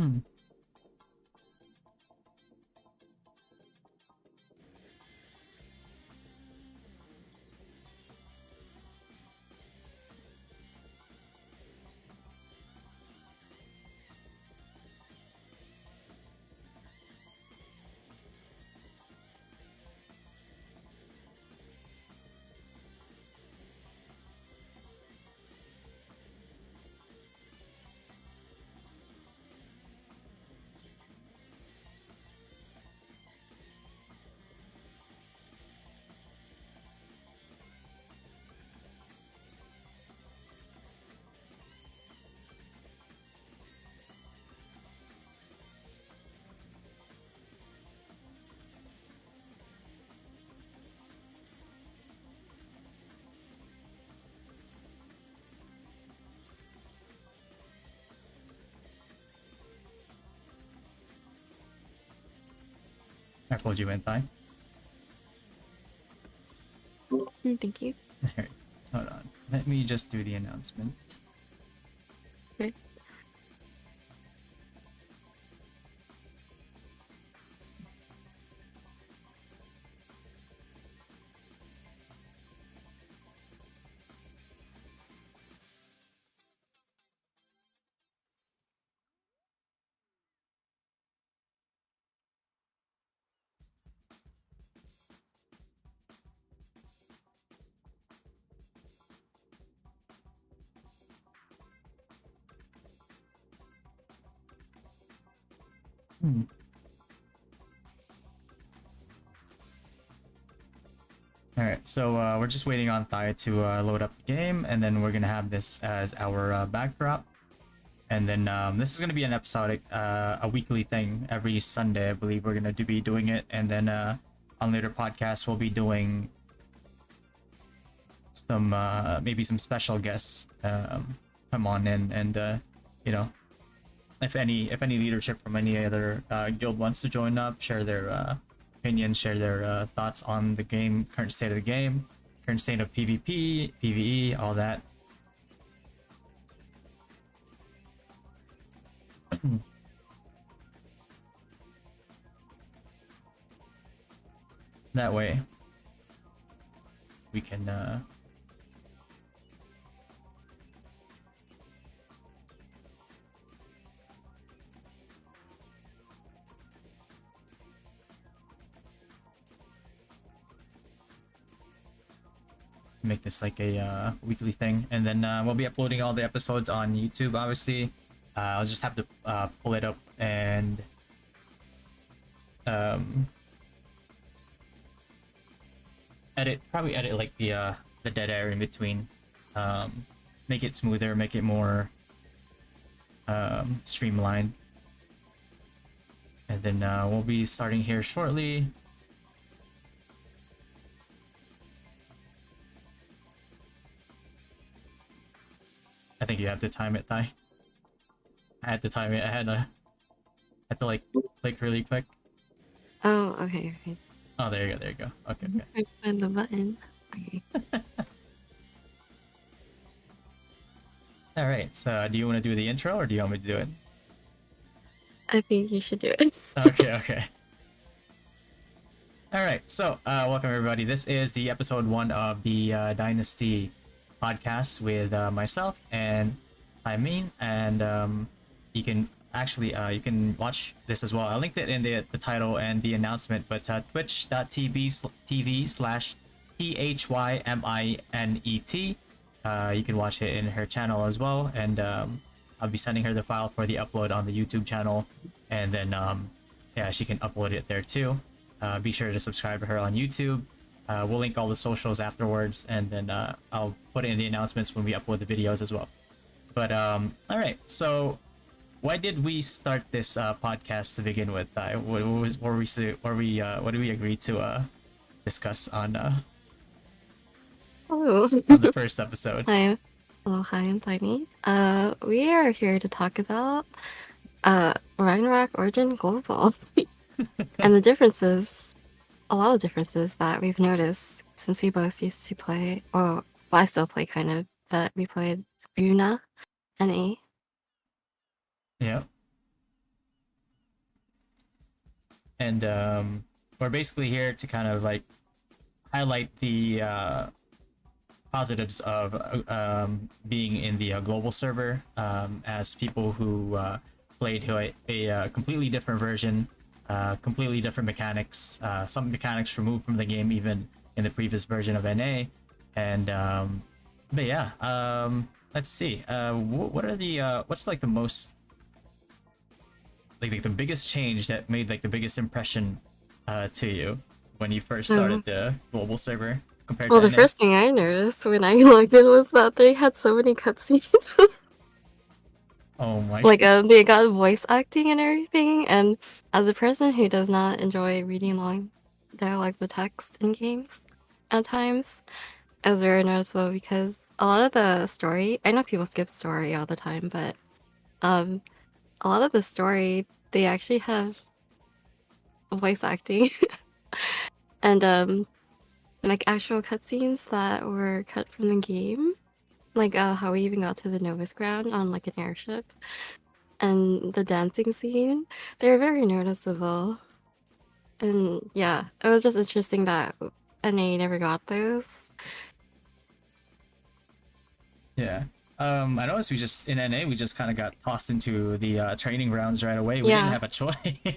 Hmm. I pulled you in, Thai. Thank you. Alright, hold on. Let me just do the announcement. Okay. Hmm. Alright, so we're just waiting on Thai to load up the game, and then we're gonna have this as our backdrop. And then this is gonna be an episodic, a weekly thing every Sunday, I believe we're gonna be doing it. And then on later podcasts, we'll be doing some maybe some special guests come on in, and you know, if any leadership from any other guild wants to join up, share their opinions, share their thoughts on the game, current state of the game, current state of PvP, PvE, all that. That way we can make this like a weekly thing. And then we'll be uploading all the episodes on YouTube, obviously. I'll just have to pull it up and probably edit like the dead air in between, make it smoother, make it more streamlined. And then we'll be starting here shortly. I think you have to time it, Thai. I had to time it. I had to like click really quick. Oh, okay. Okay. Oh, there you go. There you go. Okay. Okay. Find the button. Okay. All right. So, do you want to do the intro, or do you want me to do it? I think you should do it. Okay. Okay. All right. So, welcome everybody. This is the episode 1 of the Dynasty podcast with myself and Mean, and you can actually you can watch this as well. I linked it in the title and the announcement, but twitch.tv/THYMINET. You can watch it in her channel as well, and I'll be sending her the file for the upload on the YouTube channel, and then yeah, she can upload it there too. Be sure to subscribe to her on YouTube. We'll link all the socials afterwards, and then I'll put it in the announcements when we upload the videos as well. But all right, so why did we start this podcast to begin with? What did we agree to discuss on Hello. on the first episode? Hi. Hello, hi, I'm Tiny. We are here to talk about Ragnarok Origin Global and the differences, a lot of differences that we've noticed since we both used to play. Well, I still play kind of, but we played Yuna and A. Yeah. and we're basically here to kind of like highlight the positives of being in the global server, as people who played a completely different version, completely different mechanics, some mechanics removed from the game even in the previous version of NA, and but yeah, let's see. What are the what's like the most like the biggest change that made like the biggest impression to you when you first started the global server compared Well, to the NA? first thing I noticed when I logged in was that they had so many cutscenes. Oh my. Like, they got voice acting and everything. And as a person who does not enjoy reading long dialogues of text in games, at times, it was very noticeable because a lot of the story, I know people skip story all the time, but um, a lot of the story, they actually have voice acting and like actual cutscenes that were cut from the game. Like how we even got to the Novus ground on like an airship and the dancing scene, they're very noticeable. And yeah, it was just interesting that NA never got those. Yeah. I noticed we just in NA we just kind of got tossed into the training grounds right away. We didn't Yeah, have a choice.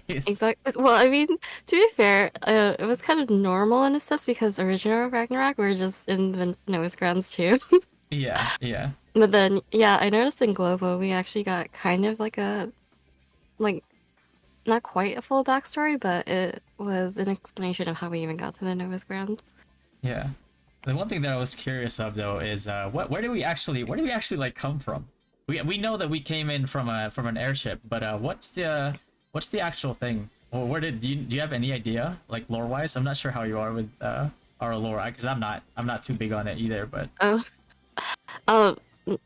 exactly. Well, I mean, to be fair, it was kind of normal in a sense because original Ragnarok we were just in the Novus grounds too. Yeah, yeah, But then, yeah, I noticed in Global we actually got kind of like a like not quite a full backstory, but it was an explanation of how we even got to the Novus grounds. yeah. The one thing that I was curious of though is where do we actually like come from? We know that we came in from an airship, but what's the actual thing? Or where did do you have any idea like lore wise? I'm not sure how you are with our lore because I'm not too big on it either. But Oh, um,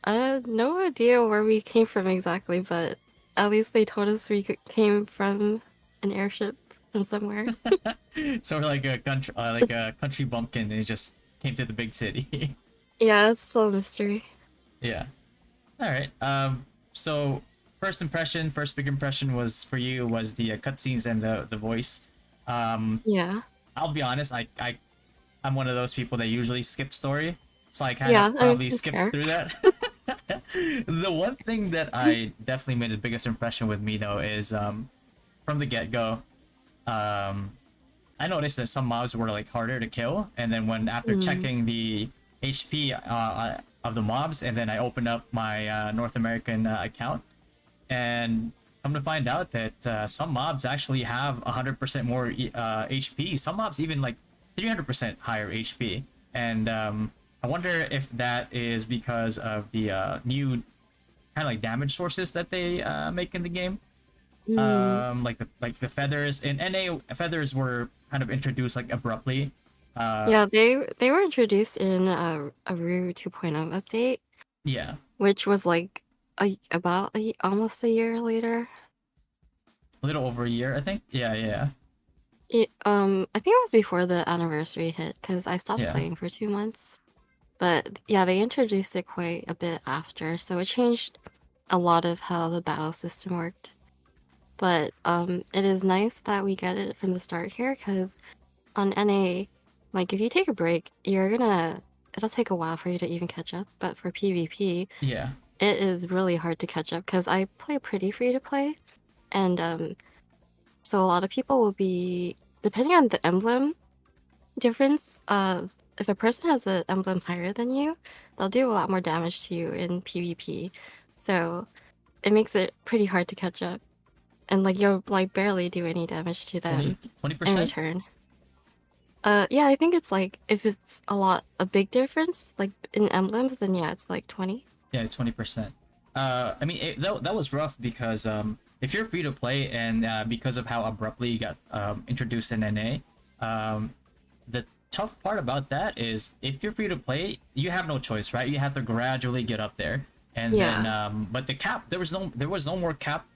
I had no idea where we came from exactly, but at least they told us we came from an airship from somewhere. so we're like It's, a country bumpkin and it just came to the big city. yeah, it's still a mystery. Yeah. All right. So first big impression was for you was the cutscenes and the voice. Um. Yeah, I'll be honest. I'm one of those people that usually skip story, so I kind yeah, of I mean, probably it's skipped fair. through that. The one thing that I definitely made the biggest impression with me though is from the get go. Um, I noticed that some mobs were like harder to kill, and then when after Mm. checking the HP of the mobs, and then I opened up my North American account, and come to find out that some mobs actually have 100% more HP. Some mobs even like 300% higher HP, and I wonder if that is because of the new kind of like damage sources that they make in the game. Mm. Like the feathers in NA, feathers were kind of introduced like abruptly. Uh, Yeah, they were introduced in a Rue 2.0 update, yeah, which was like almost a year later. a little over a year, I think. Yeah, I think it was before the anniversary hit because I stopped yeah. playing for 2 months. But yeah, they introduced it quite a bit after, so it changed a lot of how the battle system worked. But it is nice that we get it from the start here because on NA, like if you take a break, it'll take a while for you to even catch up. But for PvP, Yeah. it is really hard to catch up because I play pretty free to play, and so a lot of people will be depending on the emblem difference. If a person has an emblem higher than you, they'll do a lot more damage to you in PvP. So it makes it pretty hard to catch up, and like you'll like barely do any damage to 20 them in 20%. return. Yeah, I think it's like if it's a big difference, like in emblems, then yeah, it's like 20. Yeah, 20%. I mean, that was rough because if you're free to play and because of how abruptly you got introduced in NA, the tough part about that is if you're free to play, you have no choice, right? You have to gradually get up there, and then Yeah. but the cap there was no more cap,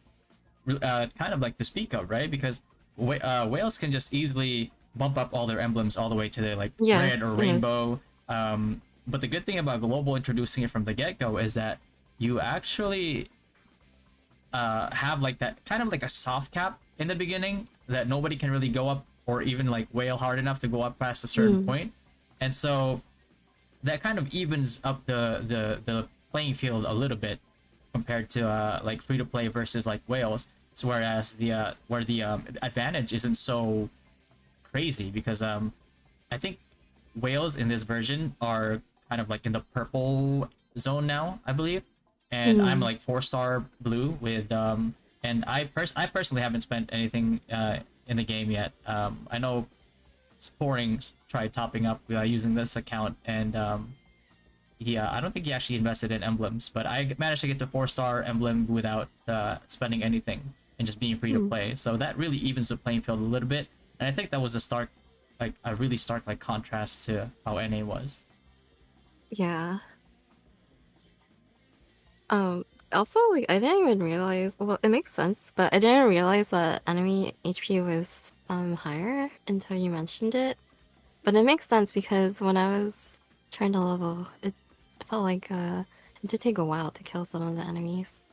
kind of like to speak of, right? Because whales can just easily bump up all their emblems all the way to the like red or Yes. Yes. rainbow. But the good thing about global introducing it from the get-go is that you actually have like that kind of like a soft cap in the beginning that nobody can really go up or even like whale hard enough to go up past a certain Mm. point. And so that kind of evens up the playing field a little bit compared to like free to play versus like whales. So whereas the where the advantage isn't so crazy because I think whales in this version are kind of like in the purple zone now, I believe, and I'm Mm. like 4-star blue with and I personally haven't spent anything in the game yet. I know Sporing tried topping up using this account, and I don't think he actually invested in emblems, but I managed to get to 4-star emblem without spending anything and just being free to Mm. play. So that really evens the playing field a little bit, and I think that was a stark, like a really stark like contrast to how NA was. Yeah. Also, like, I didn't even realize, well, it makes sense, but I didn't realize that enemy HP was higher until you mentioned it. But it makes sense because when I was trying to level, it felt like it did take a while to kill some of the enemies.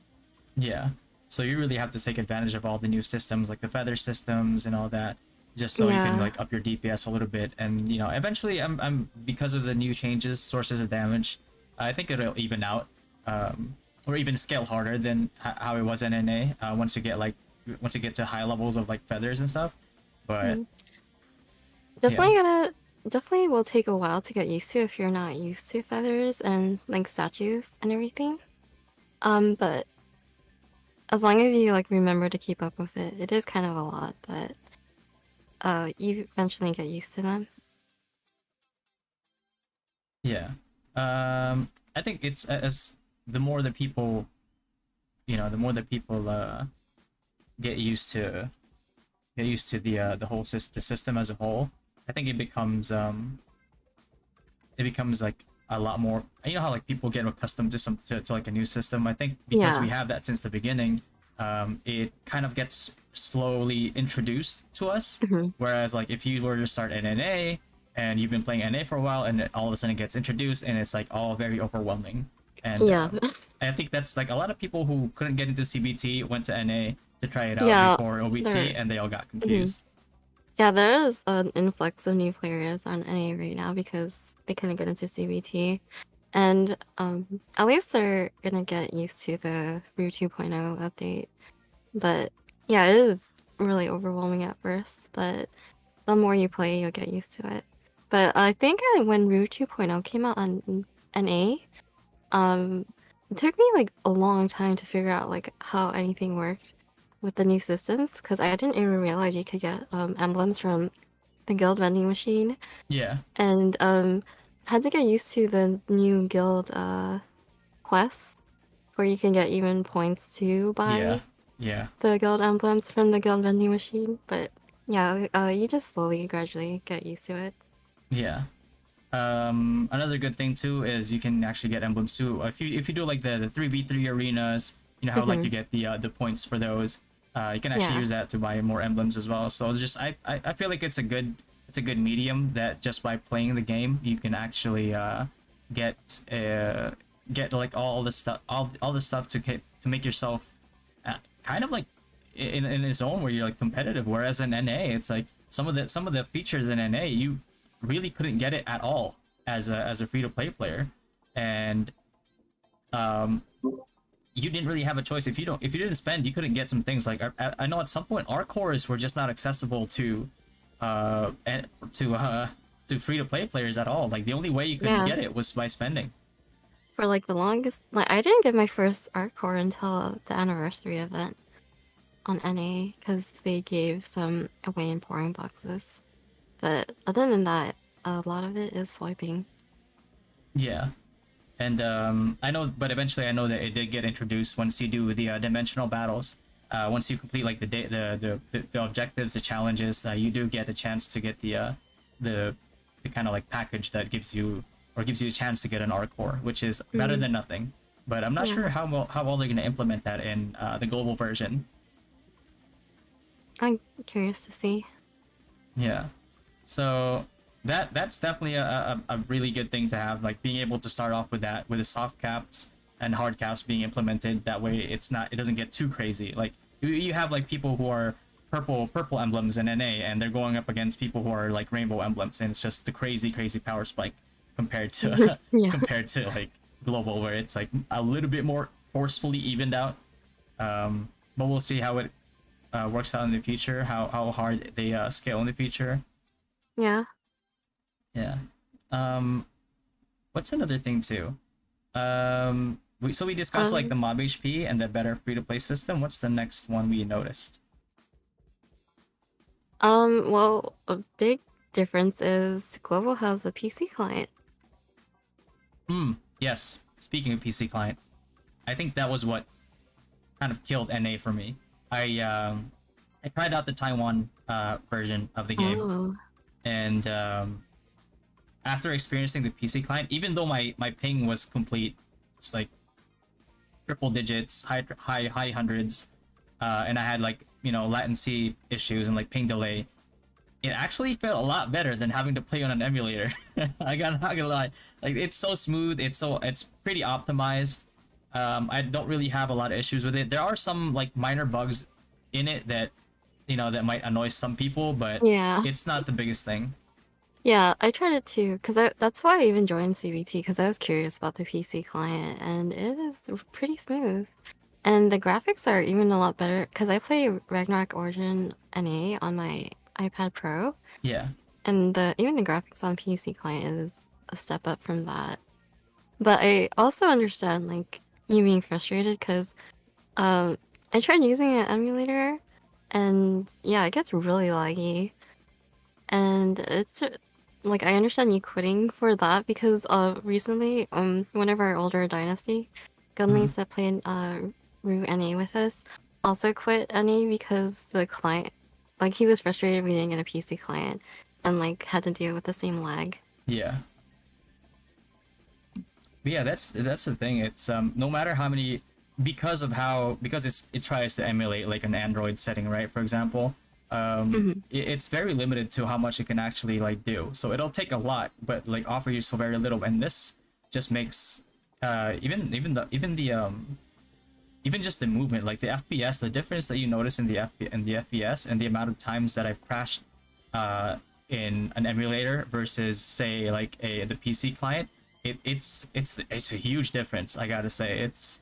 Yeah. So you really have to take advantage of all the new systems, like the feather systems and all that, just so you can Yeah. like up your DPS a little bit. And eventually, I'm because of the new changes, sources of damage, I think it'll even out, or even scale harder than how it was in NA. Once you get to high levels of like feathers and stuff. But Mm. yeah, Definitely will take a while to get used to if you're not used to feathers and like statues and everything. But as long as you like remember to keep up with it, it is kind of a lot, but you eventually get used to them. yeah. I think it's as the more that people, the more that people get used to the whole the system as a whole. I think it becomes like a lot more. You know how like people get accustomed to to like a new system. I think because we Yeah. have that since the beginning, it kind of gets slowly introduced to us. Hmm. Whereas like if you were to start an NA and you've been playing NA for a while, and all of a sudden it gets introduced, and it's like all very overwhelming. And Yeah. I think that's like a lot of people who couldn't get into CBT went to NA to try it out Yeah. before There. OBT, and they all got Mhm. confused. Yeah, there is an influx of new players on NA right now because they couldn't get into CBT. And at least they're gonna get used to the Brew 2.0 update. But yeah, it is really overwhelming at first, but the more you play, you'll get used to it. But I think when Rue 2.0 came out on NA, um, it took me like a long time to figure out like how anything worked with the new systems because I didn't even realize you could get emblems from the guild vending machine, Yeah, and had to get used to the new guild quests where you can get even points to yeah, buy yeah, the guild emblems from the guild vending machine. But yeah, you just slowly, gradually get used to it. yeah. Another good thing too is you can actually get emblems too. If you do like the 3v3 arenas, you know how like Hmm. you get the points for those. You can actually Yeah. use that to buy more emblems as well. So it's just I feel like it's a good medium that just by playing the game you can actually get get like all the stuff to make yourself kind of like in a zone where you're like competitive. Whereas in NA, it's like some of the features in NA you really couldn't get it at all as a free to play player, and um, you didn't really have a choice if you didn't spend, you couldn't get some things like I know at some point our cores were just not accessible uh and to free to play players at all. Like the only way you could Yeah. get it was by spending. For like the longest, like I didn't get my first art core until the anniversary event on NA because they gave some away in pouring boxes. But other than that, a lot of it is swiping. Yeah. And I know, but eventually I know that it did get introduced once you do the dimensional battles. Once you complete like the objectives, the challenges, you do get a chance to get the the kind of like package that gives you a chance to get an R core, which is better Mm, than nothing. But I'm not yeah, sure how well they're gonna implement that in the global version. I'm curious to see. Yeah. So that's definitely a really good thing to have, like being able to start off with that with the soft caps and hard caps being implemented. That way it doesn't get too crazy. Like you have like people who are purple emblems in NA, and they're going up against people who are like rainbow emblems, and it's just the crazy power spike compared to Yeah. compared to like global, where it's like a little bit more forcefully evened out. But we'll see how it works out in the future, how hard they scale in the future. Yeah. Yeah. What's another thing too? We discussed like the Um, mob HP and the better free to play system. What's the next one we noticed? well, a big difference is Global has a PC client. Yes. Speaking of PC client, I think that was what kind of killed NA for me. I tried out the Taiwan version of the game, Oh. and after experiencing the PC client, even though my ping was complete, it's like triple digits, high hundreds, and I had like latency issues and like ping delay. It actually felt a lot better than having to play on an emulator. Not gonna lie, like it's so smooth, it's pretty optimized. I don't really have a lot of issues with it. There are some like minor bugs in it that that might annoy some people, but Yeah. it's not the biggest thing. Yeah, I tried it too, because that's why I even joined CBT, because I was curious about the PC client, and it is pretty smooth. And the graphics are even a lot better, because I play Ragnarok Origin NA on my iPad Pro, Yeah. and even the graphics on PC client is a step up from that. But I also understand like you being frustrated, because I tried using an emulator, and yeah, it gets really laggy. And it's like I understand you quitting for that, because recently one of our older Dynasty guildmates that played Rue NA with us also quit NA because the client, like, he was frustrated we didn't get a PC client and like had to deal with the same lag. Yeah. But yeah, that's the thing. It's no matter how many, because it tries to emulate like an Android setting, right? For example, it's very limited to how much it can actually like do. So it'll take a lot, but like offer you so very little. And this just makes even just the movement, like the FPS, the difference that you notice in the FPS and the amount of times that I've crashed in an emulator versus say like the PC client, it's a huge difference. I gotta say, it's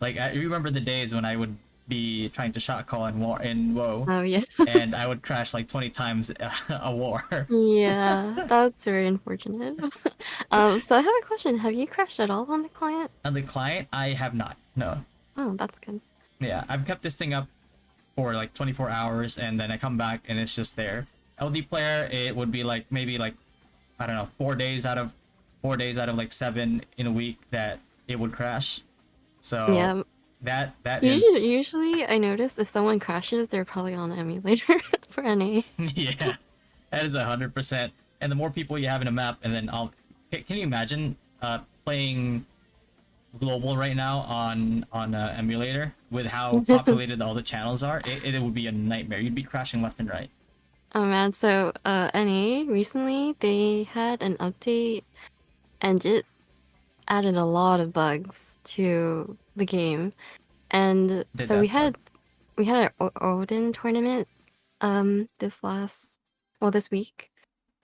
like I remember the days when I would be trying to shot call in WoW, Oh yeah. and I would crash like 20 times a war. Yeah, that's very unfortunate. So I have a question. Have you crashed at all on the client? On the client, I have not. No. Oh, that's good. Yeah, I've kept this thing up for like 24 hours, and then I come back and it's just there. LD player, it would be like maybe like I don't know, 4 days out of like 7 in a week that it would crash. So Yeah. that is Usually I notice if someone crashes, they're probably on the emulator for NA. yeah, that is 100%. And the more people you have in a map, and then can you imagine playing global right now on emulator with how populated all the channels are? It would be a nightmare. You'd be crashing left and right. Oh man, so NA recently they had an update and it added a lot of bugs to the game. And The so we death bug. had an Odin tournament this week,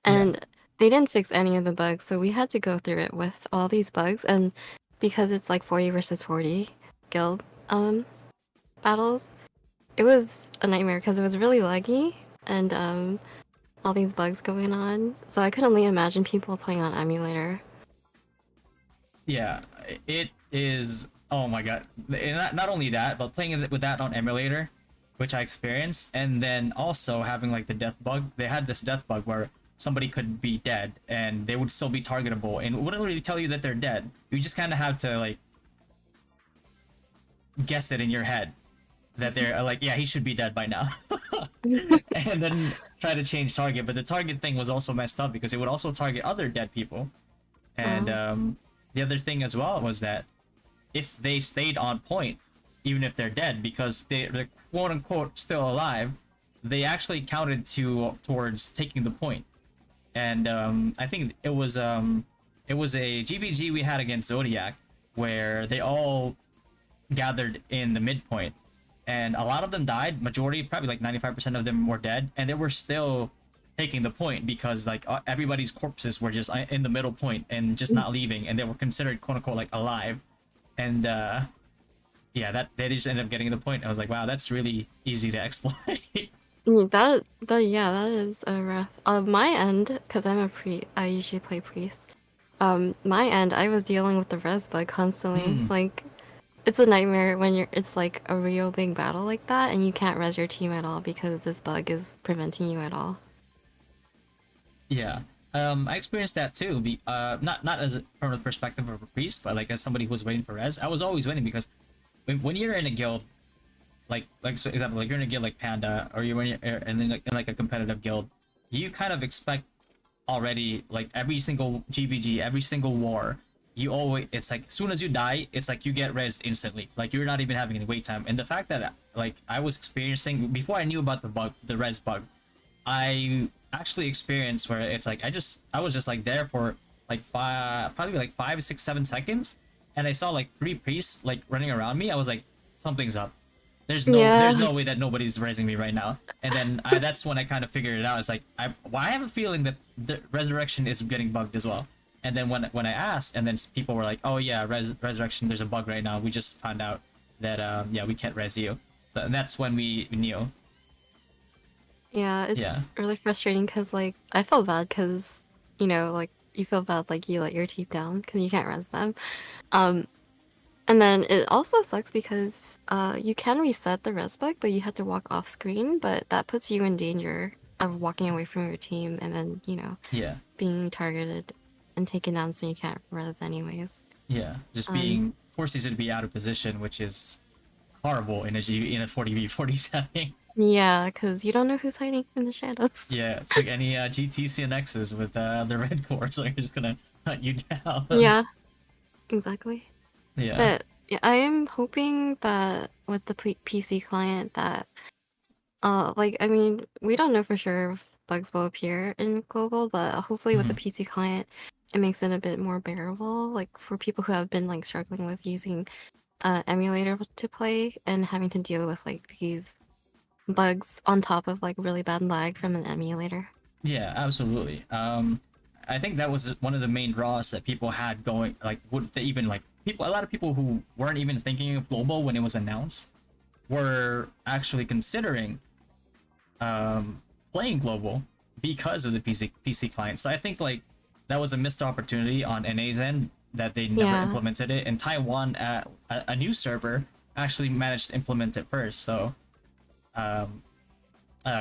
Yeah. and they didn't fix any of the bugs, so we had to go through it with all these bugs. And because it's like 40 versus 40 guild battles, it was a nightmare because it was really laggy and all these bugs going on. So I could only imagine people playing on emulator. Yeah, it is. Oh my god! And not only that, but playing with that on emulator, which I experienced, and then also having like the death bug. They had this death bug where somebody could be dead and they would still be targetable, and it wouldn't really tell you that they're dead. You just kind of have to like guess it in your head that they're like, yeah, he should be dead by now, and then try to change target. But the target thing was also messed up because it would also target other dead people, and the other thing as well was that if they stayed on point, even if they're dead, because they're quote unquote still alive, they actually counted towards taking the point. And I think it was a GVG we had against Zodiac where they all gathered in the midpoint, and a lot of them died. Majority, probably like 95% of them were dead, and they were still taking the point because like everybody's corpses were just in the middle point and just not leaving, and they were considered quote unquote like alive, and yeah, that they just ended up getting the point. I was like, wow, that's really easy to exploit. Yeah, that is a rough. On my end, because I usually play priest. My end, I was dealing with the res bug constantly. Like, it's a nightmare when it's like a real big battle like that, and you can't res your team at all because this bug is preventing you at all. Yeah. I experienced that too. Not as from the perspective of a priest, but like as somebody who was waiting for res, I was always waiting because when you're in a guild, like so example, like you're in a guild like Panda, or you're and then like in like a competitive guild, you kind of expect already like every single GVG, every single war, you always it's like as soon as you die, it's like you get rezzed instantly. Like you're not even having any wait time. And the fact that like I was experiencing before I knew about the bug, the res bug, I actually experienced where it's like I was just like there for like probably like 5, 6, 7 seconds, and I saw like 3 priests like running around me. I was like, something's up. There's no way that nobody's raising me right now. And then that's when I kind of figured it out. It's like I have a feeling that the resurrection is getting bugged as well. And then when I asked, and then people were like, oh yeah, resurrection, there's a bug right now. We just found out that yeah, we can't res you. So and that's when we knew. Yeah, it's really frustrating because like I feel bad because like you feel bad like you let your team down because you can't res them. And then it also sucks because you can reset the res bug, but you have to walk off screen, but that puts you in danger of walking away from your team and then, being targeted and taken down so you can't res anyways. Yeah, just being forces you to be out of position, which is horrible in a 40v40 setting. Yeah, because you don't know who's hiding in the shadows. Yeah, it's like any GTC and X's with the red core, so you're just gonna hunt you down. Yeah, exactly. Yeah. But yeah, I am hoping that with the PC client that, like, I mean, we don't know for sure if bugs will appear in global, but hopefully with the PC client, it makes it a bit more bearable, like for people who have been like struggling with using emulator to play and having to deal with like these bugs on top of like really bad lag from an emulator. Yeah, absolutely. I think that was one of the main draws that people had going, like, would they even like a lot of people who weren't even thinking of global when it was announced were actually considering playing global because of the PC client. So I think like that was a missed opportunity on NA's end that they never implemented it. And Taiwan, a new server, actually managed to implement it first. So a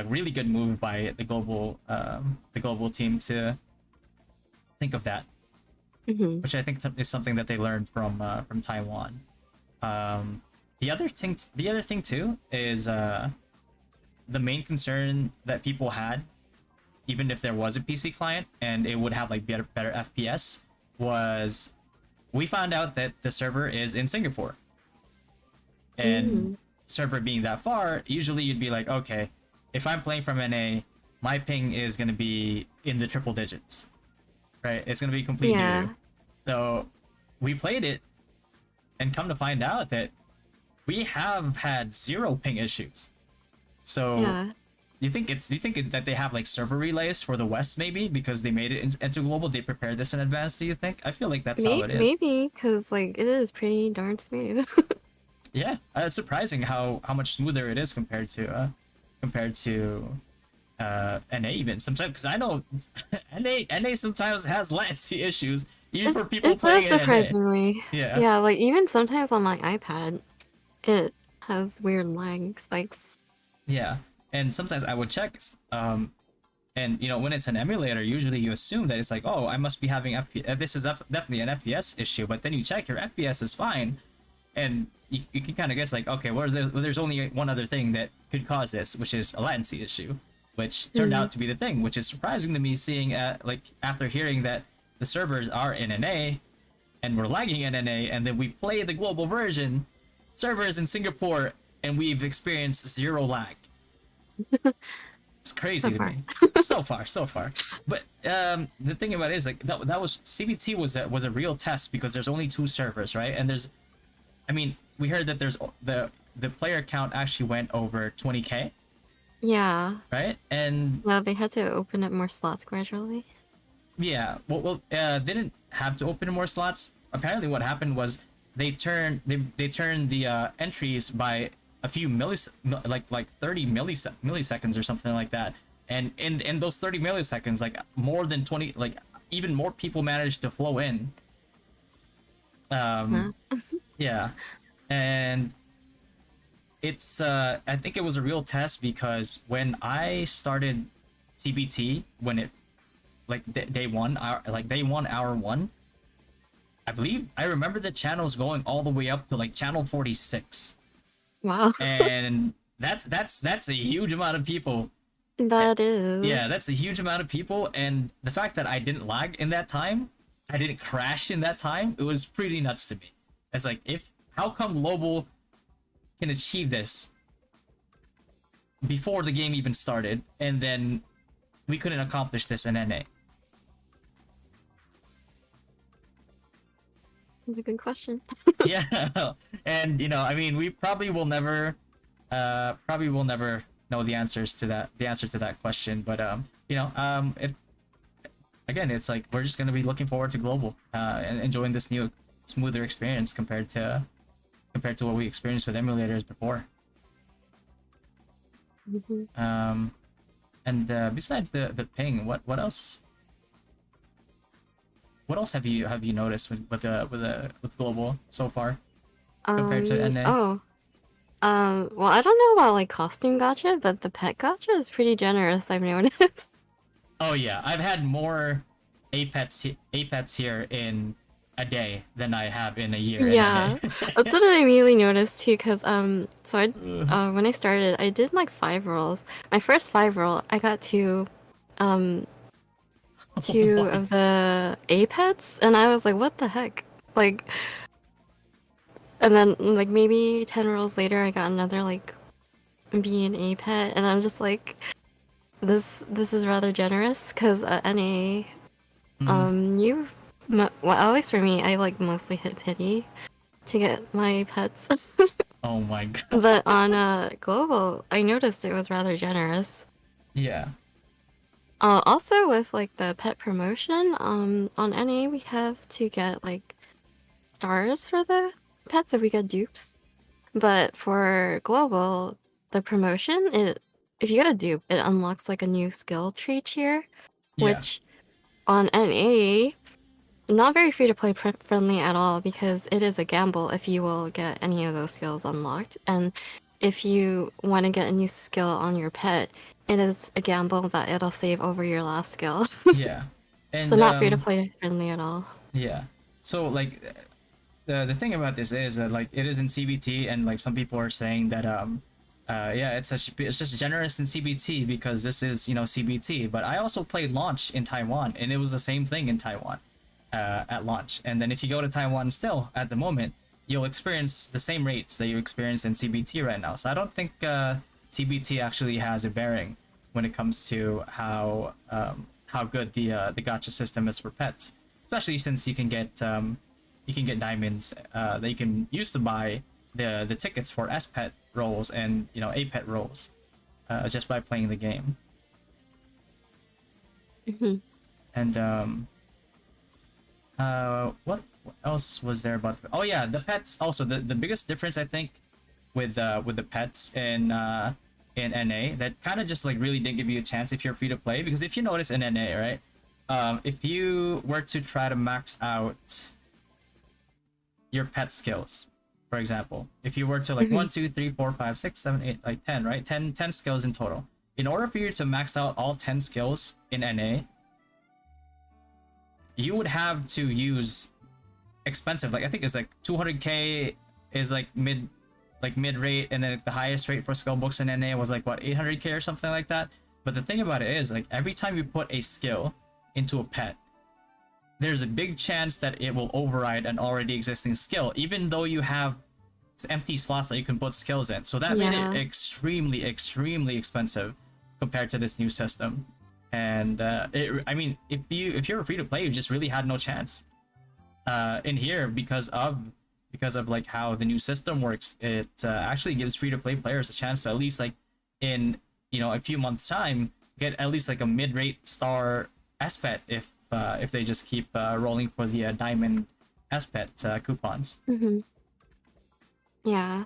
really good move by the global team to think of that, which I think is something that they learned from Taiwan. The other thing too is the main concern that people had, even if there was a PC client and it would have like better FPS, was we found out that the server is in Singapore, and server being that far, usually you'd be like, okay, if I'm playing from NA, my ping is going to be in the triple digits, right? It's going to be complete doo-doo. So we played it and come to find out that we have had 0 ping issues. So you think that they have like server relays for the West, maybe because they made it into global, they prepared this in advance? Do you think? I feel like that's how it is. Maybe because like it is pretty darn smooth. Yeah, it's surprising how much smoother it is compared to NA even sometimes, because I know NA sometimes has latency issues even for people playing in surprisingly. NA. Yeah, like even sometimes on my iPad, it has weird lag spikes. Yeah, and sometimes I would check, and when it's an emulator, usually you assume that it's like, oh, I must be having FPS. This is definitely an FPS issue, but then you check, your FPS is fine. And you can kind of guess like, okay, there's only one other thing that could cause this, which is a latency issue, which turned out to be the thing, which is surprising to me, seeing like after hearing that the servers are in NA and we're lagging in NA, and then we play the global version, servers in Singapore, and we've experienced 0 lag. It's crazy to me. So far. But the thing about it is like that was CBT was a real test because there's only 2 servers, right? And we heard that there's the player count actually went over 20K, Yeah. right? And Well, they had to open up more slots gradually. yeah, they didn't have to open more slots. Apparently, what happened was they turned the entries by a few like 30 milliseconds or something like that. And in those 30 milliseconds, like more than 20, like even more people managed to flow in. Huh? Yeah, and it's I think it was a real test because when I started CBT, when it like day one, day one, hour one, I believe I remember the channels going all the way up to like channel 46, Wow. and that's a huge amount of people. That is. Yeah, that's a huge amount of people, and the fact that I didn't lag in that time, I didn't crash in that time, it was pretty nuts to me. It's like, if how come Lobel can achieve this before the game even started, and then we couldn't accomplish this in NA? That's a good question. Yeah, and I mean, we probably will never know the answer to that question, but it again, it's like we're just gonna be looking forward to global and enjoying this new smoother experience compared to what we experienced with emulators before. Mm-hmm. And besides the ping, what else have you noticed with global so far compared to NA? Oh. Well, I don't know about like costume gacha, but the pet gacha is pretty generous, I've noticed. Oh yeah, I've had more Apets here in a day than I have in a year Yeah, in NA. that's what I immediately noticed too. Cause so when I started, I did like 5 rolls. My first 5 roll, I got two Oh my. of the Apets, and I was like, what the heck? Like, and then like maybe 10 rolls later, I got another like B and A pet, and I'm just like, this is rather generous. Cause NA, well, at least for me, I like mostly hit pity to get my pets. Oh my god. But on global, I noticed it was rather generous. Yeah. Also with like the pet promotion, on NA we have to get like stars for the pets if we get dupes. But for global, the promotion, if you get a dupe, it unlocks like a new skill tree tier, Yeah. which on NA, not very free to play friendly at all, because it is a gamble if you will get any of those skills unlocked. And if you want to get a new skill on your pet, it is a gamble that it'll save over your last skill. Yeah. And So not free to play friendly at all. yeah. So like the thing about this is that like it is in CBT, and like some people are saying that yeah, it's just generous in CBT because this is CBT. But I also played launch in Taiwan, and it was the same thing in Taiwan at launch. And then if you go to Taiwan still at the moment, you'll experience the same rates that you experience in CBT right now. So I don't think CBT actually has a bearing when it comes to how good the gacha system is for pets, especially since you can get diamonds that you can use to buy the tickets for S pet rolls and A pet rolls just by playing the game. Mhm. And what else was there about oh yeah, the pets also. The biggest difference I think with the pets in NA that kind of just like really didn't give you a chance if you're free to play, because if you notice in NA, right, if you were to try to max out your pet skills, for example, if you were to like 1 2 3 4 5 6 7 8 like 10, right, 10 skills in total, in order for you to max out all 10 skills in NA, you would have to use expensive, like I think it's like 200k is like mid rate, and then the highest rate for skill books in NA was like what, 800k or something like that. But the thing about it is, like, every time you put a skill into a pet, there's a big chance that it will override an already existing skill, even though you have empty slots that you can put skills in. So that made it extremely expensive compared to this new system. And I mean, if you're free to play, you just really had no chance in here because of because of like how the new system works. It actually gives free-to-play players a chance to at least like in a few months time get at least like a mid-rate star SPET if they just keep rolling for the diamond SPET coupons. Mm-hmm. Yeah,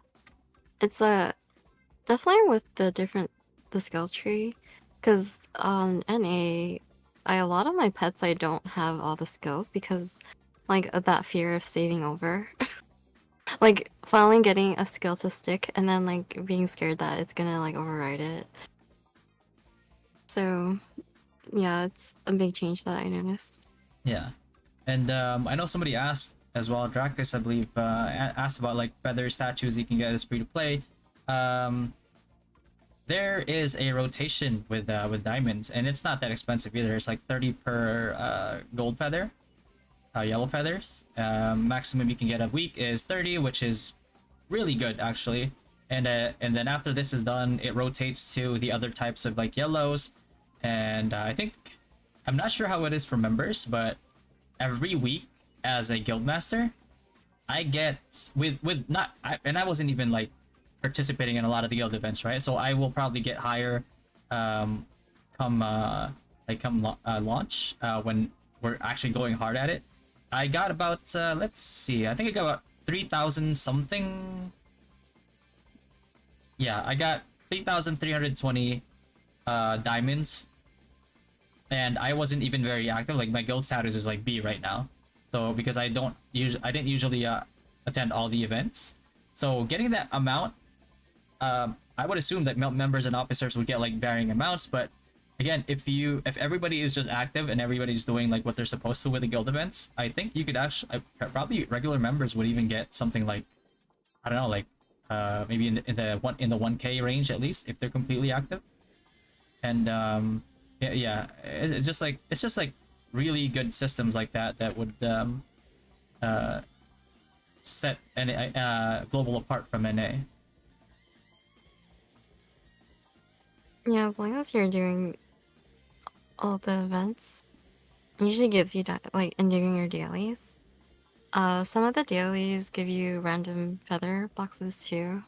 it's definitely with the skill tree, because on NA, a lot of my pets I don't have all the skills because like of that fear of saving over. Like finally getting a skill to stick and then like being scared that it's gonna like override it. So yeah, it's a big change that I noticed. Yeah, and I know somebody asked as well. Dracus, I believe, asked about like feather statues you can get as free to play. Um, there is a rotation with diamonds, and it's not that expensive either. It's like 30 per gold feather, yellow feathers. Maximum you can get a week is 30, which is really good actually. And then after this is done, it rotates to the other types of like yellows, and I think I'm not sure how it is for members, but every week as a guild master, I get with not and I wasn't even like participating in a lot of the guild events, right? So I will probably get higher come launch when we're actually going hard at it. I got about let's see, I think I got about 3,000 something. Yeah, I got 3,320 diamonds, and I wasn't even very active. Like my guild status is like B right now, so because I didn't usually attend all the events, so getting that amount, I would assume that members and officers would get like varying amounts. But again, if everybody is just active and everybody's doing like what they're supposed to with the guild events, I think you could actually probably regular members would even get something like, I don't know, like maybe in the 1K range at least if they're completely active. And yeah, it's just like really good systems like that would set global apart from NA. Yeah, as long as you're doing all the events, it usually gives you like and doing your dailies. Some of the dailies give you random feather boxes too.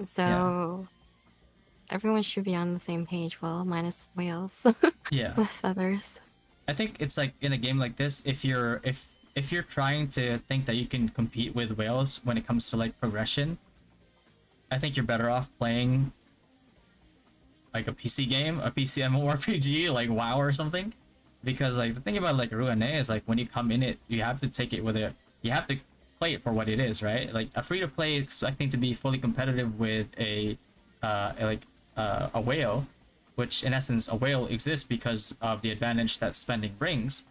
So everyone should be on the same page, well, minus whales. Yeah. With feathers. I think it's like in a game like this, if you're trying to think that you can compete with whales when it comes to like progression, I think you're better off playing like a PC game, a PC MMORPG like WoW or something. Because like the thing about like Ruane is like when you come in it, you have to take it you have to play it for what it is, right? Like a free to play expecting to be fully competitive with a whale, which in essence a whale exists because of the advantage that spending brings.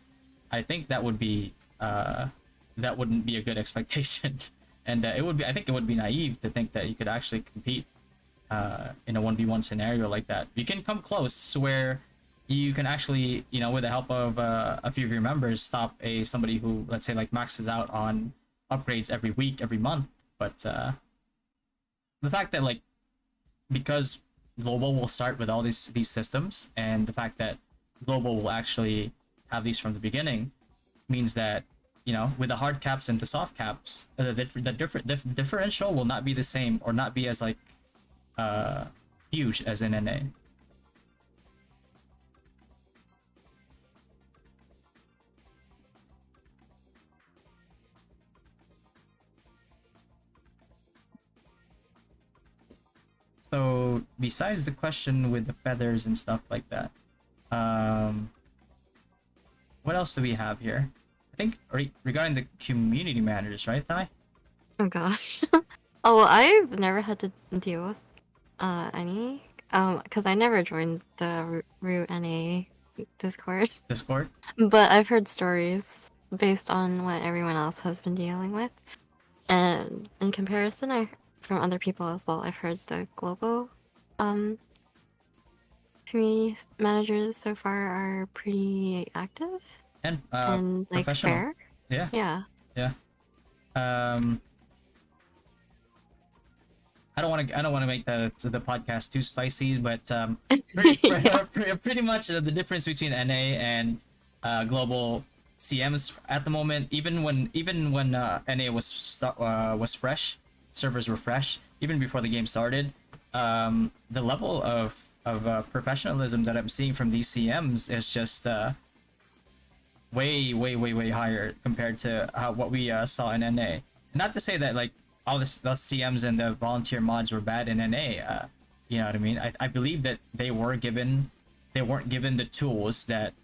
I think that would be that wouldn't be a good expectation, and I think it would be naive to think that you could actually compete in a 1v1 scenario like that. You can come close where you can actually, with the help of a few of your members, stop somebody who, let's say, like maxes out on upgrades every week, every month. But the fact that like because global will start with all these systems, and the fact that global will actually have these from the beginning means that with the hard caps and the soft caps, the differential will not be the same or not be as like huge as in NA. So besides the question with the feathers and stuff like that, what else do we have here? I think regarding the community managers, right, Thai? Oh gosh. Oh, well, I've never had to deal with any, because I never joined the Root NA Discord. But I've heard stories based on what everyone else has been dealing with, and in comparison, from other people as well, I've heard the global community managers so far are pretty active and like fair. Yeah. I don't want to make the podcast too spicy, but pretty much the difference between NA and global CMs at the moment. Even when NA was fresh, servers were fresh. Even before the game started, the level of professionalism that I'm seeing from these CMs is just way higher compared to what we saw in NA. Not to say that like all the CMs and the volunteer mods were bad in NA. You know what I mean? I believe that they weren't given the tools that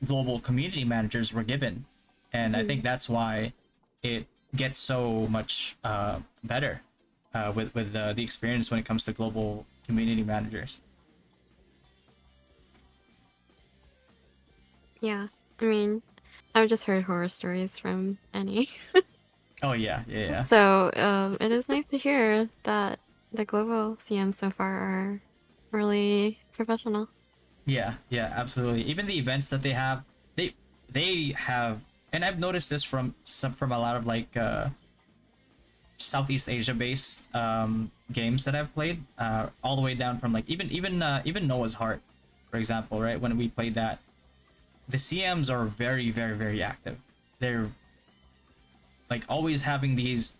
global community managers were given, and I think that's why it gets so much better with the experience when it comes to global community managers. Yeah, I mean, I've just heard horror stories from Annie. Oh yeah. So it is nice to hear that the global CMs so far are really professional. Yeah, absolutely. Even the events that they have, and I've noticed this from a lot of like Southeast Asia based games that I've played, all the way down from like even Noah's Heart, for example, right? When we played that, the CMs are very active. They're like always having these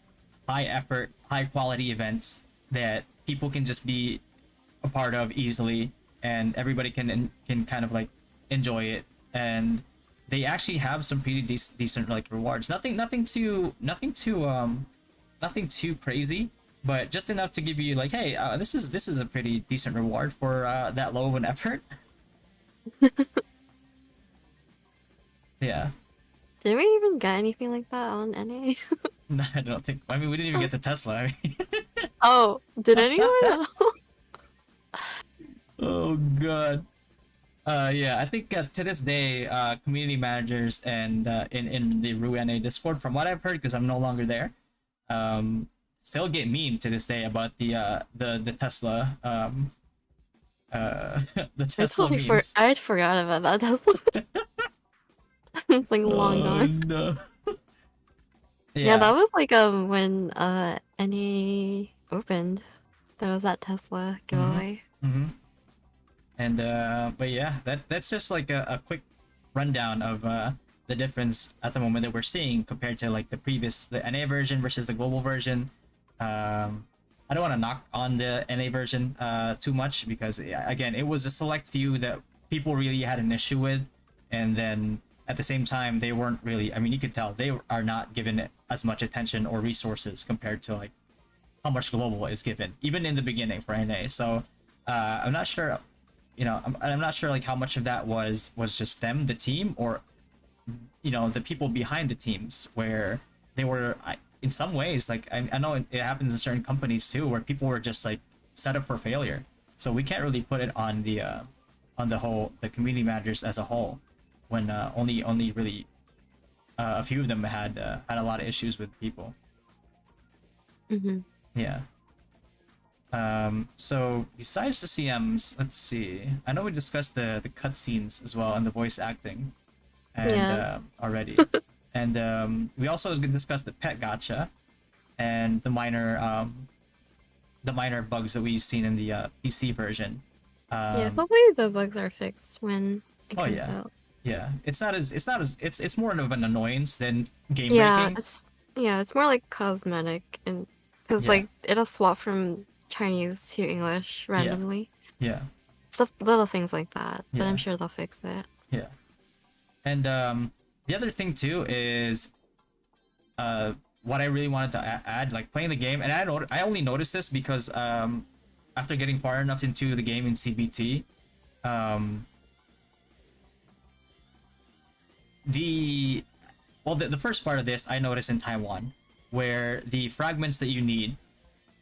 high effort, high quality events that people can just be a part of easily, and everybody can kind of like enjoy it, and they actually have some pretty decent like rewards. Nothing too crazy, but just enough to give you like, hey, this is a pretty decent reward for that low of an effort. Yeah. Did we even get anything like that on NA? No, I don't think. I mean, we didn't even get the Tesla. I mean, Oh, did anyone else? oh god. Yeah, I think to this day, community managers and in the RuNA Discord, from what I've heard, because I'm no longer there, still get meme to this day about the Tesla the Tesla memes. I forgot about that Tesla. It's like long gone. No. Yeah, that was like when NA opened. There was that Tesla giveaway. Mm-hmm. And but yeah, that's just like a quick rundown of the difference at the moment that we're seeing compared to like the NA version versus the global version. I don't want to knock on the NA version too much, because again, it was a select few that people really had an issue with, and then at the same time they weren't really, I mean, you could tell they are not given it as much attention or resources compared to like how much global is given even in the beginning for NA. So I'm not sure, you know, I'm not sure like how much of that was just them, the team, or you know, the people behind the teams, where they were in some ways, like I know it happens in certain companies too, where people were just like set up for failure. So we can't really put it on the community managers as a whole, when only really a few of them had a lot of issues with people. Yeah. So besides the CMs, let's see. I know we discussed the cutscenes as well and the voice acting, and already, and we also discussed the pet gacha and the minor bugs that we've seen in the PC version. Yeah, hopefully the bugs are fixed when it comes out. Yeah, it's more of an annoyance than game breaking. It's more like cosmetic, and because like it'll swap from Chinese to English randomly. Yeah. Little things like that, but Yeah. I'm sure they'll fix it. Yeah. And the other thing too is what I really wanted to add, like playing the game, and I only noticed this because after getting far enough into the game in CBT, the first part of this I noticed in Taiwan, where the fragments that you need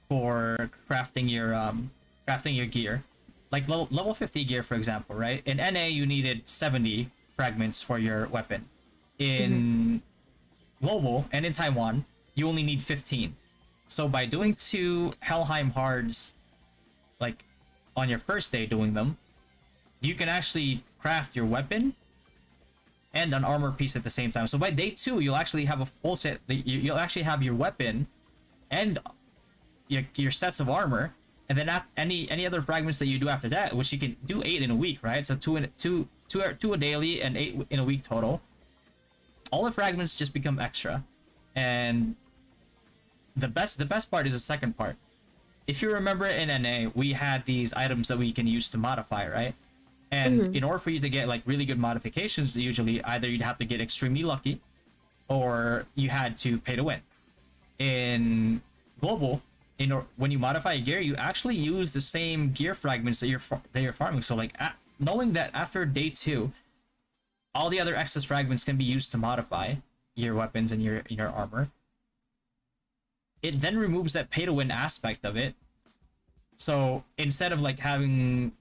for crafting your gear, like level 50 gear, for example, right? In NA you needed 70 fragments for your weapon. In global and in Taiwan you only need 15. So by doing 2 Helheim Hards, like on your first day doing them, you can actually craft your weapon and an armor piece at the same time. So by day 2 you'll actually have a full set. You'll actually have your weapon and your sets of armor, and then any other fragments that you do after that, which you can do 8 in a week, right? So 2 a daily and 8 in a week total. all the fragments just become extra. And the best part is the second part. If you remember in NA, we had these items that we can use to modify, right? And in order for you to get like really good modifications, usually either you'd have to get extremely lucky, or you had to pay to win. In global, when you modify a gear, you actually use the same gear fragments that you're farming. So like knowing that after day 2, all the other excess fragments can be used to modify your weapons and your armor. It then removes that pay to win aspect of it. So instead of like having,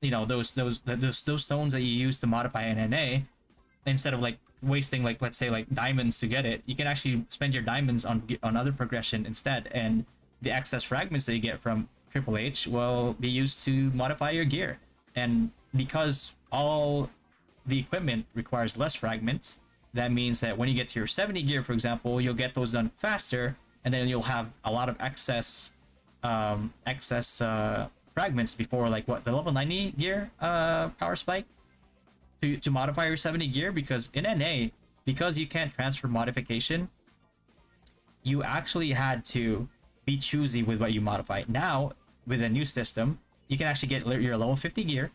you know, those stones that you use to modify an NA, instead of like wasting like, let's say like diamonds to get it, you can actually spend your diamonds on other progression instead, and the excess fragments that you get from Triple H will be used to modify your gear. And because all the equipment requires less fragments, that means that when you get to your 70 gear, for example, you'll get those done faster, and then you'll have a lot of excess fragments before like the level 90 gear power spike to modify your 70 gear. Because in NA, because you can't transfer modification, you actually had to be choosy with what you modify. Now with a new system, you can actually get your level 50 gear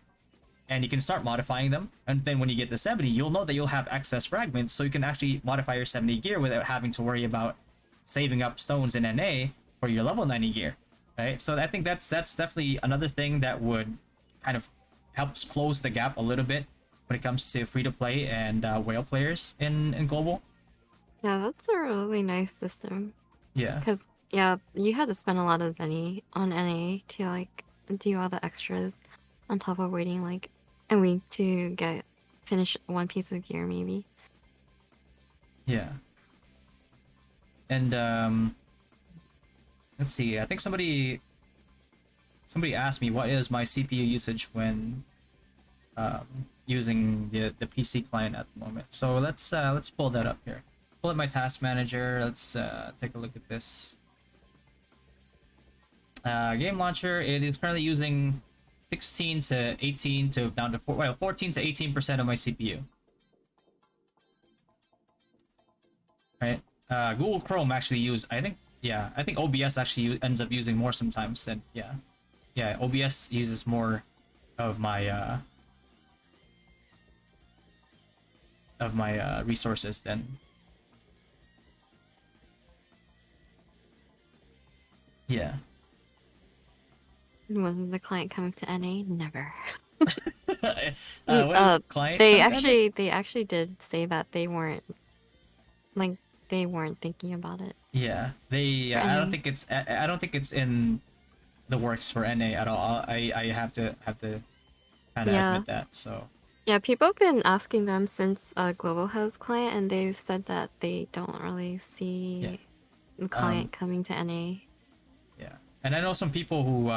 and you can start modifying them, and then when you get to 70, you'll know that you'll have excess fragments, so you can actually modify your 70 gear without having to worry about saving up stones in NA for your level 90 gear, right? So I think that's definitely another thing that would kind of helps close the gap a little bit when it comes to free-to-play and whale players in global. Yeah, that's a really nice system. Yeah. Because, yeah, you had to spend a lot of Zenny on NA to, like, do all the extras on top of waiting, like, a week to finish one piece of gear, maybe. Yeah. And, let's see, I think somebody asked me what is my CPU usage when using the PC client at the moment. So let's pull that up here. Pull up my task manager. Let's take a look at this. Game launcher. It is currently using 16 to 18 to down to 14 to 18% of my CPU. Right. Google Chrome actually I think OBS actually ends up using more sometimes than OBS uses more of my resources than When is the client coming to NA? Never. What is client? They actually did say that they weren't thinking about it. Yeah, I don't think it's in the works for NA at all. I have to kind of admit that. So yeah, people have been asking them since Global has client, and they've said that they don't really see the client coming to NA. Yeah, and I know some people who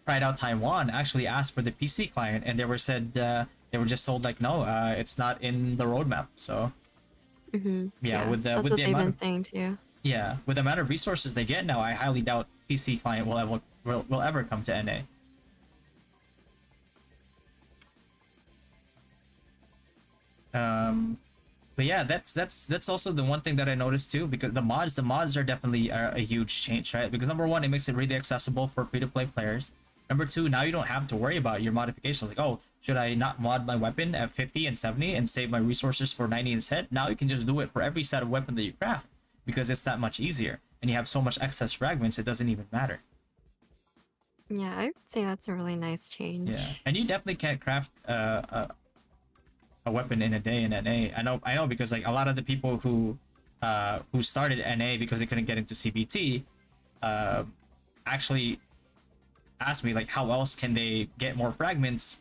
tried out Taiwan actually asked for the PC client, and they were just told like, no, it's not in the roadmap. So with that's what the they've amount been of saying too. Yeah, with the amount of resources they get now, I highly doubt PC client will ever come to NA. But yeah, that's also the one thing that I noticed too, because the mods are definitely a huge change, right? Because number one, it makes it really accessible for free-to-play players. Number two, now you don't have to worry about your modifications. Like, oh, should I not mod my weapon at 50 and 70 and save my resources for 90 instead? Now you can just do it for every set of weapon that you craft, because it's that much easier, and you have so much excess fragments, it doesn't even matter. Yeah, I would say that's a really nice change. Yeah, and you definitely can't craft a weapon in a day in NA. I know because like a lot of the people who started NA because they couldn't get into CBT actually asked me like, how else can they get more fragments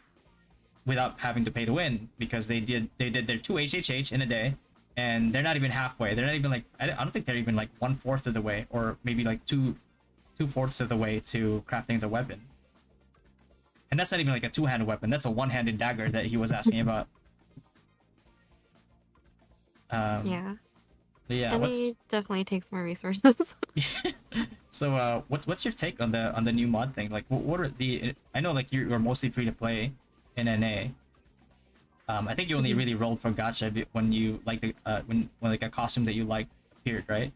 without having to pay to win, because they did their 2 HHH in a day, and they're not even halfway. They're not even like, I don't think they're even like 1/4 of the way, or maybe like 2/4 of the way to crafting the weapon. And that's not even like a two-handed weapon, that's a one-handed dagger that he was asking about. Yeah, and it definitely takes more resources. So what's your take on the new mod thing? Like, what are I know like you're mostly free to play in NA. I think you only Mhm. really rolled for gacha when you like the when like a costume that you like appeared, right?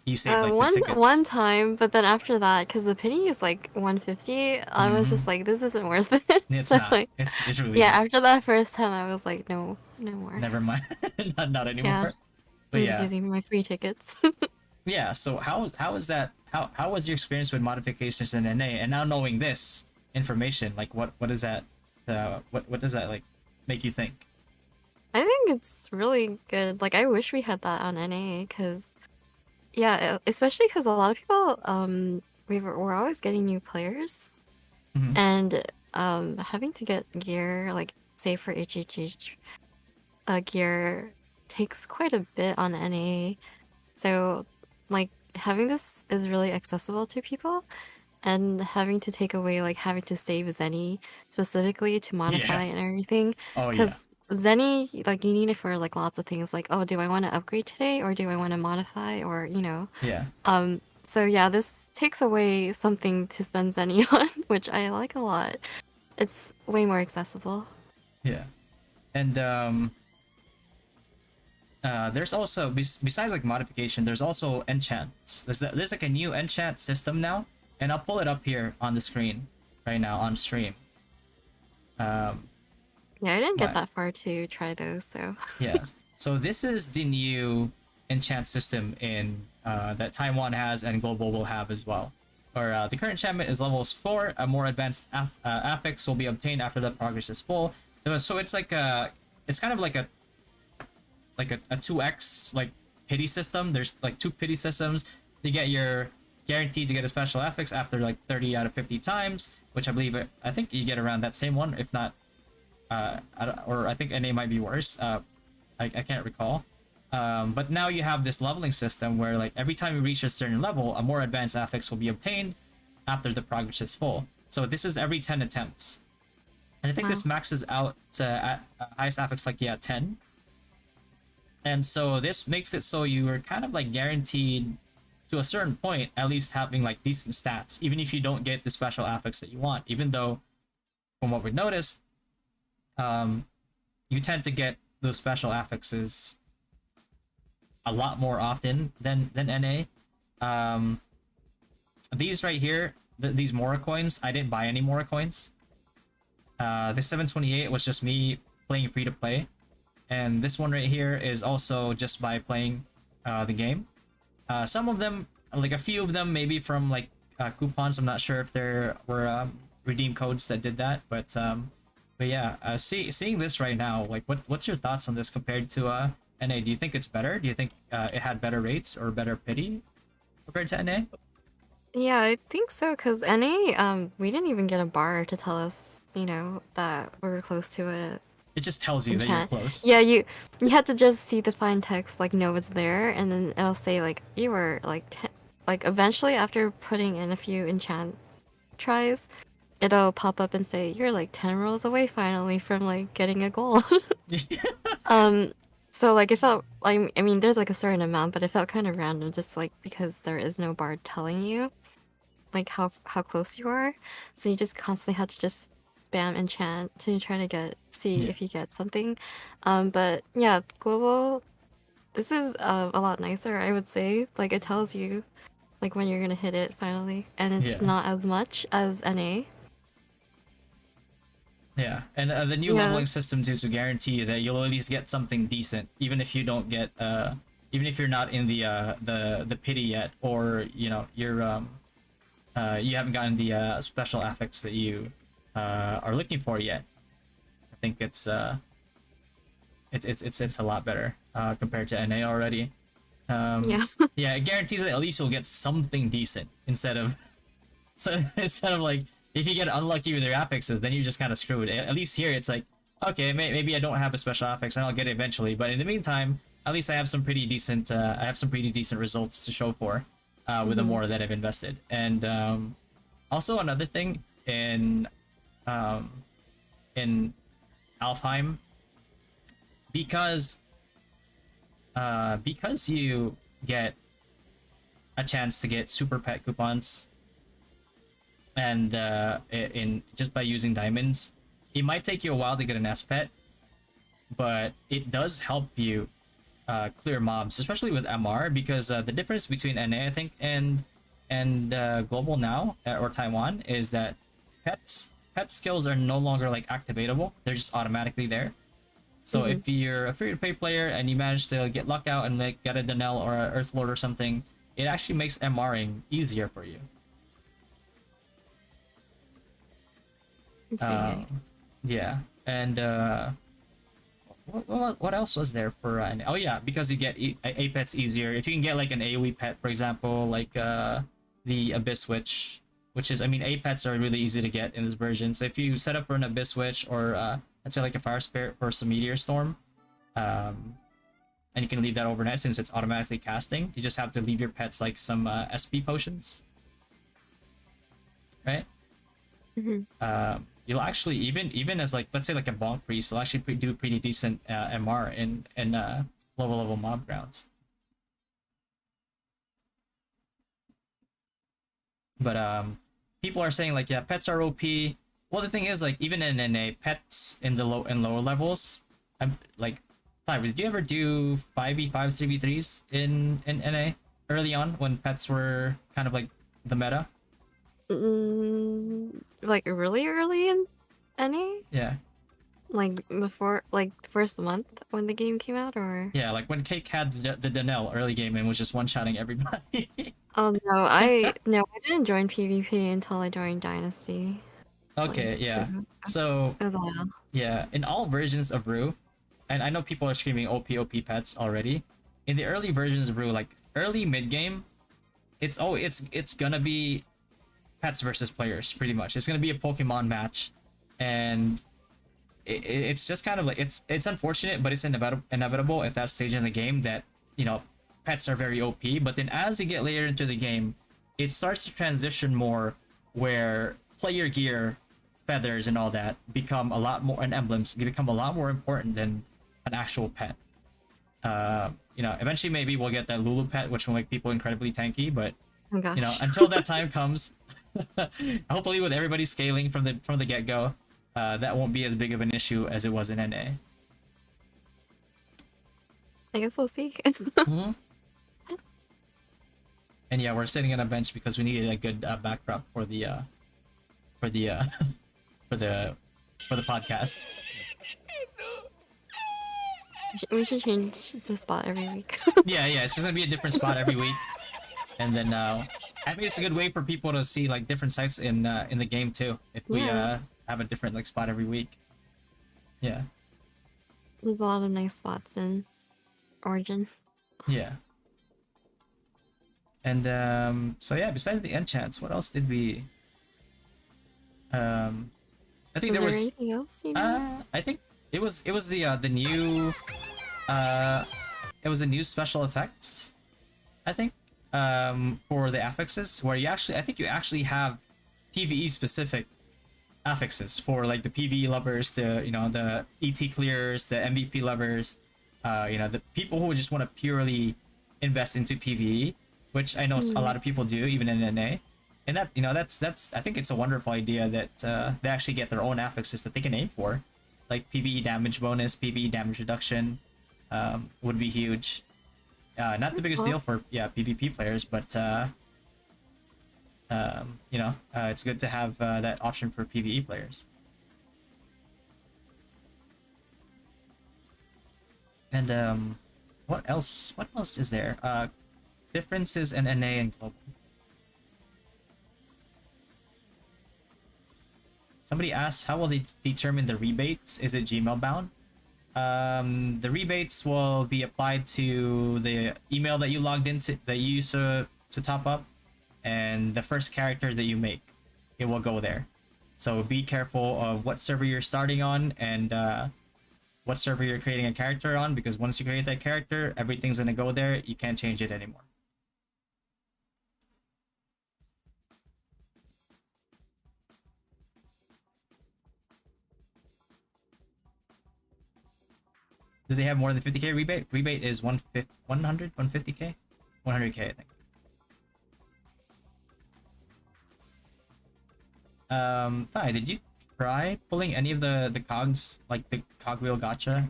You saved like the One tickets. time, but then after that, because the penny is like 150, I was just Mm, like, this isn't worth it. it's So not. like, It's really yeah, not. after that first time, I was like, no, no more. Never mind. Not Yeah, anymore. But I'm just yeah, using my free tickets. yeah. So how is that? How was your experience with modifications in NA? And now knowing this information, like what is that? What does that like make you think? I think it's really good. Like, I wish we had that on NA, because yeah, especially because a lot of people, we're always getting new players, Hmm. and having to get gear, like say for HHH, gear takes quite a bit on NA. So, like, having this is really accessible to people, and having to take away, like, having to save Zenny specifically to Yeah. modify and everything. Oh yeah. Because Zenny, like, you need it for, like, lots of things, like, oh, do I want to upgrade today, or do I want to modify, or, you know. Yeah. So yeah, this takes away something to spend Zenny on, which I like a lot. It's way more accessible. Yeah. And there's also besides like modification, there's also enchants. There's like a new enchant system now, and I'll pull it up here on the screen right now on stream. Um, Yeah, I didn't get but that far to try those, so. yes, so this is the new enchant system in that Taiwan has and Global will have as well. Or the current enchantment is levels 4. A more advanced affix will be obtained after the progress is full. So it's like it's kind of like a 2x like pity system. There's like two pity systems. You get your guaranteed to get a special affix after like 30 out of 50 times, which I believe I think you get around that same one, if not or I think NA might be worse. I can't recall. But now you have this leveling system where like every time you reach a certain level, a more advanced affix will be obtained after the progress is full. So this is every 10 attempts. And I think Wow. this maxes out at highest affix like yeah 10. And so this makes it so you are kind of like guaranteed to a certain point at least having like decent stats, even if you don't get the special affix that you want. Even though, from what we noticed, um, you tend to get those special affixes a lot more often than NA. Um, these right here, these Mora coins, I didn't buy any Mora coins. The 728 was just me playing free to play, and this one right here is also just by playing the game. Some of them, like a few of them, maybe from like coupons. I'm not sure if there were redeem codes that did that, but yeah, seeing this right now, like what's your thoughts on this compared to NA? Do you think it's better? Do you think it had better rates or better pity compared to NA? Yeah, I think so, because NA, we didn't even get a bar to tell us, that we were close to it It just tells you in that you're chat. close. Yeah, you had to just see the fine text, like, know it's there, and then it'll say, like, you were, like, like, eventually, after putting in a few enchant tries, it'll pop up and say, you're, like, 10 rolls away, finally, from, like, getting a gold. Um, so, like, it felt, I mean, there's, like, a certain amount, but it felt kind of random, just, like, because there is no bar telling you, like, how close you are, so you just constantly have to just spam enchant to try to see Yeah, if you get something. But yeah, global, this is a lot nicer, I would say. Like, it tells you like when you're gonna hit it finally, and it's yeah. not as much as NA. Yeah, and the new Yeah. leveling system too to guarantee that you'll at least get something decent, even if you don't get, even if you're not in the pity yet, or you haven't gotten the special affix that you are looking for yet. I think it's a lot better compared to NA already. Yeah. Yeah, it guarantees that at least you'll get something decent instead of so instead of like if you get unlucky with your affixes, then you're just kind of screwed. At least here, it's like okay, maybe I don't have a special affix and I'll get it eventually. But in the meantime, at least I have some pretty decent. I have some pretty decent results to show for with the Hmm. more that I've invested. And also another thing um, in Alfheim, because because you get a chance to get super pet coupons and in just by using diamonds, it might take you a while to get an S pet, but it does help you clear mobs, especially with MR, because the difference between NA, I think, and global now or Taiwan is that pet skills are no longer like activatable; they're just automatically there. So Mm-hmm. if you're a free-to-play player and you manage to get luck out and like get a Donnell or a Earth Lord or something, it actually makes MRing easier for you. It's pretty Uh, nice. yeah, and what else was there for? Oh yeah, because you get a pets easier. If you can get like an AOE pet, for example, like the Abyss Witch, which is, I mean, A pets are really easy to get in this version. So if you set up for an Abyss Witch or let's say like a Fire Spirit for some Meteor Storm, um, and you can leave that overnight since it's automatically casting. You just have to leave your pets like some SP potions, right? Mm-hmm. You'll actually even as like, let's say like a bonk priest, you'll actually do pretty decent MR in lower level mob grounds. But people are saying like, yeah, pets are OP. Well, the thing is, like, even in NA, pets in the lower levels, I'm like, five. Did you ever do 5v5s, 3v3s in NA early on when pets were kind of like the meta? Like really early in any? Yeah. Like before, like the first month when the game came out, or? Yeah, like when Cake had the Donnell early game and was just one-shotting everybody. Oh no, I didn't join PvP until I joined Dynasty. Like Okay, so yeah. So, it was a while. yeah, in all versions of Rue, and I know people are screaming OP pets already. In the early versions of Rue, like early mid game, it's gonna be pets versus players pretty much. It's gonna be a Pokemon match, and it's just kind of like it's unfortunate, but it's inevitable at that stage in the game that you know pets are very OP. But then as you get later into the game, it starts to transition more where player gear, feathers, and all that become a lot more, and emblems become a lot more important than an actual pet. Eventually maybe we'll get that Lulu pet, which will make people incredibly tanky, but Oh my gosh. until that time comes, hopefully with everybody scaling from the get-go, that won't be as big of an issue as it was in NA. I guess we'll see. Mm-hmm. And yeah, we're sitting on a bench because we needed a good backdrop for the for the for the for the podcast. We should change the spot every week. Yeah, it's just gonna be a different spot every week, and then I think it's a good way for people to see like different sites in the game too. If we Yeah. have a different like spot every week. Yeah. There's a lot of nice spots in Origin. Yeah. And so yeah, besides the enchants, what else did we I think Was there there was anything else you noticed? I think it was the new it was the new special effects, I think, for the affixes where you actually have PvE specific affixes for like the PvE lovers, the ET clears, the MVP lovers, the people who just want to purely invest into PvE, which I know a lot of people do even in NA. And that's I think it's a wonderful idea that they actually get their own affixes that they can aim for, like PvE damage bonus, PvE damage reduction, would be huge. Not the biggest deal for PvP players, but it's good to have that option for PvE players. And what else? What else is there? Differences in NA and global. Somebody asks, how will they determine the rebates? Is it Gmail bound? The rebates will be applied to the email that you logged into, that you used to top up, and the first character that you make. It will go there. So be careful of what server you're starting on and what server you're creating a character on, because once you create that character, everything's gonna go there. You can't change it anymore. Do they have more than 50k rebate? Rebate is 100, 150k? 100k, I think. Thai, did you try pulling any of the cogs, like the cogwheel gacha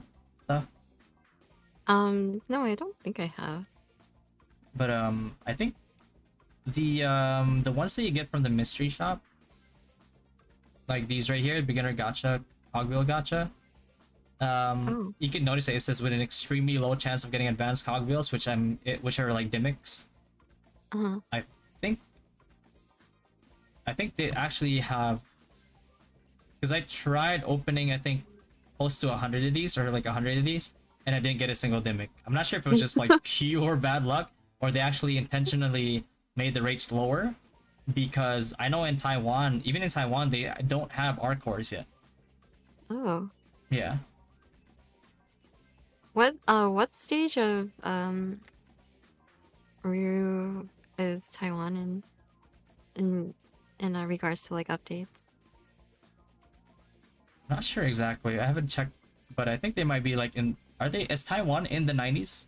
stuff. No, I don't think I have. But I think the ones that you get from the mystery shop, like these right here, beginner gacha, cogwheel gacha. Oh, You can notice that it says with an extremely low chance of getting advanced cogwheels, which are like gimmicks. uh-huh. I think I think they actually have, because I tried opening I think close to 100 of these or like 100 of these, and I didn't get a single gimmick. I'm not sure if it was just like pure bad luck or they actually intentionally made the rates lower, because I know in Taiwan, even in Taiwan, they don't have R cores yet. Oh. Yeah. What stage of Ryu is Taiwan in regards to like updates? Not sure exactly. I haven't checked, but I think they might be like in. Is Taiwan in the 90s?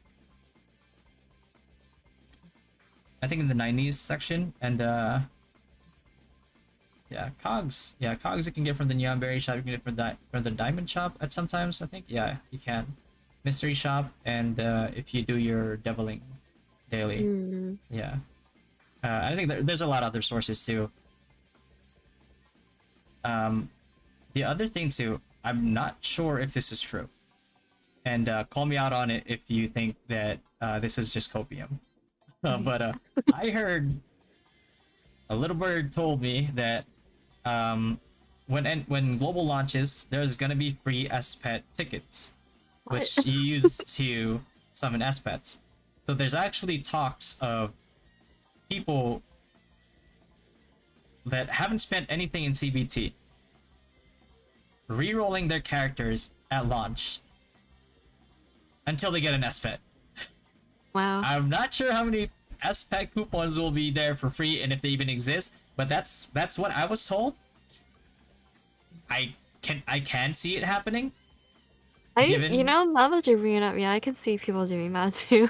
I think in the 90s section, and yeah, cogs. Yeah, cogs you can get from the Neon Berry shop. You can get from the Diamond shop at sometimes. I think. Yeah, you can. Mystery shop, and if you do your deviling daily, Mm. yeah. I think there's a lot of other sources too. The other thing too, I'm not sure if this is true, and call me out on it if you think that this is just copium. But I heard a little bird told me that when global launches, there's gonna be free S-Pet tickets, What? which you use to summon S-Pets. So there's actually talks of people that haven't spent anything in CBT re-rolling their characters at launch until they get an S-Pet. Wow. I'm not sure how many S-Pet coupons will be there for free and if they even exist, but that's what I was told. I can see it happening. You know, now that you're bringing it up, yeah, I can see people doing that too.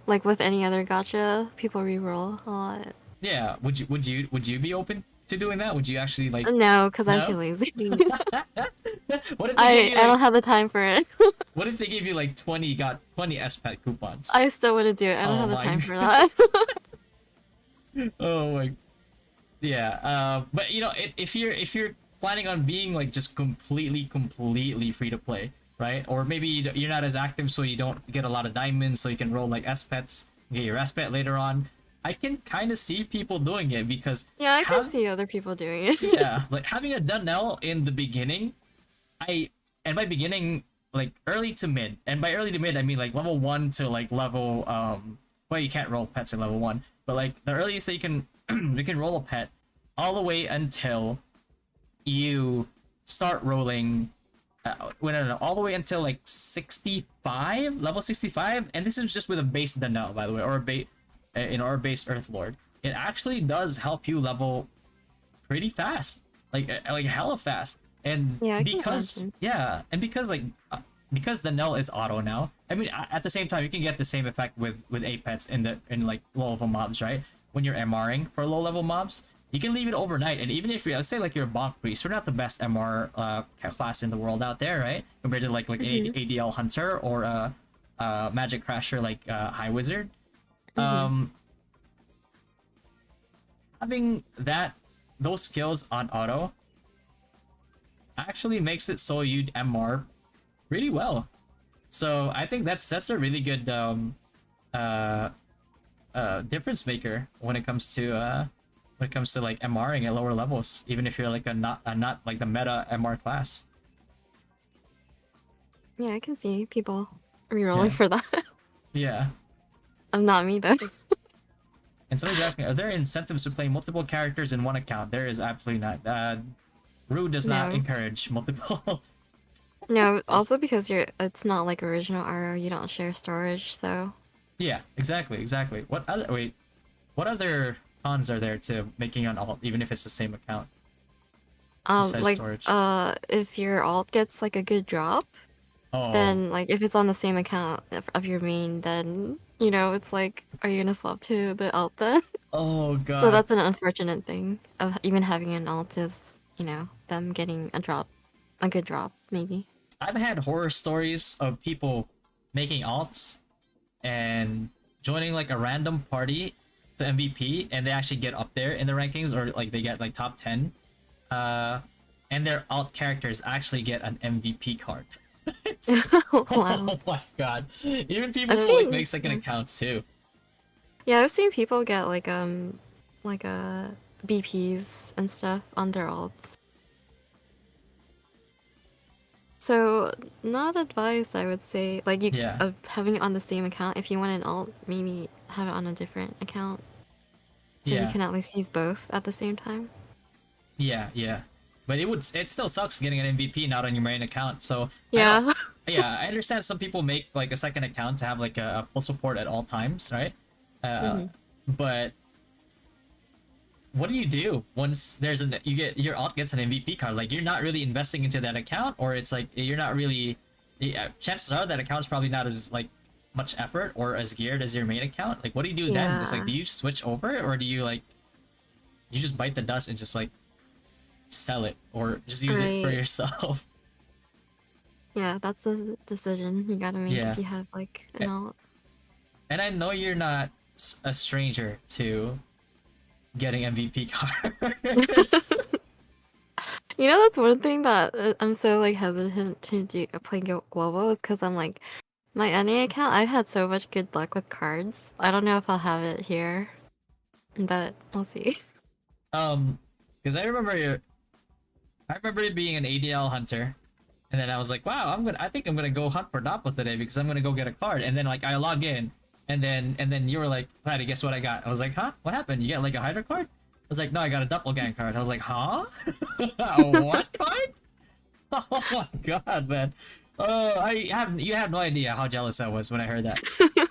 Like with any other gacha, people reroll a lot. Yeah, would you be open to doing that? Would you actually like? No, because I'm No? too lazy. What if they gave you I don't like? have the time for it. What if they gave you like 20 S-Pet coupons? I still wouldn't do it. I don't Oh have the my time for that. Oh my. Yeah. But you know, if you're planning on being like just completely free to play, right? Or maybe you're not as active, so you don't get a lot of diamonds, so you can roll like S-Pets, get your S-Pet later on. I can kind of see people doing it because Yeah, I can see other people doing it. yeah, like having a Dunell in the beginning, and by beginning like early to mid, and by early to mid I mean like level 1 to like level well, you can't roll pets in level 1, but like the earliest that you can you can roll a pet all the way until you start rolling no, all the way until like 65, level 65, and this is just with a base Dunell, by the way, or a base in our base Earth Lord. It actually does help you level pretty fast, like hella fast. And Yeah, I can because imagine. yeah, and because the null is auto now. I mean, at the same time, you can get the same effect with Apex in like low level mobs, right? When you're MRing for low level mobs, you can leave it overnight, and even if you're, let's say like you're a bonk priest, you're not the best MR class in the world out there, right? Compared to like ADL hunter or magic crasher like high wizard. Having those skills on auto actually makes it so you MR really well. So I think that's a really good difference maker when it comes to like MRing at lower levels, even if you're like a not like the meta MR class. Yeah, I can see people rerolling Yeah. for that. Yeah. I'm not me though. And somebody's asking, are there incentives to play multiple characters in one account? There is absolutely not. Rue does not No. encourage multiple. No, also because it's not like original RO, you don't share storage, so Yeah, exactly. What other cons are there to making an alt, even if it's the same account? Besides like storage. if your alt gets like a good drop, Oh, then like if it's on the same account of your main, then you know it's like, are you gonna swap to the alt then? oh god. So that's an unfortunate thing of even having an alt is, you know, them getting a good drop maybe. I've had horror stories of people making alts and joining like a random party to MVP, and they actually get up there in the rankings, or like they get like top 10. Uh, and their alt characters actually get an MVP card. It's Wow. oh my god. Even people I've who like seen make second accounts too. yeah, I've seen people get like BPs and stuff on their alts. So not advice, I would say. Like you Yeah. of having it on the same account. If you want an alt, maybe have it on a different account. So you Yeah. can at least use both at the same time. Yeah, yeah. But it still sucks getting an MVP not on your main account. So I don't Yeah. yeah, I understand some people make like a second account to have like a full support at all times, right? hmm But what do you do once there's an you get your alt gets an MVP card? Like you're not really investing into that account, or it's like you're not really. Yeah, chances are that account's probably not as like much effort or as geared as your main account. Like, what do you do then? It's like, Yeah. do you switch over, or do you like you just bite the dust and just like sell it, or just use it for Right. yourself? Yeah, that's the decision you gotta make Yeah, if you have like an alt. and I know you're not a stranger to getting MVP cards. You know, that's one thing that I'm so like hesitant to play global is because I'm like my NA account. I've had so much good luck with cards. I don't know if I'll have it here, but we'll see. Because I remember it being an ADL hunter, and then I was like, wow, I think I'm gonna go hunt for Doppel today because I'm gonna go get a card. And then like I log in, and then you were like, Patty, guess what I got? I was like, huh? What happened? You get like a Hydra card? I was like, no, I got a Doppelgang card. I was like, huh? What card? Oh my god, man. You have no idea how jealous I was when I heard that. I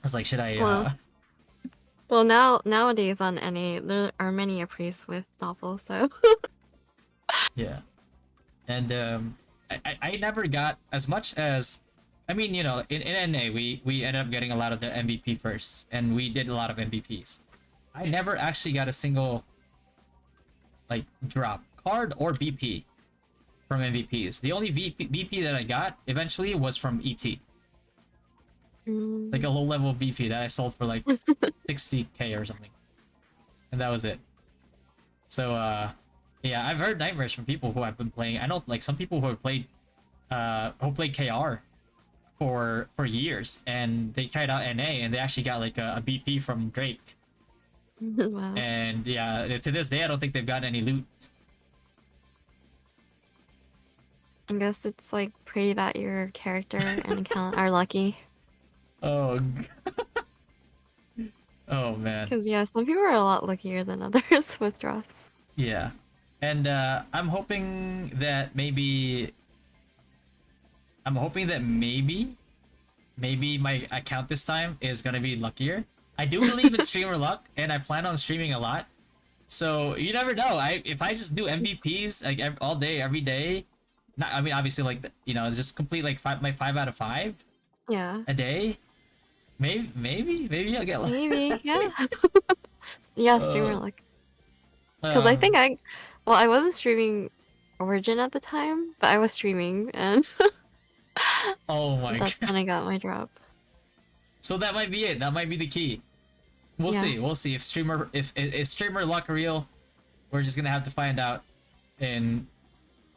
was like, should I Well, well nowadays on NA there are many a priest with novel, so yeah. And I never got as much as I mean, you know, in NA we ended up getting a lot of the MVP first, and we did a lot of MVPs. I never actually got a single like drop card or BP from MVPs. The only BP that I got eventually was from ET, like mm, a low level BP that I sold for like 60k or something, and that was it. So yeah, I've heard nightmares from people who have been playing. I know like some people who played KR for years, and they tried out NA and they actually got like a BP from Drake. wow. And yeah, to this day I don't think they've gotten any loot. I guess it's like pray that your character and account are lucky. Oh, oh man. Because yeah, some people are a lot luckier than others with drops. Yeah. And I'm hoping that maybe my account this time is gonna be luckier. I do believe in streamer luck, and I plan on streaming a lot. So you never know. If I just do MVPs like all day, every day. Not, I mean, obviously, like you know, it's just complete like my 5 out of 5 Yeah. a day. Maybe I'll get lucky. Maybe, yeah. Yeah, streamer Uh, like because I think um, I wasn't streaming Origin at the time, but I was streaming and oh my that's god. when I got my drop. So that might be it. That might be the key. We'll Yeah. see. We'll see if is streamer luck real. We're just gonna have to find out in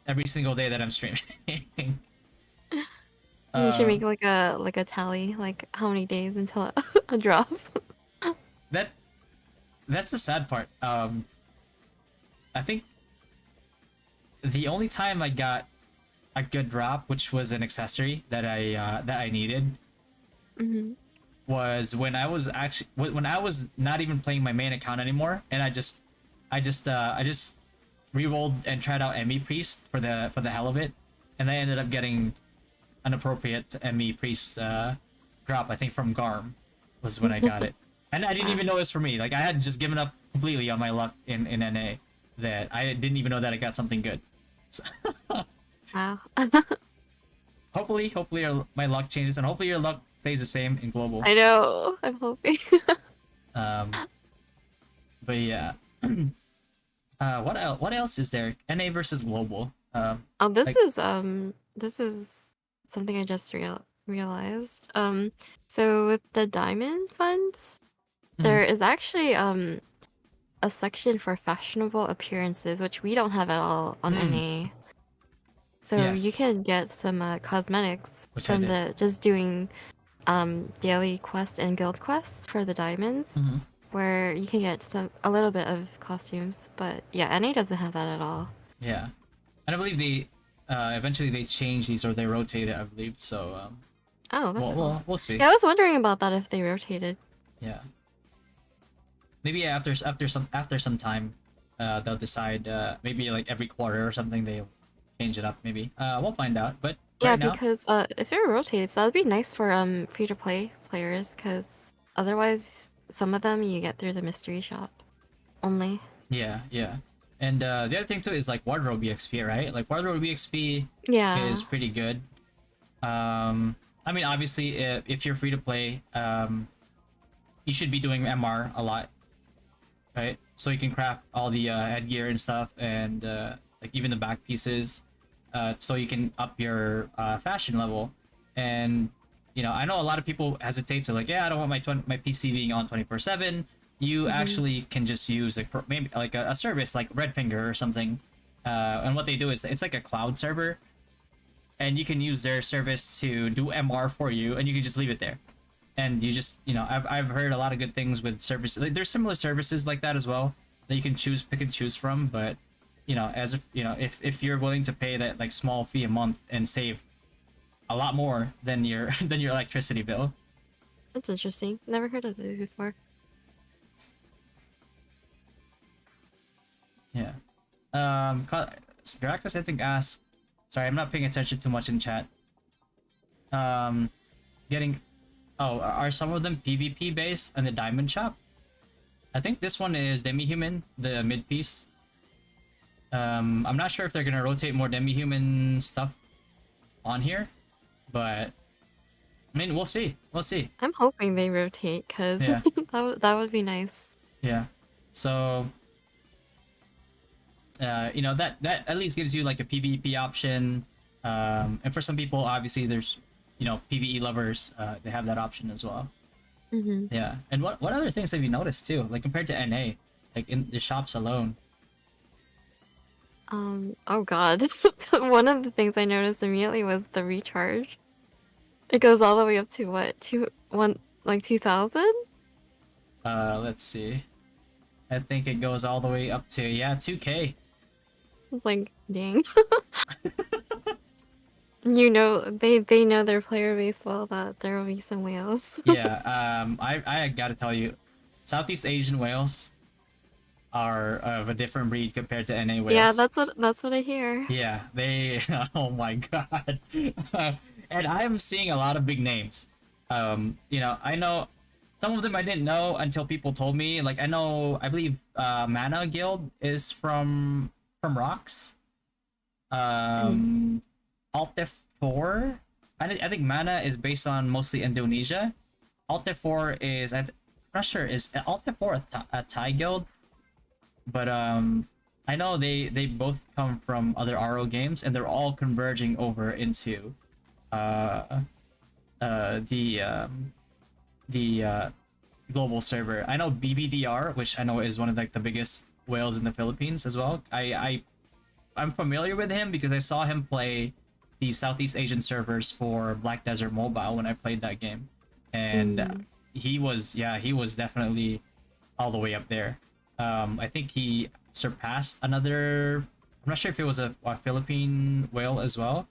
every single day that I'm streaming. You should make um, like a tally, like how many days until a drop. that that's the sad part. I think the only time I got a good drop, which was an accessory that I needed, hmm was when I was not even playing my main account anymore, and I just re-rolled and tried out ME Priest for the hell of it, and I ended up getting an appropriate ME Priest drop. I think from Garm was when I got it, and I didn't Wow. even know it was for me. Like I had just given up completely on my luck in NA, that I didn't even know that I got something good. So, Wow. hopefully my luck changes, and hopefully your luck stays the same in global. I know. I'm hoping. Um, but yeah. What else is there? NA versus global. Oh, Like, this is something I just realized. So with the diamond funds, mhm, there is actually a section for fashionable appearances, which we don't have at all on mm, NA. So you yes, can get some cosmetics which I from did. the just doing daily quests and guild quests for the diamonds, Hmm. where you can get a little bit of costumes. But yeah, NA doesn't have that at all. Yeah, and I believe they eventually they change these or they rotate it. I believe so. Oh, that's Well, cool. we'll see. Yeah, I was wondering about that if they rotated. Yeah, maybe after some time, they'll decide. Maybe like every quarter or something they'll change it up. Maybe. We'll find out. But Yeah, right now, because if it rotates, that would be nice for free to play players, because otherwise some of them you get through the mystery shop only. yeah, yeah. And the other thing too is like wardrobe EXP, right? Like wardrobe EXP Yeah. is pretty good. I mean, obviously, if you're free to play, you should be doing MR a lot, right? So you can craft all the headgear and stuff, and like even the back pieces, so you can up your fashion level. And I know a lot of people hesitate to like, yeah, I don't want my PC being on 24/7. You Hmm. actually can just use like maybe like a service like Redfinger or something. And what they do is it's like a cloud server, and you can use their service to do MR for you, and you can just leave it there. And you just, I've heard a lot of good things with services. Like, there's similar services like that as well that you can pick and choose from. But as if if you're willing to pay that like small fee a month and save a lot more than your than your electricity bill. That's interesting. Never heard of it before. Yeah. Dracus, I think, asked. Sorry, I'm not paying attention too much in chat. Um, getting. Oh, are some of them PvP based on the diamond shop? I think this one is demi-human, the mid piece. I'm not sure if they're gonna rotate more demi-human stuff on here, but I mean, we'll see. We'll see. I'm hoping they rotate, because Yeah, that would be nice. yeah. So, that at least gives you like a PvP option. And for some people, obviously, there's PvE lovers. They have that option as well. Hmm. Yeah. And what other things have you noticed too? Like compared to NA, like in the shops alone. Oh god. One of the things I noticed immediately was the recharge. It goes all the way up to what? Like 2000? Let's see. I think it goes all the way up to 2K. It's like, dang. They know their player base well, that there will be some whales. Yeah. I gotta tell you, Southeast Asian whales are of a different breed compared to NA Yeah, whales. that's what I hear. Yeah, they. Oh my god. And I'm seeing a lot of big names. I know some of them I didn't know until people told me. Like I believe Mana Guild is from Rocks. Mm. Altif 4. I think Mana is based on mostly Indonesia. Altif 4 is I'm not sure, is Altif 4 a Thai guild? But I know they both come from other RO games, and they're all converging over into uh the global server. I know BBDR, which I know is one of like the biggest whales in the Philippines as well. I'm familiar with him because I saw him play the Southeast Asian servers for Black Desert Mobile when I played that game, and Mm. he was definitely all the way up there. I think he surpassed another. I'm not sure if it was a Philippine whale as well.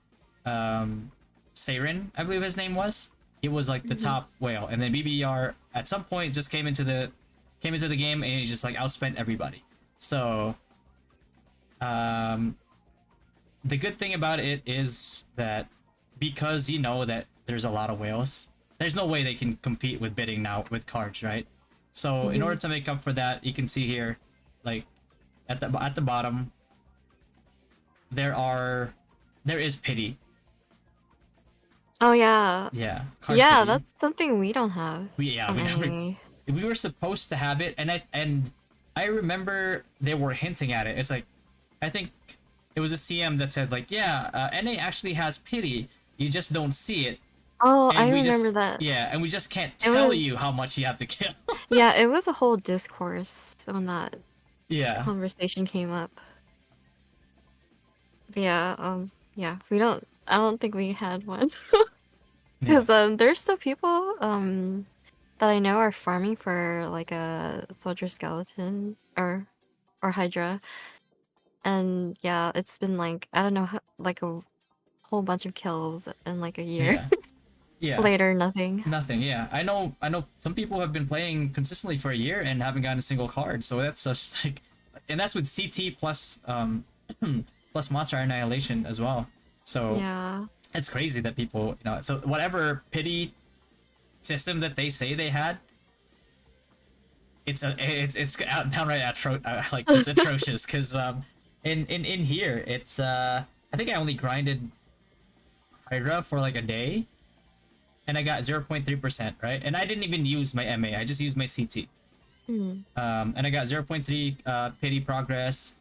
Saren, I believe his name was. He was like the Mhm. top whale, and then BBR at some point just came into the game and he just like outspent everybody. So, um, the good thing about it is that because you know that there's a lot of whales, there's no way they can compete with bidding now with cards, right? So in order Mhm. to make up for that, you can see here, like at the bottom, there is pity. Oh yeah. Yeah, card Yeah, pity. that's something we don't have We on never any. we were supposed to have it, and I remember they were hinting at it. It's like I think it was a CM that said like, yeah, NA actually has pity. You just don't see it, Oh, I and we remember just that. yeah, and we just can't It tell was you how much you have to kill. yeah, it was a whole discourse when that Yeah, conversation came up. Yeah, yeah, we don't. I don't think we had one. yeah, Because there's still people that I know are farming for like a soldier skeleton or Hydra, and yeah, it's been like I don't know, like a whole bunch of kills in like a year. yeah, yeah. Later, nothing. Nothing. Yeah, I know. Some people have been playing consistently for a year and haven't gotten a single card. So that's just like, and that's with CT plus plus Monster Annihilation as well. So Yeah. it's crazy that people, so whatever pity system that they say they had, it's downright like just atrocious. Because in here it's I think I only grinded Hydra for like a day, and I got 0.3%, right? And I didn't even use my MA. I just used my CT. Hmm. And I got 0.3 pity progress.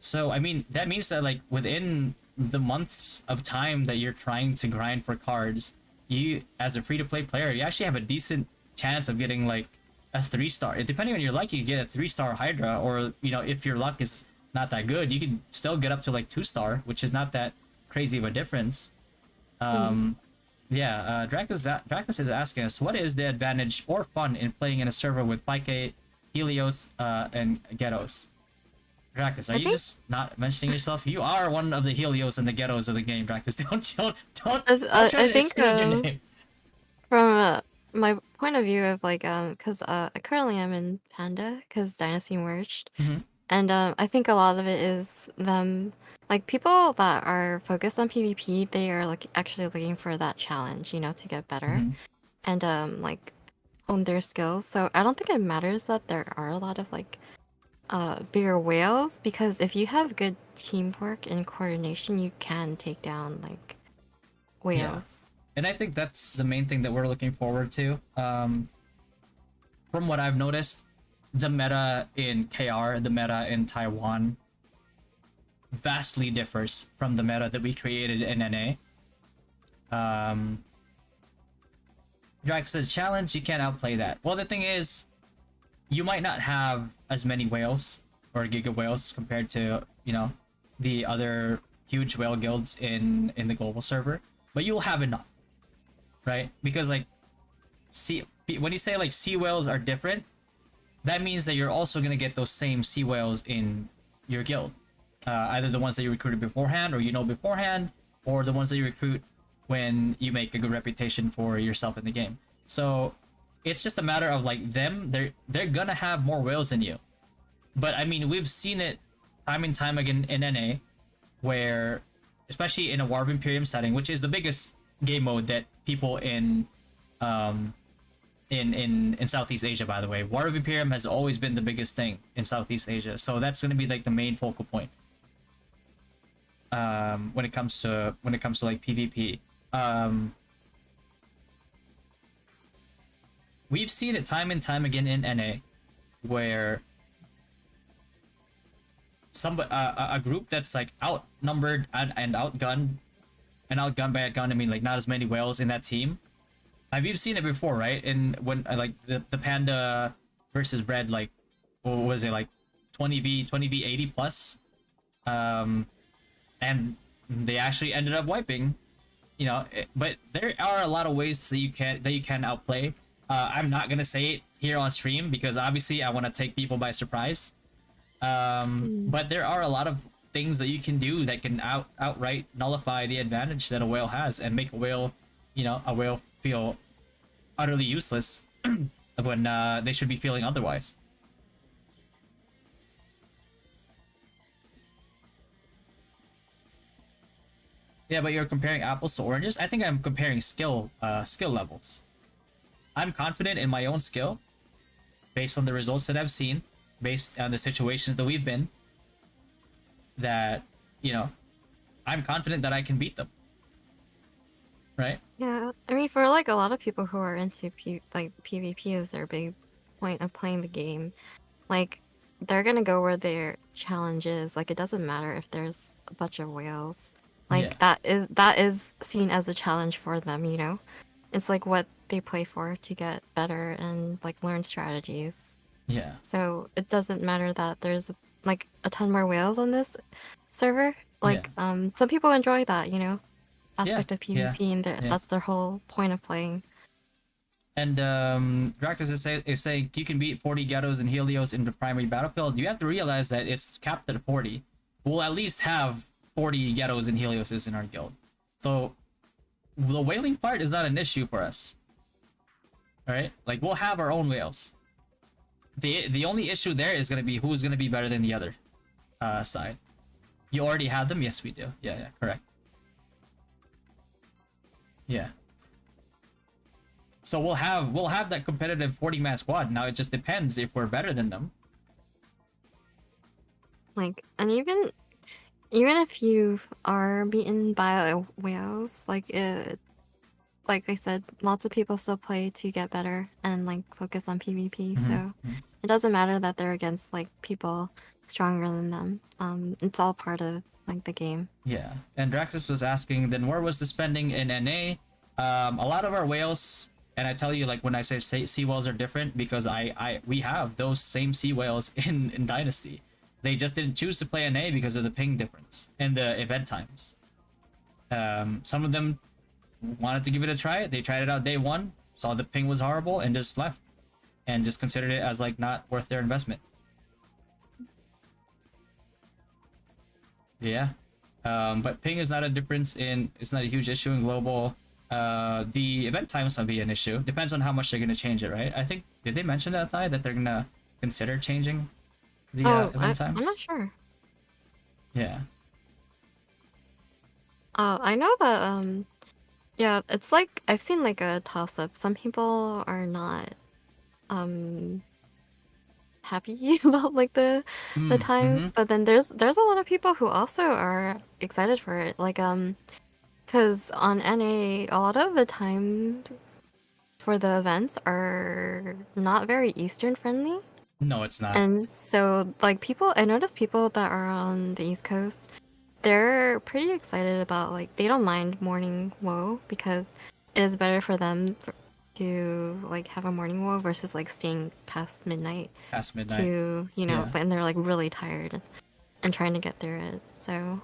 So I mean that means that like within the months of time that you're trying to grind for cards, you as a free to play player, you actually have a decent chance of getting like a 3-star. Depending on your luck, you can get a 3-star Hydra, or if your luck is not that good, you can still get up to like 2-star, which is not that crazy of a difference. Hmm. Yeah, Dracus is asking us, what is the advantage or fun in playing in a server with Pyke, Helios, and Ghettos? Dracus, are I you think just not mentioning yourself? You are one of the Helios and the Ghettos of the game, Dracus. Don't try I to think exclude your name. from my point of view of like because I currently am in Panda because Dynasty merged. Mm-hmm, And I think a lot of it is them, like people that are focused on PvP, they are like actually looking for that challenge, to get better mm-hmm. and like hone their skills. So I don't think it matters that there are a lot of like bigger whales because if you have good teamwork and coordination, you can take down like Yeah, whales. and I think that's the main thing that we're looking forward to. From what I've noticed, the meta in KR, the meta in Taiwan, vastly differs from the meta that we created in NA. Drax says, challenge, you can't outplay that. Well, the thing is, you might not have as many whales or giga whales compared to, the other huge whale guilds in the global server, but you'll have enough, right? Because like, when you say like sea whales are different, that means that you're also gonna get those same sea whales in your guild. Either the ones that you recruited beforehand, or beforehand, or the ones that you recruit when you make a good reputation for yourself in the game. So it's just a matter of like they're gonna have more whales than you. But I mean, we've seen it time and time again in NA, where especially in a War of Imperium setting, which is the biggest game mode that people in Southeast Asia, by the way. War of Imperium has always been the biggest thing in Southeast Asia, so that's going to be like the main focal point when it comes to like PvP. We've seen it time and time again in NA, where a group that's like outnumbered and outgunned, and outgunned by outgunned, I mean like not as many whales in that team. You've seen it before, right? And when like the Panda versus Bread, like what was it, like 20v 80 plus, and they actually ended up wiping, but there are a lot of ways that you can outplay. I'm not gonna say it here on stream because obviously I want to take people by surprise. Mm. But there are a lot of things that you can do that can outright nullify the advantage that a whale has and make a whale feel utterly useless when they should be feeling otherwise. Yeah, but you're comparing apples to oranges. I think I'm comparing skill levels. I'm confident in my own skill based on the results that I've seen, based on the situations that we've been, that I'm confident that I can beat them. Right? Yeah, I mean, for like a lot of people who are into like PvP is their big point of playing the game. Like they're gonna go where their challenge is. Like it doesn't matter if there's a bunch of whales. Yeah. Like that is seen as a challenge for them, you know? It's like what they play for to get better and like learn strategies. Yeah. So it doesn't matter that there's like a ton more whales on this server. Like some people enjoy that, you know, aspect of PvP, and that's their whole point of playing. And Drakus is saying you can beat 40 Ghettos and Helios in the primary battlefield. You have to realize that it's capped at 40. We'll at least have 40 Ghettos and Helioses in our guild. So the whaling part is not an issue for us. Alright? Like, we'll have our own whales. The only issue there is going to be who's going to be better than the other side. You already have them? Yes, we do. Yeah, correct. Yeah. So we'll have that competitive 40-man squad. Now it just depends if we're better than them. Like, and even if you are beaten by whales, like I said, lots of people still play to get better and like focus on PvP. So it doesn't matter that they're against like people stronger than them. It's all part of like the game. Yeah. And Drakus was asking, then where was the spending in NA? A lot of our whales. And I tell you, like, when I say sea whales are different, because we have those same sea whales in Dynasty. They just didn't choose to play NA because of the ping difference and the event times. Some of them wanted to give it a try. They tried it out day one, saw the ping was horrible, and just left. And just considered it as, like, not worth their investment. Yeah. But ping is not a difference in... It's not a huge issue in global... the event times might be an issue. Depends on how much they're gonna change it, right? I think, did they mention that, Thai, that they're gonna consider changing the event times? I'm not sure. Yeah. I know that yeah, it's like I've seen like a toss up. Some people are not happy about like the times, but then there's a lot of people who also are excited for it. Like because on NA, a lot of the time for the events are not very Eastern friendly. No, it's not. And so, like, I noticed people that are on the East Coast, they're pretty excited about, like, they don't mind morning WoW because it is better for them to, like, have a morning WoW versus, like, staying past midnight. To, you know, and they're, like, really tired and trying to get through it. So...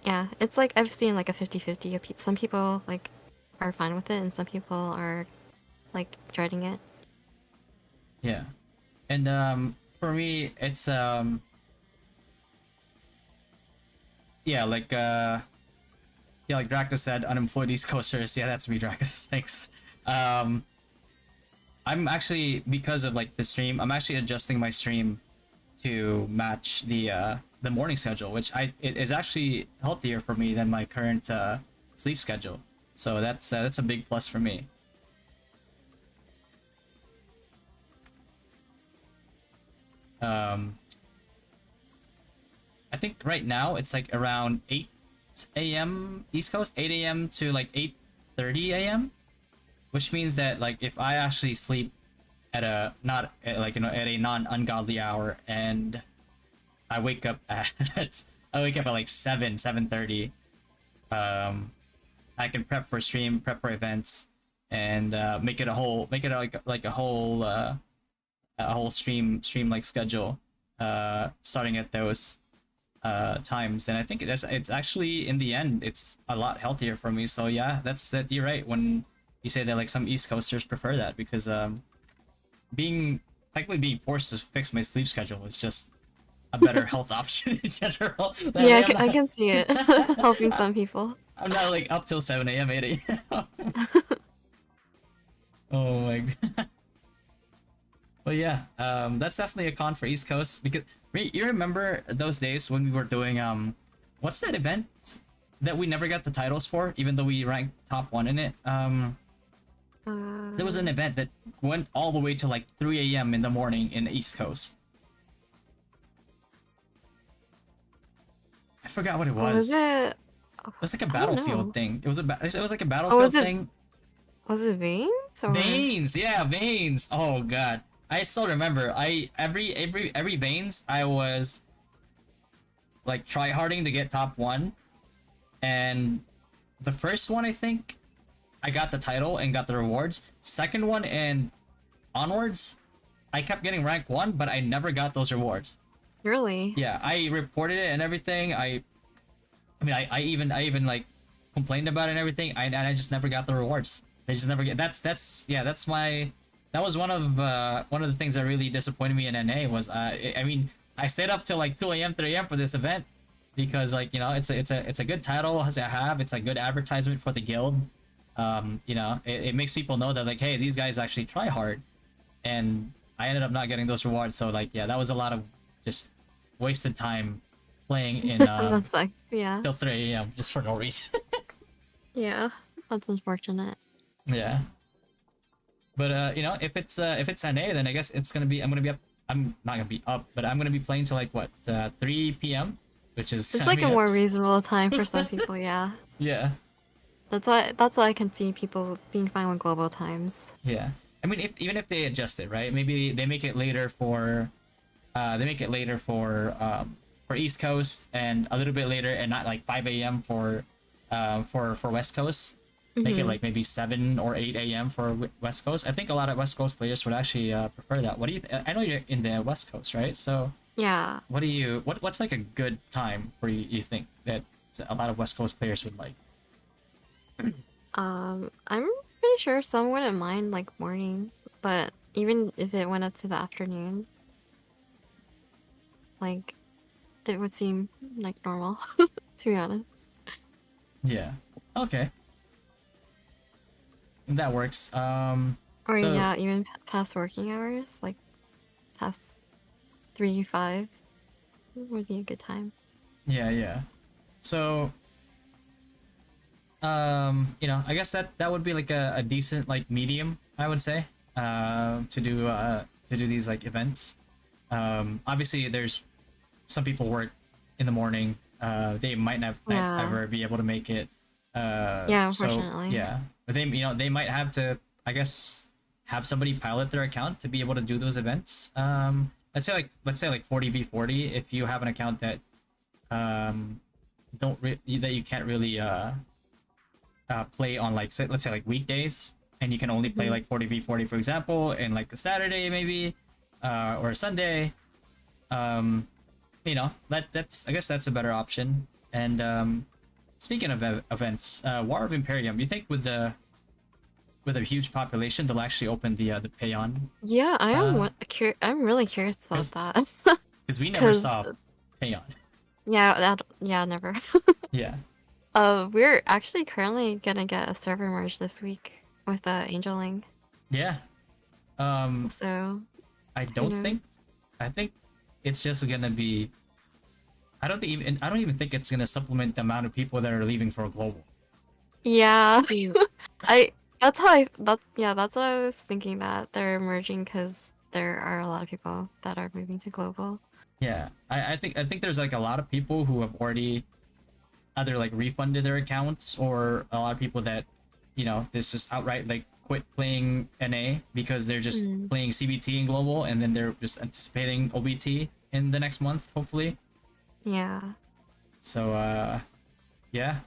yeah, it's like I've seen like a 50-50. Some people like are fine with it, and some people are like dreading it. Yeah, and for me, it's yeah, like like Drakus said, unemployed East Coasters. Yeah, that's me, Drakus. Thanks. I'm actually, because of like the stream, I'm actually adjusting my stream to match the morning schedule, which it is actually healthier for me than my current sleep schedule. So that's a big plus for me. I think right now it's like around 8 a.m. East Coast, 8 a.m. to like 8:30 a.m., which means that like if I actually sleep at a at a non-ungodly hour, and I wake up at like 7:30. I can prep for stream, prep for events, and make it a whole stream like schedule, starting at those times. And I think it's actually, in the end, it's a lot healthier for me. So yeah, you're right when you say that like some East Coasters prefer that, because being forced to fix my sleep schedule is just a better health option in general. Yeah, I can see it helping some people. I'm not like up till 7 a.m., 8 a.m. Oh my god. Well, yeah, that's definitely a con for East Coast, because you remember those days when we were doing what's that event that we never got the titles for, even though we ranked top 1 in it? There was an event that went all the way to like 3 a.m. in the morning in the East Coast. I forgot what it was. Was it? It was like a battlefield thing. It was like a battlefield thing. Was it Veins? Veins, yeah, Veins. Oh god, I still remember. I every veins I was like try harding to get top one, and the first one I think I got the title and got the rewards. Second one and onwards, I kept getting rank one, but I never got those rewards. Really? Yeah, I reported it and everything. I mean, I even like complained about it and everything. And I just never got the rewards. They just never get. That's yeah. That's my. That was one of the things that really disappointed me in NA was I mean I stayed up till like 2 a.m. 3 a.m. for this event because like you know it's a good title as I have. It's a good advertisement for the guild. You know it makes people know that like hey these guys actually try hard, and I ended up not getting those rewards. So like yeah that was a lot of just wasted time playing in That sucks. Yeah. till 3 a.m. just for no reason. Yeah. That's unfortunate. Yeah. But you know, if it's NA, then I guess it's gonna be I'm gonna be up. I'm not gonna be up, but I'm gonna be playing till like what 3 p.m., which is It's I like a mean, more that's reasonable time for some people, yeah. yeah, That's why I can see people being fine with global times. yeah. I mean, if even if they adjust it, right? Maybe they make it later for for East Coast and a little bit later, and not like 5 a.m. For West Coast. Make it Hmm. like maybe 7 or 8 a.m. for West Coast. I think a lot of West Coast players would actually prefer that. What do you? I know you're in the West Coast, right? So Yeah. what do you? What's like a good time for you? You think that a lot of West Coast players would like? I'm pretty sure some wouldn't mind like morning, but even if it went up to the afternoon, like it would seem like normal, to be honest. Yeah. Okay, that works. Or So yeah, even past working hours, like past 3, 5 would be a good time. yeah, yeah. So you know, I guess that would be like a decent like medium, I would say, to do these like events. Obviously, there's some people work in the morning. They might not Yeah. ever be able to make it. Yeah, So unfortunately. yeah, but they you know they might have to I guess have somebody pilot their account to be able to do those events. Let's say like 40v40 if you have an account that um that you can't really play on like say, let's say like weekdays and you can only play Hmm. like 40v40 for example and like a Saturday maybe or a Sunday. um you know that's I guess that's a better option. And speaking of events, War of Imperium, you think with a huge population they'll actually open the Payon Yeah, I am. uh I'm really curious about because that. we never Cause saw Payon. yeah, never. Yeah, We're actually currently gonna get a server merge this week with Angeling. yeah. um So I who don't knows? think I think it's just gonna be I don't even think it's gonna supplement the amount of people that are leaving for global. Yeah, I. That's what I was thinking that they're merging because there are a lot of people that are moving to global. Yeah, I think there's like a lot of people who have already either like refunded their accounts or a lot of people that you know this just outright like quit playing NA because they're just Mm, playing CBT in global and then they're just anticipating OBT in the next month hopefully. yeah. So yeah,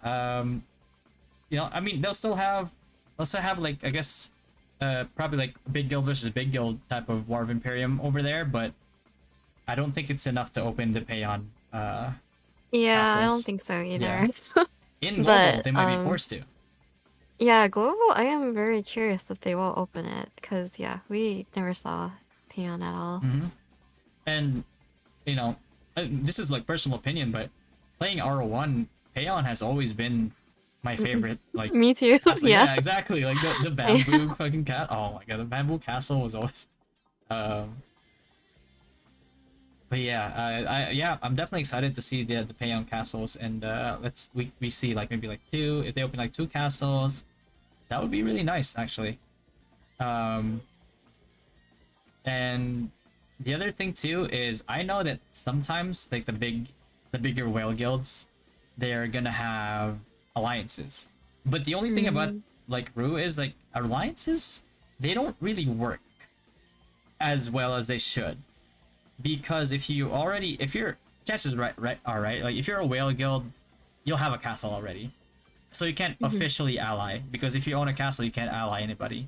you know I mean they'll still have like I guess probably like big guild versus big guild type of War of Imperium over there, but I don't think it's enough to open the Payon Yeah, I don't castles. think so Yeah, either. in global But they might be forced to. yeah, global. I am very curious if they will open it because yeah, we never saw Peon at all. Hmm. And you know, this is like personal opinion, but playing RO1, Payon has always been my favorite. Like, Me too. castle. Yeah. Yeah, exactly. Like the bamboo fucking cat. Oh my god, the bamboo castle was always. Um, but yeah, yeah, I'm definitely excited to see the Payon castles, and we see like maybe like two. If they open like two castles, that would be really nice actually. Um, and the other thing too is I know that sometimes like the bigger whale guilds, they're gonna have alliances. But the only thing about Mm, like Rue is like alliances, they don't really work. as well as they should. Because if your chances are right, like if you're a whale guild, you'll have a castle already, so you can't officially ally, because if you own a castle, you can't ally anybody.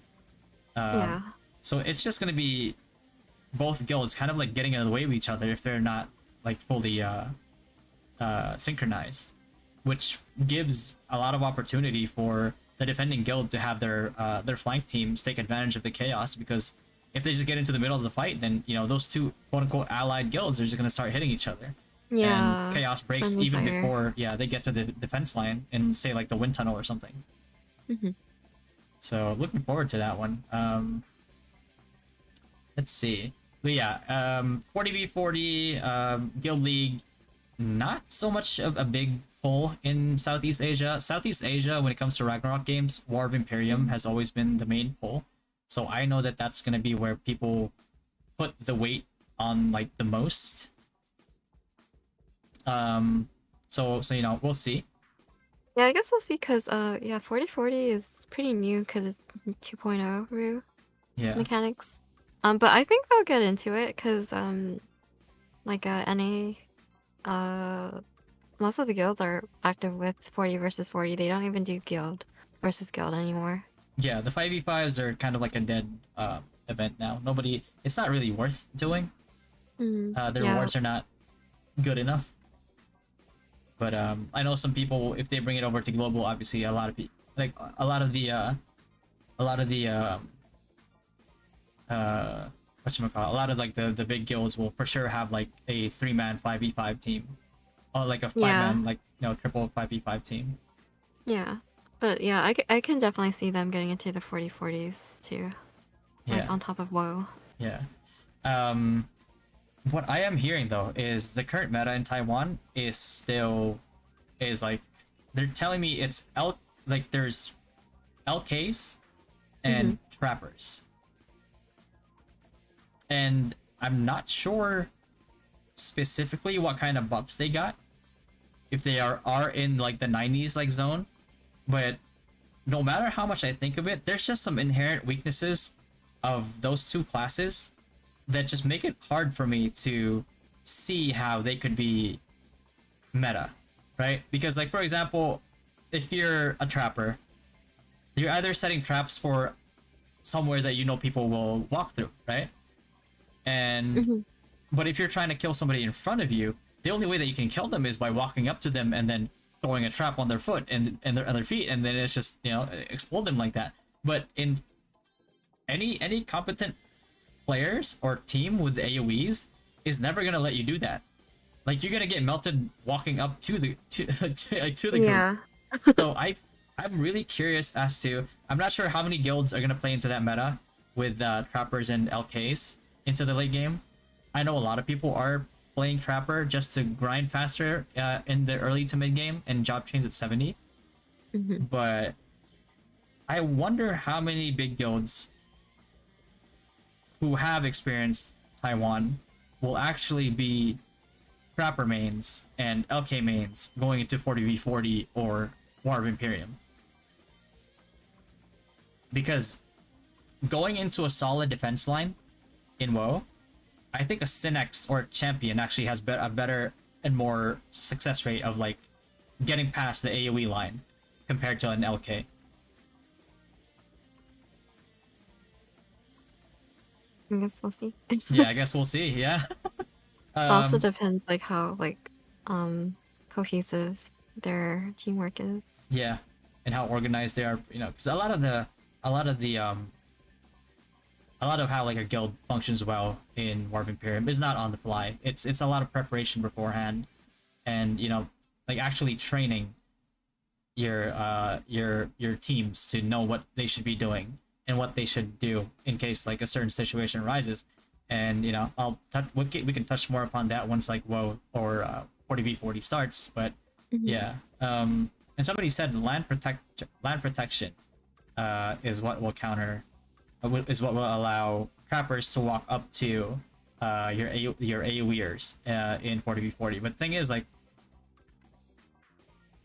Yeah. So it's just gonna be both guilds kind of like getting in the way of each other if they're not like fully synchronized, which gives a lot of opportunity for the defending guild to have their flank teams take advantage of the chaos, because if they just get into the middle of the fight, then those two quote unquote allied guilds are just gonna start hitting each other. And Yeah. chaos breaks Friendly even fire. before they get to the defense line and say like the wind tunnel or something. So looking forward to that one. Let's see. But yeah, 40v40 guild league, not so much of a big pull in Southeast Asia. Southeast Asia, when it comes to Ragnarok games, War of Imperium has always been the main pull. So I know that that's gonna be where people put the weight on like the most. So we'll see. Yeah, I guess we'll see, because yeah, 4040 is pretty new because it's 2.0 Rue Yeah. mechanics. But I think they'll get into it because like NA, most of the guilds are active with 40 versus 40. They don't even do guild versus guild anymore. Yeah, the 5v5s are kind of like a dead event now. It's not really worth doing. The Yeah. rewards are not good enough. But I know some people, if they bring it over to global, obviously a lot of people, like a lot of the whatchamacallit, a lot of like the big guilds will for sure have like a 3-man 5v5 team, or like a 5-man like triple 5v5 team. Yeah. But yeah, I can definitely see them getting into the 4040s too. Like Yeah. on top of WoW. Yeah. What I am hearing though is the current meta in Taiwan is like they're telling me it's there's LKs and trappers. And I'm not sure specifically what kind of buffs they got, if they are in like the 90s like zone, but no matter how much I think of it, there's just some inherent weaknesses of those two classes that just make it hard for me to see how they could be meta, right? Because like for example, if you're a trapper, you're either setting traps for somewhere that people will walk through, right? And but if you're trying to kill somebody in front of you, the only way that you can kill them is by walking up to them and then throwing a trap on their foot and their other feet, and then it's just explode them like that. But in any competent players or team with AoEs is never gonna let you do that. Like you're gonna get melted walking up to the group. Yeah. So I'm really curious as to, I'm not sure how many guilds are gonna play into that meta with trappers and LKs into the late game. I know a lot of people are playing trapper just to grind faster in the early to mid game and job chains at 70. But I wonder how many big guilds who have experienced Taiwan will actually be trapper mains and LK mains going into 40v40 or War of Imperium. Because going into a solid defense line in WoW, I think a Synex or a champion actually has a better and more success rate of like getting past the AoE line compared to an LK. I guess we'll see. Yeah, I guess we'll see. Yeah. Also depends like how cohesive their teamwork is. Yeah, and how organized they are. Because a lot of how like a guild functions well in War of Imperium is not on the fly. It's a lot of preparation beforehand, and like actually training your teams to know what they should be doing and what they should do in case like a certain situation arises. And we can touch more upon that once like WoW or 40v40 starts. But yeah, and somebody said land protection is what will allow trappers to walk up to your AoEers in 40v40. But the thing is, like,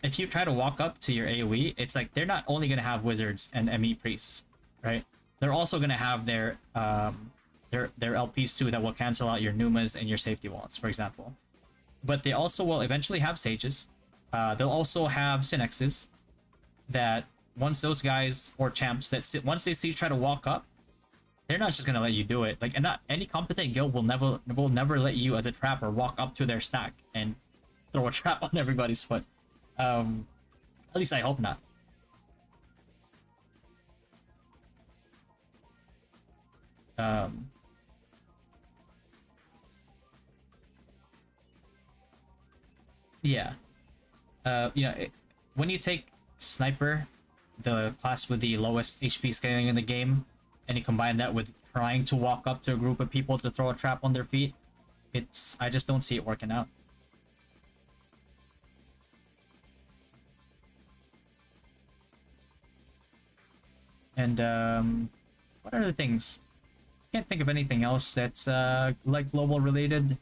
if you try to walk up to your AoE, it's like they're not only gonna have wizards and ME priests, right? They're also gonna have their there are LPs too that will cancel out your Numas and your safety walls, for example. But they also will eventually have Sages. They'll also have Synexes that once those guys or champs that once they see you try to walk up, they're not just gonna let you do it. Like, and not any competent guild will never let you as a trapper walk up to their stack and throw a trap on everybody's foot. At least I hope not. Yeah. When you take Sniper, the class with the lowest HP scaling in the game, and you combine that with trying to walk up to a group of people to throw a trap on their feet, I just don't see it working out. And what other things? Can't think of anything else that's like global related.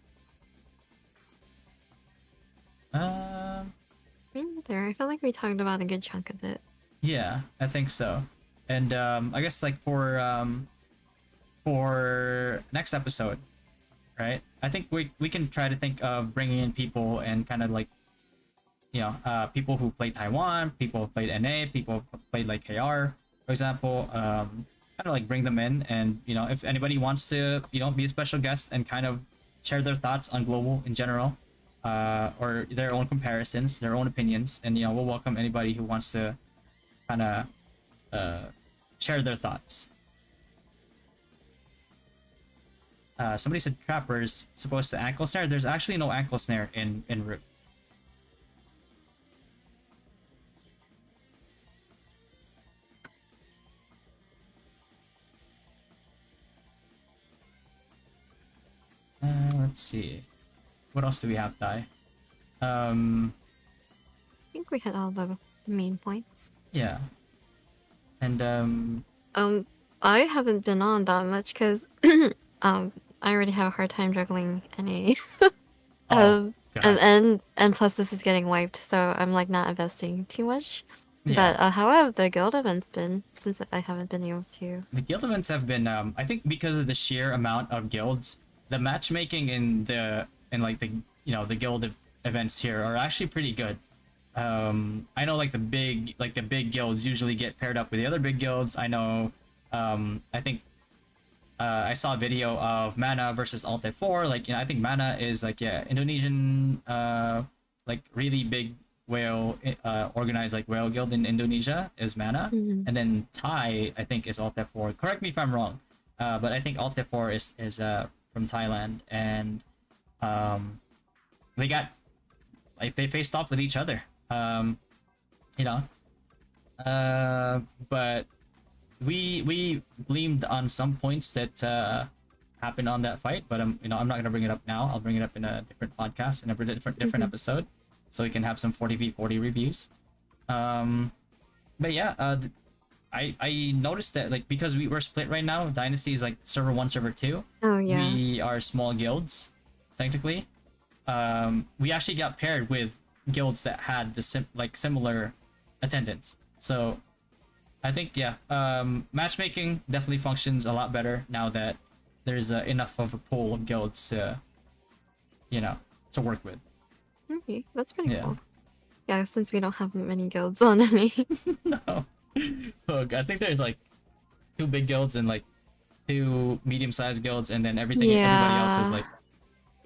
There, I feel like we talked about a good chunk of it. Yeah, I think so. And I guess like for next episode, right? I think we can try to think of bringing in people and kind of like, people who played Taiwan, people who played NA, people who played like KR, for example. Kind of like bring them in, and if anybody wants to be a special guest and kind of share their thoughts on global in general, or their own comparisons, their own opinions, and we'll welcome anybody who wants to kind of share their thoughts. Somebody said trappers supposed to ankle snare. There's actually no ankle snare in Root. Let's see. What else do we have, Dai? I think we hit all the main points. Yeah. And I haven't been on that much because I already have a hard time juggling NA. And plus this is getting wiped, so I'm like not investing too much. Yeah. But how have the guild events been, since I haven't been able to? The guild events have been I think because of the sheer amount of guilds, the matchmaking in the guild events here are actually pretty good. I know like the big guilds usually get paired up with the other big guilds. I know I think I saw a video of Mana versus Alt F4. I think Mana is Indonesian like really big whale organized like whale guild in Indonesia is Mana. Mm-hmm. And then Thai I think is Alt F4. Correct me if I'm wrong. But I think Alt F4 is from Thailand, and they faced off with each other. But we gleamed on some points that happened on that fight, but I'm not gonna bring it up now. I'll bring it up in a different podcast, in a different episode, so we can have some 40v40 reviews. But yeah, I noticed that because we're split right now, Dynasty is like server 1, server 2. Oh yeah. We are small guilds, technically. We actually got paired with guilds that had the similar attendance. So I think matchmaking definitely functions a lot better now that there's enough of a pool of guilds to work with. Okay, that's pretty cool. Yeah, since we don't have many guilds on any. No. Look, I think there's like 2 big guilds and like 2 medium-sized guilds, and then everybody else is like.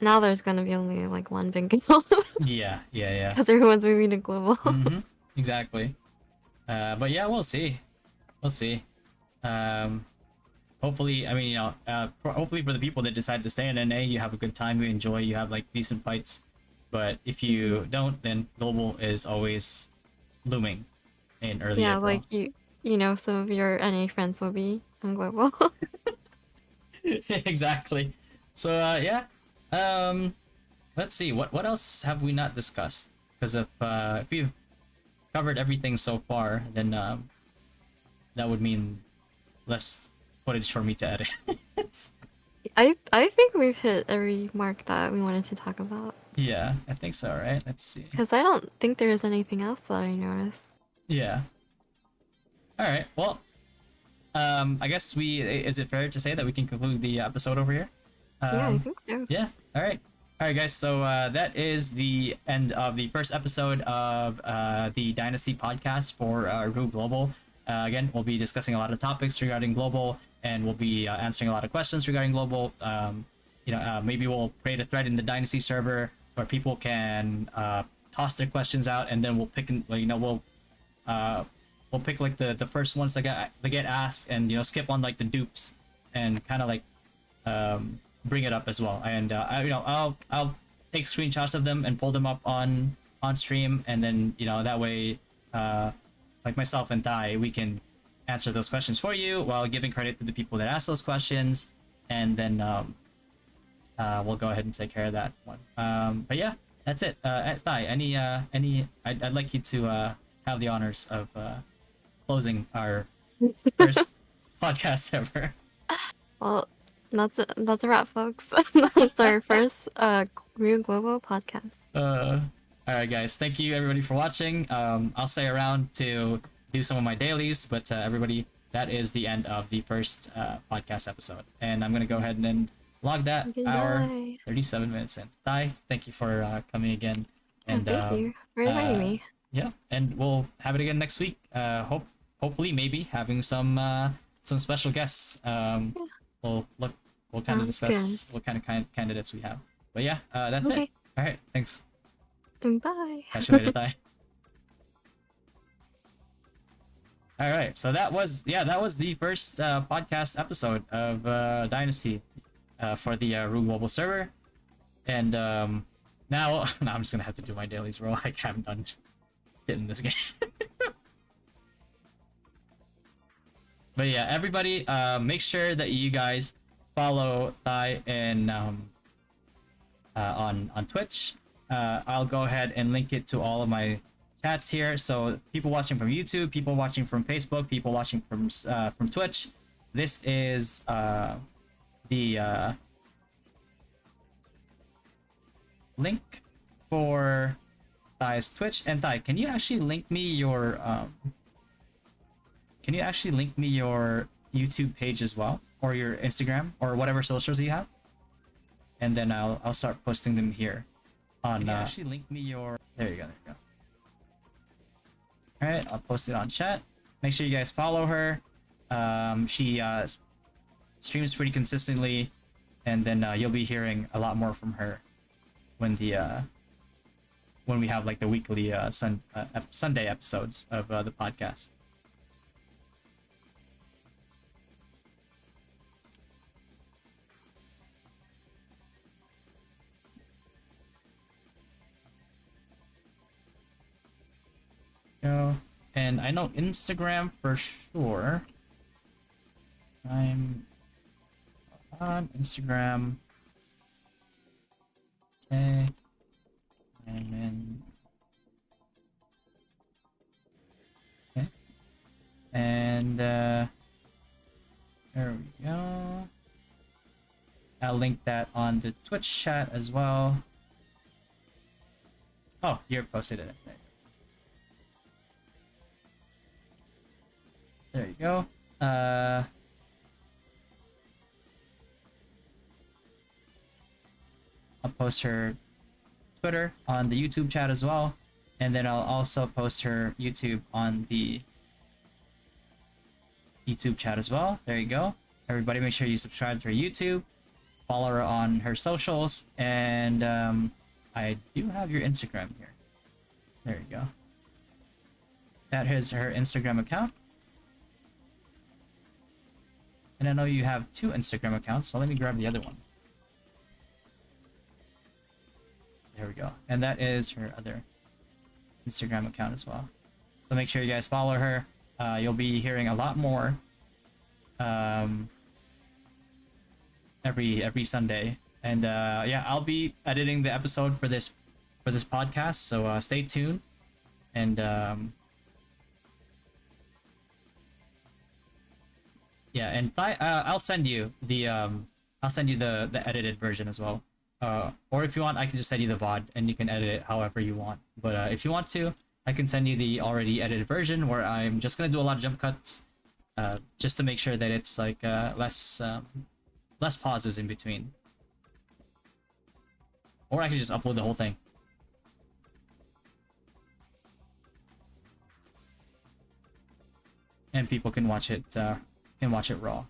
Now there's gonna be only like 1 big guild. Yeah. Because everyone's moving to global. Mm-hmm. Exactly. But yeah, we'll see. Hopefully, hopefully for the people that decide to stay in NA, you have a good time, you enjoy, you have like decent fights. But if you don't, then global is always looming in early April. Like some of your NA friends will be on global. Exactly. So let's see, what else have we not discussed? Because if we've covered everything so far, then that would mean less footage for me to edit. I think we've hit every mark that we wanted to talk about. Yeah, I think so, right? Let's see. Because I don't think there's anything else that I noticed. Yeah. Alright, well, I guess is it fair to say that we can conclude the episode over here? Yeah, I think so. Yeah. All right. All right, guys. So that is the end of the first episode of the Dynasty podcast for Rue Global. Again, we'll be discussing a lot of topics regarding global, and we'll be answering a lot of questions regarding global. Maybe we'll create a thread in the Dynasty server where people can toss their questions out, and then we'll pick and we'll pick like the first ones that get asked, and skip on like the dupes, and kind of like bring it up as well. And I'll take screenshots of them and pull them up on stream, and then that way like myself and Thai, we can answer those questions for you while giving credit to the people that asked those questions, and then we'll go ahead and take care of that one. But yeah, that's it. Thai, I'd like you to have the honors of closing our first podcast ever. Well, that's a wrap, folks. That's our first Real Global podcast. All right, guys. Thank you, everybody, for watching. I'll stay around to do some of my dailies, but everybody, that is the end of the first podcast episode. And I'm going to go ahead and log that hour, 37 minutes in. Thai, thank you for coming again. And thank you for inviting me. Yeah, and we'll have it again next week. Hopefully, maybe having some special guests. We'll kind of discuss what kind of candidates we have. But yeah, that's it. All right, thanks. Bye. Catch you later, Thai. All right, so that was the first podcast episode of Dynasty for the Rue Global server, and now I'm just gonna have to do my dailies, bro. I haven't done shit in this game. But yeah, everybody, make sure that you guys follow Thai and on Twitch. I'll go ahead and link it to all of my chats here. So people watching from YouTube, people watching from Facebook, people watching from Twitch. This is the link for Thai's Twitch. And Thai, can you actually link me your YouTube page as well, or your Instagram, or whatever socials you have? And then I'll start posting them here. Can you actually link me your... There you go. Alright, I'll post it on chat. Make sure you guys follow her. She streams pretty consistently, and then you'll be hearing a lot more from her when we have like the weekly Sunday episodes of the podcast. And I know Instagram for sure. I'm on Instagram. Okay. And then... Okay. And there we go. I'll link that on the Twitch chat as well. Oh, you posted it. There you go. I'll post her Twitter on the YouTube chat as well, and then I'll also post her YouTube on the YouTube chat as well. There you go. Everybody, make sure you subscribe to her YouTube, follow her on her socials, and I do have your Instagram here. There you go. That is her Instagram account. And I know you have 2 Instagram accounts, so let me grab the other one. There we go. And that is her other Instagram account as well. So make sure you guys follow her. You'll be hearing a lot more every Sunday. And yeah, I'll be editing the episode for this podcast, so stay tuned. And yeah, and I'll send you the edited version as well. Or if you want, I can just send you the VOD and you can edit it however you want. But if you want to, I can send you the already edited version where I'm just gonna do a lot of jump cuts just to make sure that it's like less pauses in between. Or I could just upload the whole thing. And people can watch it raw.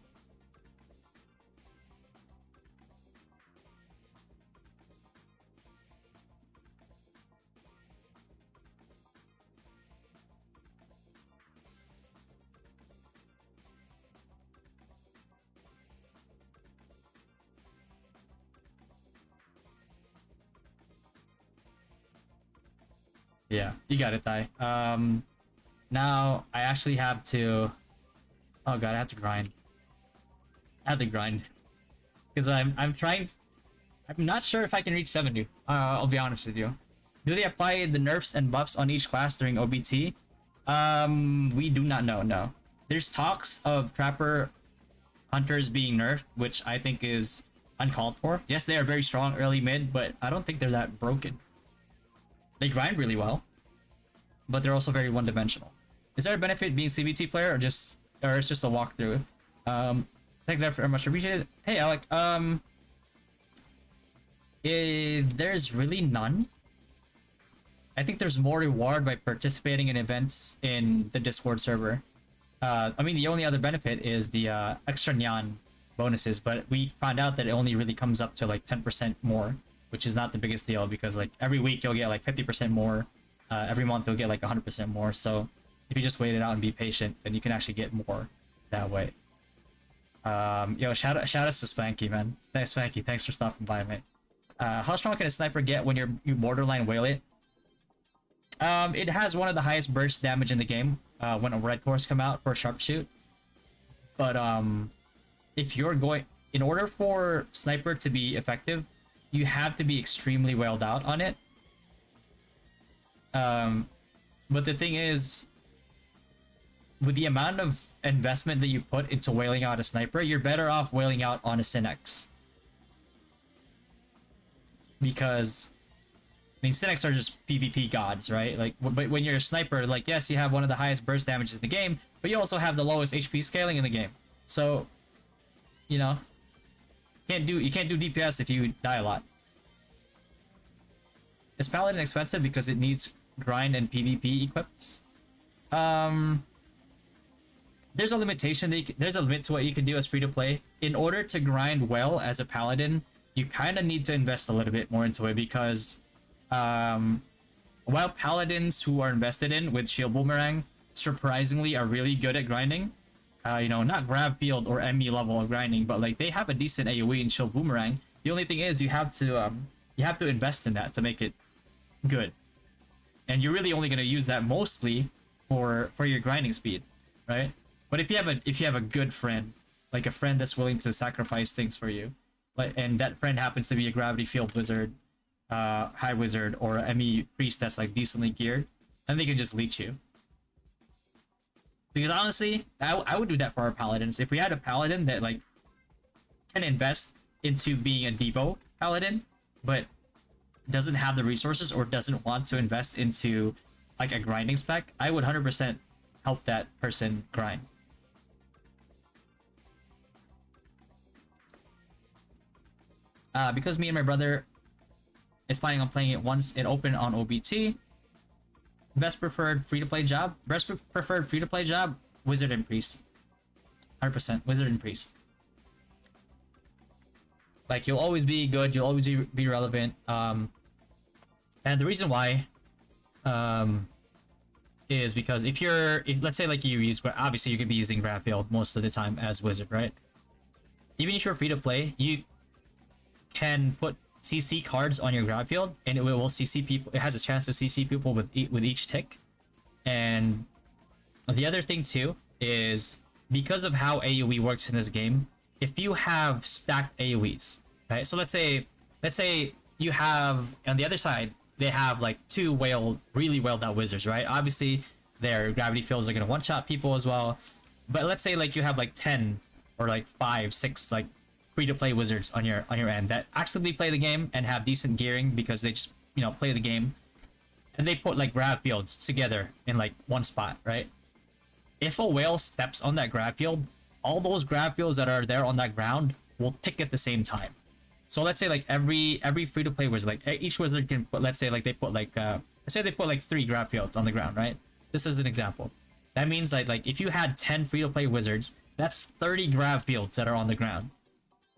Yeah, you got it, Thai. Now I actually have to. Oh god, I have to grind. I have to grind because I'm trying. I'm not sure if I can reach 70. I'll be honest with you. Do they apply the nerfs and buffs on each class during OBT? We do not know. No, there's talks of trapper hunters being nerfed, which I think is uncalled for. Yes, they are very strong early mid, but I don't think they're that broken. They grind really well, but they're also very one-dimensional. Is there a benefit being CBT player, or it's just a walkthrough? Thanks very much, appreciate it. Hey Alec, there's really none. I think there's more reward by participating in events in the Discord server. I mean, the only other benefit is the extra Nyan bonuses, but we found out that it only really comes up to like 10% more, which is not the biggest deal because like every week you'll get like 50% more. Every month you'll get like 100% more. So if you just wait it out and be patient, then you can actually get more that way. Yo, shout out to Spanky, man. Thanks, Spanky. Thanks for stopping by, mate. How strong can a sniper get when you borderline whale it? It has one of the highest burst damage in the game when a red cores come out for sharpshoot. But if you're going, in order for sniper to be effective, you have to be extremely whaled out on it. But the thing is, with the amount of investment that you put into whaling out a sniper, you're better off whaling out on a Synex. Because, I mean, Synex are just PvP gods, right? Like, but when you're a sniper, like, yes, you have one of the highest burst damages in the game, but you also have the lowest HP scaling in the game. So, you know, you can't do DPS if you die a lot. Is Paladin expensive because it needs grind and PvP equips? There's a limitation. There's a limit to what you can do as free to play. In order to grind well as a Paladin, you kind of need to invest a little bit more into it because while Paladins who are invested in with Shield Boomerang surprisingly are really good at grinding, you know, not grab field or ME level of grinding, but like they have a decent AoE in Shield Boomerang. The only thing is you have to invest in that to make it good, and you're really only going to use that mostly for your grinding speed, right? But if you have a good friend, like a friend that's willing to sacrifice things for you, like, and that friend happens to be a gravity field wizard, high wizard, or a ME priest that's like decently geared, then they can just leech you. Because honestly, I would do that for our paladins. If we had a paladin that like can invest into being a Devo paladin, but doesn't have the resources or doesn't want to invest into like a grinding spec, I would 100% help that person grind. Because me and my brother is planning on playing it once it opened on OBT. Best preferred free-to-play job? Best preferred free-to-play job? Wizard and Priest. 100% Wizard and Priest. Like, you'll always be good, you'll always be relevant. And the reason why is because if let's say like you use, obviously you could be using Grabfield most of the time as Wizard, right? Even if you're free-to-play, you can put CC cards on your grab field, and it will CC people. It has a chance to CC people with each tick. And the other thing too is because of how AoE works in this game, if you have stacked AoEs, right? So let's say you have on the other side they have like two really whaled out wizards, right? Obviously their gravity fields are gonna one shot people as well. But let's say like you have like 10 or like 5, 6 like free-to-play wizards on your end that actively play the game and have decent gearing because they just, you know, play the game, and they put like grab fields together in like one spot, right? if a whale steps on that grab field, all those grab fields that are there on that ground will tick at the same time. So let's say like every free-to-play wizard, like each wizard can put, let's say like they put like let's say they put like 3 grab fields on the ground, right? This is an example. That means like if you had 10 free-to-play wizards, that's 30 grab fields that are on the ground.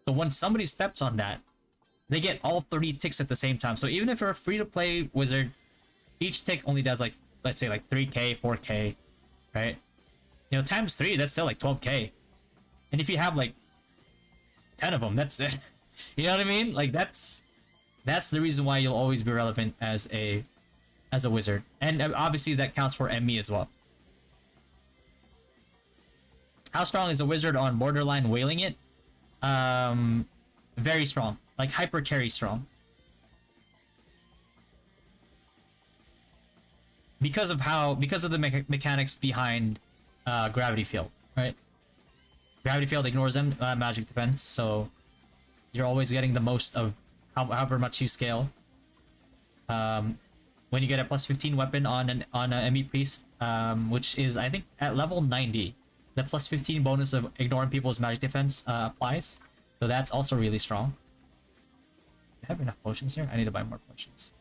So when somebody steps on that, they get all 30 ticks at the same time. So even if you're a free-to-play wizard, each tick only does like, let's say like 3k, 4k, right? You know, times 3, that's still like 12k. And if you have like 10 of them, that's it. You know what I mean? Like that's the reason why you'll always be relevant as a wizard. And obviously that counts for ME as well. How strong is a wizard on borderline whaling it? Very strong. Like hyper carry strong. Because of the mechanics behind gravity field, right? Gravity field ignores them, magic defense, so you're always getting the most of however much you scale. When you get a plus 15 weapon on a ME priest, which is I think at level 90, the plus 15 bonus of ignoring people's magic defense applies. So that's also really strong. Do I have enough potions here? I need to buy more potions.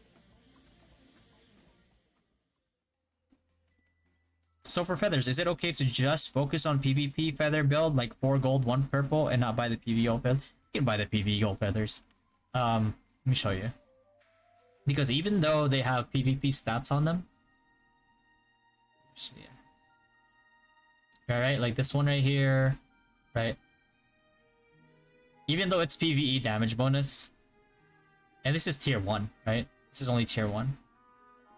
So for feathers, is it okay to just focus on PvP feather build, like 4 gold, 1 purple, and not buy the PvE gold feather? You can buy the PvE gold feathers. Let me show you. Because even though they have PvP stats on them, alright, like this one right here, right? Even though it's PvE damage bonus, and this is tier 1, right? This is only tier 1.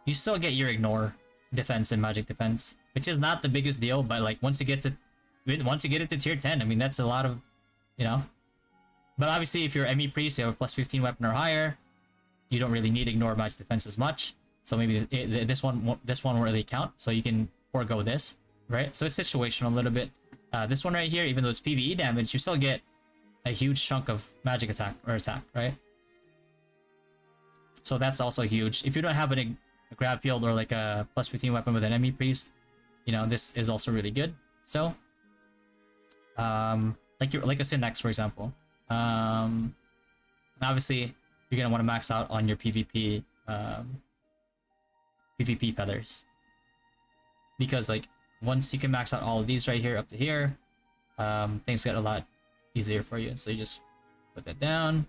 You still get your ignore defense and magic defense, which is not the biggest deal, but like once you get it to tier 10, I mean that's a lot of, you know. But obviously if you're ME priest, you have a plus 15 weapon or higher, you don't really need ignore magic defense as much. So maybe this one won't really count, so you can forego this, right? So it's situational a little bit. This one right here, even though it's PvE damage, you still get a huge chunk of magic attack, right? So that's also huge. If you don't have a grab field or like a plus 15 weapon with an ME priest, you know, this is also really good. So like a Synax, for example. Obviously you're gonna want to max out on your PvP PvP feathers, because like once you can max out all of these right here up to here, things get a lot easier for you. So you just put that down,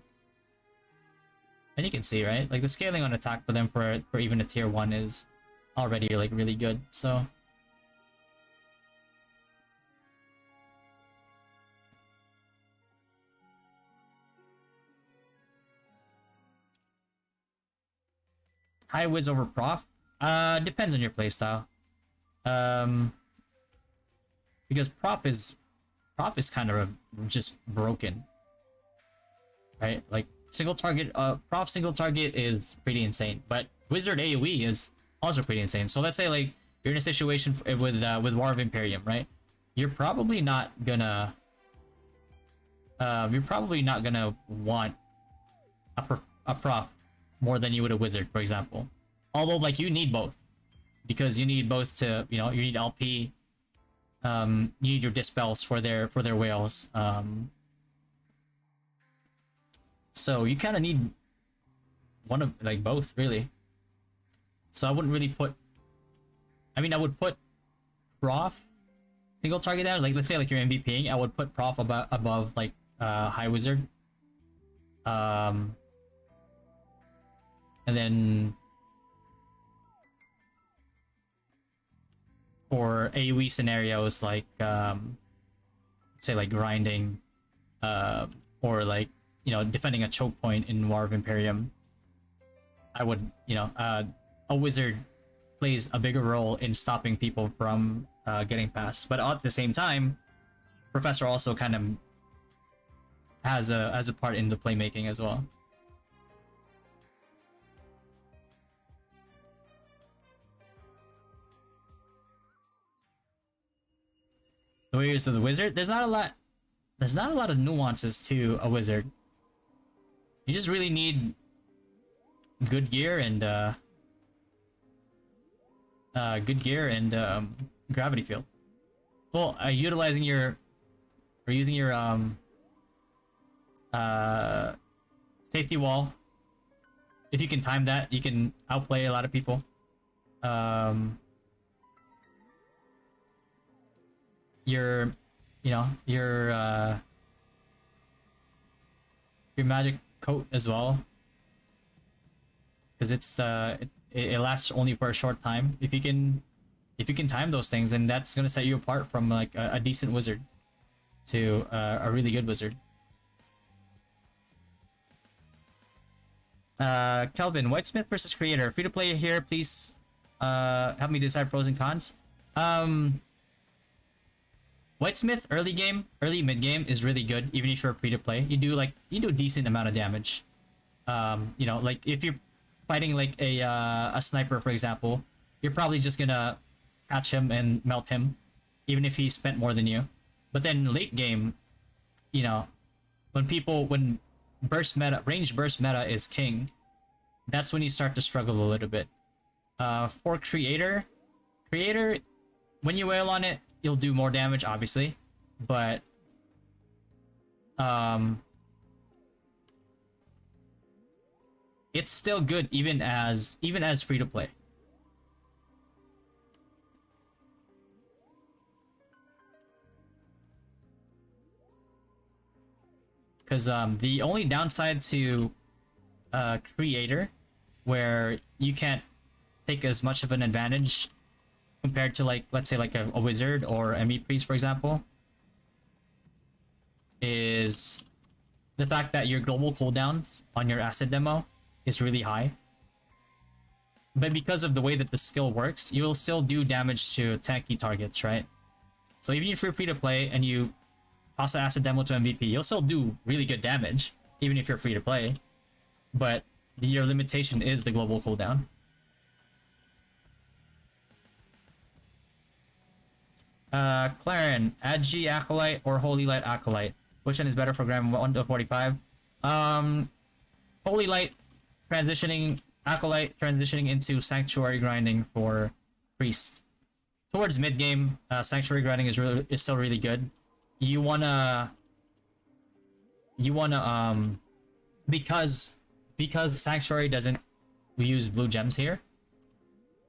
and you can see, right, like the scaling on attack for them for even a tier 1 is already like really good. So high whiz over prof? Depends on your playstyle. Because prof is kind of just broken, right? Like single target, prof single target is pretty insane, but wizard AoE is also pretty insane. So let's say like you're in a situation with War of Imperium, right? You're probably not gonna want a prof more than you would a wizard, for example. Although like you need both, because you need both to, you know, you need LP, you need your dispels for their whales. So you kind of need one of like both, really. So I wouldn't really put, I mean, I would put prof single target down. Like let's say like you're MVPing, I would put prof above like high wizard. And then for AoE scenarios like say like grinding, or like, you know, defending a choke point in War of Imperium, I would, you know, a wizard plays a bigger role in stopping people from getting past. But at the same time, Professor also kind of has a part in the playmaking as well. The Warriors of the Wizard. There's not a lot of nuances to a wizard. You just really need good gear and gravity field. well, utilizing your or using your safety wall. If you can time that, you can outplay a lot of people. Um, your, you know, your magic coat as well, because it lasts only for a short time. If you can time those things, then that's gonna set you apart from like a decent wizard to a really good wizard. Kelvin, Whitesmith versus Creator. Free to play here, please. Help me decide pros and cons. Whitesmith early game, early mid game is really good, even if you're free to play. You do a decent amount of damage. You know, like if you're fighting like a sniper, for example, you're probably just gonna catch him and melt him, even if he spent more than you. But then late game, you know, when burst meta, range burst meta is king, that's when you start to struggle a little bit. For creator, when you wail on it, you'll do more damage, obviously, but it's still good even as free to play. Because the only downside to creator, where you can't take as much of an advantage compared to, like, let's say like a wizard or ME priest, for example, is the fact that your global cooldowns on your asset demo is really high. But because of the way that the skill works, you'll still do damage to tanky targets, right? So even if you're free to play and you toss an asset demo to MVP, you'll still do really good damage, even if you're free to play. But your limitation is the global cooldown. Claren, Agi Acolyte or Holy Light Acolyte? Which one is better for Gram 1 to 45? Holy Light transitioning, Acolyte transitioning into Sanctuary grinding for Priest. Towards mid game, Sanctuary grinding is still really good. You wanna because Sanctuary doesn't use blue gems here,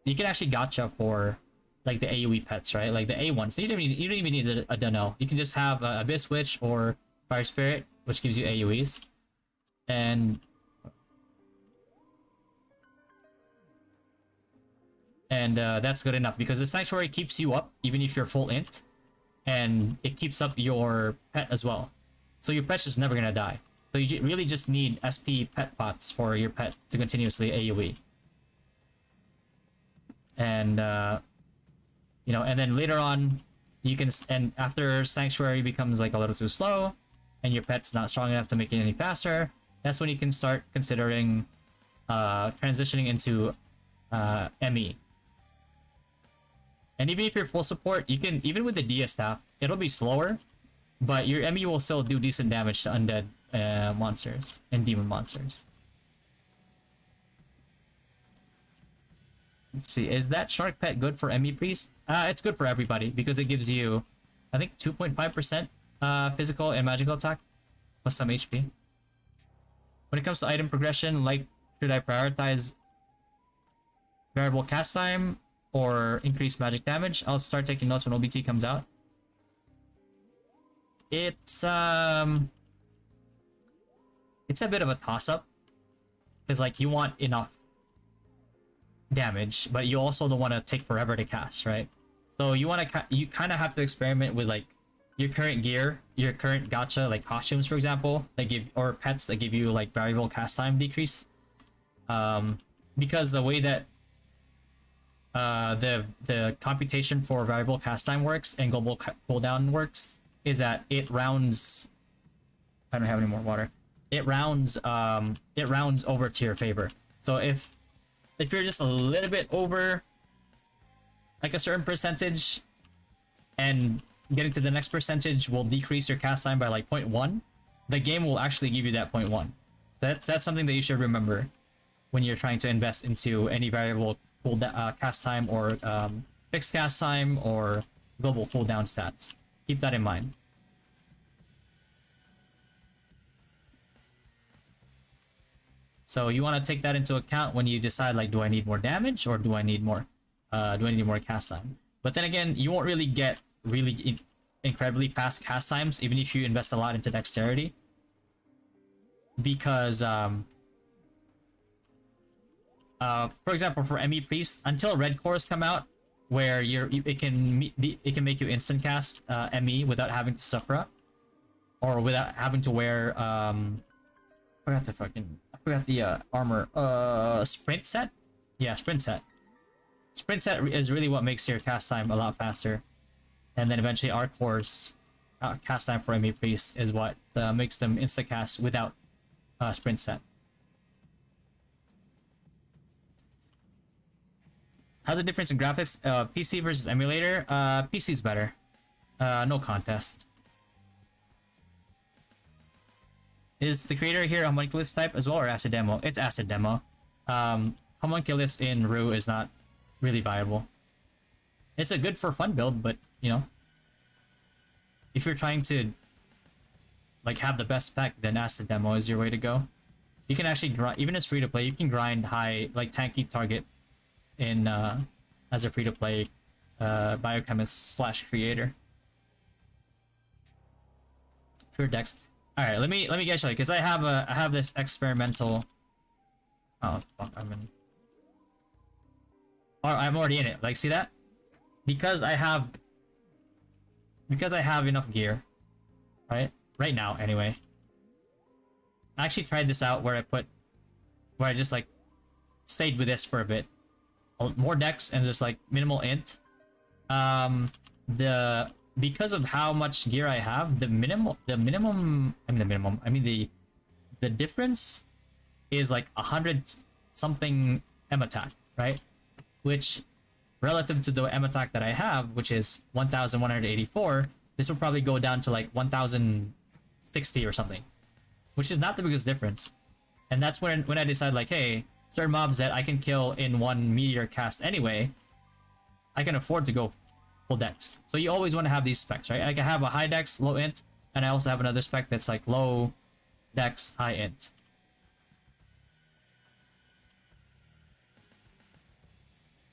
you can actually gacha for like the AoE pets, right? Like the A ones. You don't even need a Dono. You can just have Abyss Witch or Fire Spirit, which gives you AoEs, and that's good enough because the Sanctuary keeps you up even if you're full int, and it keeps up your pet as well. So your pet's just never gonna die. So you really just need SP pet pots for your pet to continuously AoE. And you know, and then later on, you can, and after Sanctuary becomes like a little too slow, and your pet's not strong enough to make it any faster, that's when you can start considering transitioning into ME. And even if you're full support, you can, even with the Dia staff, it'll be slower, but your ME will still do decent damage to undead monsters and demon monsters. Let's see, is that Shark Pet good for ME Priest? It's good for everybody because it gives you, I think, 2.5% physical and magical attack plus some HP. When it comes to item progression, like, should I prioritize variable cast time or increased magic damage? I'll start taking notes when OBT comes out. It's a bit of a toss-up because, like, you want enough damage, but you also don't want to take forever to cast, right? So you kind of have to experiment with like your current gear, your current gacha, like costumes, for example, that give, or pets that give you like variable cast time decrease. Because the way that the computation for variable cast time works and global cooldown works is that it rounds. I don't have any more water. It rounds over to your favor. So if you're just a little bit over like a certain percentage, and getting to the next percentage will decrease your cast time by like 0.1, the game will actually give you that 0.1. That's something that you should remember when you're trying to invest into any variable cast time or fixed cast time or global cooldown stats. Keep that in mind. So you want to take that into account when you decide, like, do I need more damage or do I need more cast time? But then again, you won't really get really incredibly fast cast times even if you invest a lot into dexterity, because for example, for ME Priest, until red cores come out, where it can make you instant cast ME without having to suffer, or without having to wear I forgot the armor sprint set. Yeah, sprint set. Sprint set is really what makes your cast time a lot faster, and then eventually our cores cast time for ME Priest is what makes them insta cast without sprint set. How's the difference in graphics? PC versus emulator? PC's better. No contest. Is the creator here homunculus type as well, or acid demo? It's acid demo. Homunculus in Rue is not really viable. It's a good for fun build, but you know, if you're trying to like have the best spec, then acid demo is your way to go. You can actually grind, even as free to play, you can grind high, like tanky target in as a free to play biochemist / creator. Pure dex. All right, let me get you, because I have this experimental. Oh fuck, I'm already in it. Like, see that? Because I have enough gear, right now anyway. I actually tried this out where I just like stayed with this for a bit. More dex and just like minimal int. Because of how much gear I have, the difference is like 100 something M attack, right? Which, relative to the M attack that I have, which is 1184, this will probably go down to like 1060 or something, which is not the biggest difference. And that's when I decide, like, hey, certain mobs that I can kill in one meteor cast anyway, I can afford to go full dex. So you always want to have these specs, right? I can have a high dex, low int, and I also have another spec that's like low dex, high int.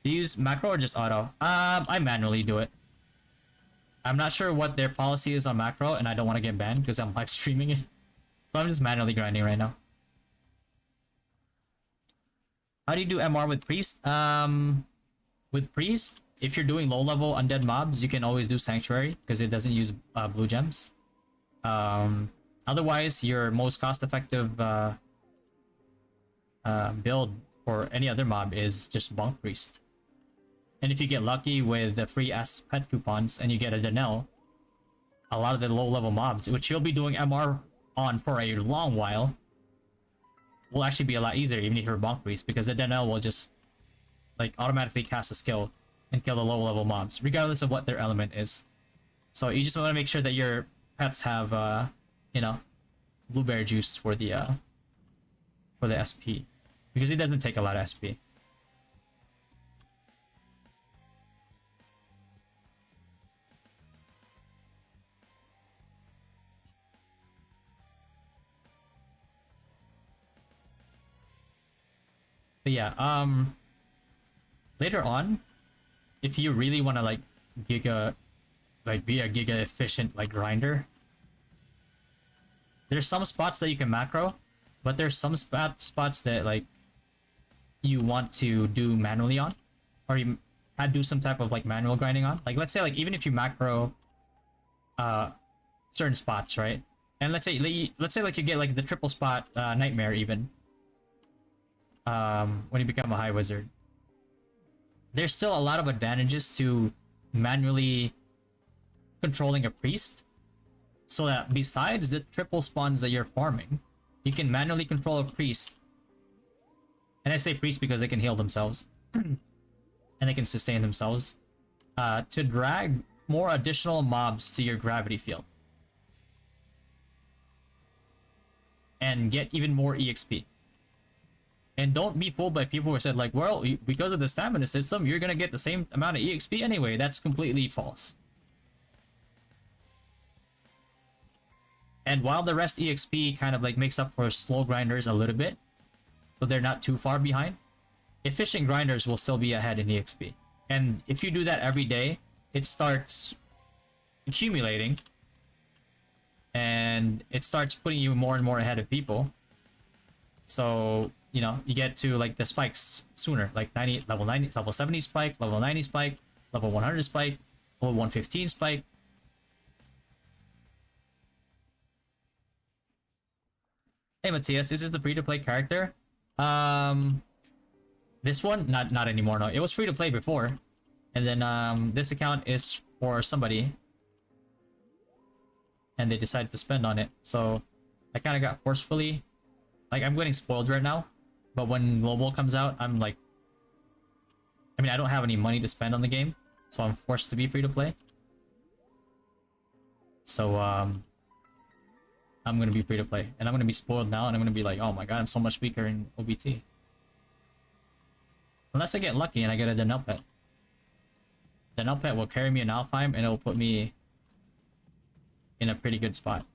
Do you use macro or just auto? I manually do it. I'm not sure what their policy is on macro, and I don't want to get banned because I'm live streaming it. So I'm just manually grinding right now. How do you do MR with Priest? With Priest, if you're doing low-level undead mobs, you can always do Sanctuary because it doesn't use blue gems. Otherwise, your most cost-effective build for any other mob is just Bonk Priest. And if you get lucky with the free S pet coupons and you get a Danelle, a lot of the low-level mobs, which you'll be doing MR on for a long while, will actually be a lot easier even if you're Bonk Priest, because the Danelle will just like automatically cast a skill and kill the low-level mobs, regardless of what their element is. So you just want to make sure that your pets have, you know, blueberry juice for the SP, because it doesn't take a lot of SP. But yeah, later on, if you really want to like be a giga efficient like grinder, there's some spots that you can macro, but there's some spots that like you want to do manually on, or you do some type of like manual grinding on. Like, let's say like even if you macro certain spots, right? And let's say like you get like the triple spot nightmare even when you become a high wizard. There's still a lot of advantages to manually controlling a priest, so that besides the triple spawns that you're farming, you can manually control a priest. And I say priest because they can heal themselves and they can sustain themselves, to drag more additional mobs to your gravity field and get even more EXP. And don't be fooled by people who said like, well, because of the stamina system, you're gonna get the same amount of EXP anyway. That's completely false. And while the rest EXP kind of like makes up for slow grinders a little bit, so they're not too far behind, efficient grinders will still be ahead in EXP. And if you do that every day, it starts accumulating, and it starts putting you more and more ahead of people. So, you know, you get to like the spikes sooner, like 90, level 90, level 70 spike, level 90 spike, level 100 spike, level 115 spike. Hey Matthias, is this a free-to-play character? This one? Not anymore, no. It was free-to-play before. And then this account is for somebody. And they decided to spend on it. So I kind of got forcefully... Like, I'm getting spoiled right now. But when Global comes out, I'm like... I mean, I don't have any money to spend on the game. So I'm forced to be free-to-play. So, I'm gonna be free-to-play. And I'm gonna be spoiled now, and I'm gonna be like, oh my god, I'm so much weaker in OBT. Unless I get lucky and I get a Denel pet. Denel pet will carry me in Alfheim, and it will put me in a pretty good spot.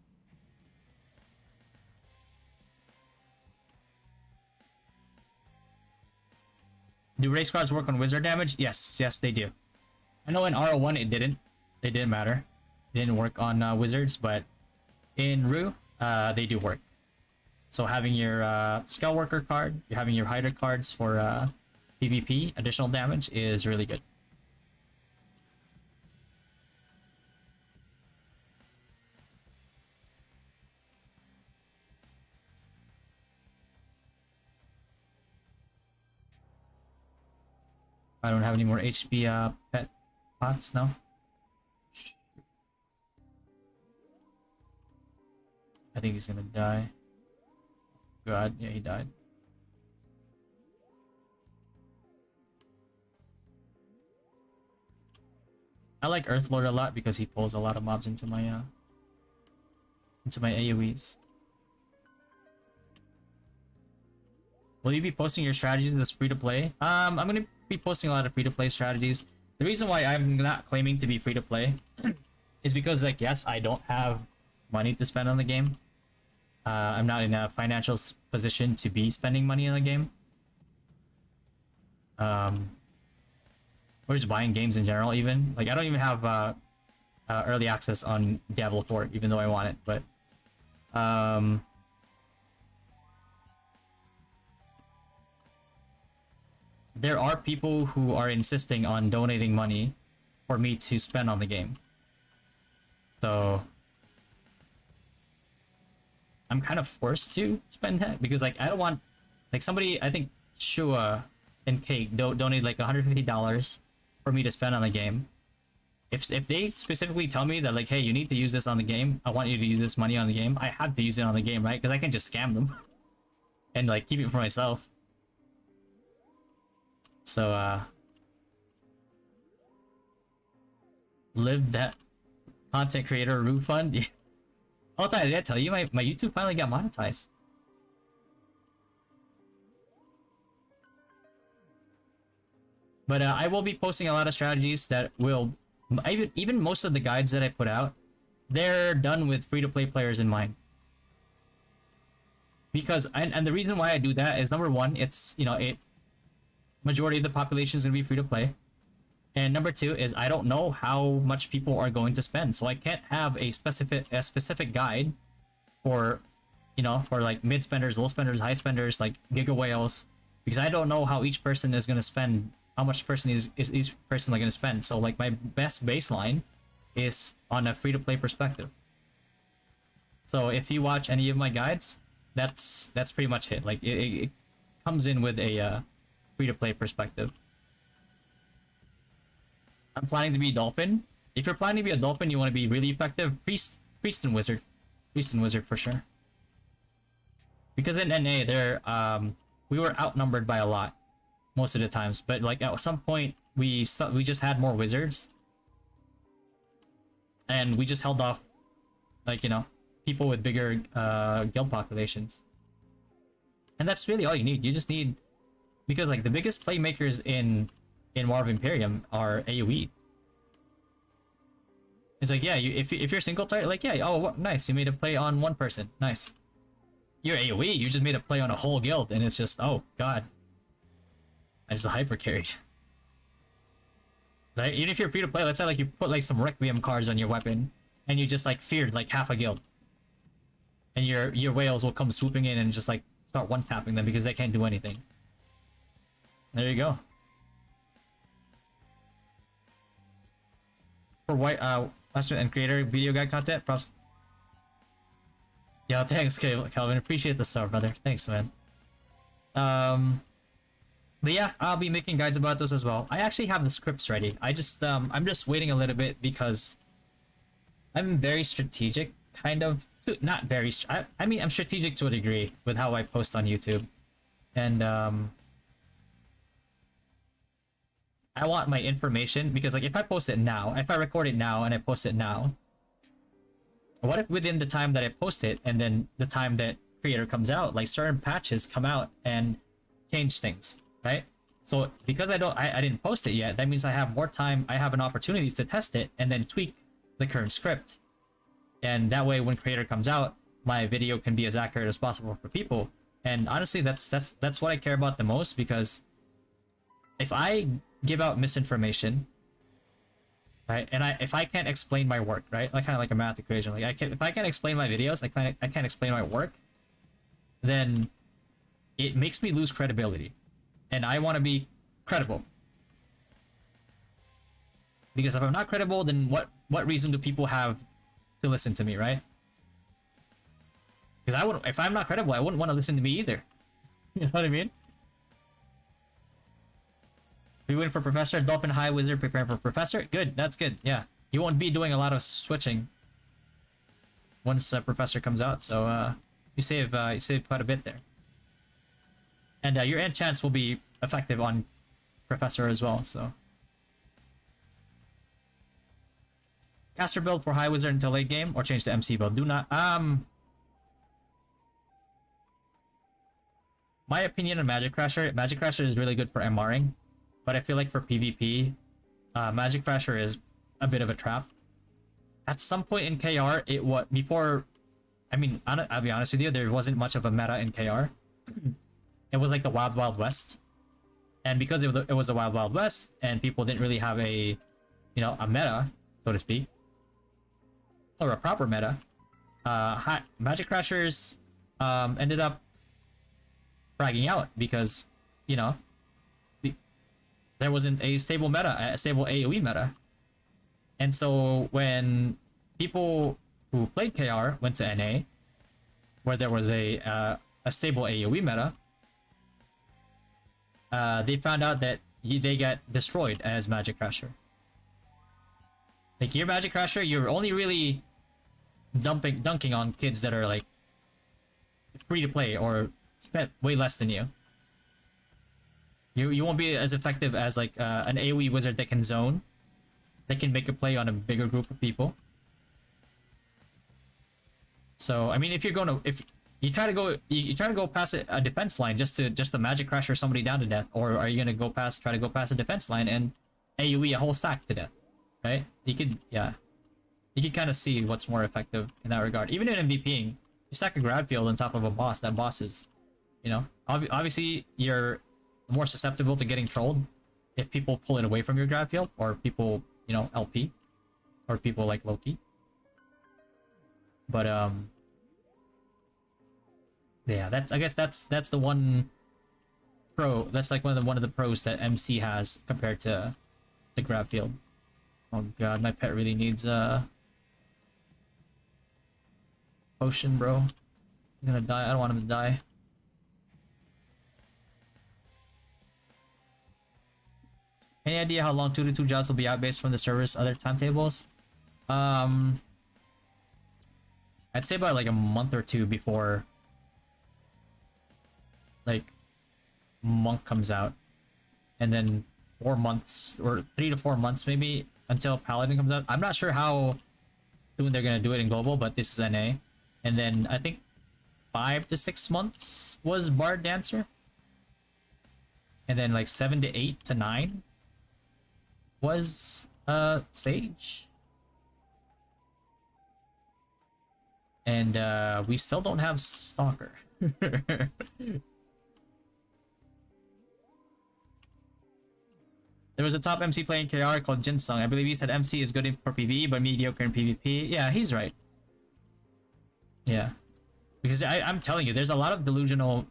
Do race cards work on wizard damage? Yes, yes they do. I know in RO1 it didn't. It didn't matter. It didn't work on wizards, but in Ru, they do work. So having your Skull Worker card, you're having your Hider cards for PvP, additional damage, is really good. I don't have any more HP pet pots now. I think he's gonna die. God, yeah, he died. I like Earthlord a lot because he pulls a lot of mobs into my AoEs. Will you be posting your strategies as free-to-play? I'm gonna be posting a lot of free-to-play strategies. The reason why I'm not claiming to be free-to-play is because, like, yes, I don't have money to spend on the game. I'm not in a financial position to be spending money on the game. Or just buying games in general, even. Like, I don't even have early access on Diablo 4, even though I want it, but... there are people who are insisting on donating money for me to spend on the game. So... I'm kind of forced to spend that, because, like, I don't want... Like, somebody, I think Shua and Cake donate like $150 for me to spend on the game. If they specifically tell me that, like, hey, you need to use this on the game, I want you to use this money on the game, I have to use it on the game, right? Because I can just scam them and, like, keep it for myself. So, live that content creator Ru fund. Oh, did I tell you my YouTube finally got monetized? But I will be posting a lot of strategies that will... Even most of the guides that I put out, they're done with free-to-play players in mind. Because... And the reason why I do that is, number one, it's, you know, majority of the population is going to be free-to-play. And number two is, I don't know how much people are going to spend. So I can't have a specific guide for, you know, for like mid-spenders, low-spenders, high-spenders, like Giga Whales. Because I don't know how each person is going to spend... How much person is each person like going to spend? So like my best baseline is on a free-to-play perspective. So if you watch any of my guides, that's pretty much it. Like it comes in with a free-to-play perspective. I'm planning to be Dolphin. If you're planning to be a Dolphin, you want to be really effective. Priest and Wizard, for sure. Because in NA, we were outnumbered by a lot. Most of the times, but like at some point we just had more wizards, and we just held off, like, you know, people with bigger guild populations. And that's really all you need. You just need, because like the biggest playmakers in War of Imperium are AoE. It's like, yeah, if you're single target, like, yeah, oh, nice, you made a play on one person, nice. You're AoE, you just made a play on a whole guild, and it's just, oh god, I just hyper carried. Like, even if you're free to play, let's say like you put like some Requiem cards on your weapon, and you just like feared like half a guild, and your whales will come swooping in and just like start one tapping them because they can't do anything. There you go. For white master and creator video guide content, props. Yeah, thanks, Calvin. Appreciate the sub, brother. Thanks, man. But yeah, I'll be making guides about those as well. I actually have the scripts ready. I'm just waiting a little bit because I'm very strategic, kind of. Not very. I mean, I'm strategic to a degree with how I post on YouTube, and I want my information because like if I post it now, if I record it now and I post it now, what if within the time that I post it and then the time that creator comes out, like certain patches come out and change things, right? So because I didn't post it yet, that means I have more time, I have an opportunity to test it and then tweak the current script. And that way when creator comes out, my video can be as accurate as possible for people. And honestly, that's what I care about the most, because if I give out misinformation, right, and if I can't explain my work, right, like kind of like a math equation, like if I can't explain my videos, I can't explain my work, then it makes me lose credibility, and I want to be credible. Because if I'm not credible, then what reason do people have to listen to me, right? Because I wouldn't, if I'm not credible, I wouldn't want to listen to me either. You know what I mean? We win for Professor. Dolphin High Wizard preparing for Professor. Good, that's good. Yeah, you won't be doing a lot of switching once Professor comes out, so you save quite a bit there. And your enchants will be effective on Professor as well. So caster build for High Wizard until late game, or change to MC build. Do not. My opinion on Magic Crasher. Magic Crasher is really good for MRing. But I feel like for PvP, Magic Crasher is a bit of a trap. At some point in KR, it was before. I mean, I'll be honest with you, there wasn't much of a meta in KR. It was like the Wild Wild West, and because it was the Wild Wild West, and people didn't really have a, a meta, so to speak, or a proper meta. Magic Crashers ended up fragging out because, there wasn't a stable meta, a stable AoE meta. And so when people who played KR went to NA, where there was a stable AoE meta, they found out that they got destroyed as Magic Crasher. Like, your Magic Crasher, you're only really dunking on kids that are like free to play or spent way less than you. You won't be as effective as like an AoE wizard that can zone, that can make a play on a bigger group of people. So I mean, if you try to go past a defense line just to Magic Crasher somebody down to death, or are you gonna try to go past a defense line and AoE a whole stack to death, right? You could kind of see what's more effective in that regard. Even in MVPing, you stack a grab field on top of a boss. That boss is, obviously you're more susceptible to getting trolled if people pull it away from your grab field, or people, LP, or people like Loki. But yeah, I guess that's the one pro. That's like one of the pros that MC has compared to the grab field. Oh god, my pet really needs a potion, bro. He's gonna die. I don't want him to die. Any idea how long 2-2 jobs will be out based from the server's other timetables? I'd say about like a month or two before like Monk comes out, and then 4 months or 3 to 4 months maybe until Paladin comes out. I'm not sure how soon they're gonna do it in global, but this is NA, and then I think 5 to 6 months was Bard Dancer, and then like 7 to 8 to 9 was Sage. And we still don't have Stalker. There was a top MC player in KR called Jinsung. I believe he said MC is good for PvE, but mediocre in PvP. Yeah, he's right. Yeah. Because I'm telling you, there's a lot of delusional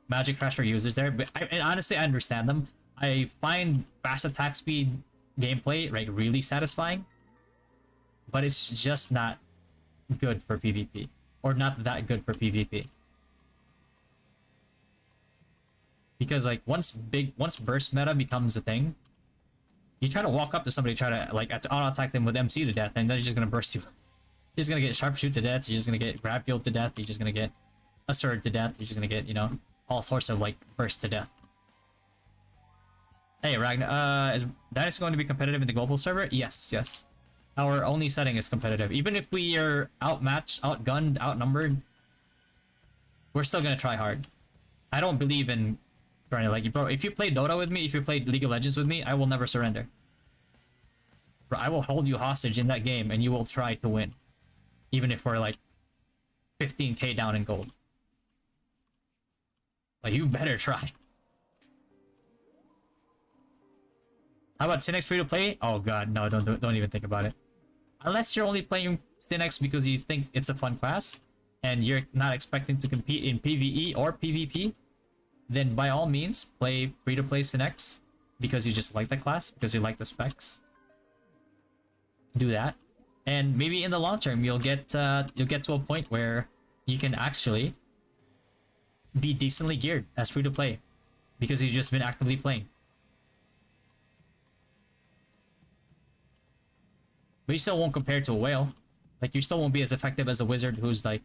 Magic Crasher users there, but and honestly, I understand them. I find fast attack speed gameplay like really satisfying, but it's just not good for PvP, or not that good for PvP. Because like once burst meta becomes a thing, you try to walk up to somebody, try to like auto attack them with MC to death, and they're just gonna burst you. You're just gonna get sharpshoot to death. You're just gonna get grab field to death. You're just gonna get a sword to death. You're just gonna get, you know, all sorts of like burst to death. Hey Ragnar, is Dynasty going to be competitive in the global server? Yes, yes. Our only setting is competitive. Even if we are outmatched, outgunned, outnumbered, we're still gonna try hard. I don't believe in surrender. Like, bro, if you play Dota with me, if you played League of Legends with me, I will never surrender. Bro, I will hold you hostage in that game, and you will try to win, even if we're like 15k down in gold. Like, you better try. How about Synex free to play? Oh god, no, don't even think about it. Unless you're only playing Synex because you think it's a fun class, and you're not expecting to compete in PvE or PvP, then by all means play free to play Synex because you just like the class, because you like the specs. Do that, and maybe in the long term you'll get to a point where you can actually be decently geared as free to play because you've just been actively playing. But you still won't compare to a whale. Like, you still won't be as effective as a wizard who's like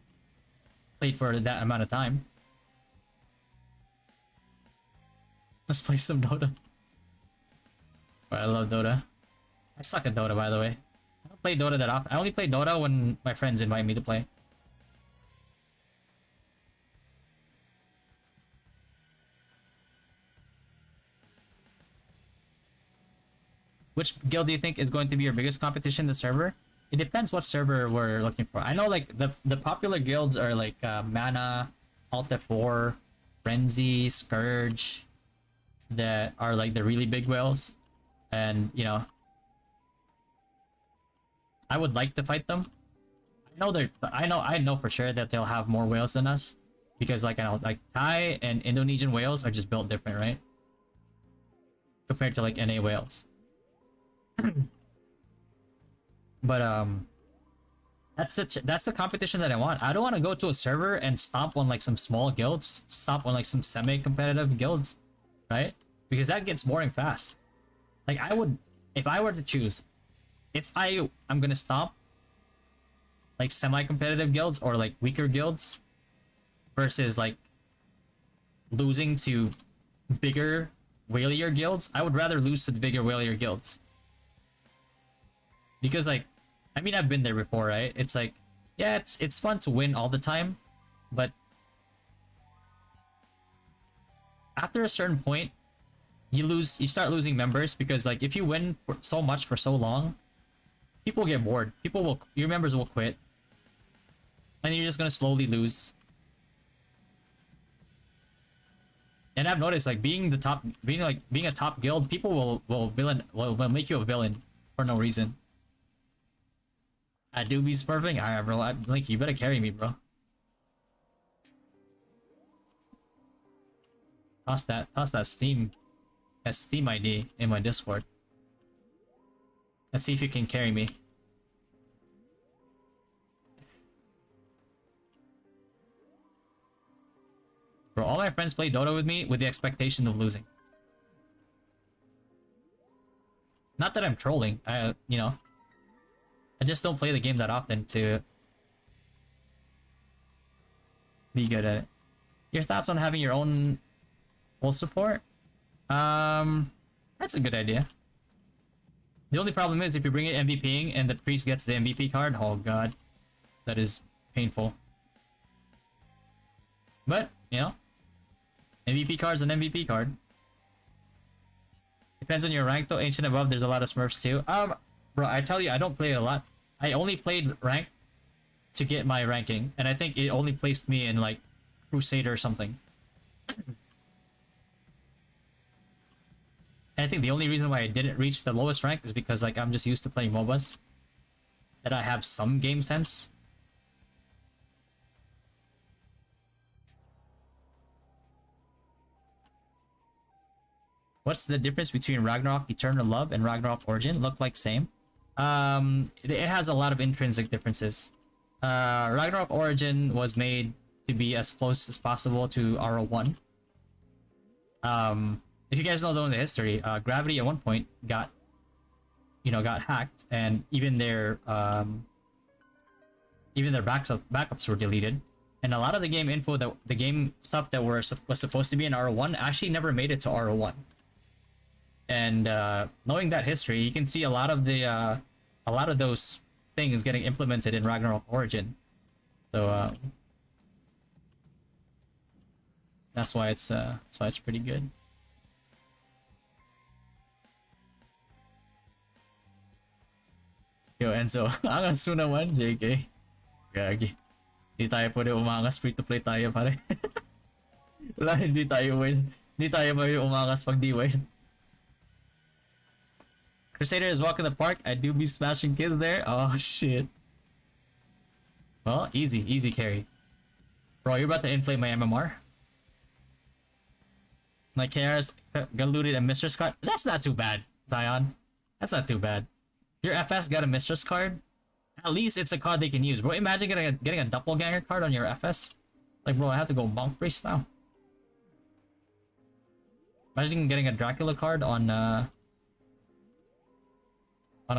played for that amount of time. Let's play some Dota. Oh, I love Dota. I suck at Dota, by the way. I don't play Dota that often. I only play Dota when my friends invite me to play. Which guild do you think is going to be your biggest competition in the server? It depends what server we're looking for. I know like the popular guilds are like Mana, Alta 4, Frenzy, Scourge, that are like the really big whales. And, you know, I would like to fight them. I know for sure that they'll have more whales than us. Because like, I know, like Thai and Indonesian whales are just built different, right? Compared to like NA whales. But that's the competition that I want. I don't want to go to a server and stomp on like some small guilds, stomp on like some semi-competitive guilds, right? Because that gets boring fast. Like, I would, if I were to choose, if I'm gonna stomp like semi-competitive guilds or like weaker guilds versus like losing to bigger, whalier guilds, I would rather lose to the bigger, whalier guilds. Because like, I mean, I've been there before, right? It's like, yeah, it's fun to win all the time, but after a certain point, you start losing members, because like if you win for so much for so long, people get bored. Your members will quit, and you're just gonna slowly lose. And I've noticed like being a top guild, people will make you a villain for no reason. Doobie's perfect. Alright, bro. Link, you better carry me, bro. Toss that Steam ID in my Discord. Let's see if you can carry me. Bro, all my friends play Dota with me with the expectation of losing. Not that I'm trolling, you know. I just don't play the game that often to be good at it. Your thoughts on having your own full support? That's a good idea. The only problem is if you bring it MVPing and the priest gets the MVP card, oh god, that is painful. But, you know, MVP card's an MVP card. Depends on your rank though. Ancient above, there's a lot of smurfs too. Bro, I tell you, I don't play a lot. I only played rank to get my ranking, and I think it only placed me in like Crusader or something. And I think the only reason why I didn't reach the lowest rank is because like I'm just used to playing MOBAs, that I have some game sense. What's the difference between Ragnarok Eternal Love and Ragnarok Origin? Look like same. It has a lot of intrinsic differences. Ragnarok Origin was made to be as close as possible to RO1. If you guys don't know the history, Gravity at one point got hacked, and even their backups were deleted, and a lot of the game info, that the game stuff that was supposed to be in RO1 actually never made it to RO1. And knowing that history, you can see a lot of those things getting implemented in Ragnarok Origin. So that's why it's pretty good. Yo, Enzo, angas mo naman, JK. Gagi. Hindi tayo pwede umangas, free to play tayo, pare. Wala, hindi tayo win. Hindi tayo may umangas pag di win. Crusader is walking the park. I do be smashing kids there. Oh shit. Well, easy carry. Bro, you're about to inflate my MMR. My KR's got looted a Mistress card. That's not too bad, Zion. That's not too bad. Your FS got a Mistress card. At least it's a card they can use, bro. Imagine getting a doppelganger card on your FS. Like, bro, I have to go Monk Priest now. Imagine getting a Dracula card on a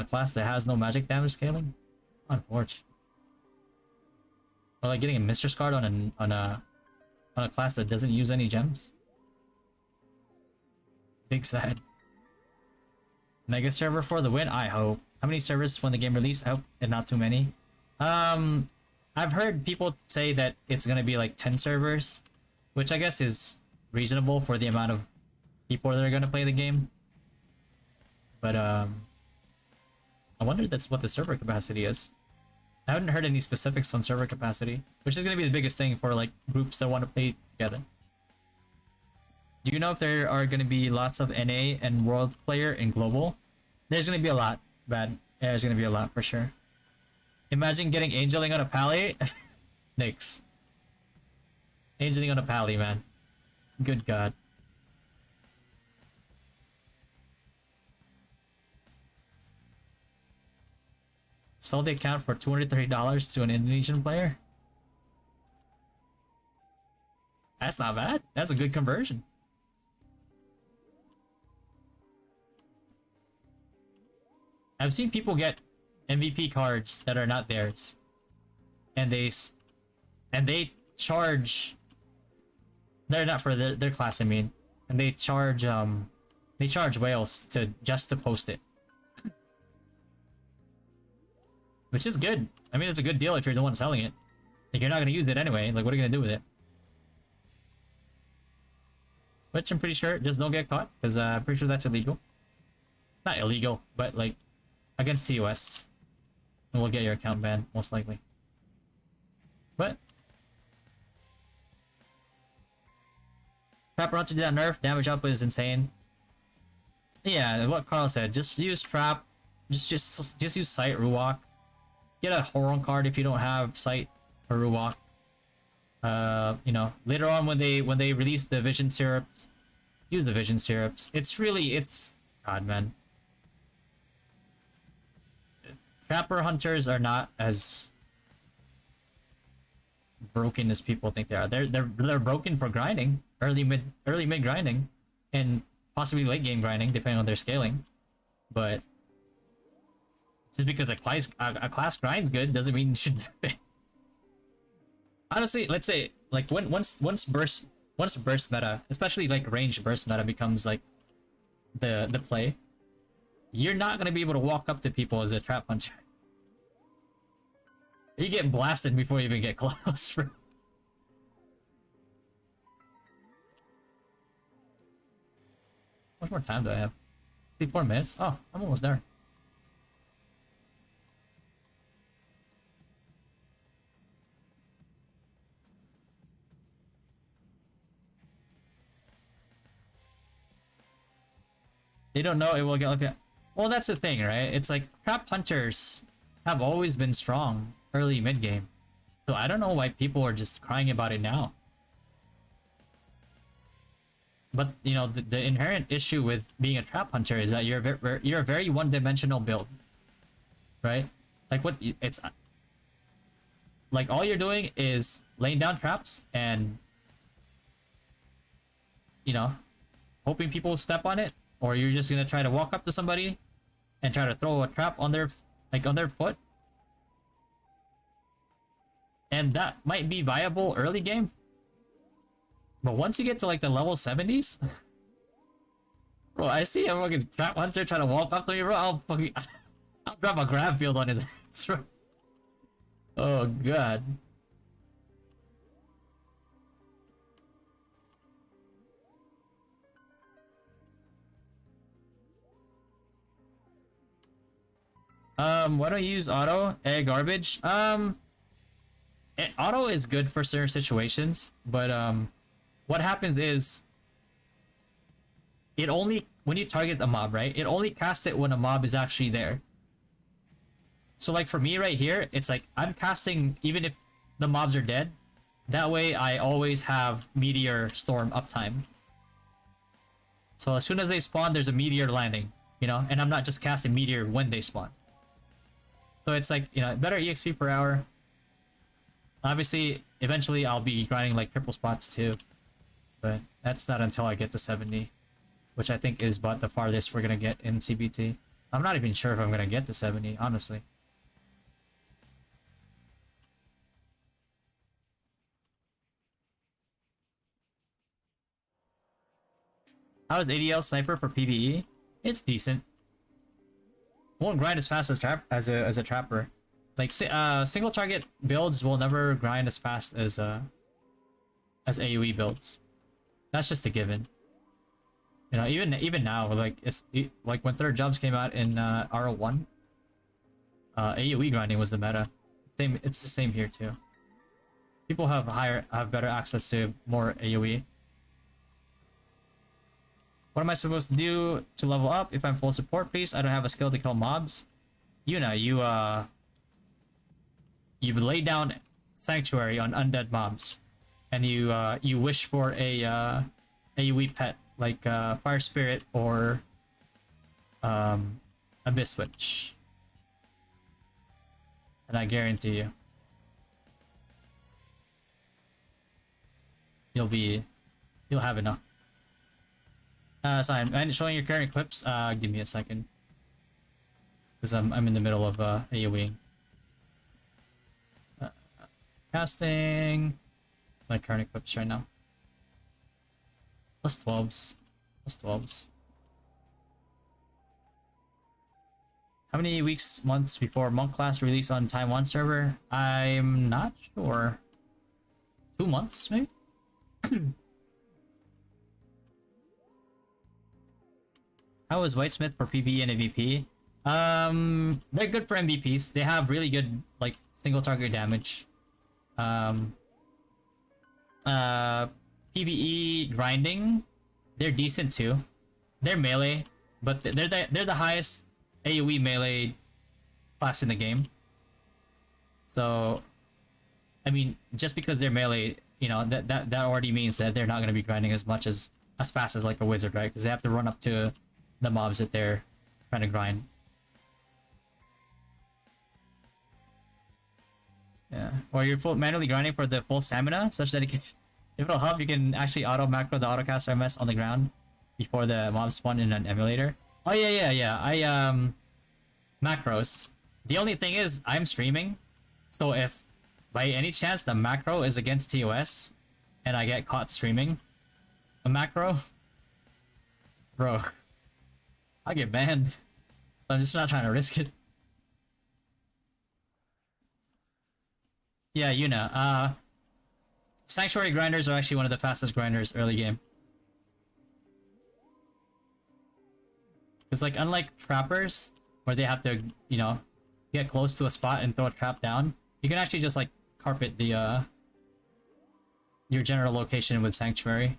class that has no magic damage scaling. Unfortunate. Or like getting a Mistress card on a class that doesn't use any gems. Big sad. Mega server for the win, I hope. How many servers when the game release? I hope and not too many. I've heard people say that it's gonna be like 10 servers, which I guess is reasonable for the amount of people that are gonna play the game. But I wonder that's what the server capacity is. I haven't heard any specifics on server capacity, which is gonna be the biggest thing for like groups that want to play together. Do you know if there are gonna be lots of NA and world player in global? There's gonna be a lot, bad. Yeah, there's gonna be a lot for sure. Imagine getting angeling on a pally. Nix. Angeling on a pally, man. Good god. Sold the account for $230 to an Indonesian player? That's not bad. That's a good conversion. I've seen people get MVP cards that are not theirs, and they charge. They're not for their class, I mean, and they charge whales to post it, which is good. I mean, it's a good deal if you're the one selling it. Like, you're not gonna use it anyway. Like, what are you gonna do with it? Which I'm pretty sure just don't get caught, because I'm pretty sure that's illegal. Not illegal, but like against TOS. And we'll get your account banned, most likely. But Trapper Hunter did that nerf, damage up is insane. Yeah, what Carl said, just use Trap, just use Sight Ruwak. Get a Horon card if you don't have Sight or Ruwak. You know, later on when they release the Vision Syrups, use the Vision Syrups. It's God, man. Trapper Hunters are not as broken as people think they are. They're broken for grinding, early mid grinding, and possibly late game grinding, depending on their scaling. But just because a class grinds good doesn't mean it should. Honestly, let's say like once burst meta, especially like range burst meta becomes like the play, you're not gonna be able to walk up to people as a trap hunter. You get blasted before you even get close, bro. How much more time do I have? 54 minutes? Oh, I'm almost there. They don't know it will get like that. Well, that's the thing, right? It's like trap hunters have always been strong early mid game. So I don't know why people are just crying about it now. But you know, the inherent issue with being a trap hunter is that you're a very one-dimensional build, right? Like what it's like all you're doing is laying down traps and you know, hoping people step on it, or you're just gonna try to walk up to somebody and try to throw a trap on their on their foot. And that might be viable early game. But once you get to like the level 70s, bro, I see a fucking trap hunter trying to walk up to me, bro. I'll drop a grab field on his ass, bro. Oh god. Why don't you use auto? Garbage. Auto is good for certain situations, but what happens is it only when you target a mob, right? It only casts it when a mob is actually there. So like for me right here, it's like I'm casting even if the mobs are dead. That way I always have meteor storm uptime. So as soon as they spawn, there's a meteor landing, you know, and I'm not just casting meteor when they spawn. So it's like, you know, better EXP per hour. Obviously, eventually I'll be grinding like triple spots too. But that's not until I get to 70. Which I think is about the farthest we're gonna get in CBT. I'm not even sure if I'm gonna get to 70, honestly. How is ADL Sniper for PvE? It's decent. Won't grind as fast as a trapper. Like single target builds will never grind as fast as AoE builds. That's just a given. You know, even now, like like when third jobs came out in RO1, AoE grinding was the meta. It's the same here too. People have better access to more AoE. What am I supposed to do to level up if I'm full support, please? I don't have a skill to kill mobs. Yuna, you lay down sanctuary on undead mobs, and you wish for a AoE pet like Fire Spirit or Abyss Witch, and I guarantee you'll have enough. Sorry, I'm showing your current clips. Give me a second, because I'm in the middle of AoEing. Casting my current clips right now. Plus 12s. Plus 12s. How many weeks, months before Monk class release on Taiwan server? I'm not sure. 2 months, maybe? How is Whitesmith for PvE and MVP? They're good for MVPs. They have really good, like, single target damage. PvE grinding, they're decent too. They're melee, but they're the highest AoE melee class in the game. So, I mean, just because they're melee, you know, that already means that they're not going to be grinding as fast as like a wizard, right? Because they have to run up to the mobs that they're trying to grind. Yeah, or you're manually grinding for the full stamina, such that if it'll help, you can actually auto macro the autocaster MS on the ground before the mob spawn in an emulator. Oh yeah. I macros. The only thing is I'm streaming, so if by any chance the macro is against TOS and I get caught streaming a macro, bro, I get banned. I'm just not trying to risk it. Yeah, Yuna. Sanctuary grinders are actually one of the fastest grinders early game. Because like unlike trappers, where they have to, you know, get close to a spot and throw a trap down, you can actually just like carpet the your general location with Sanctuary.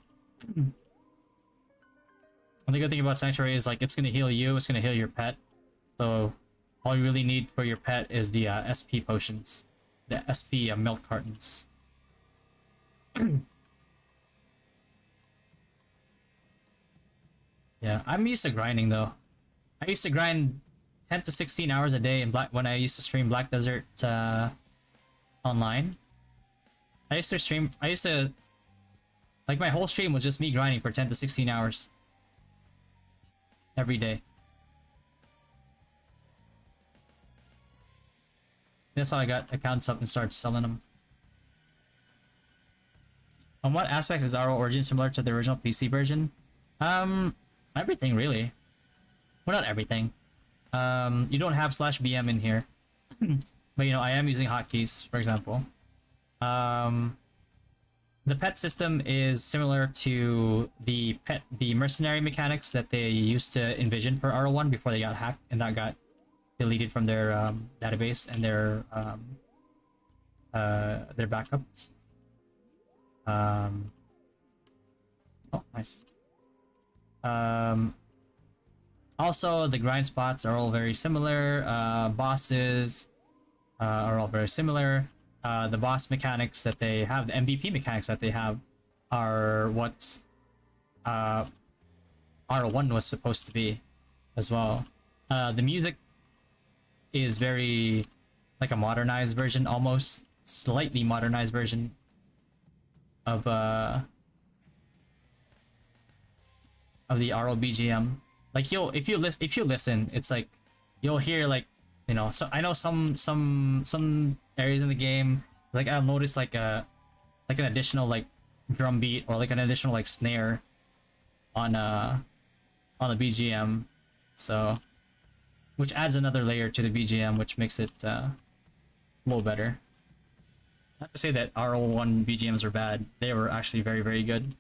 the good thing about Sanctuary is like it's gonna heal you, it's gonna heal your pet. So all you really need for your pet is the SP potions, the SP milk cartons. Yeah, I'm used to grinding though. I used to grind 10 to 16 hours a day in Black when I used to stream Black Desert online. I used to like my whole stream was just me grinding for 10 to 16 hours every day. That's how I got accounts up and started selling them. On what aspect is RO Origin similar to the original PC version? Everything really. Well, not everything. You don't have /BM in here, but you know I am using hotkeys, for example. The pet system is similar to the mercenary mechanics that they used to envision for RO1 before they got hacked and that got deleted from their database and their backups. Oh, nice. Also, the grind spots are all very similar. Bosses are all very similar. The boss mechanics that they have, the MVP mechanics that they have, are what R1 was supposed to be as well. The music is very like a modernized version, almost slightly modernized version of the RO BGM. Like if you listen, it's like you'll hear like, you know, so I know some areas in the game, like I'll notice like an additional like drum beat or like an additional like snare on the BGM, so which adds another layer to the BGM, which makes it a little better. Not to say that RO1 BGMs were bad, they were actually very, very good.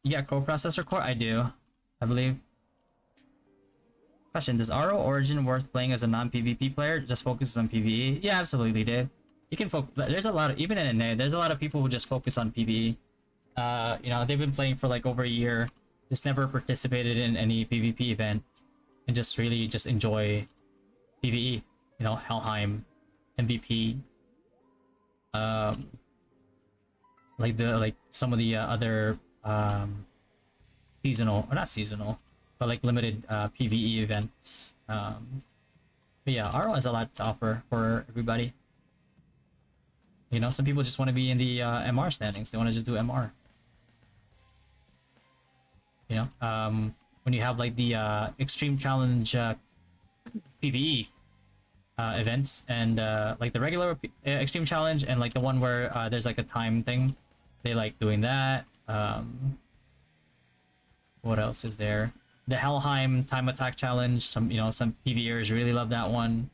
Yeah, co-processor core? I do, I believe. Question, does RO Origin worth playing as a non-PvP player? Just focuses on PvE? Yeah, absolutely, Dave. You can focus. There's a lot of, even in NA, there's a lot of people who just focus on PvE. You know, they've been playing for like over a year, just never participated in any PvP event, and just really just enjoy PvE. You know, Helheim, MVP, like some of the other seasonal, or not seasonal, but like limited PvE events. But yeah, RO has a lot to offer for everybody. You know, some people just want to be in the MR standings. They want to just do MR. You know, when you have like the Extreme Challenge PvE events and like the regular Extreme Challenge and like the one where there's like a time thing, they like doing that. What else is there? The Helheim Time Attack Challenge. Some PvEers really love that one.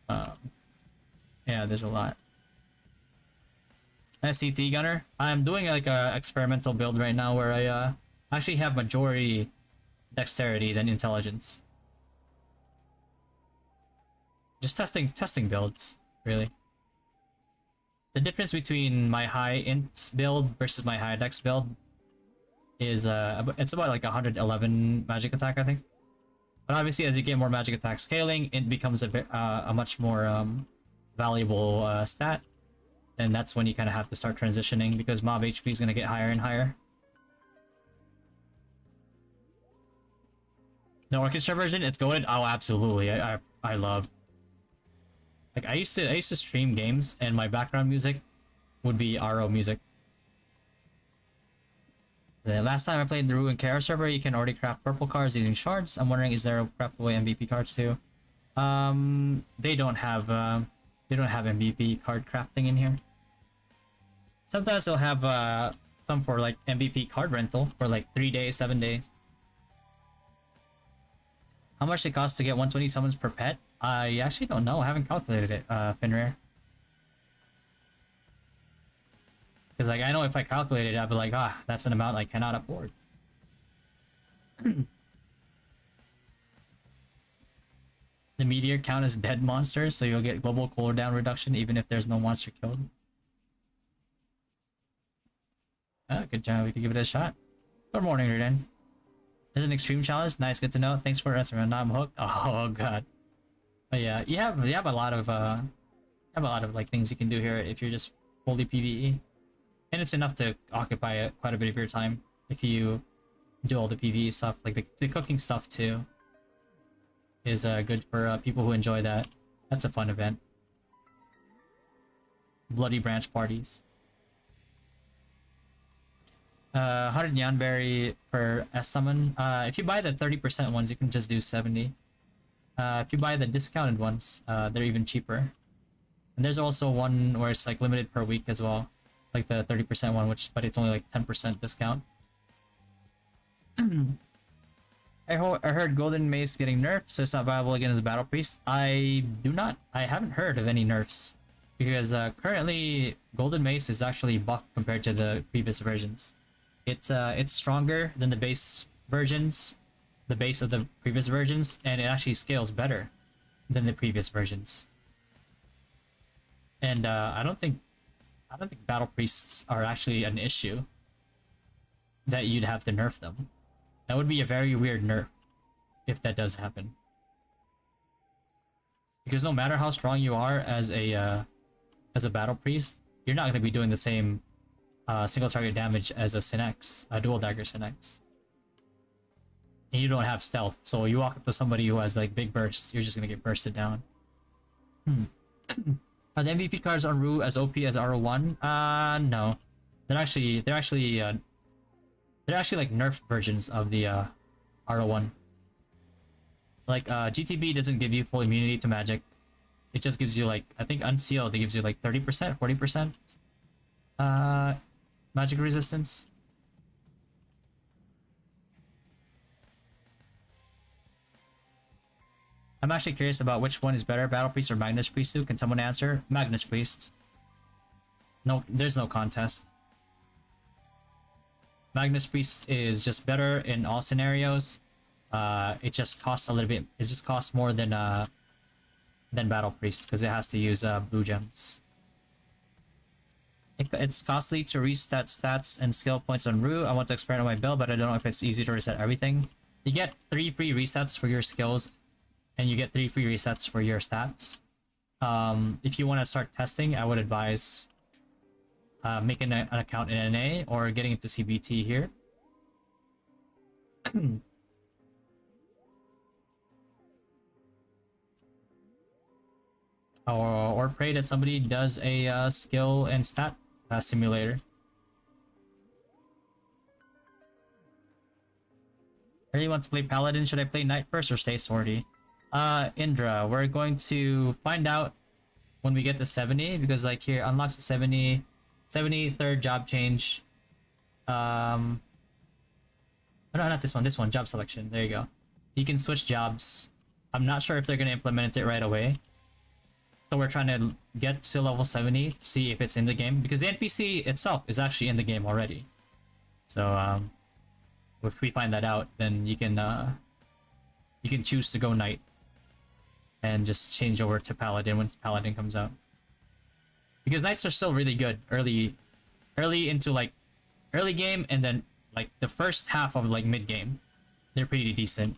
Yeah, there's a lot. SCT Gunner. I'm doing like a experimental build right now where I actually have majority dexterity than intelligence. Just testing builds, really. The difference between my high int build versus my high dex build is it's about like 111 magic attack, I think. But obviously, as you get more magic attack scaling, it becomes a much more valuable stat. And that's when you kind of have to start transitioning because mob HP is going to get higher and higher. The orchestra version, it's going. Oh, absolutely. I love. Like I used to stream games and my background music would be RO music. The last time I played the Ruin Kara server, you can already craft purple cards using shards. I'm wondering, is there a craftable MVP cards too? They don't have MVP card crafting in here. Sometimes they'll have some for like MVP card rental for like 3 days, 7 days. How much it costs to get 120 summons per pet? I actually don't know. I haven't calculated it, Finrare. Because like I know if I calculated it, I'd be like, that's an amount I cannot afford. The meteor count as dead monsters, so you'll get global cooldown reduction even if there's no monster killed. could give it a shot. Good morning, Ruden. There's an extreme challenge. Nice, good to know. Thanks for answering. Now I'm hooked. Oh god. But yeah, you have a lot of like things you can do here if you're just fully PvE, and it's enough to occupy quite a bit of your time if you do all the PvE stuff. Like the cooking stuff too is good for people who enjoy that. That's a fun event. Bloody branch parties. 100 Yanberry per S summon. If you buy the 30% ones, you can just do 70. If you buy the discounted ones, they're even cheaper. And there's also one where it's like limited per week as well, like the 30% one, but it's only like 10% discount. I heard Golden Mace getting nerfed, so it's not viable again as a battle priest. I haven't heard of any nerfs, because currently Golden Mace is actually buffed compared to the previous versions. It's stronger than the base versions, the base of the previous versions, and it actually scales better than the previous versions. And I don't think battle priests are actually an issue that you'd have to nerf them. That would be a very weird nerf if that does happen. Because no matter how strong you are as a battle priest, you're not going to be doing the same single target damage as a Synex, a dual dagger Synex. And you don't have stealth, so you walk up to somebody who has like big bursts, you're just gonna get bursted down. Are the MVP cards on Rue as OP as RO1? No. They're actually like nerfed versions of the RO1. Like GTB doesn't give you full immunity to magic. It just gives you like, I think Unsealed, it gives you like 30%, 40% magic resistance. I'm actually curious about which one is better, Battle Priest or Magnus Priest 2. Can someone answer? Magnus Priest. No, there's no contest. Magnus Priest is just better in all scenarios. It just costs a little bit. It just costs more than Battle Priest because it has to use blue gems. It's costly to reset stats and skill points on Rue. I want to experiment on my build, but I don't know if it's easy to reset everything. You get 3 free resets for your skills, and you get 3 free resets for your stats. If you want to start testing, I would advise making an account in NA or getting into CBT here. or pray that somebody does a skill and stat simulator. I really want to play Paladin. Should I play Knight first or stay Swordy? Indra, we're going to find out when we get to 70, because like here unlocks the 70 third job change. No, not this one, job selection. There you go. You can switch jobs. I'm not sure if they're going to implement it right away. So we're trying to get to level 70 to see if it's in the game, because the NPC itself is actually in the game already. So if we find that out, then you can choose to go Knight and just change over to Paladin when Paladin comes out. Because Knights are still really good early into like early game, and then like the first half of like mid game, they're pretty decent.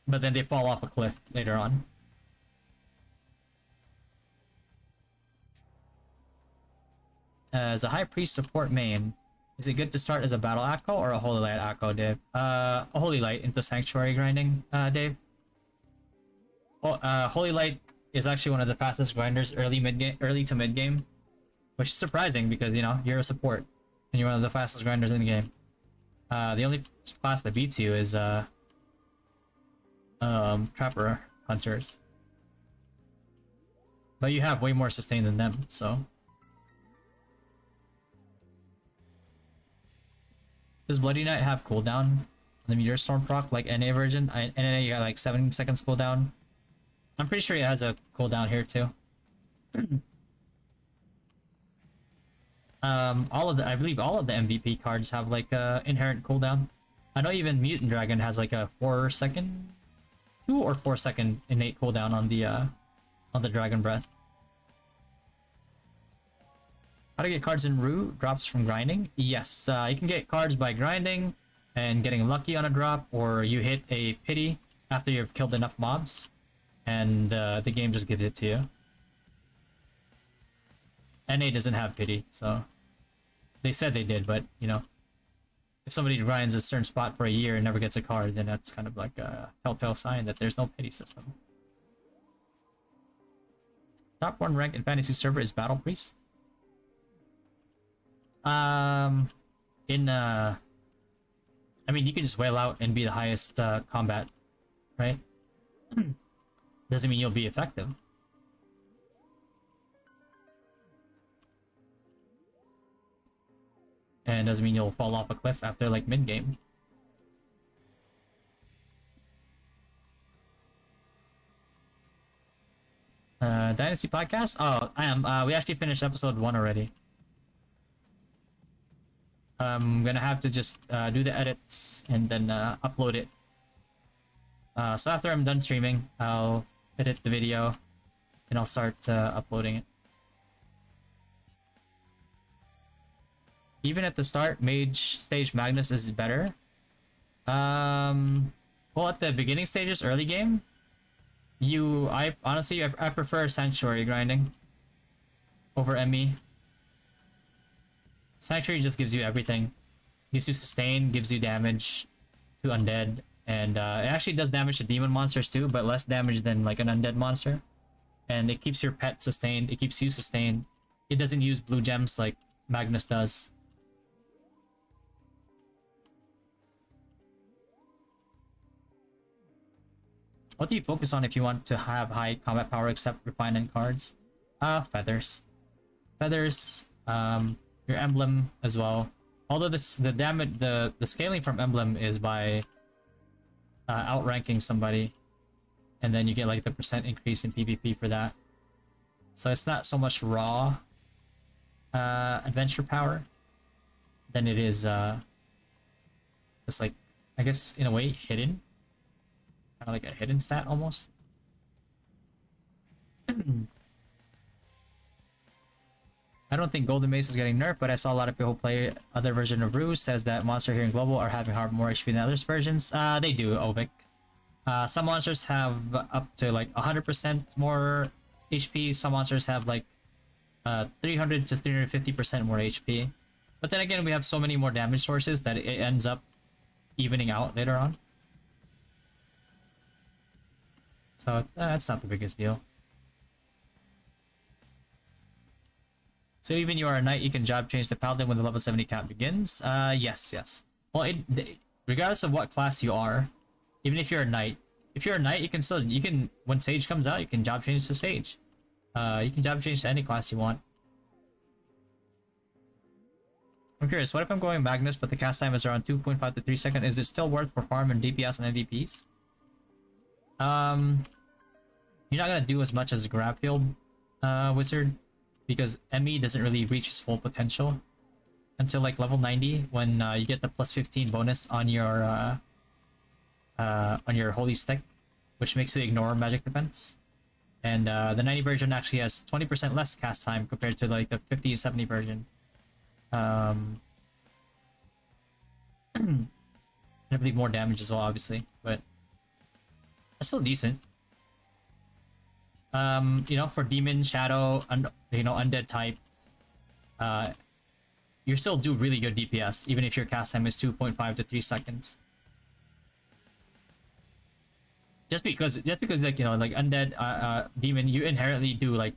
But then they fall off a cliff later on. As a High Priest support main, is it good to start as a Battle Akko or a Holy Light Akko, Dave? A Holy Light into Sanctuary grinding, Dave. Holy Light is actually one of the fastest grinders early to mid game, which is surprising because, you know, you're a support and you're one of the fastest grinders in the game. The only class that beats you is Trapper Hunters, but you have way more sustain than them, so. Does Bloody Knight have cooldown? The Meteor Storm proc like NA version? NA you got like 7 seconds cooldown. I'm pretty sure it has a cooldown here too. I believe all of the MVP cards have like inherent cooldown. I know even Mutant Dragon has like a 4-second, 2 or 4-second innate cooldown on the Dragon Breath. How to get cards in Rue? Drops from grinding? Yes, you can get cards by grinding and getting lucky on a drop, or you hit a pity after you've killed enough mobs, and the game just gives it to you. NA doesn't have pity, so they said they did, but you know, if somebody grinds a certain spot for a year and never gets a card, then that's kind of like a telltale sign that there's no pity system. Top 1 rank in fantasy server is Battle Priest. I mean, you can just wail out and be the highest combat, right? Doesn't mean you'll be effective. And doesn't mean you'll fall off a cliff after like mid-game. Dynasty Podcast? Oh, I am. We actually finished episode 1 already. I'm gonna have to just do the edits and then upload it. So after I'm done streaming, I'll edit the video and I'll start uploading it. Even at the start, Mage stage Magnus is better. Well, at the beginning stages, early game, I honestly prefer Sanctuary grinding over ME. Sanctuary just gives you everything. Gives you sustain, gives you damage to undead, and it actually does damage to demon monsters too, but less damage than like an undead monster. And it keeps your pet sustained, it keeps you sustained. It doesn't use blue gems like Magnus does. What do you focus on if you want to have high combat power except refinement cards? Feathers. Feathers, your emblem as well. Although the scaling from emblem is by outranking somebody, and then you get like the % increase in PvP for that. So it's not so much raw adventure power than it is just like, I guess in a way hidden. Kind of like a hidden stat almost. I don't think Golden Mace is getting nerfed, but I saw a lot of people play other version of Ruse. Says that monster here in Global are having more HP than others versions. They do, Ovik. Some monsters have up to like 100% more HP. Some monsters have like 300 to 350% more HP. But then again, we have so many more damage sources that it ends up evening out later on. So that's not the biggest deal. So even you are a knight, you can job change to paladin when the level 70 cap begins. Yes. Well, regardless of what class you are, even if you're a knight, you can when sage comes out, you can job change to sage. You can job change to any class you want. I'm curious, what if I'm going Magnus, but the cast time is around 2.5 to 3 seconds? Is it still worth for farm and DPS and MVPs? You're not gonna do as much as a grab field wizard, because ME doesn't really reach its full potential until like level 90, when you get the plus 15 bonus on your holy stick, which makes you ignore magic defense. And the 90 version actually has 20% less cast time compared to like the 50-70 version. And I believe more damage as well, obviously, but that's still decent. You know, for demon, shadow, undead type, you still do really good DPS, even if your cast time is 2.5 to 3 seconds. Just because like, you know, like undead, demon, you inherently do like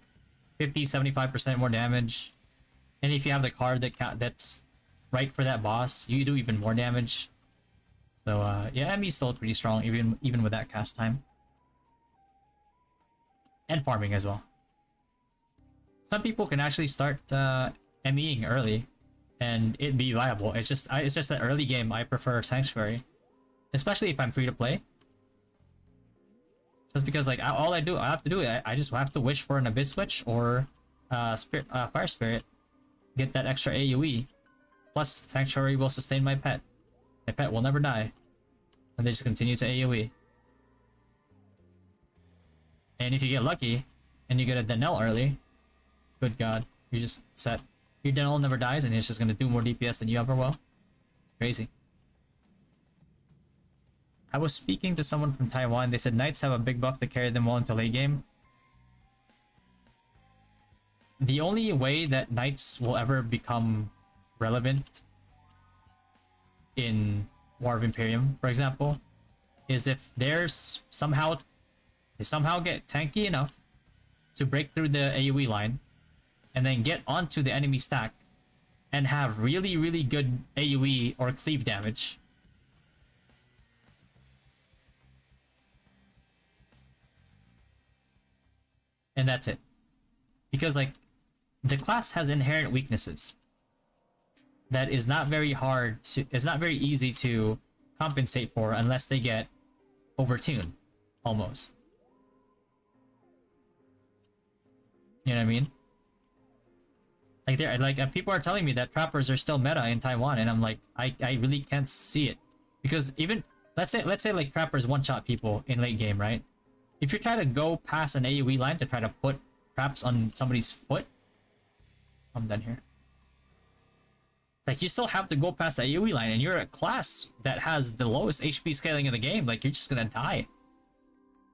50-75% more damage, and if you have the card that's right for that boss, you do even more damage. So yeah, ME is still pretty strong, even with that cast time. And farming as well. Some people can actually start MEing early and it be viable. It's just that early game I prefer Sanctuary, especially if I'm free to play. Just because like all I have to do, I just have to wish for an Abyss Switch or Fire Spirit, get that extra AoE. Plus Sanctuary will sustain my pet. My pet will never die, and they just continue to AoE. And if you get lucky and you get a Denel early, good god, you just set. your dental never dies and it's just gonna do more DPS than you ever will. Crazy. I was speaking to someone from Taiwan. They said knights have a big buff to carry them well into late game. The only way that knights will ever become relevant in War of Imperium, for example, is if there's somehow they somehow get tanky enough to break through the AoE line and then get onto the enemy stack and have really, really good AoE or cleave damage. And that's it. Because, like, the class has inherent weaknesses that is not very hard to, it's not very easy to compensate for unless they get overtuned, almost. You know what I mean? Like, they're like, people are telling me that trappers are still meta in Taiwan, and I'm like, I really can't see it. Because even, let's say like trappers one-shot people in late game, right? If you try to go past an AoE line to try to put traps on somebody's foot, I'm done here. It's like you still have to go past the AoE line, and you're a class that has the lowest HP scaling in the game. Like, you're just gonna die.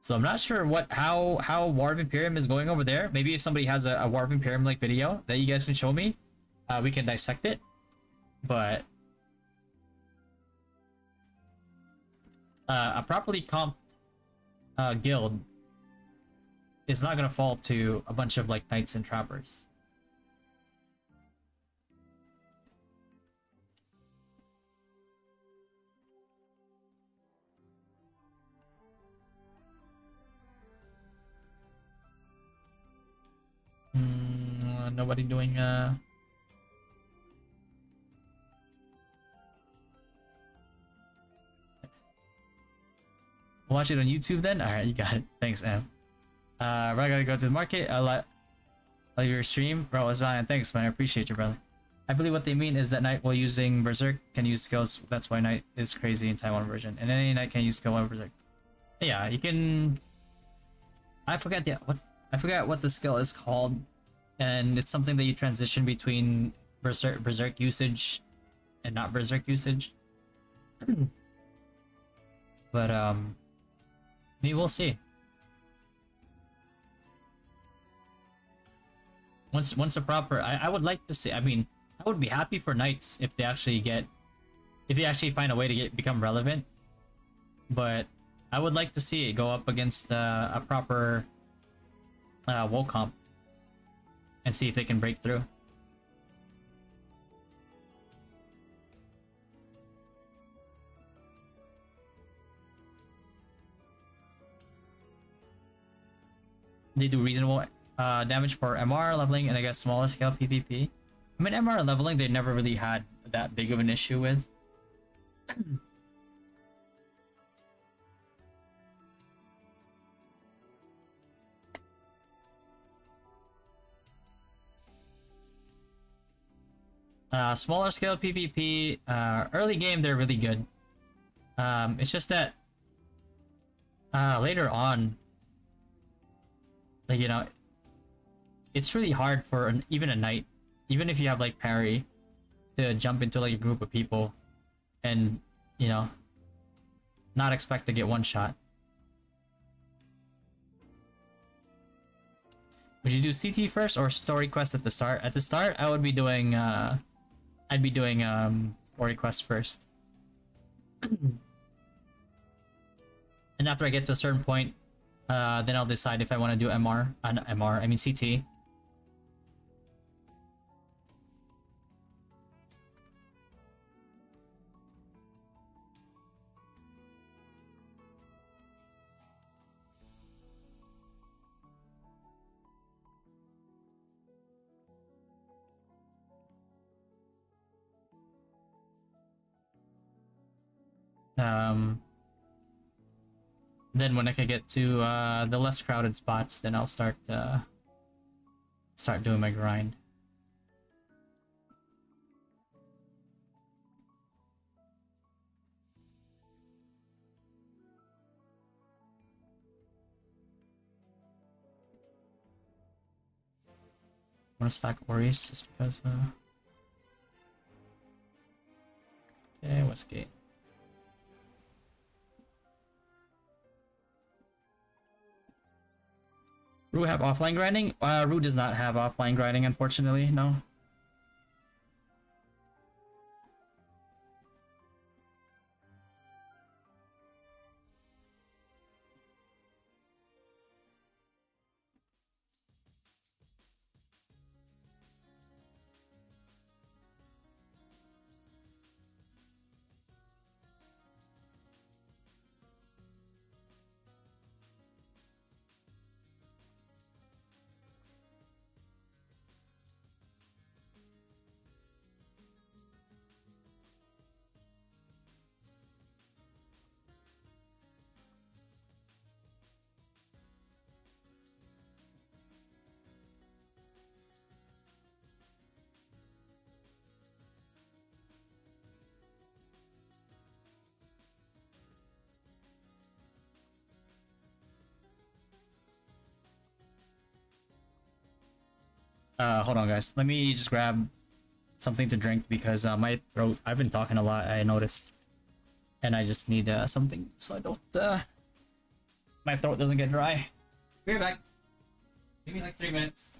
So I'm not sure how War of Imperium is going over there. Maybe if somebody has a War of Imperium like video that you guys can show me, we can dissect it. But a properly comped guild is not gonna fall to a bunch of like knights and trappers. Nobody doing watch it on YouTube then? Alright, you got it. Thanks, Em. I gotta go to the market. I like your stream. Bro, it's fine. Thanks, man. I appreciate you, brother. I believe what they mean is that Knight while using Berserk can use skills. That's why Knight is crazy in Taiwan version. And any Knight can use skill while Berserk. Yeah, you can... I forget what the skill is called. And it's something that you transition between Berserk usage and not Berserk usage. But maybe we'll see. Once a proper, I would like to see. I mean, I would be happy for knights if they actually find a way to become relevant. But I would like to see it go up against a proper WoW comp and see if they can break through. They do reasonable damage for MR leveling and I guess smaller scale PvP. I mean, MR leveling they never really had that big of an issue with. Smaller scale PvP, early game they're really good. It's just that later on, like, you know, it's really hard for even a knight, even if you have like parry, to jump into like a group of people and, you know, not expect to get one shot. Would you do CT first or story quest at the start? At the start, I would be doing I'd be doing story quest first. And after I get to a certain point, then I'll decide if I want to do MR. I mean CT. Then when I can get to the less crowded spots, then I'll start doing my grind. I want to stack Oris just because Okay, what's gate? Rue have offline grinding? Rue does not have offline grinding, unfortunately, no. Hold on, guys. Let me just grab something to drink because my throat. I've been talking a lot. I noticed, and I just need something so I don't. My throat doesn't get dry. Be right back. Give me like 3 minutes.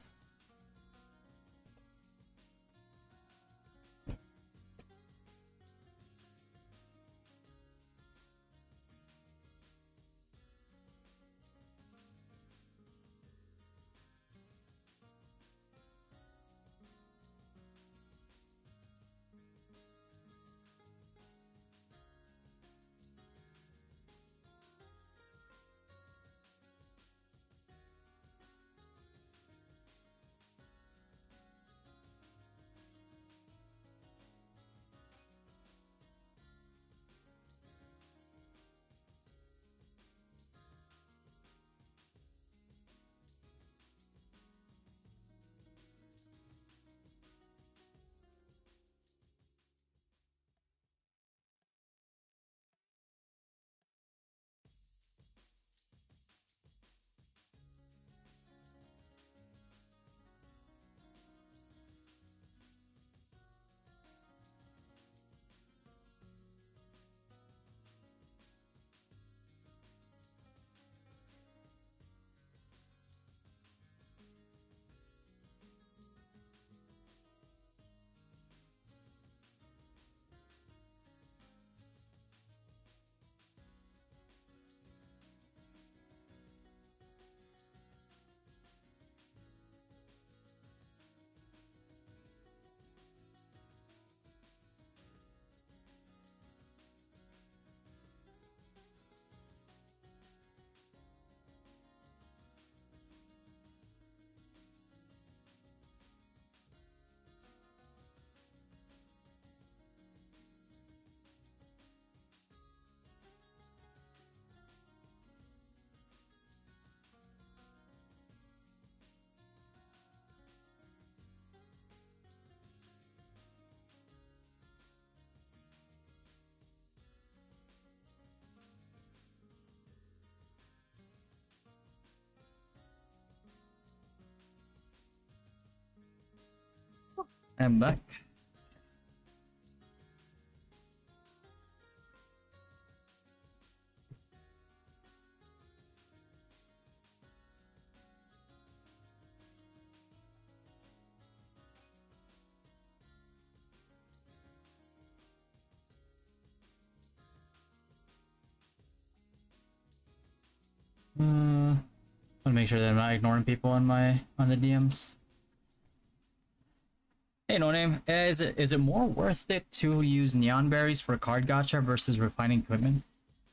I'm back. Want to make sure that I'm not ignoring people on the DMs. Hey, no name. Is it more worth it to use neon berries for card gacha versus refining equipment?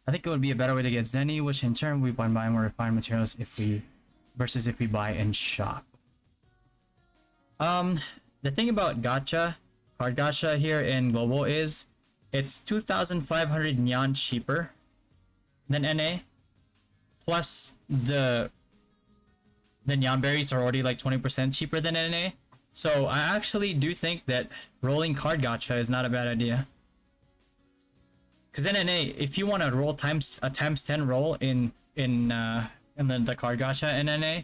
I think it would be a better way to get Zenny, which in turn we buy more refined materials if we buy in shop. The thing about gacha, card gacha here in global is it's 2,500 neon cheaper than NA. Plus the neon berries are already like 20% cheaper than NA. So I actually do think that rolling card gacha is not a bad idea. Because NA, if you want to roll a times 10 roll in the card gacha in NA,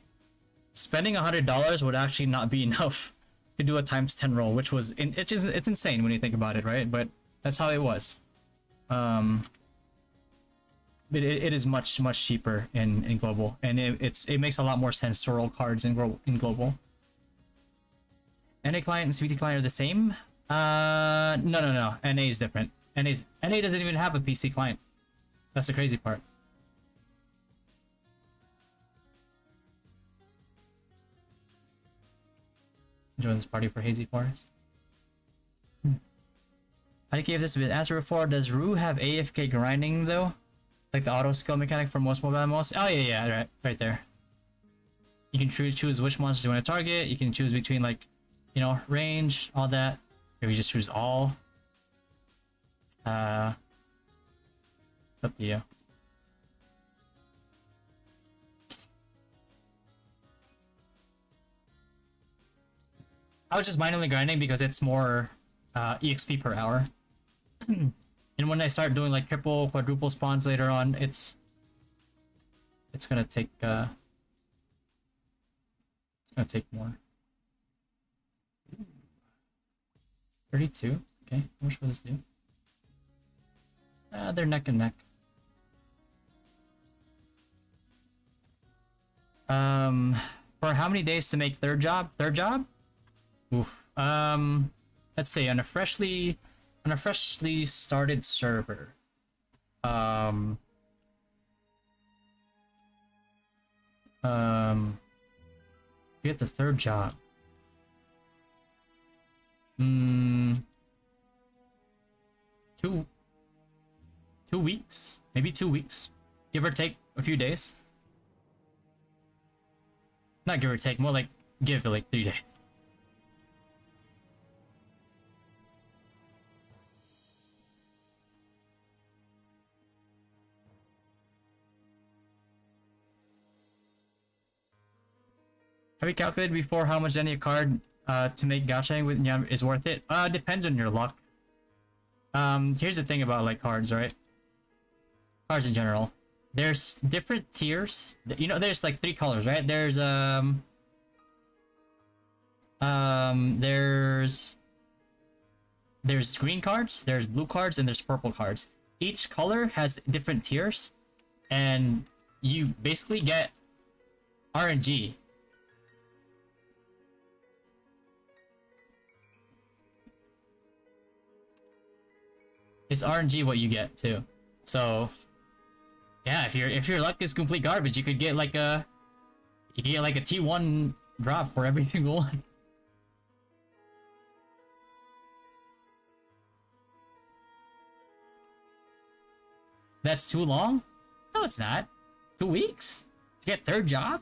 spending $100 would actually not be enough to do a times 10 roll, which was it's insane when you think about it, right? But That's how it was. But it is much cheaper in global, and it makes a lot more sense to roll cards in global. NA client and CBT client are the same. No. NA is different. NA doesn't even have a PC client. That's the crazy part. Join this party for Hazy Forest. I think if this has been answered before, does Rue have AFK grinding though? Like the auto skill mechanic for most mobile MMOs? Oh yeah, right there. You can choose which monsters you want to target. You can choose between, like, you know, range, all that. If you just choose all. It's up to you. I was just mindfully grinding because it's more EXP per hour. And when I start doing like triple, quadruple spawns later on, it's gonna take more. 32. Okay, how much will this do? They're neck and neck. For how many days to make third job? Oof. Let's say on a freshly started server. To get the third job. 2 weeks, maybe 2 weeks, give or take a few days. Not give or take, more like give it like 3 days. Have you calculated before how much any card to make gacha with is worth it? Depends on your luck. Here's the thing about like cards, right? Cards in general. There's different tiers. You know, there's like 3 colors, right? There's green cards, there's blue cards, and there's purple cards. Each color has different tiers, and you basically get RNG. It's RNG what you get too. So yeah, if your luck is complete garbage, you could get like a T1 drop for every single one. That's too long? No, it's not. 2 weeks to get third job?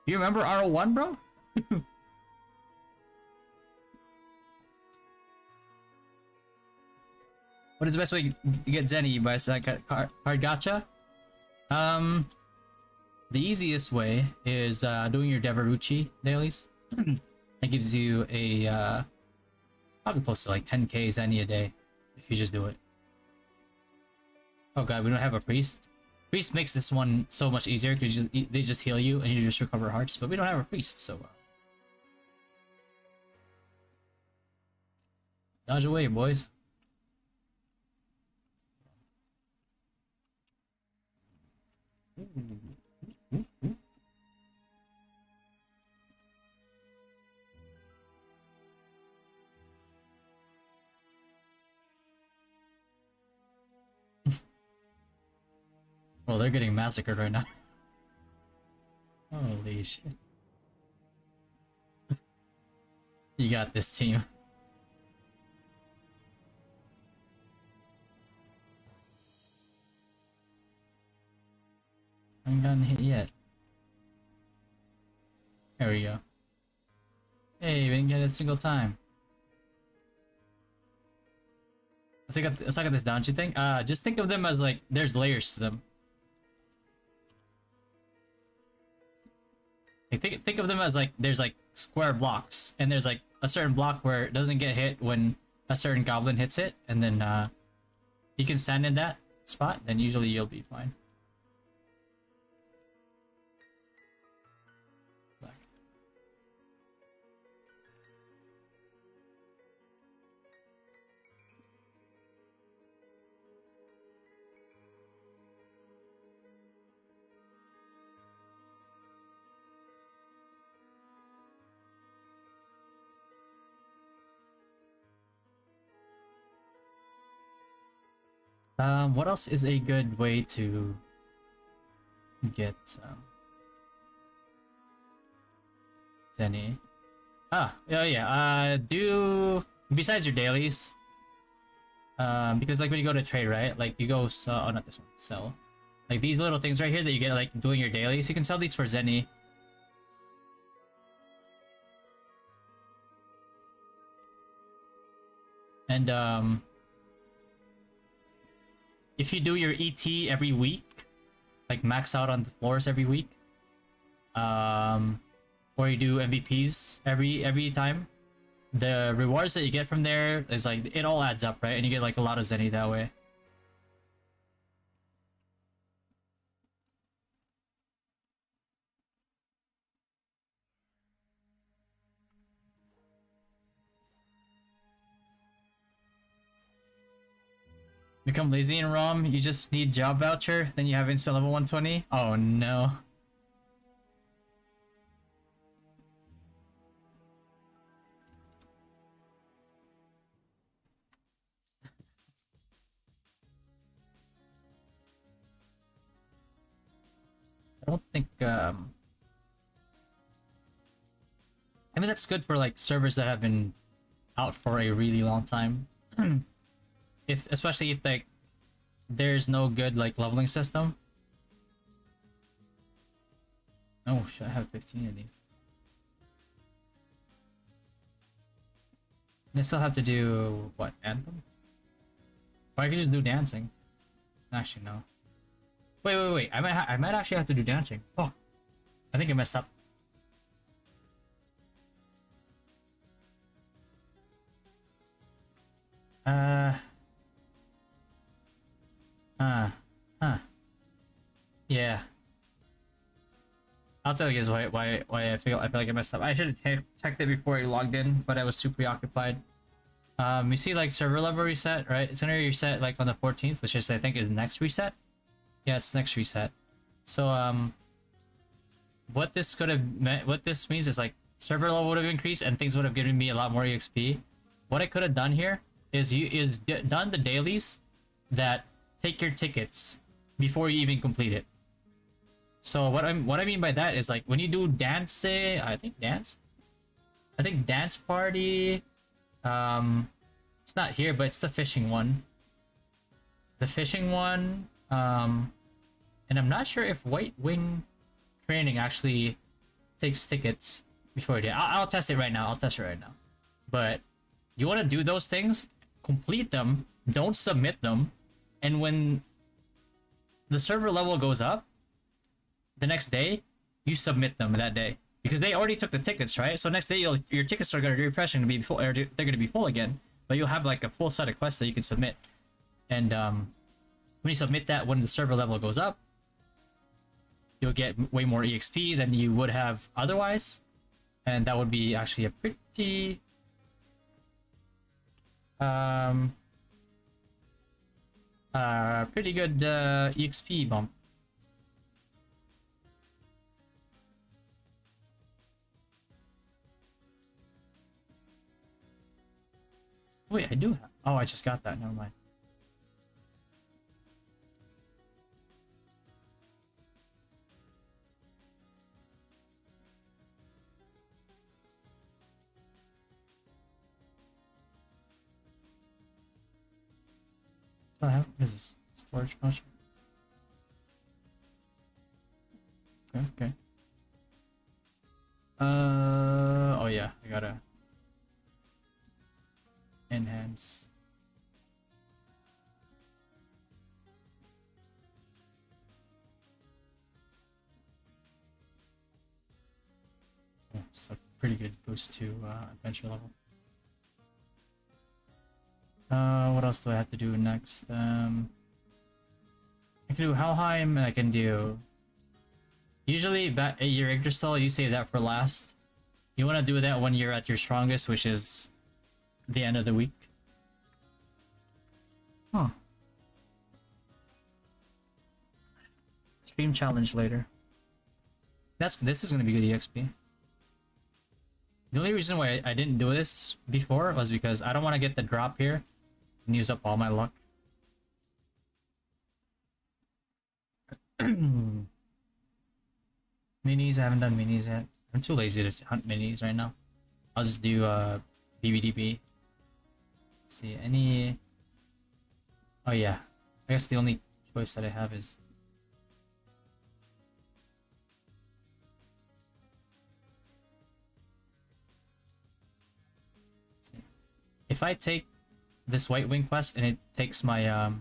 You remember RO1, bro? What is the best way to get Zenny by card gacha? The easiest way is doing your Devaruchi dailies. That gives you a probably close to like 10k Zenny a day if you just do it. Oh god, we don't have a priest. Priest makes this one so much easier because they just heal you and you just recover hearts, but we don't have a priest, so dodge away, boys. Well, they're getting massacred right now. Holy shit. You got this, team. I haven't gotten hit yet. There we go. Hey, we didn't get it a single time. Let's look at this Danchi thing. Just think of them as like, there's layers to them. Like, think of them as like, there's like square blocks, and there's like a certain block where it doesn't get hit when a certain goblin hits it, and then you can stand in that spot, then usually you'll be fine. What else is a good way to get Zenny? Yeah. Do besides your dailies, because like when you go to trade, right? Like you go sell. Oh, not this one. Sell. Like these little things right here that you get like doing your dailies. You can sell these for Zenny. And if you do your ET every week, like max out on the floors every week, or you do MVPs every time, the rewards that you get from there is like it all adds up, right? And you get like a lot of Zenny that way. Become lazy in ROM, you just need job voucher, then you have instant level 120? Oh no. I don't think I mean that's good for like servers that have been out for a really long time. If especially if like there's no good like leveling system. Oh shit, I have 15 of these. I still have to do what, anthem? Or I could just do dancing. Actually no. Wait. I might actually have to do dancing. Oh, I think I messed up. Yeah. I'll tell you guys why I feel like I messed up. I should have checked it before I logged in, but I was too preoccupied. You see like server level reset, right? It's gonna reset like on the 14th, which is I think is next reset. Yeah, it's next reset. So what this could have meant, what this means is like server level would have increased and things would have given me a lot more EXP. What I could have done here is done the dailies that take your tickets before you even complete it. So what I mean by that is like when you do dance, I think dance party, it's not here, but it's the fishing one. And I'm not sure if White Wing training actually takes tickets before it. I'll test it right now. But you want to do those things, complete them, don't submit them, and when the server level goes up, the next day, you submit them that day. Because they already took the tickets, right? So next day, your tickets are going to refresh and be full, or they're going to be full again. But you'll have like a full set of quests that you can submit. And when you submit that, when the server level goes up, you'll get way more EXP than you would have otherwise. And that would be actually a pretty... pretty good EXP bump. Wait, I do have... Oh, I just got that. Never mind. What the hell is this? Storage potion? Okay. Oh yeah, I gotta enhance. Yeah, it's a pretty good boost to adventure level. What else do I have to do next? I can do Helheim, and I can do... Usually, at your Yggdrasil, you save that for last. You want to do that when you're at your strongest, which is the end of the week. Huh. Stream challenge later. This is gonna be good EXP. The only reason why I didn't do this before was because I don't want to get the drop here and use up all my luck. Minis, I haven't done minis yet. I'm too lazy to hunt minis right now. I'll just do BBDB. Let's see, any... Oh yeah, I guess the only choice that I have is... Let's see. If I take this White Wing quest and it takes my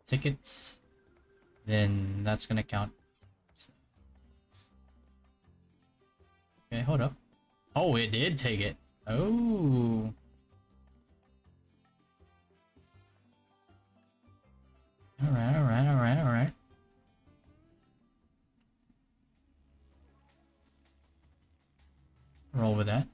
tickets, then that's gonna count. Okay, hold up. Oh, it did take it. Oh. Alright, alright, alright, alright. Roll with that.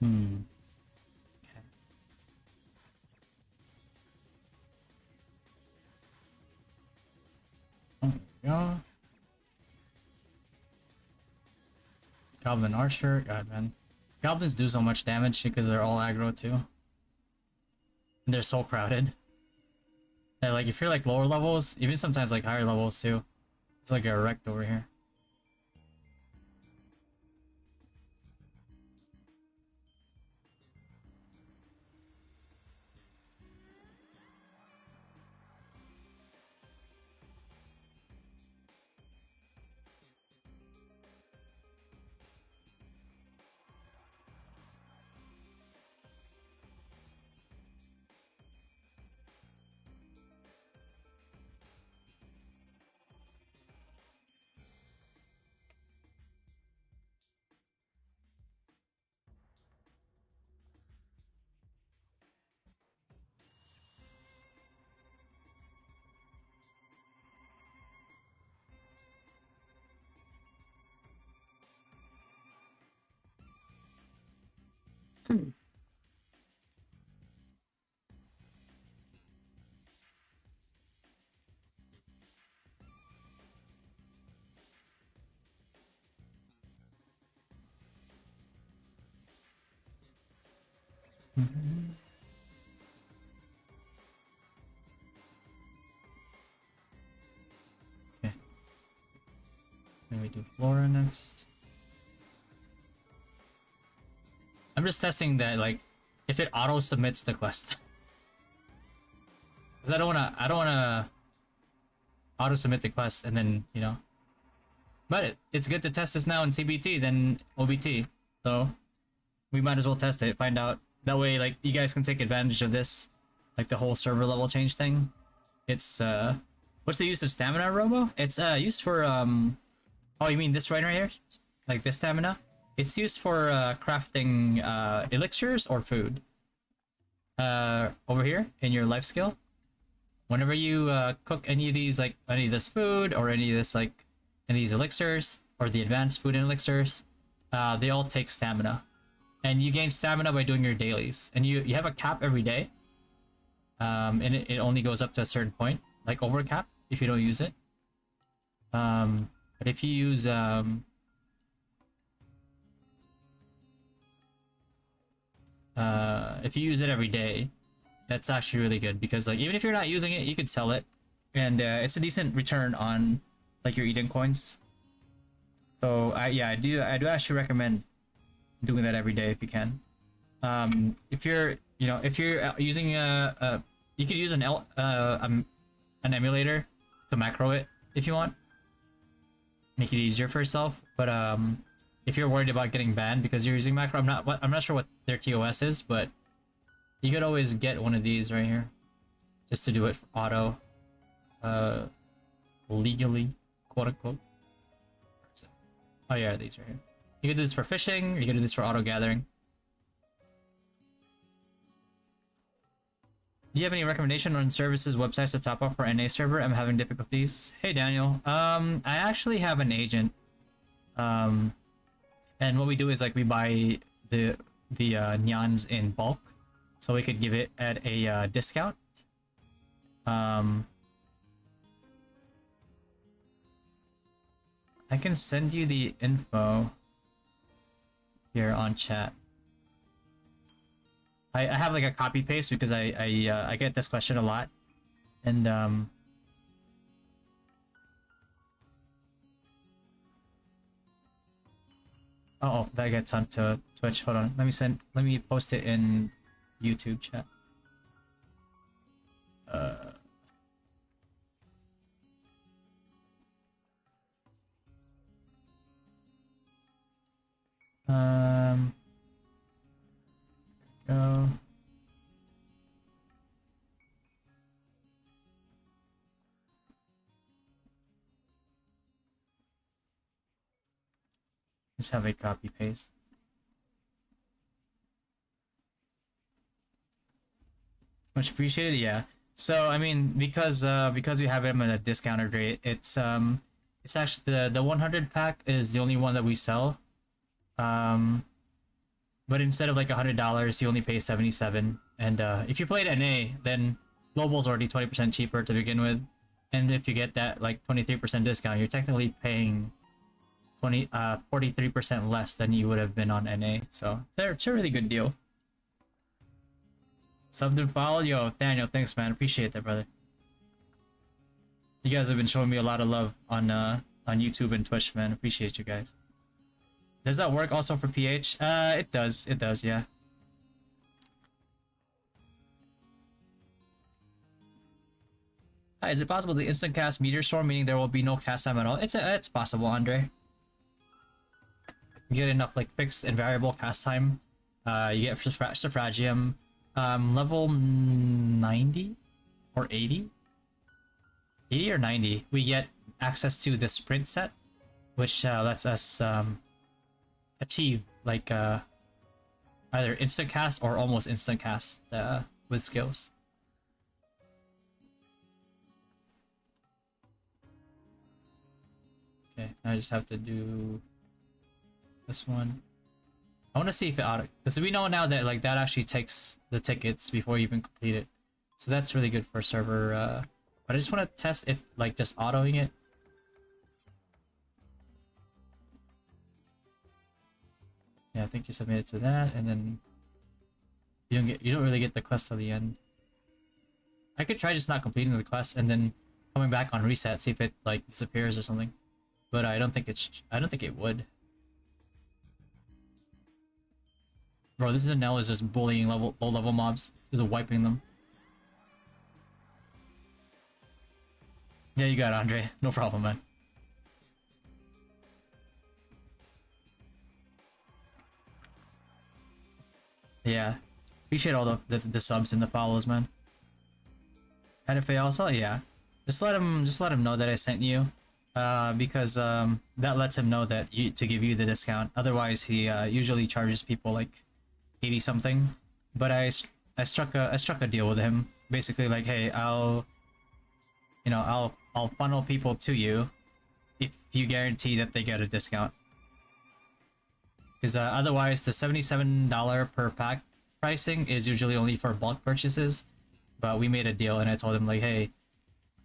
Hmm. Okay. Oh, there we go. Goblin Archer. God, man. Goblins do so much damage because they're all aggro too. And they're so crowded. And like if you're like lower levels, even sometimes like higher levels too, it's like a wrecked over here. Mhm. Okay. Then we do Flora next. I'm just testing that, like, if it auto submits the quest. Because I don't wanna auto submit the quest and then, you know. But it's good to test this now in CBT than OBT. So we might as well test it, find out. That way, like, you guys can take advantage of this, like the whole server level change thing. It's what's the use of stamina, Robo? It's used for oh, you mean this right here? Like this stamina? It's used for crafting elixirs or food. Over here in your life skill. Whenever you cook any of these, like any of this food or any of this, like any of these elixirs or the advanced food and elixirs, they all take stamina. And you gain stamina by doing your dailies. And you have a cap every day. And it only goes up to a certain point, like over cap, if you don't use it. But if you use it every day, that's actually really good because like even if you're not using it, you could sell it, and it's a decent return on like your Eden coins. So I do actually recommend doing that every day if you can. If you're using you could use an emulator to macro it if you want, make it easier for yourself. But if you're worried about getting banned because you're using macro, I'm not sure what their TOS is, but you could always get one of these right here, just to do it for auto, legally, quote unquote. Oh yeah, these right here. You can do this for fishing, or you can do this for auto gathering. Do you have any recommendation on services, websites to top up for NA server? I'm having difficulties. Hey Daniel, I actually have an agent. And what we do is like we buy the nyans in bulk, so we could give it at a discount. I can send you the info here on chat. I have like a copy paste because I get this question a lot, and oh, that gets onto Twitch. Hold on, let me post it in YouTube chat. Go. Just have a copy paste. Much appreciated. Yeah. So I mean, because we have it at a discounted rate, it's actually the 100 pack is the only one that we sell. But instead of like $100, you only pay 77. And if you played NA, then global's already 20% cheaper to begin with. And if you get that like 23% discount, you're technically paying 43% less than you would have been on NA. So it's a really good deal. Sub to follow, yo, Daniel, thanks man, appreciate that, brother. You guys have been showing me a lot of love on YouTube and Twitch, man. Appreciate you guys. Does that work also for PH? It does, yeah. Hi, is it possible to instant cast Meteor Storm, meaning there will be no cast time at all? It's possible, Andre. You get enough like fixed and variable cast time. You get Suffragium. Level 90 or 80? 80 or 90. We get access to the sprint set, which lets us achieve like either instant cast or almost instant cast with skills. Okay, I just have to do this one. I want to see if it auto, because we know now that like that actually takes the tickets before you even complete it, so that's really good for server. But I just want to test if like just autoing it. Yeah, I think you submit it to that, and then you don't really get the quest till the end. I could try just not completing the quest and then coming back on reset, see if it like disappears or something. But I don't think it would. Bro, this is now is just bullying low level mobs, just wiping them. Yeah, you got it, Andre. No problem, man. Yeah, appreciate all the subs and the follows, man. NFA also, yeah. Just let him know that I sent you, because that lets him know that to give you the discount. Otherwise, he usually charges people like 80 something. But I struck a deal with him, basically like, hey, I'll funnel people to you if you guarantee that they get a discount. Because otherwise, the $77 per pack pricing is usually only for bulk purchases. But we made a deal, and I told him like, hey,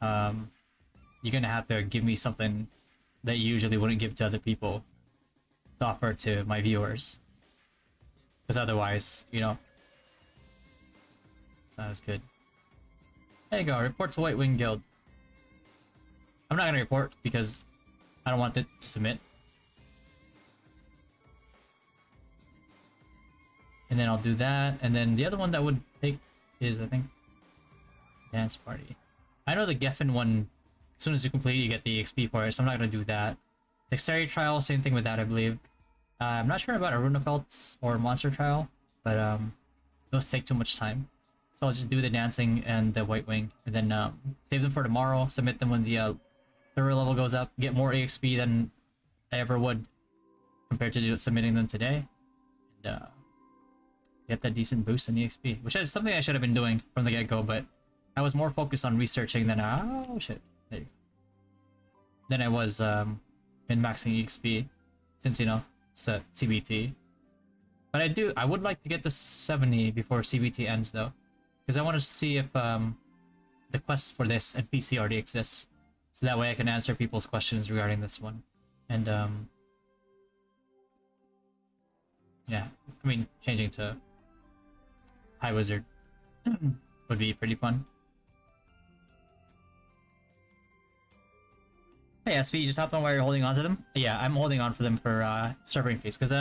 you're gonna have to give me something that you usually wouldn't give to other people to offer to my viewers. Because otherwise, you know, it's not as good. There you go. Report to White Wing Guild. I'm not gonna report because I don't want it to submit. And then I'll do that, and then the other one that would take is, I think, Dance Party. I know the Geffen one, as soon as you complete it, you get the XP for it, so I'm not gonna do that. Dexterity Trial, same thing with that, I believe. I'm not sure about Aruna Felts or Monster Trial, but those take too much time. So I'll just do the dancing and the White Wing, and then save them for tomorrow. Submit them when the server level goes up. Get more EXP than I ever would compared to submitting them today, and get that decent boost in EXP, which is something I should have been doing from the get-go. But I was more focused on researching than oh shit, there you go. Than I was in maxing EXP, since you know it's a CBT. But I would like to get to 70 before CBT ends though, because I want to see if the quest for this NPC already exists, so that way I can answer people's questions regarding this one. And yeah, I mean, changing to High Wizard would be pretty fun. Hey SP, you just hopped on while you're holding on to them? Yeah, I'm holding on for them for server increase, because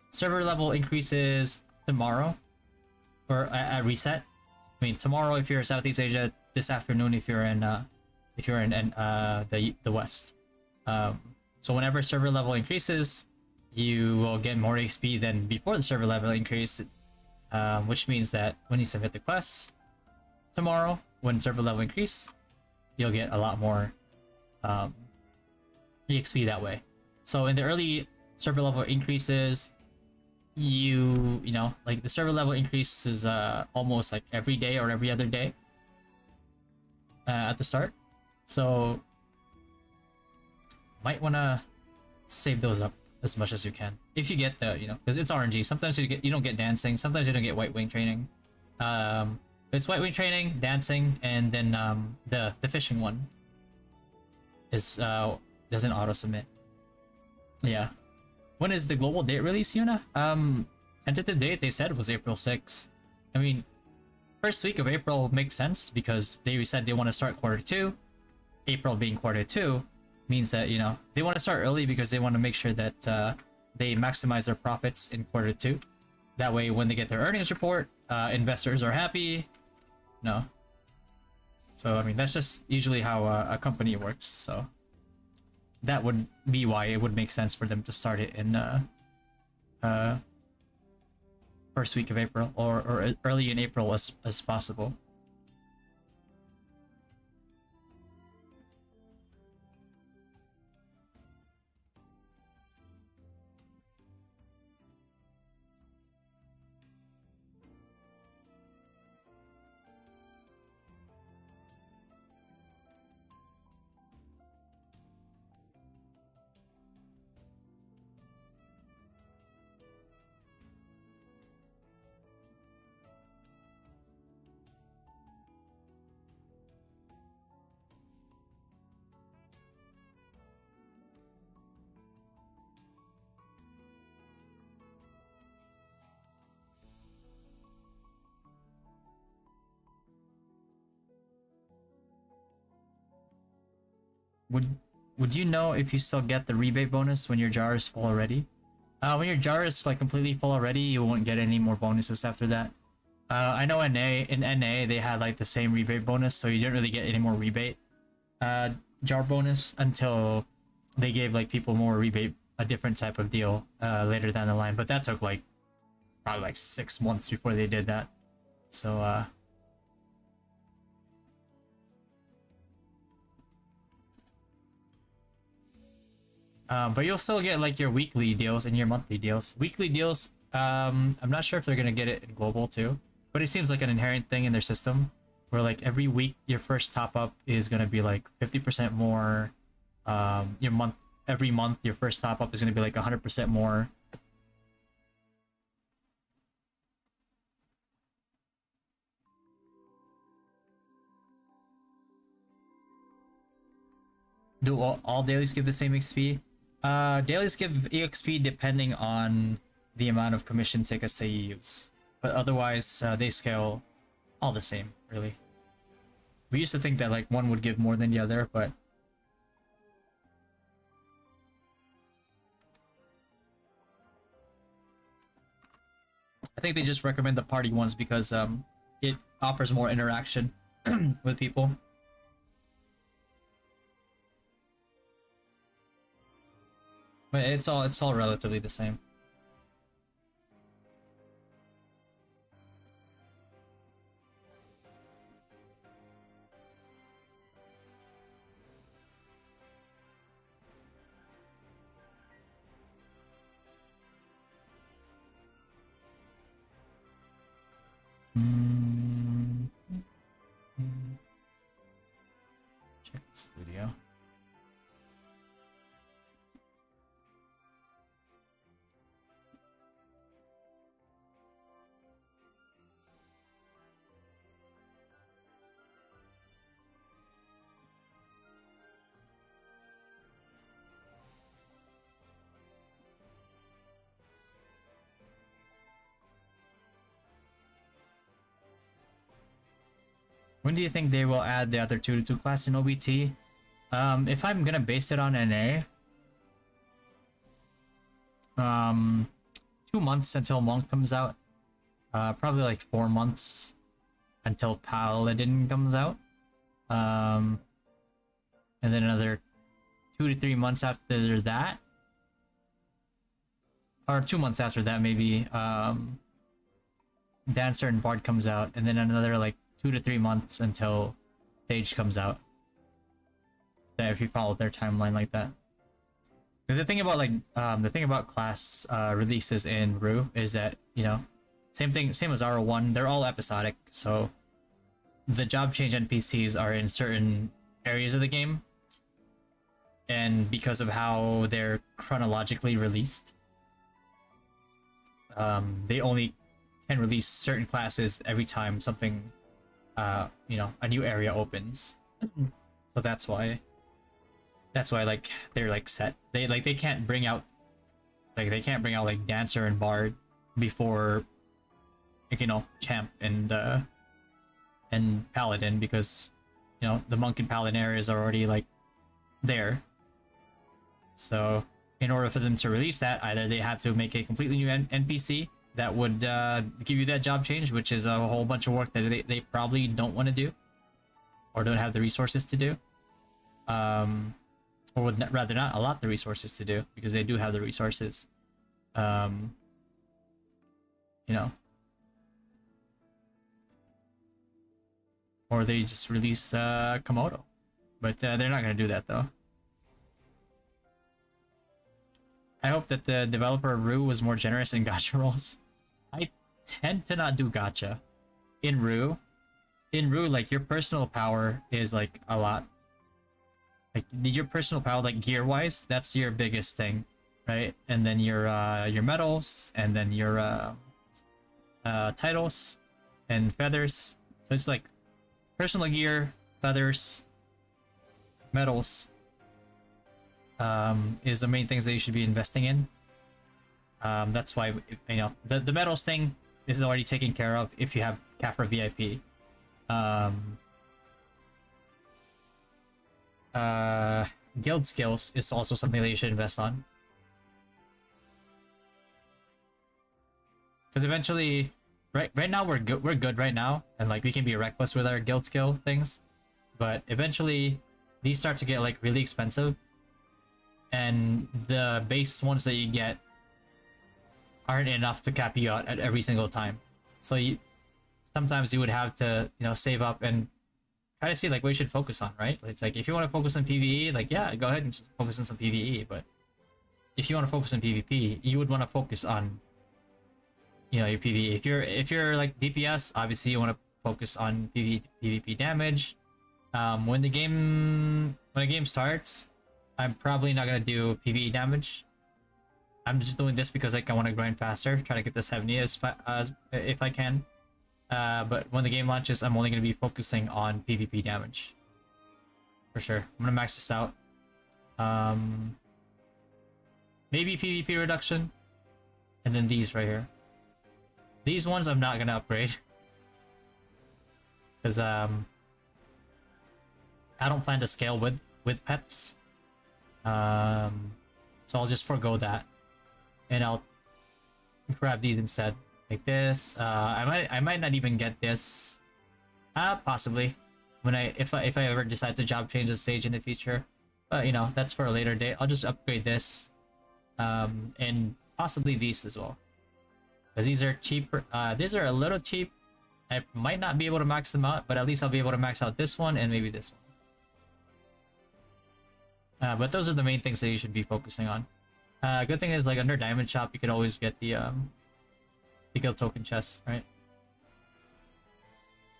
server level increases tomorrow, or at reset. I mean, tomorrow if you're Southeast Asia, this afternoon if you're in the West. So whenever server level increases, you will get more XP than before the server level increase, which means that when you submit the quests tomorrow, when server level increase, you'll get a lot more EXP that way. So in the early server level increases, you know, like the server level increases almost like every day or every other day at the start. So might want to save those up as much as you can if you get the, you know, because it's RNG. Sometimes you don't get dancing, sometimes you don't get White Wing training. So it's White Wing training, dancing, and then the fishing one is doesn't auto submit. Yeah. When is the global date release, Yuna? Tentative date they said was April 6th. I mean, first week of April makes sense because they said they want to start Q2. April being Q2 means that, you know, they want to start early because they want to make sure that they maximize their profits in Q2. That way, when they get their earnings report, investors are happy. No. So, I mean, that's just usually how a company works. So that would be why it would make sense for them to start it in first week of April or early in April as possible. Would you know if you still get the rebate bonus when your jar is full already? When your jar is like completely full already, you won't get any more bonuses after that. I know in NA they had like the same rebate bonus, so you didn't really get any more rebate jar bonus until they gave like people more rebate, a different type of deal later down the line. But that took like probably like 6 months before they did that. So but you'll still get like your weekly deals and your monthly deals. Weekly deals, I'm not sure if they're gonna get it in global too, but it seems like an inherent thing in their system where like every week your first top up is gonna be like 50% more. Every month your first top up is gonna be like 100% more. Do all dailies give the same XP? Dailies give EXP depending on the amount of commission tickets that you use, but otherwise they scale all the same, really. We used to think that like one would give more than the other, but I think they just recommend the party ones because it offers more interaction with people. But it's all relatively the same. Mm. Check the studio. When do you think they will add the other 2-2 class in OBT? If I'm gonna base it on NA, 2 months until Monk comes out. Probably like 4 months until Paladin comes out. And then another 2 to 3 months after that, or 2 months after that, maybe. Dancer and Bard comes out, and then another like 2 to 3 months until Stage comes out. That if you follow their timeline like that. Because the thing about class releases in Ru is that, you know, same as R1, they're all episodic, so the job change NPCs are in certain areas of the game, and because of how they're chronologically released, they only can release certain classes every time something, you know, a new area opens. So that's why like they're like set. They can't bring out like Dancer and Bard before, like, you know, Champ and Paladin, because, you know, the Monk and Paladin areas are already like there. So in order for them to release that, either they have to make a completely new NPC that would give you that job change, which is a whole bunch of work that they probably don't want to do or don't have the resources to do, or would rather not allot the resources to do, because they do have the resources. You know, or they just release Komodo, but they're not going to do that though. I hope that the developer Ru was more generous in gacha rolls. I tend to not do gacha in Ru. In Ru, like, your personal power is like a lot. Like, your personal power, like gear wise, that's your biggest thing, right? And then your medals, and then your titles and feathers. So it's like personal gear, feathers, medals, is the main things that you should be investing in. That's why, you know, the medals thing is already taken care of if you have Kafra VIP. Guild skills is also something that you should invest on, because eventually, right now we're good right now, and like we can be reckless with our guild skill things, but eventually these start to get like really expensive, and the base ones that you get aren't enough to cap you out at every single time. So sometimes you would have to, you know, save up and try to see like what you should focus on, right? It's like, if you want to focus on PvE, like, yeah, go ahead and just focus on some PvE. But if you want to focus on PvP, you would want to focus on, you know, your PvE. If you're like DPS, obviously you want to focus on PvP damage. When the game starts, I'm probably not gonna do PvE damage. I'm just doing this because like I want to grind faster, try to get the 70 as if I can. But when the game launches, I'm only going to be focusing on PvP damage. For sure. I'm going to max this out. Maybe PvP reduction. And then these right here. These ones I'm not going to upgrade. Because I don't plan to scale with pets. So I'll just forego that. And I'll grab these instead. Like this. I might not even get this. Possibly. If I ever decide to job change the stage in the future. But you know, that's for a later date. I'll just upgrade this. and possibly these as well, because these are cheaper. These are a little cheap. I might not be able to max them out, but at least I'll be able to max out this one and maybe this one. But those are the main things that you should be focusing on. Good thing is, like, under Diamond Shop, you can always get the guild token chests, right?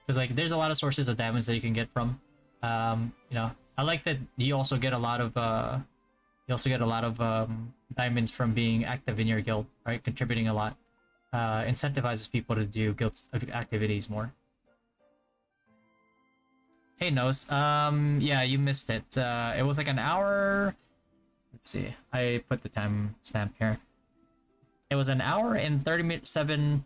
Because, like, there's a lot of sources of diamonds that you can get from. You know, I like that you also get a lot of diamonds from being active in your guild, right? Contributing a lot. Incentivizes people to do guild activities more. Hey Nose, yeah, you missed it. It was like an hour. Let's see, I put the time stamp here. It was an hour and 37-minute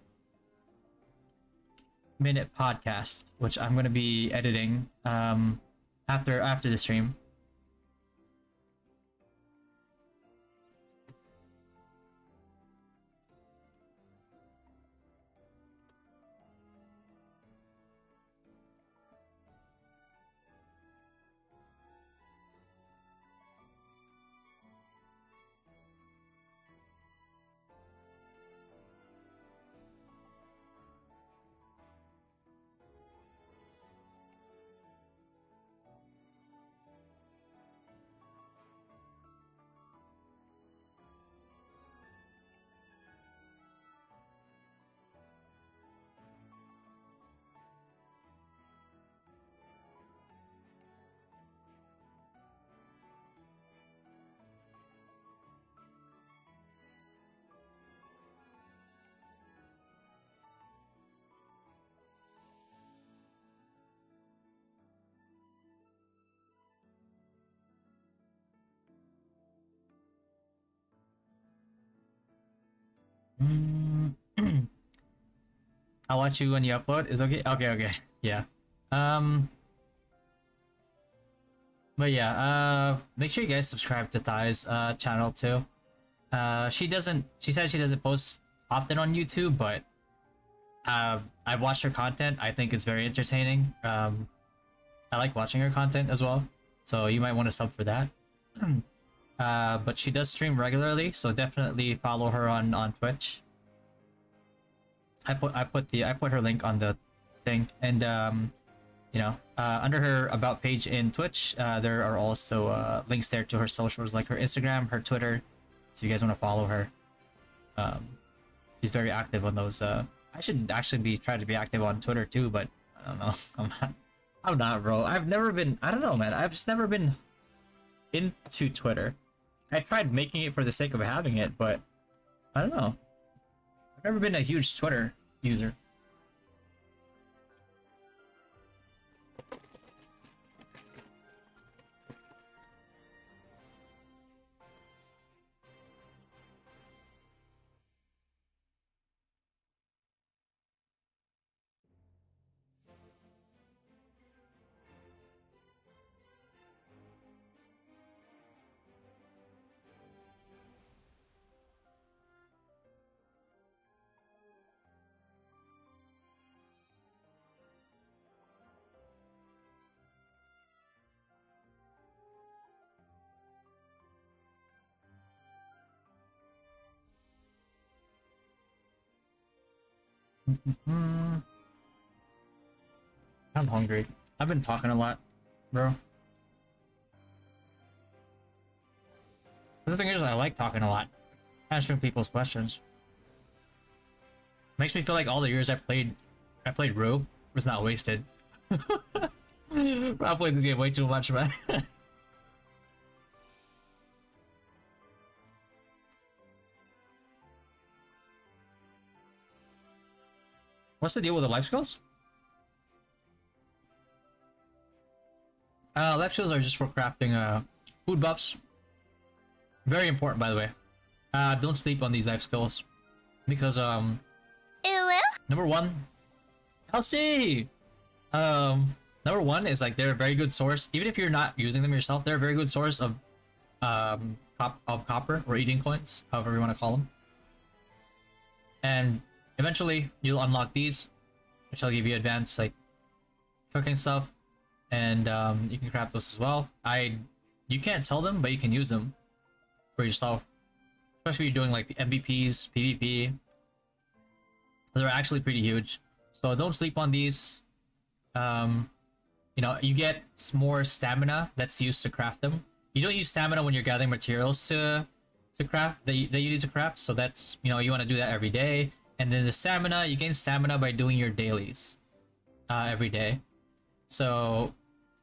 podcast, which I'm gonna be editing after the stream. I'll watch you when you upload. Is okay? Okay. Yeah. But yeah, make sure you guys subscribe to Thai's channel too. She says she doesn't post often on YouTube, but I've watched her content. I think it's very entertaining. I like watching her content as well. So you might want to sub for that. But she does stream regularly, so definitely follow her on Twitch. I put her link on the thing, and you know, under her about page in Twitch, there are also links there to her socials, like her Instagram, her Twitter, so you guys want to follow her. She's very active on those. I should actually be trying to be active on Twitter too, but I don't know. I'm not, bro. I've never been. I don't know, man. I've just never been into Twitter. I tried making it for the sake of having it, but I don't know. I've never been a huge Twitter user. I'm hungry. I've been talking a lot, bro. But the thing is, I like talking a lot, answering people's questions. Makes me feel like all the years I played Rogue was not wasted. I played this game way too much, man. What's the deal with the life skills? Life skills are just for crafting food buffs. Very important, by the way. Don't sleep on these life skills, because number one, Elsie. Number one is like they're a very good source. Even if you're not using them yourself, they're a very good source of copper or eating coins, however you want to call them. And eventually, you'll unlock these, which will give you advanced like cooking stuff, and you can craft those as well. You can't sell them, but you can use them for yourself. especially if you're doing like the MVPs, PvP. They're actually pretty huge. So don't sleep on these. You know, you get more stamina that's used to craft them. You don't use stamina when you're gathering materials to craft that you need to craft. So that's, you know, you want to do that every day. And then the stamina, you gain stamina by doing your dailies every day. So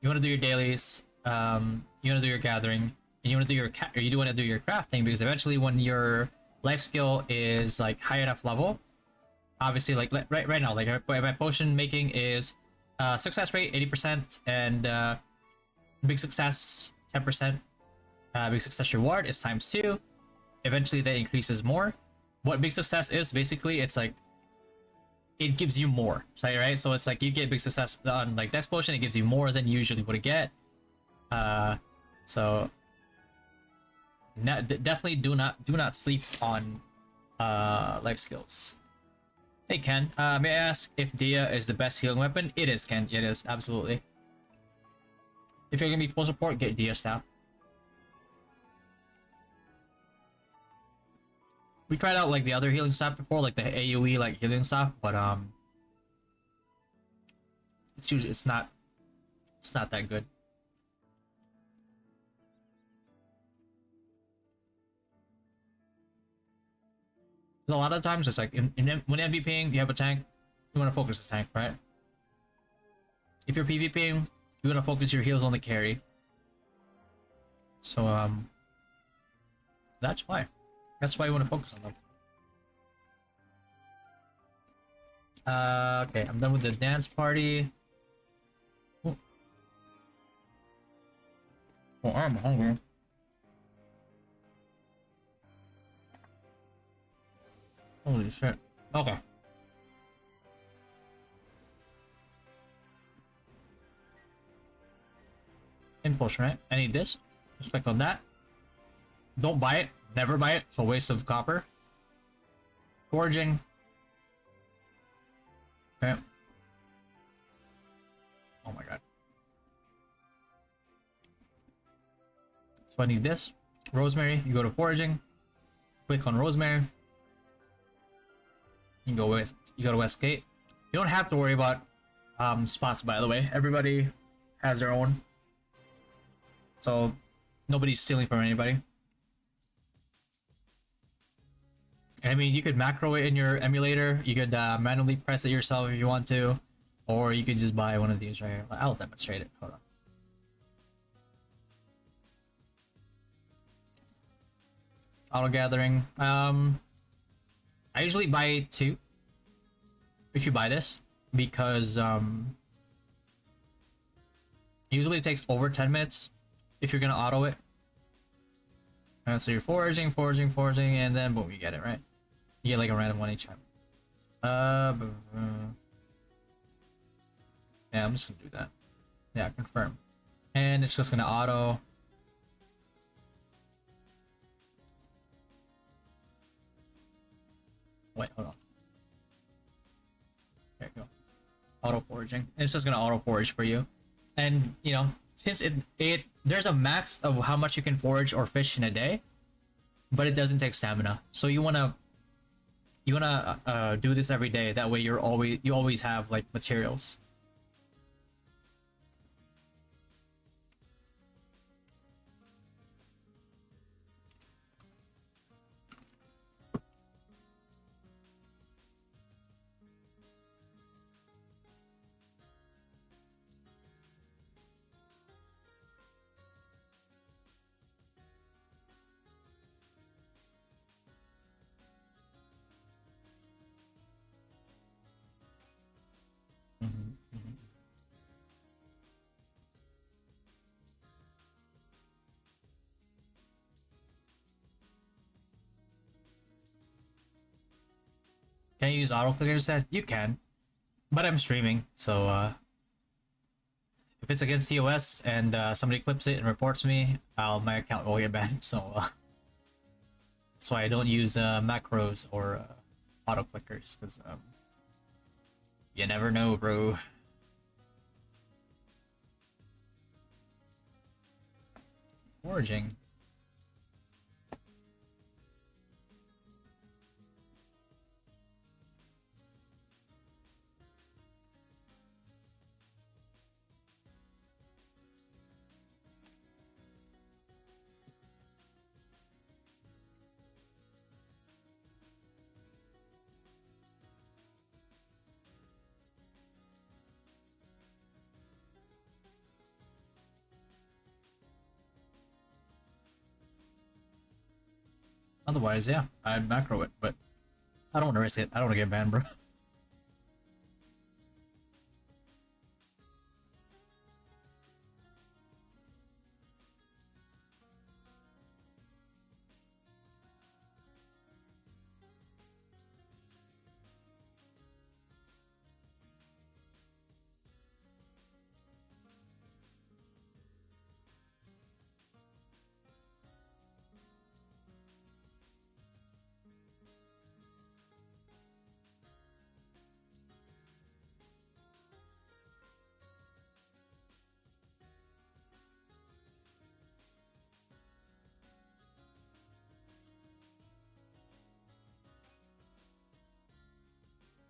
you want to do your dailies, you want to do your gathering, and you want to do your you do want to do your crafting, because eventually when your life skill is like high enough level, obviously like right now, like my potion making is success rate 80% and big success 10%. Big success reward is ×2. Eventually that increases more. What big success is, basically it's like it gives you more, right? So it's like you get big success on like dex potion, it gives you more than you usually would get. So definitely do not sleep on life skills. Hey Ken, may I ask if Dia is the best healing weapon? It is, Ken. It is, absolutely. If you're gonna be full support, get Dia staff. We tried out like the other healing staff before, like the AoE like healing staff, but it's not that good. A lot of times it's like when MVPing, you have a tank, you want to focus the tank, right? If you're PvPing, you want to focus your heals on the carry. So that's why you want to focus on them. Okay, I'm done with the dance party. Oh, I'm hungry. Holy shit. Okay. Impulse, right? I need this. Respect on that. Don't buy it. Never buy it. It's a waste of copper. Foraging. Okay. Oh my god. So I need this. Rosemary. You go to foraging. Click on rosemary. You go to West Gate. You don't have to worry about spots, by the way. Everybody has their own. So nobody's stealing from anybody. I mean, you could macro it in your emulator. You could manually press it yourself if you want to. Or you could just buy one of these right here. I'll demonstrate it. Hold on. Auto gathering. I usually buy 2 if you buy this, because usually it takes over 10 minutes if you're gonna auto it. And so you're foraging, and then boom, you get it, right? You get like a random one each time. Yeah, I'm just gonna do that. Yeah, confirm. And it's just gonna auto. Wait, hold on. There you go. Auto foraging. It's just gonna auto forage for you. And you know, since it there's a max of how much you can forage or fish in a day, but it doesn't take stamina. So you wanna do this every day. That way you always have like materials. Can you use autoclicker instead? You can, but I'm streaming, so if it's against TOS and somebody clips it and reports me, my account will get banned. So that's why I don't use macros or autoclickers, because you never know, bro. Foraging. Otherwise, yeah, I'd macro it, but I don't want to risk it. I don't want to get banned, bro.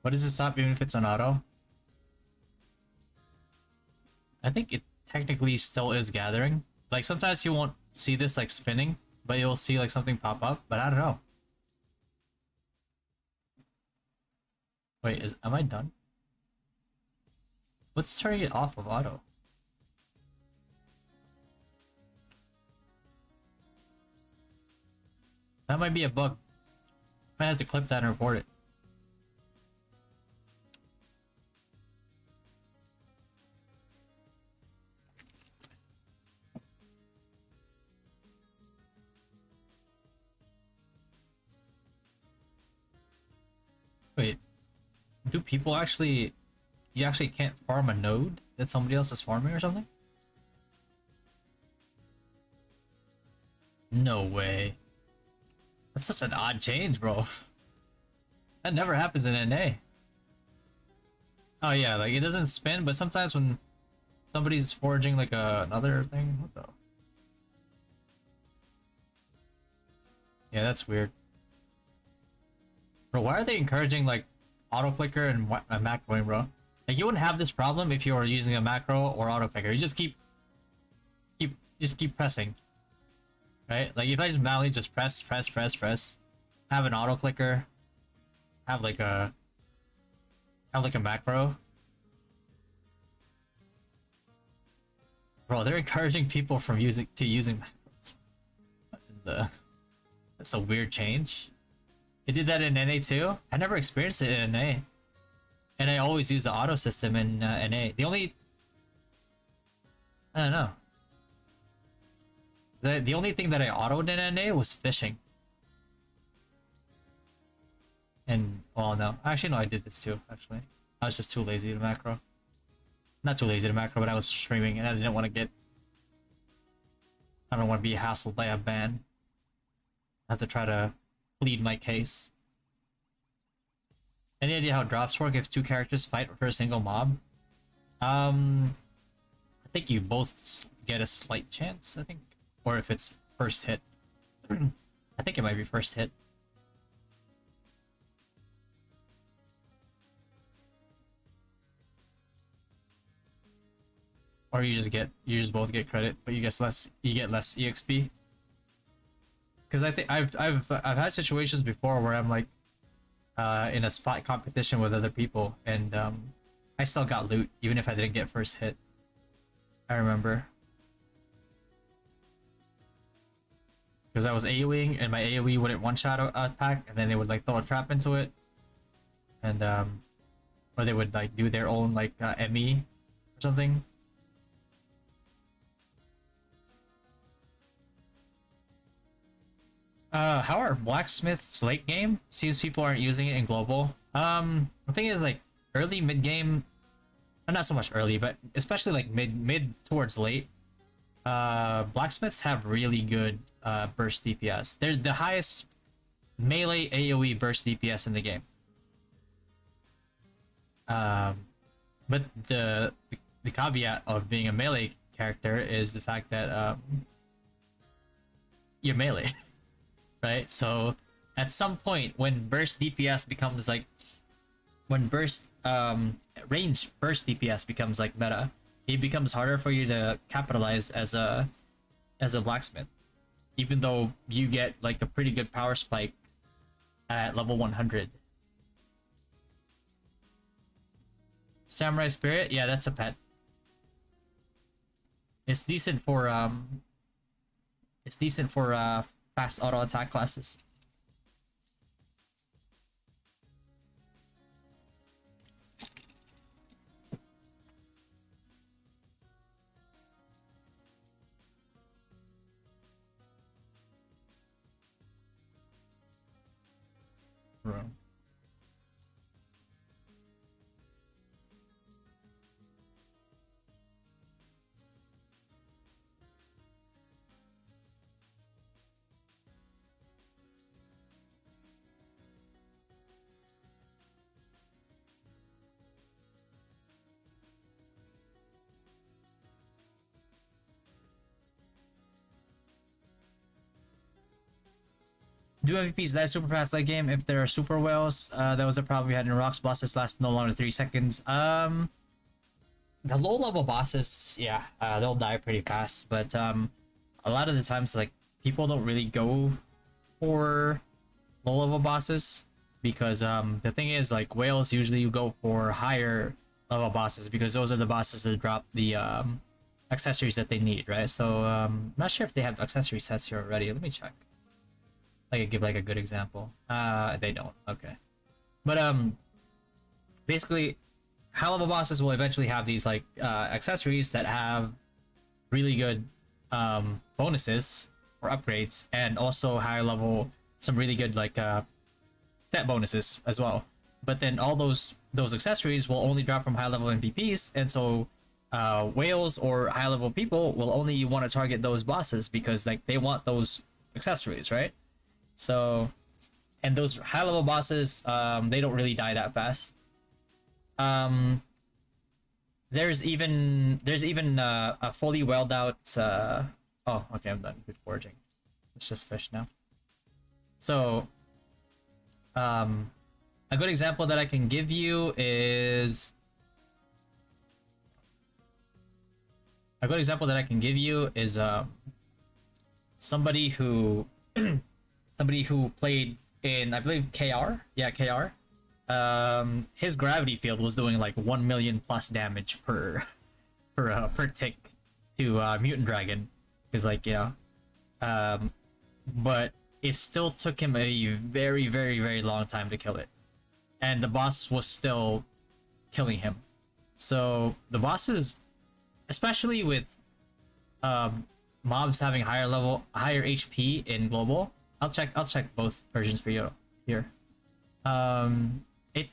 What does it stop even if it's on auto? I think it technically still is gathering. Like sometimes you won't see this like spinning, but you'll see like something pop up, but I don't know. Wait, am I done? What's turning it off of auto? That might be a bug. Might have to clip that and report it. Wait, do people actually... You actually can't farm a node that somebody else is farming or something? No way. That's such an odd change, bro. That never happens in NA. Oh yeah, like it doesn't spin, but sometimes when somebody's forging like another thing, what the? Yeah, that's weird. Bro, why are they encouraging like auto clicker and macroing, bro? Like you wouldn't have this problem if you were using a macro or auto clicker. You just keep pressing. Right? Like if I just manually just press, have an auto clicker, have like a macro. Bro, they're encouraging people from using macros. That's a weird change. They did that in NA too. I never experienced it in NA, and I always use the auto system in NA. I don't know. The only thing that I autoed in NA was fishing. And, well, no. Actually, no, I did this too, actually. I was just too lazy to macro. Not too lazy to macro, but I was streaming and I didn't want to get... I don't want to be hassled by a ban. I have to try to plead my case. Any idea how drops work if two characters fight for a single mob? I think you both get a slight chance, I think. Or if it's first hit. I think it might be first hit. Or you just both get credit, but you get less EXP. Because I think I've had situations before where I'm like in a spot competition with other people, and I still got loot even if I didn't get first hit. I remember. Because I was AoEing and my AoE wouldn't one-shot a pack, and then they would like throw a trap into it, and or they would like do their own like ME or something. How are blacksmiths late game? Seems people aren't using it in global. The thing is like early mid game, not so much early, but especially like mid towards late. Blacksmiths have really good burst DPS. They're the highest melee AoE burst DPS in the game. But the caveat of being a melee character is the fact that you're melee, right? So at some point when burst DPS becomes like range burst DPS becomes like meta, it becomes harder for you to capitalize as a blacksmith, even though you get like a pretty good power spike at level 100. Samurai Spirit, yeah, that's a pet. It's decent for fast auto attack classes. room. Do MVPs die super fast late game if there are super whales? That was the problem we had in rocks. Bosses last no longer 3 seconds. The low level bosses, yeah, they'll die pretty fast, but a lot of the times, like, people don't really go for low level bosses because the thing is, like, whales usually you go for higher level bosses because those are the bosses that drop the accessories that they need, right? So I'm not sure if they have accessory sets here already. Let me check. I could give like a good example. They don't. Okay, but basically, high level bosses will eventually have these like accessories that have really good bonuses or upgrades, and also high level some really good like stat bonuses as well. But then all those accessories will only drop from high level MVPs, and so whales or high level people will only want to target those bosses because like they want those accessories, right? So, and those high level bosses, they don't really die that fast. There's even a fully welled out. Oh, okay, I'm done with foraging. Let's just fish now. So, a good example that I can give you is somebody who somebody who played in, I believe, KR. Yeah, KR. His gravity field was doing like 1 million plus damage per tick to mutant dragon. Because like, you know, but it still took him a very, very, very long time to kill it, and the boss was still killing him. So the bosses, especially with mobs having higher HP in global. I'll check both versions for you here. It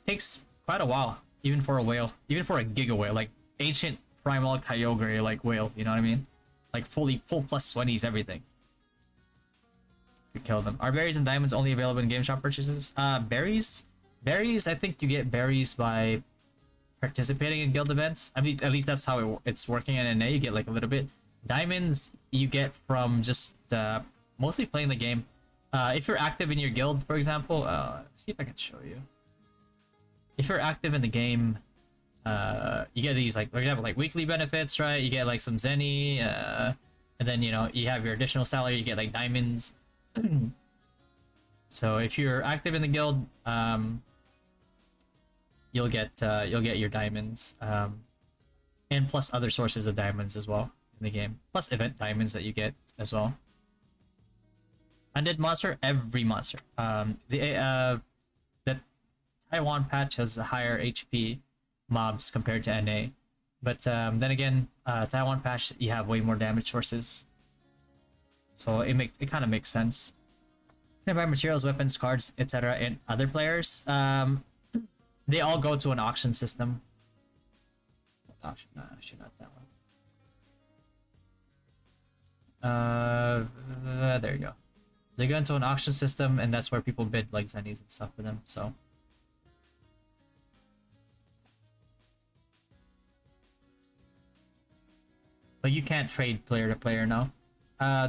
takes quite a while, even for a whale, even for a giga whale, like ancient primal Kyogre like whale, you know what I mean? Like full plus 20s, everything. To kill them. Are berries and diamonds only available in game shop purchases? Berries, I think you get berries by participating in guild events. I mean, at least that's how it's working in NA. You get like a little bit. Diamonds you get from just mostly playing the game. If you're active in your guild, for example, see if I can show you. If you're active in the game, you get these, like, for example, like weekly benefits, right? You get like some zenny, and then, you know, you have your additional salary, you get like diamonds. So if you're active in the guild, you'll get your diamonds, and plus other sources of diamonds as well in the game, plus event diamonds that you get as well. Undead monster, every monster. The Taiwan patch has a higher HP mobs compared to NA, but then again, Taiwan patch you have way more damage sources, so it kind of makes sense. You can buy materials, weapons, cards, etc. and other players. They all go to an auction system. Auction, no, actually not that one. There you go. They go into an auction system, and that's where people bid like zennies and stuff for them. So, but you can't trade player to player now.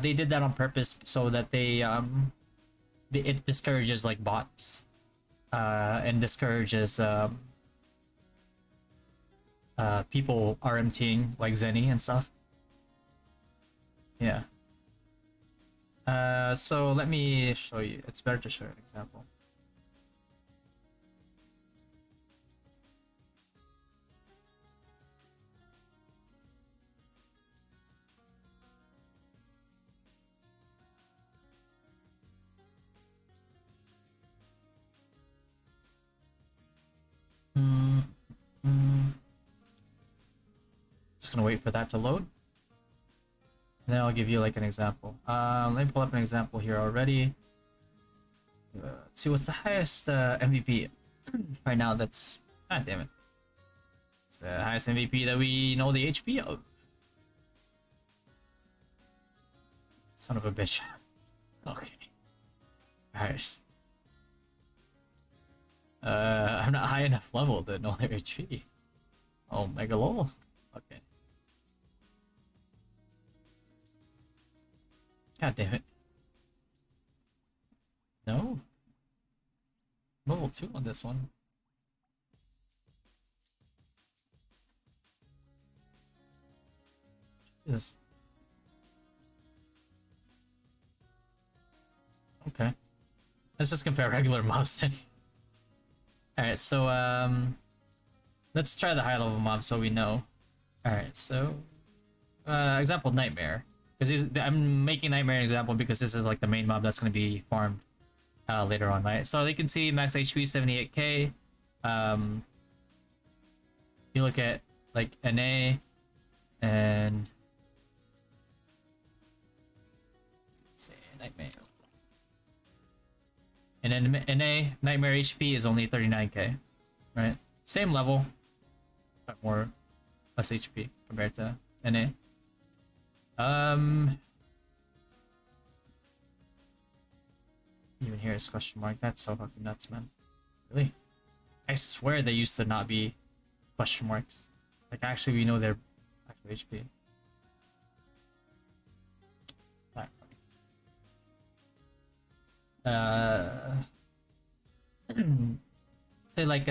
They did that on purpose so that it discourages like bots, and discourages people RMTing like Zenny and stuff. Yeah. So let me show you. It's better to show an example. Just gonna wait for that to load. And then I'll give you like an example. Let me pull up an example here already. Let's see, what's the highest MVP right now? That's ah, damn it. It's the highest MVP that we know the HP of. Son of a bitch. Okay. Alright. I'm not high enough level to know their HP. Oh, mega lol. Okay. God damn it. No. Level 2 on this one. Jesus. Okay. Let's just compare regular mobs then. Alright, so let's try the high level mob so we know. Alright, so example Nightmare. Because I'm making Nightmare an example because this is like the main mob that's gonna be farmed later on, right? So they can see max HP 78k. You look at like NA and say Nightmare. And then NA Nightmare HP is only 39k, right? Same level, but less HP compared to NA. Even here is question mark. That's so fucking nuts, man. Really? I swear they used to not be question marks. Like actually we know their actual HP. Say like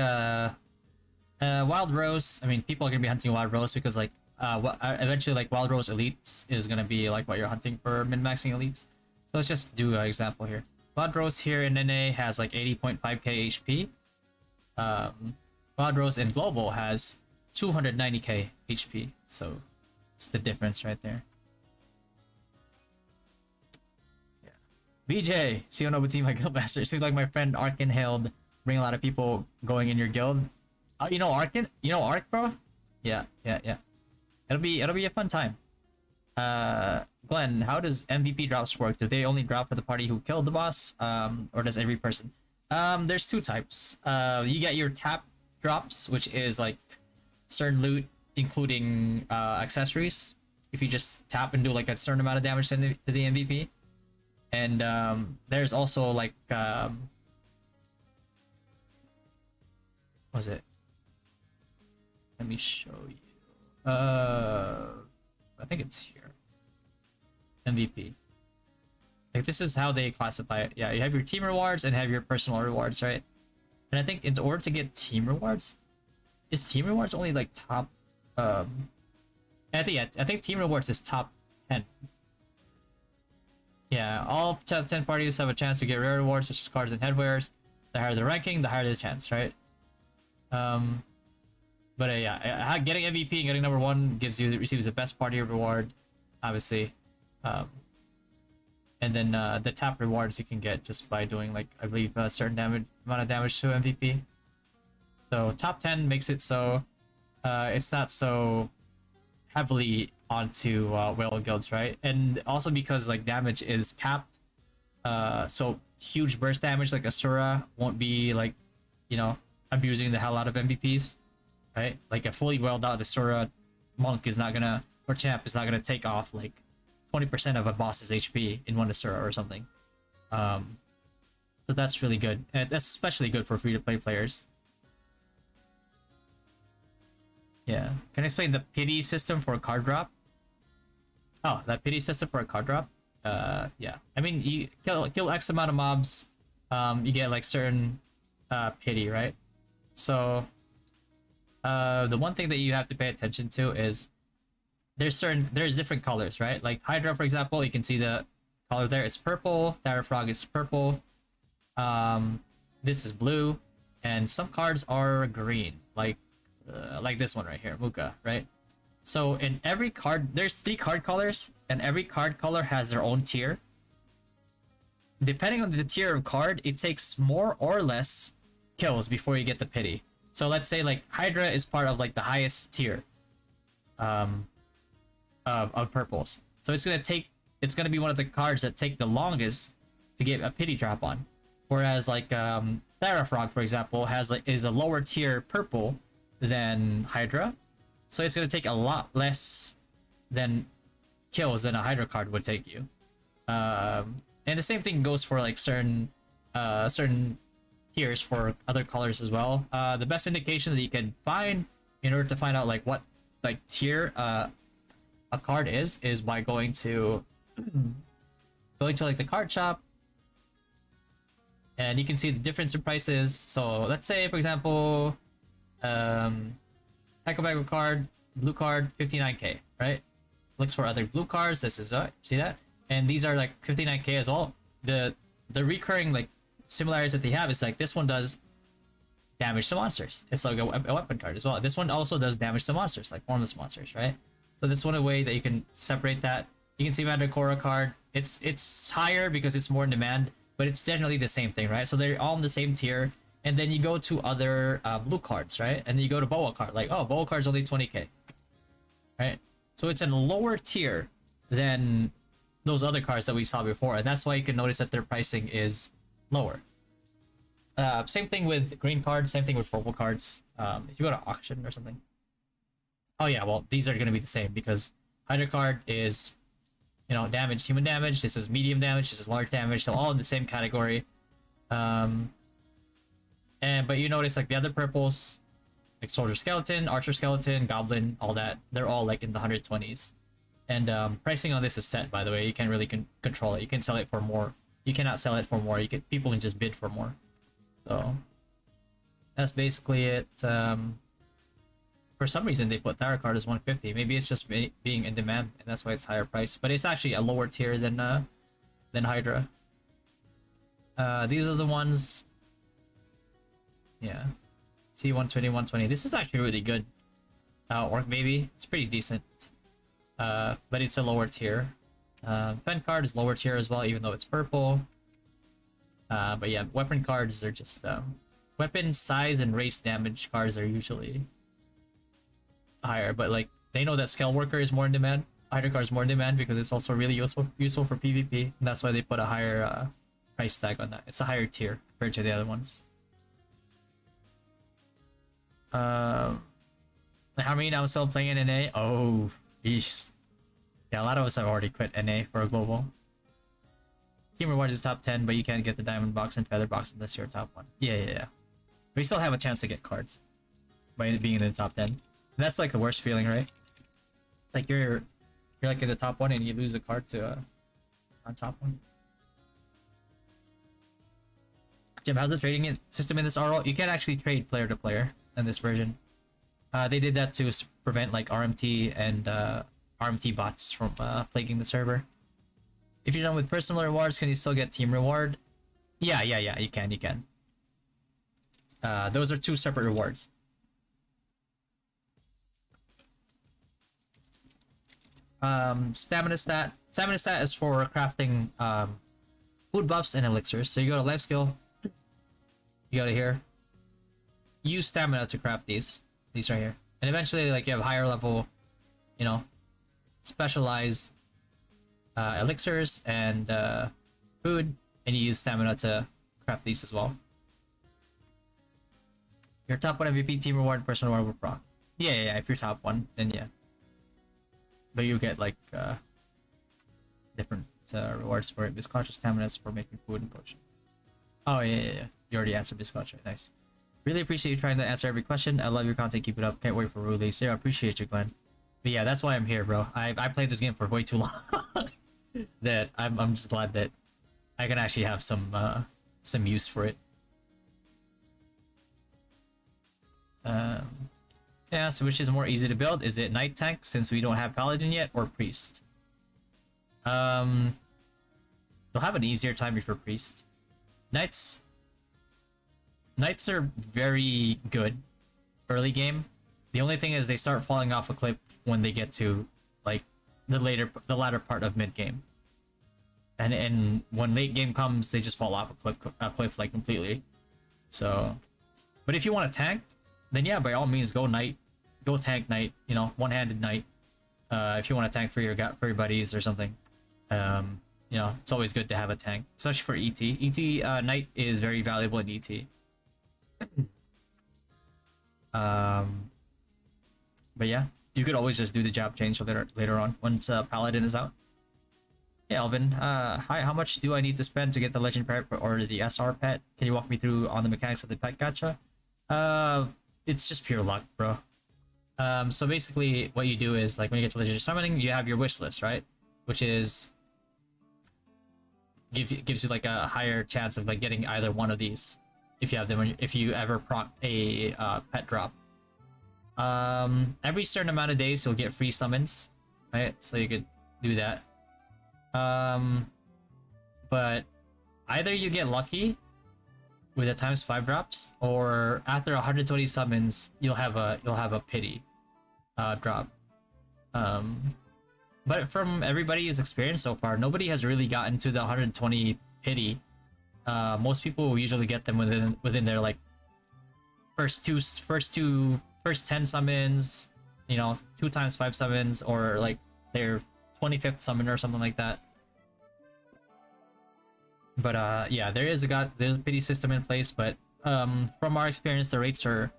Wild Rose. I mean, people are gonna be hunting Wild Rose because like eventually like Wild Rose Elites is gonna be like what you're hunting for min-maxing Elites. So let's just do an example here. Wild Rose here in NA has like 80.5k HP. Wild Rose in Global has 290k HP. So it's the difference right there. BJ, Sionobu team, my guildmaster. Seems like my friend Arkin hailed. Bring a lot of people going in your guild. Oh, you know Arkin? You know Ark, bro? Yeah. It'll be a fun time. Glenn, how does MVP drops work? Do they only drop for the party who killed the boss? Or does every person? There's two types. You get your tap drops, which is like certain loot, including accessories. If you just tap and do like a certain amount of damage to the MVP. And there's also like what was it? Let me show you. I think it's here. MVP. Like this is how they classify it. Yeah, you have your team rewards and have your personal rewards, right? And I think in order to get team rewards, is team rewards only like top? I think team rewards is top 10. Yeah, all top 10 parties have a chance to get rare rewards such as cards and headwears. The higher the ranking, the higher the chance, right? But yeah, getting MVP and getting number 1 receives the best party reward, obviously. And then the tap rewards you can get just by doing like I believe a certain amount of damage to MVP. So top 10 makes it so it's not so heavily onto whale guilds, right? And also because like damage is capped, so huge burst damage like Asura won't be like, you know, abusing the hell out of MVPs, right? Like a fully whaled out Asura monk is not gonna, or champ is not gonna take off like 20% of a boss's HP in one Asura or something. So that's really good, and that's especially good for free-to-play players. Yeah, can I explain the pity system for a card drop? Oh, that pity system for a card drop? Yeah. I mean, you kill X amount of mobs, you get like certain pity, right? So the one thing that you have to pay attention to is there's different colors, right? Like Hydra, for example, you can see the color there. It's purple. Frog is purple. This is blue, and some cards are green, like this one right here, Muka, right? So in every card, there's 3 card colors, and every card color has their own tier. Depending on the tier of card, it takes more or less kills before you get the pity. So let's say like Hydra is part of like the highest tier of purples. So it's gonna be one of the cards that take the longest to get a pity drop on. Whereas like Therafrog, for example, is a lower tier purple than Hydra, so it's gonna take a lot less than kills than a Hydra card would take you. And the same thing goes for like certain tiers for other colors as well. The best indication that you can find in order to find out like what like tier a card is by going to like the card shop, and you can see the difference in prices. So let's say, for example, Echo card, blue card, 59k, right? Looks for other blue cards. This is see that, and these are like 59k as well. The recurring like similarities that they have is like this one does damage to monsters. It's like a weapon card as well. This one also does damage to monsters, like formless monsters, right? So that's one way that you can separate that. You can see Mandrakora card. It's higher because it's more in demand, but it's definitely the same thing, right? So they're all in the same tier. And then you go to other blue cards, right? And then you go to Boa card, like, oh, Boa card's only 20k, right? So it's in a lower tier than those other cards that we saw before, and that's why you can notice that their pricing is lower. Same thing with green cards, same thing with purple cards. If you go to auction or something. Oh yeah, well, these are going to be the same because Hydra card is, you know, damage, human damage. This is medium damage. This is large damage. So all in the same category. But you notice like the other purples, like Soldier Skeleton, Archer Skeleton, Goblin, all that, they're all like in the 120s. And pricing on this is set, by the way. You can't really control it. You can sell it for more. You cannot sell it for more. People can just bid for more. So that's basically it. For some reason they put Tara card as 150. Maybe it's just being in demand, and that's why it's higher price. But it's actually a lower tier than Hydra. These are the ones. Yeah, C120, 120. This is actually really good. Orc Baby, it's pretty decent. But it's a lower tier. Fen card is lower tier as well, even though it's purple. But yeah, weapon cards are just weapon size and race damage cards are usually higher. But like they know that Scale Worker is more in demand. Hydra card is more in demand because it's also really useful for PvP, and that's why they put a higher price tag on that. It's a higher tier compared to the other ones. How many now still playing in NA? Oh, yeesh. Yeah, a lot of us have already quit NA for a global. Team rewards is top 10, but you can't get the diamond box and feather box unless you're top 1. Yeah. We still have a chance to get cards by being in the top 10. And that's like the worst feeling, right? Like you're like in the top 1 and you lose a card to on top 1. Jim, how's the trading system in this RL? You can't actually trade player to player in this version. They did that to prevent like RMT and RMT bots from plaguing the server. If you're done with personal rewards, can you still get team reward? Yeah, you can. Those are 2 separate rewards. Stamina stat. Stamina stat is for crafting food buffs and elixirs. So you go to life skill. You go to here. Use stamina to craft these right here, and eventually like you have higher level, you know, specialized elixirs and food, and you use stamina to craft these as well. Your top 1 MVP, team reward, personal reward with proc. Yeah, if you're top 1, then yeah, but you get like different rewards for it. Biscotch stamina is for making food and potion. Oh yeah, you already answered Biscotch. Nice. Really appreciate you trying to answer every question. I love your content. Keep it up. Can't wait for release. Yeah, I appreciate you, Glenn. But yeah, that's why I'm here, bro. I played this game for way too long. That I'm just glad that I can actually have some use for it. Yeah, so which is more easy to build? Is it Knight Tank since we don't have Paladin yet, or Priest? You'll have an easier time before Priest. Knights are very good early game. The only thing is they start falling off a cliff when they get to like the latter part of mid game, and when late game comes, they just fall off a cliff like completely. So, but if you want to tank, then yeah, by all means go Knight, go tank Knight. You know, one-handed Knight. If you want to tank for your buddies or something, yeah, it's always good to have a tank, especially for ET. Knight is very valuable in ET. But yeah, you could always just do the job change later on once Paladin is out. Yeah, Alvin. Hi. How much do I need to spend to get the legend pet or the SR pet? Can you walk me through on the mechanics of the pet gacha? It's just pure luck, bro. So basically, what you do is like when you get to legendary summoning, you have your wish list, right? Which is gives you like a higher chance of like getting either one of these if you have them. If you ever proc a pet drop. Every certain amount of days, you'll get free summons, right? So you could do that. But either you get lucky with the ×5 drops, or after 120 summons, you'll have a pity drop. But from everybody's experience so far, nobody has really gotten to the 120 pity. Most people usually get them within their like first 10 summons, 2 ×5 summons, or like their 25th summon or something like that. But yeah, there's a pity system in place, but from our experience, the rates are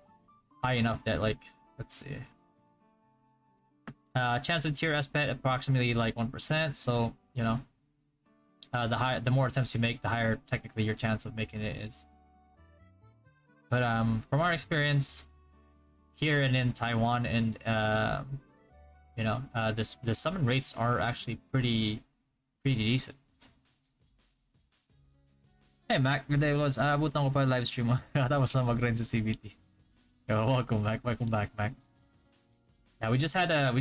high enough that like, let's see, chance of tier S pet approximately like 1%. So the more attempts you make, the higher technically your chance of making it is. But from our experience here and in Taiwan, and the summon rates are actually pretty decent. Hey Mac, good day. Abutan ko pa live stream mo. Tapos na mag-grind sa CBT. Yo, welcome back, Mac. Yeah, we just had a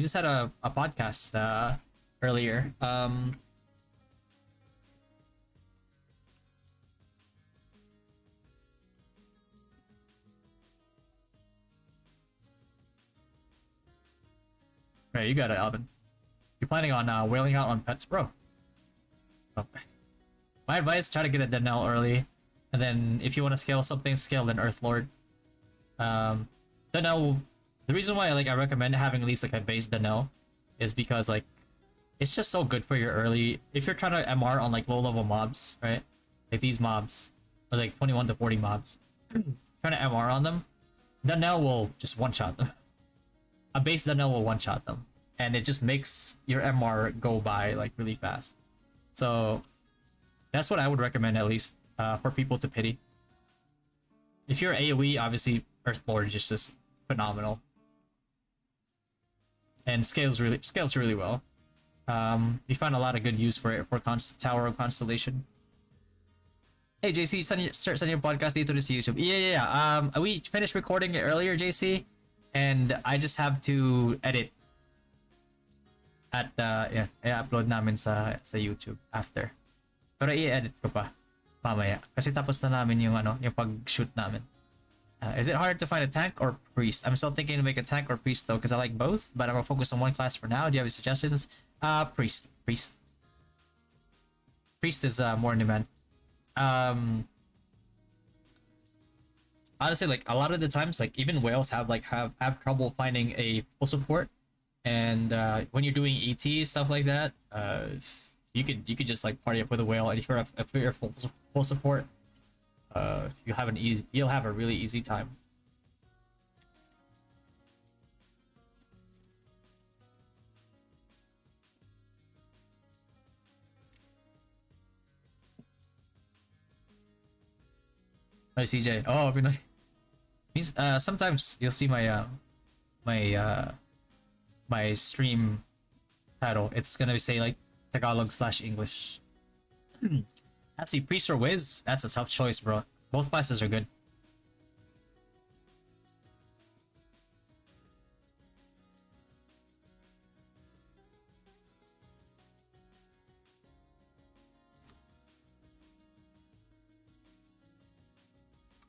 podcast earlier. Right, you got it, Alvin. You're planning on whaling out on pets, bro? Oh. My advice: try to get a Danelle early, and then if you want to scale something, scale an Earthlord. Danelle. The reason why I recommend having at least like a base Danelle is because like it's just so good for your early. If you're trying to MR on like low level mobs, right? Like these mobs, or like 21 to 40 mobs, trying to MR on them, Danelle will just one shot them. A base Danelle will one shot them, and it just makes your MR go by like really fast. So that's what I would recommend, at least for people to pity. If you're AoE, obviously Earthlord is just phenomenal, and scales really well. You find a lot of good use for it for Tower of Constellation. Hey JC, start your podcast dito to YouTube. Yeah. We finished recording it earlier, JC, and I just have to edit at i-upload namin sa YouTube after. Pero i-edit ko pa mamaya kasi tapos na namin yung pag-shoot namin. Is it hard to find a tank or priest? I'm still thinking to make a tank or priest though, because I like both, but I'm gonna focus on one class for now. Do you have any suggestions? Priest is more in demand. Honestly, like a lot of the times, like even whales have trouble finding a full support, and when you're doing ET stuff like that, you could just like party up with a whale, and if you're full support, you'll have a really easy time. Hi CJ. Oh, good night. Means sometimes you'll see my my stream title. It's gonna say like Tagalog/English. Actually, priest or Wiz, that's a tough choice, bro. Both classes are good.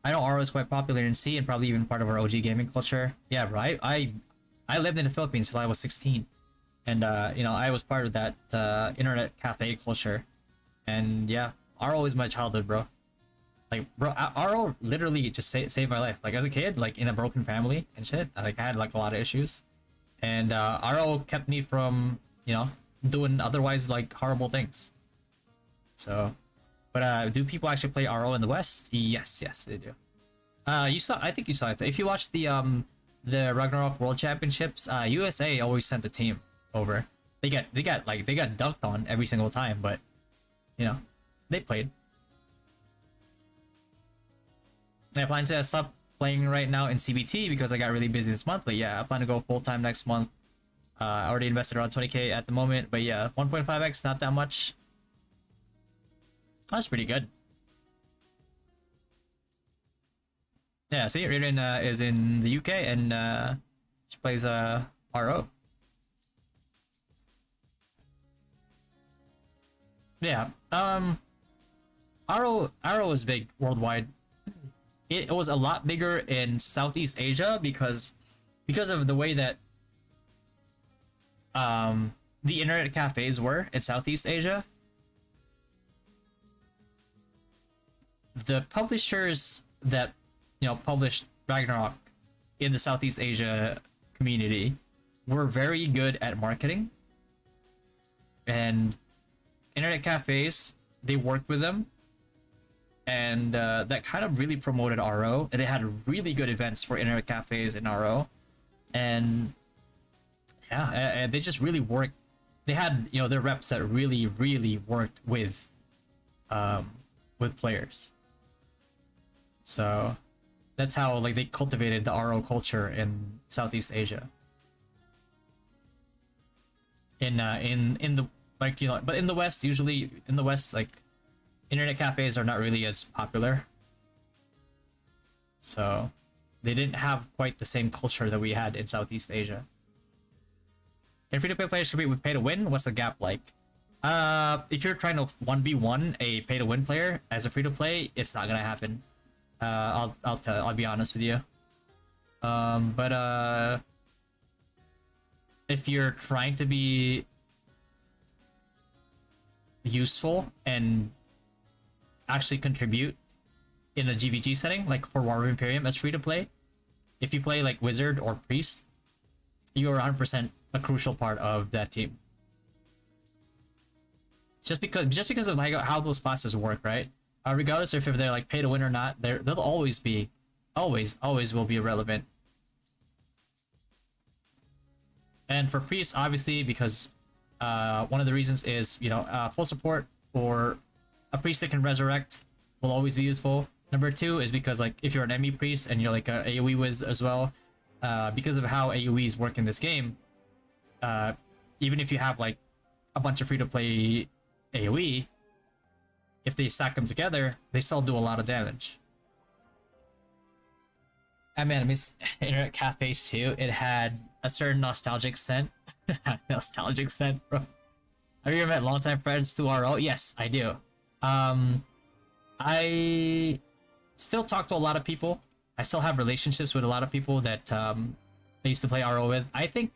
I know RO is quite popular in C and probably even part of our OG gaming culture. Yeah, bro. I lived in the Philippines till I was 16, and I was part of that internet cafe culture, and yeah, RO is my childhood, bro. Like, bro, RO literally just saved my life. Like as a kid, like in a broken family and shit, I had like a lot of issues, and RO kept me from doing otherwise like horrible things. So, but do people actually play RO in the West? Yes, yes, they do. You saw. I think you saw it. If you watched the Ragnarok World Championships, USA always sent a team over. They got dunked on every single time, but you know, they played. I plan to stop playing right now in CBT because I got really busy this month. But yeah, I plan to go full time next month. I already invested around 20k at the moment, but yeah, 1.5x, not that much. That's pretty good. Yeah, see, Ririn is in the UK and she plays RO. Yeah, RO is big worldwide. It was a lot bigger in Southeast Asia because of the way that the internet cafes were in Southeast Asia. The publishers that published Ragnarok in the Southeast Asia community were very good at marketing, and internet cafes, they worked with them, and that kind of really promoted RO. And they had really good events for internet cafes in RO, and yeah, and they just really worked. They had their reps that really worked with players. So that's how they cultivated the RO culture in Southeast Asia. In the but in the West, usually in the West, internet cafes are not really as popular. So they didn't have quite the same culture that we had in Southeast Asia. Can free-to-play players compete with pay-to-win? What's the gap like? If you're trying to 1v1 a pay-to-win player as a free-to-play, it's not gonna happen. I'll be honest with you. But if you're trying to be useful and actually contribute in a GVG setting, like for War of Imperium as free-to-play, if you play like Wizard or Priest, you're 100% a crucial part of that team. Just because of how those classes work, right? Regardless if they're like pay to win or not, they'll always will be relevant. And for priests, obviously, because one of the reasons is full support for a priest that can resurrect will always be useful. Number two is because if you're an ME priest and you're like a AoE whiz as well, because of how AoEs work in this game, even if you have like a bunch of free to play AoE, if they stack them together, they still do a lot of damage. I mean, I miss Internet Cafes too. It had a certain nostalgic scent. Nostalgic scent, bro. Have you ever met longtime friends through RO? Yes, I do. I still talk to a lot of people. I still have relationships with a lot of people that I used to play RO with. I think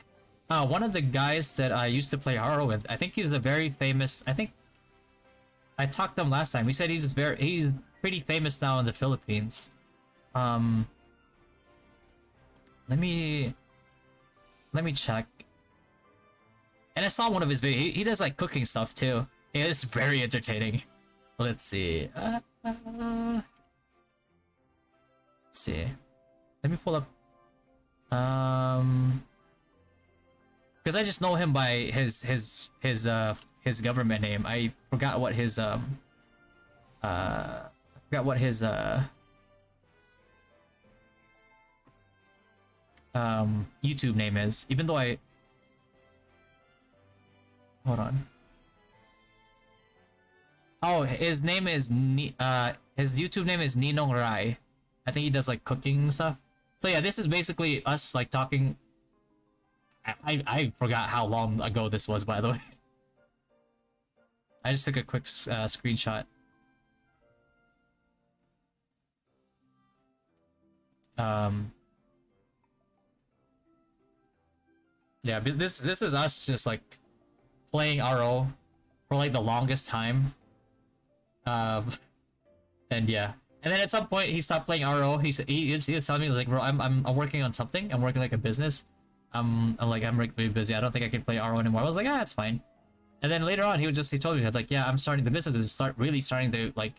one of the guys that I used to play RO with, I think he's a very famous. I think I talked to him last time. He said he's pretty famous now in the Philippines. Let me check. And I saw one of his videos. He does like cooking stuff too. Yeah, it's very entertaining. Let's see. Let's see. Let me pull up. Because I just know him by his government name. I forgot what his YouTube name is. Even though hold on. Oh, his name is his YouTube name is Ninong Rai. I think he does like cooking stuff. So yeah, this is basically us like talking. I forgot how long ago this was, by the way. I just took a quick screenshot. Yeah, but this is us just like playing RO for like the longest time. And yeah, and then at some point he stopped playing RO. He was telling me like, bro, I'm working on something. I'm working like a business. I'm really busy. I don't think I can play RO anymore. I was like, that's fine. And then later on, he told me, he was like, yeah, I'm starting the business is starting to like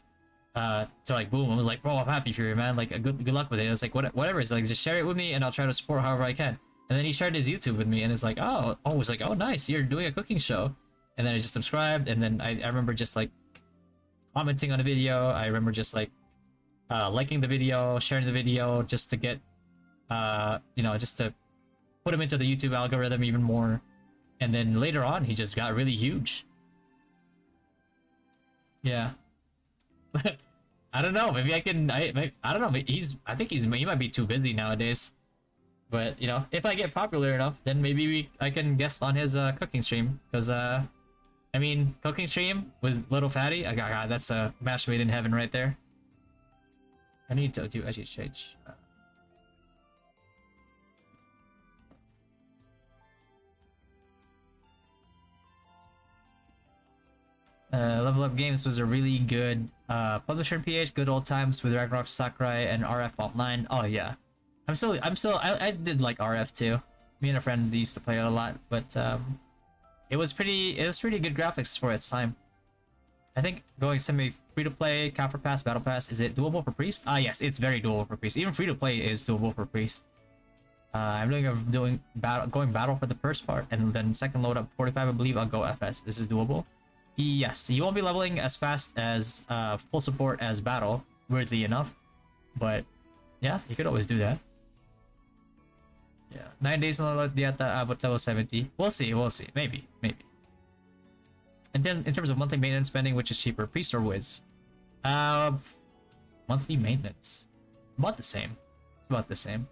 boom. I was like, bro, I'm happy for you, man. Like good luck with it. It's like whatever. It's like just share it with me and I'll try to support however I can. And then he shared his YouTube with me and it's like, it's like, oh nice, you're doing a cooking show. And then I just subscribed and then I remember just like commenting on the video. I remember just like liking the video, sharing the video just to get just to put him into the YouTube algorithm even more. And then later on he just got really huge. Yeah. I don't know. Maybe I can. I don't know. I think he might be too busy nowadays. But you know, if I get popular enough, then maybe I can guest on his cooking stream. Because I mean, cooking stream with Little Fatty. God, that's a match made in heaven right there. I need to do change. Level Up Games was a really good publisher in PH. Good old times with Ragnarok Sakurai and RF Online. Oh yeah, I did like RF too. Me and a friend used to play it a lot, but it was pretty good graphics for its time. I think going semi free to play, Copper Pass, Battle Pass, is it doable for Priest? Ah yes, it's very doable for Priest. Even free to play is doable for Priest. I'm going battle for the first part, and then second load up 45. I believe I'll go FS. This is doable. Yes, you won't be leveling as fast as full support as battle, weirdly enough, but yeah, you could always do that. Yeah, 9 days on the dieta about level 70. We'll see, maybe. And then in terms of monthly maintenance spending, which is cheaper, Priest or Wiz? Monthly maintenance, about the same. It's about the same.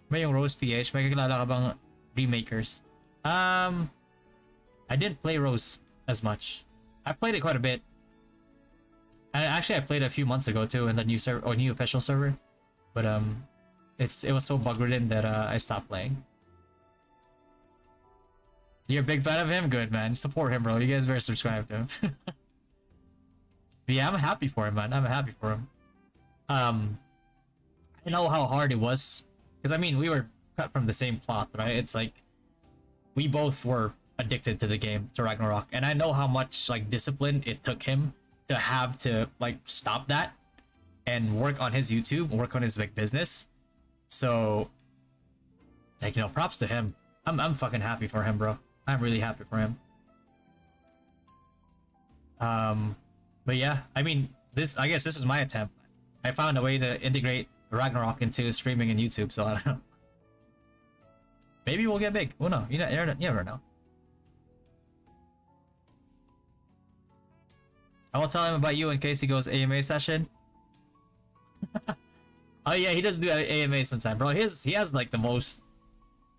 May yung Rose PH, may kakilala ka bang remakers? I didn't play Rose as much. I played it quite a bit. I played it a few months ago too in the new official server, but it was so bug ridden that I stopped playing. You're a big fan of him? Good, man. Support him, bro. You guys better subscribe to him. But yeah, I'm happy for him, man. I'm happy for him. I know how hard it was, because I mean we were cut from the same cloth, right? It's like we both were addicted to the game, to Ragnarok, and I know how much like discipline it took him to have to like stop that and work on his YouTube, work on his like business. So like, you know, props to him. I'm fucking happy for him, bro. I'm really happy for him. But yeah, I mean, I guess this is my attempt. I found a way to integrate Ragnarok into streaming and YouTube, so I don't know. Maybe we'll get big. Who knows? You never know. I will tell him about you in case he goes AMA session. Oh yeah, he does do AMA sometime, bro. He has like the most.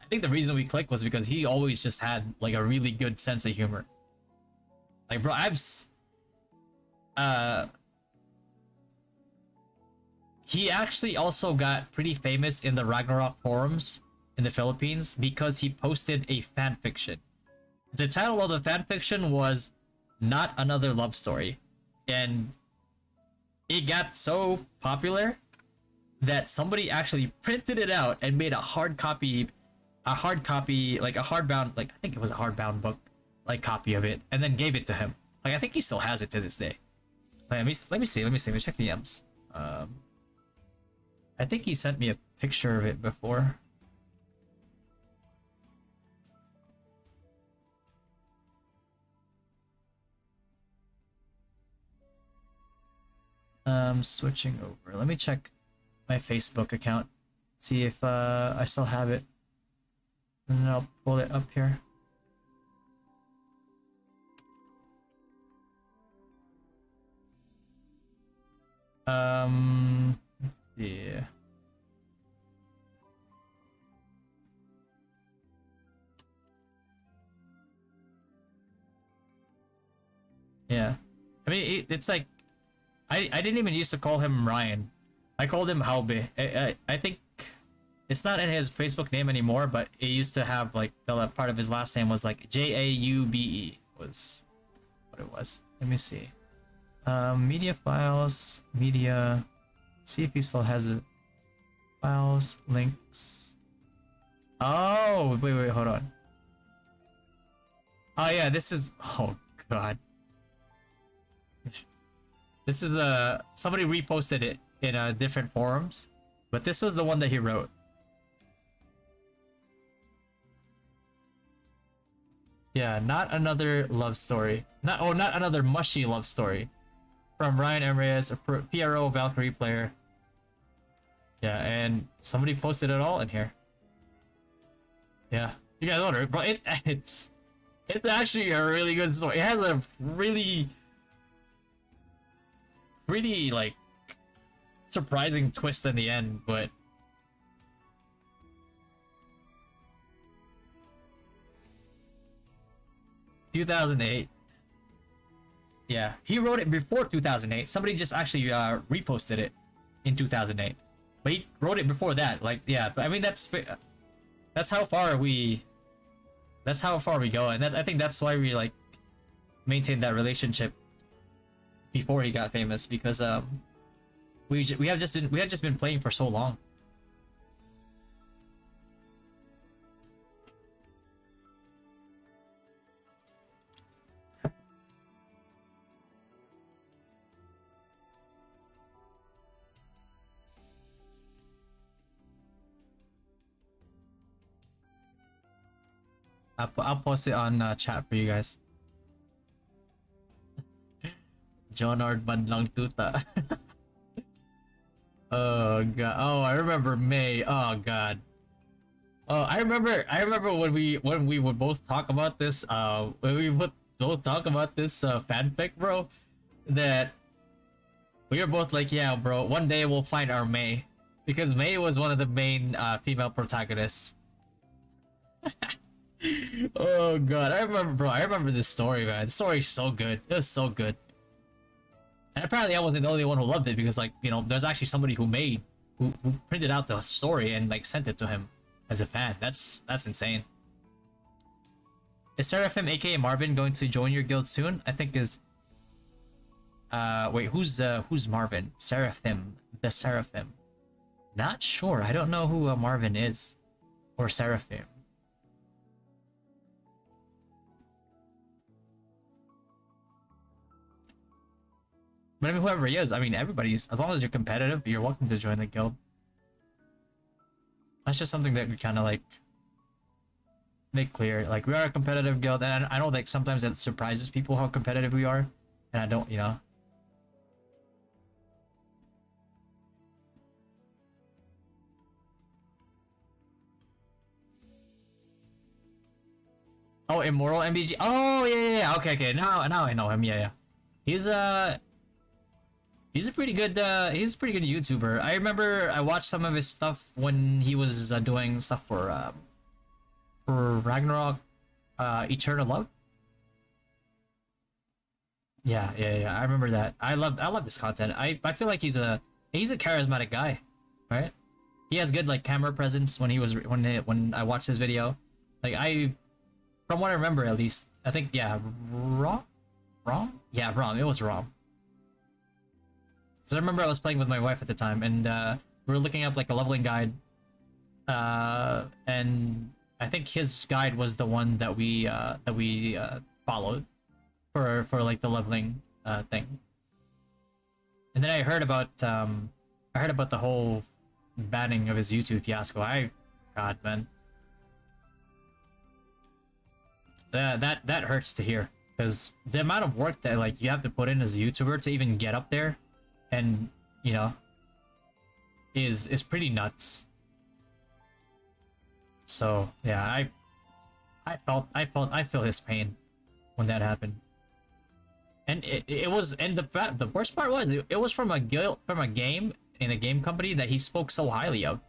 I think the reason we clicked was because he always just had like a really good sense of humor. Like, bro, he actually also got pretty famous in the Ragnarok forums in the Philippines because he posted a fan fiction. The title of the fan fiction was Not Another Love Story, and it got so popular that somebody actually printed it out and made a hardbound, like a hardbound, like I think it was a hardbound book, like copy of it, and then gave it to him. Like I think he still has it to this day. Let me see. Let me check the M's. I think he sent me a picture of it before. Switching over. Let me check my Facebook account. See if I still have it. And then I'll pull it up here. Yeah. Yeah. I mean, it's like I didn't even used to call him Ryan. I called him Haube. I think it's not in his Facebook name anymore, but it used to have like the part of his last name was like Jaube was what it was. Let me see. Media files, media. See if he still has it. Files, links. Oh, wait, hold on. Oh yeah, this is. Oh god, this is somebody reposted it in different forums, but this was the one that he wrote. Yeah, not another love story. Not another mushy love story. From Ryan Emreyes, a PRO Valkyrie player. Yeah, and somebody posted it all in here. Yeah, you guys order it, bro. It's actually a really good story. It has a really like surprising twist in the end, but 2008. Yeah, he wrote it before 2008. Somebody just actually reposted it in 2008, but he wrote it before that. Like, yeah, but I mean that's how far we go, and I think that's why we like maintained that relationship before he got famous, because we had just been playing for so long. I'll post it on chat for you guys. Jonard Banlang Tuta. Oh god. Oh, I remember May. Oh god. Oh, I remember when we would both talk about this when we would both talk about this fanfic, bro, that we were both like, yeah, bro, one day we'll find our May, because May was one of the main female protagonists. Oh god, I remember this story, man. The story's so good. It was so good. And apparently I wasn't the only one who loved it, because like, you know, there's actually somebody who printed out the story and like sent it to him as a fan. That's insane. Is Seraphim aka Marvin going to join your guild soon? I think is wait, who's Marvin? Seraphim. The Seraphim. Not sure. I don't know who Marvin is. Or Seraphim. But I mean, whoever he is, I mean, everybody's, as long as you're competitive, you're welcome to join the guild. That's just something that we kind of like make clear. Like, we are a competitive guild, and I know like sometimes it surprises people how competitive we are, and I don't, you know. Oh, Immoral MBG. Oh yeah. Okay. Now I know him. Yeah. He's a pretty good YouTuber. I remember I watched some of his stuff when he was doing stuff for Ragnarok Eternal Love. Yeah. I remember that. I love this content. I feel like he's a charismatic guy, right? He has good like camera presence when I watched his video. Like, from what I remember at least, I think, yeah, Rom? Yeah, Rom. It was Rom. Because I remember I was playing with my wife at the time, and we were looking up like a leveling guide, and I think his guide was the one that we followed for like the leveling thing. And then I heard about the whole banning of his YouTube fiasco. God, man, that hurts to hear, because the amount of work that like you have to put in as a YouTuber to even get up there, and you know, is pretty nuts. So yeah, I feel his pain when that happened. And it was, and the worst part was it was from a game in a game company that he spoke so highly of.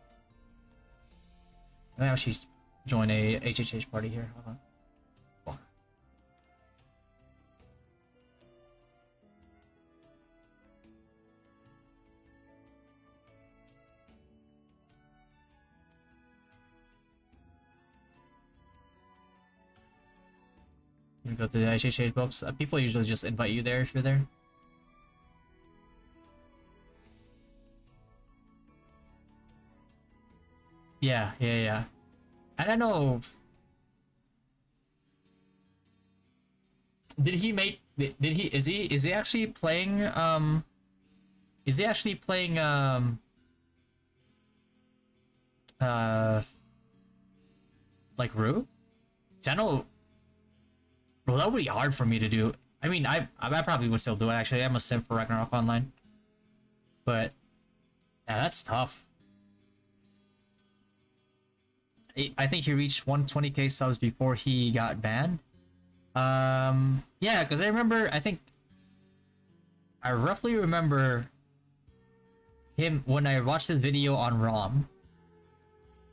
Now she's joined a HHH party here. Hold on. Fuck. You go to the HHH box. People usually just invite you there if you're there. Yeah. I don't know. Did he make? Did he? Is he actually playing? Is he actually playing? Uh, like Rue? I know, bro. That would be hard for me to do. I mean, I probably would still do it. Actually, I'm a simp for Ragnarok Online, but yeah, that's tough. I think he reached 120k subs before he got banned. Yeah, because I remember. I roughly remember him when I watched his video on ROM.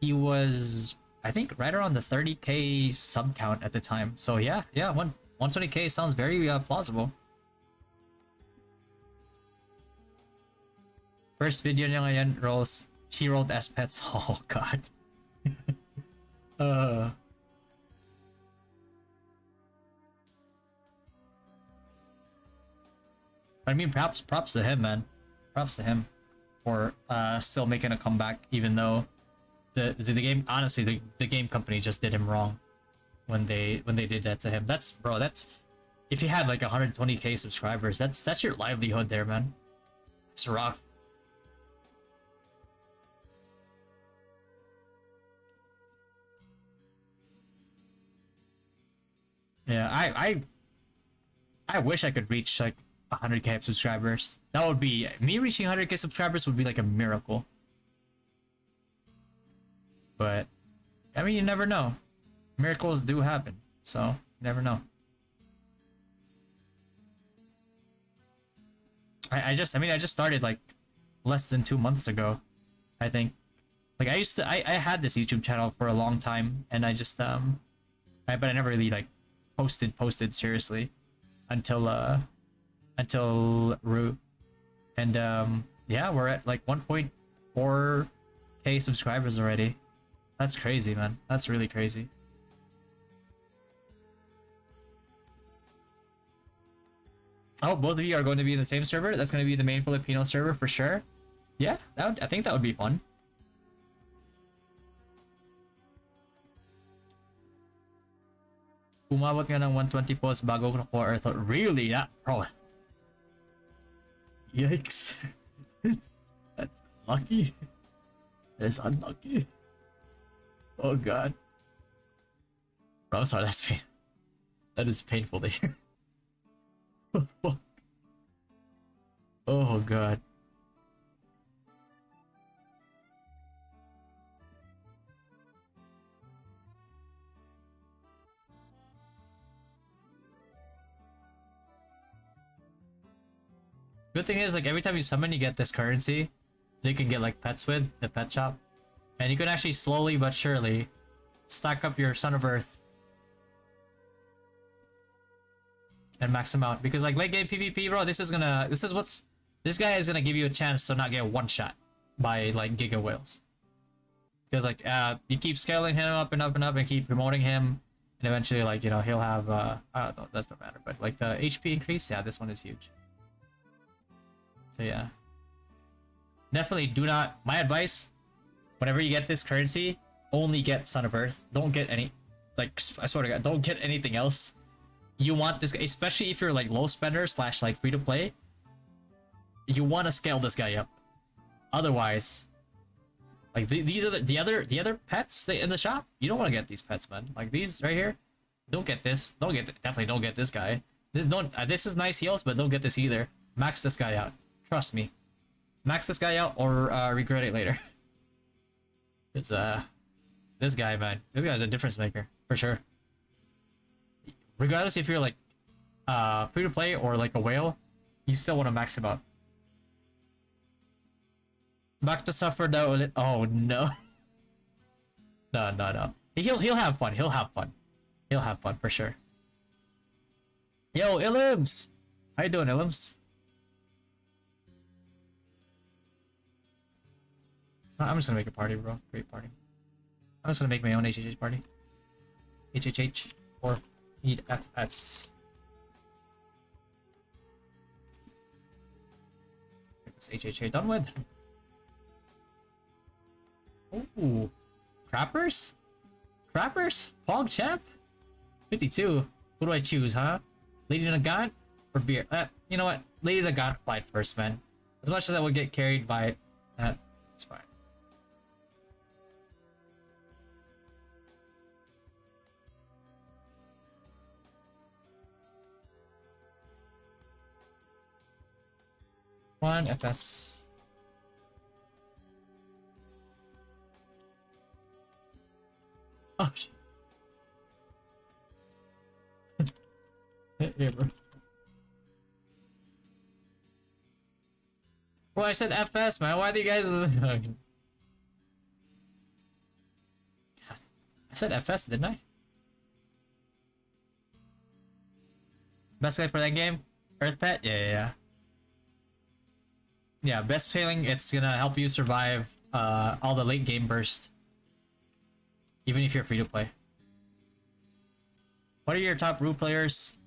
He was, I think, right around the 30k sub count at the time. So yeah, 120k sounds very plausible. First video niya ngayon rolls, she rolled S pets. Oh god. uh I mean, props to him, man. Props to him for still making a comeback, even though the game, honestly, the game company just did him wrong when they did that to him. That's, bro, that's, if you had like 120k subscribers, that's your livelihood there, man. It's rough. Yeah, I wish I could reach like 100k subscribers. That would be, me reaching 100k subscribers would be like a miracle. But I mean, you never know. Miracles do happen, so you never know. I just started like less than 2 months ago, I think. Like I had this YouTube channel for a long time, and I just but I never really like posted seriously until Rue. And yeah, we're at like 1.4k subscribers already. That's crazy, man. That's really crazy. Oh, both of you are going to be in the same server? That's going to be the main Filipino server for sure? Yeah, I think that would be fun. Umabot nga ng 120 posts bago ko nakuha Earth. Really? That, bro. Yikes. That's lucky. That's unlucky. Oh god. Bro, I'm sorry, that's pain. That is painful to hear. Oh fuck. Oh god. Good thing is, like, every time you summon, you get this currency that you can get like pets with the pet shop, and you can actually slowly but surely stack up your Son of Earth and max them out. Because like late game PvP, bro, this guy is gonna give you a chance to not get one shot by like Giga Whales. Because like you keep scaling him up and up and up and keep promoting him, and eventually, like, you know, he'll have I don't know, that doesn't matter, but like the HP increase, yeah, this one is huge. So yeah, definitely do not, my advice, whenever you get this currency, only get Son of Earth. Don't get any, like, I swear to god, don't get anything else. You want this guy, especially if you're like low spender slash like free to play, you want to scale this guy up. Otherwise, like these are the other pets in the shop, you don't want to get these pets, man. Like these right here, don't get this, definitely don't get this guy. This is nice heals, but don't get this either. Max this guy out. Trust me. Max this guy out or regret it later. It's this guy, man. This guy's a difference maker for sure. Regardless if you're like free to play or like a whale, you still want to max him out. Back to suffer though. Oh no. No. He'll have fun. He'll have fun for sure. Yo, Illims! How you doing, Illims? I'm just gonna make a party, bro. Great party. I'm just gonna make my own HHH party. HHH or need FS. Get this HHH done with. Ooh, Crappers? Pog champ? 52. Who do I choose, huh? Lady Nagant or beer? You know what? Lady Nagant applied first, man. As much as I would get carried by it, it's fine. One FS. Oh shit. Here, bro. Well, I said FS, man. Why do you guys? I said FS, didn't I? Best guy for that game? Earth Pet? Yeah. Yeah, best failing, it's gonna help you survive all the late game burst. Even if you're free to play. What are your top root players?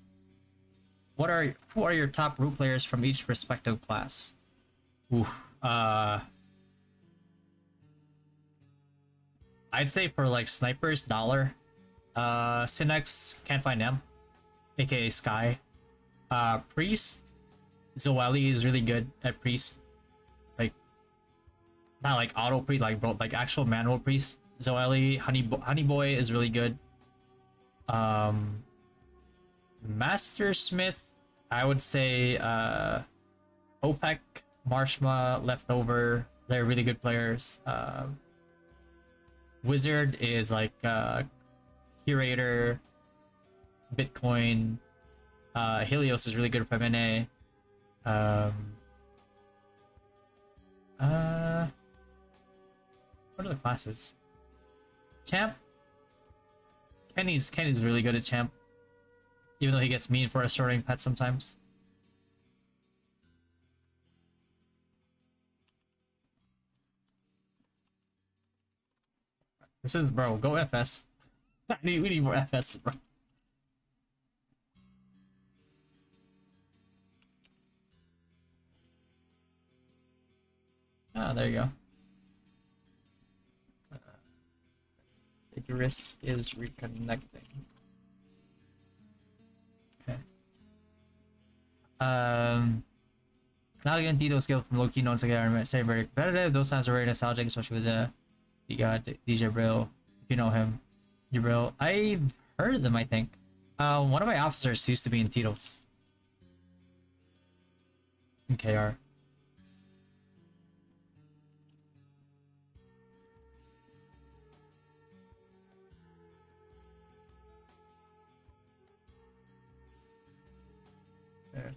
Who are your top root players from each respective class? Ooh. I'd say for like snipers, Dollar. Synex, can't find them. AKA Sky. Priest, Zoeli is really good at Priest. Like, not like auto Priest, like actual manual Priest. Zoeli, Honey Boy is really good. Master Smith, I would say OPEC, Marshma, Leftover, they're really good players. Wizard is like Curator, Bitcoin. Helios is really good for MNA. What are the classes? Champ? Kenny's really good at Champ. Even though he gets mean for assorting pets sometimes. This is, bro, go FS. We need more FS, bro. Ah, there you go. Icarus is reconnecting. Okay. Now again, Tito skill from Loki, no one's again very competitive. Those times are very nostalgic, especially with you got DJ Brill. If you know him, Brill. I've heard of them, I think. One of my officers used to be in Tito's. In KR. There.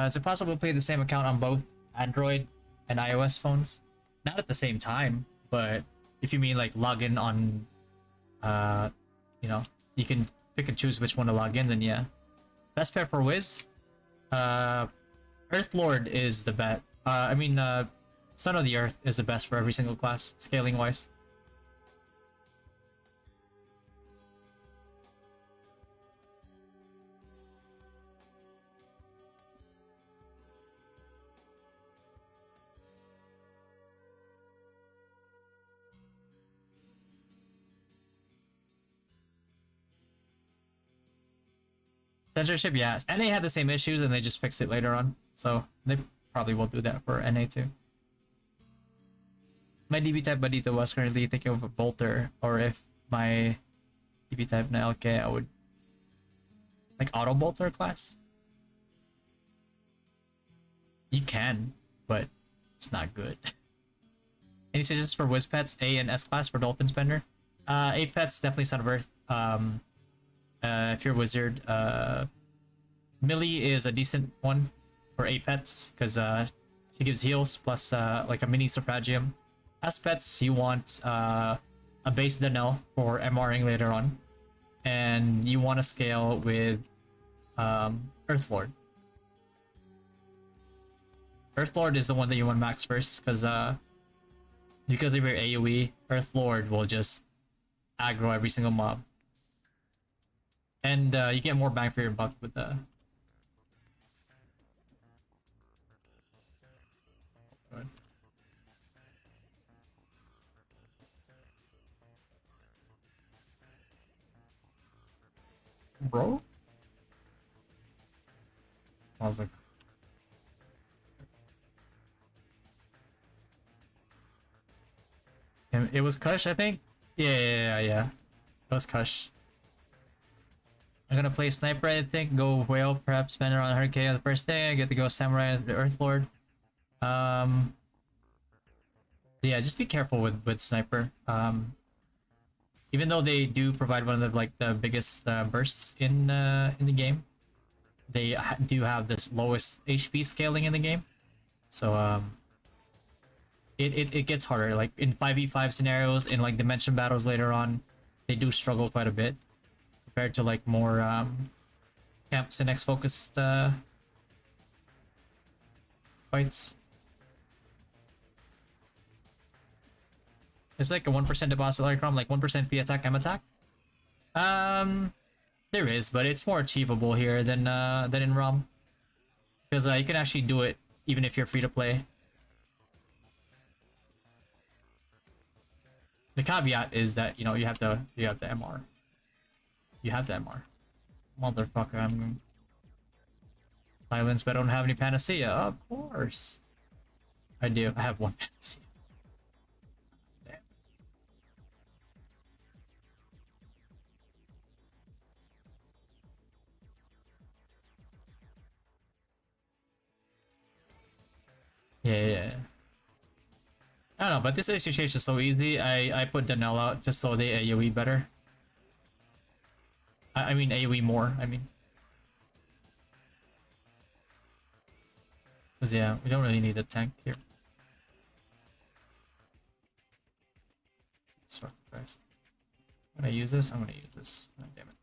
Is it possible to play the same account on both Android and iOS phones? Not at the same time, but if you mean like log in on, you know, you can pick and choose which one to log in, then yeah. Best pair for Wiz? Earth Lord is the bet. Son of the Earth is the best for every single class, scaling wise. Censorship, yeah. NA had the same issues and they just fixed it later on. So they probably will do that for NA too. My DB type Badito was currently thinking of a bolter, or if my DB type na LK, I would like auto bolter class. You can, but it's not good. Any suggestions for Wiz pets, A and S class for Dolphin Spender? A pets definitely Son of Earth. If you're a wizard, Millie is a decent one for 8 pets because she gives heals plus like a mini Suffragium. As pets, you want a base Danelle for MRing later on, and you want to scale with Earth Lord. Earth Lord is the one that you want max first because of your AoE, Earth Lord will just aggro every single mob. And you get more bang for your buck with the... bro. I was like, and it was Kush, I think. Yeah. It was Kush. I'm gonna play Sniper, I think. Go Whale, perhaps spend around 100k on the first day. I get to go Samurai, the Earth Lord. Yeah, just be careful with Sniper. Even though they do provide one of the like the biggest bursts in the game, they do have this lowest HP scaling in the game. So it gets harder. Like in 5v5 scenarios, in like dimension battles later on, they do struggle quite a bit compared to like more camps and X focused fights. It's like a 1% deposit Electron, like 1% P attack, M attack. There is, but it's more achievable here than in ROM. Because you can actually do it even if you're free to play. The caveat is that, you know, you have the MR. You have the MR. Motherfucker, I'm silence, but I don't have any panacea. Of course. I do. I have one panacea. Damn. Yeah. I don't know, but this issue change is so easy. I put Danelle out just so they AoE better. I mean AoE more, I mean. Cause yeah, we don't really need a tank here. First. I'm gonna use this, I'm gonna use this. Oh, damn it.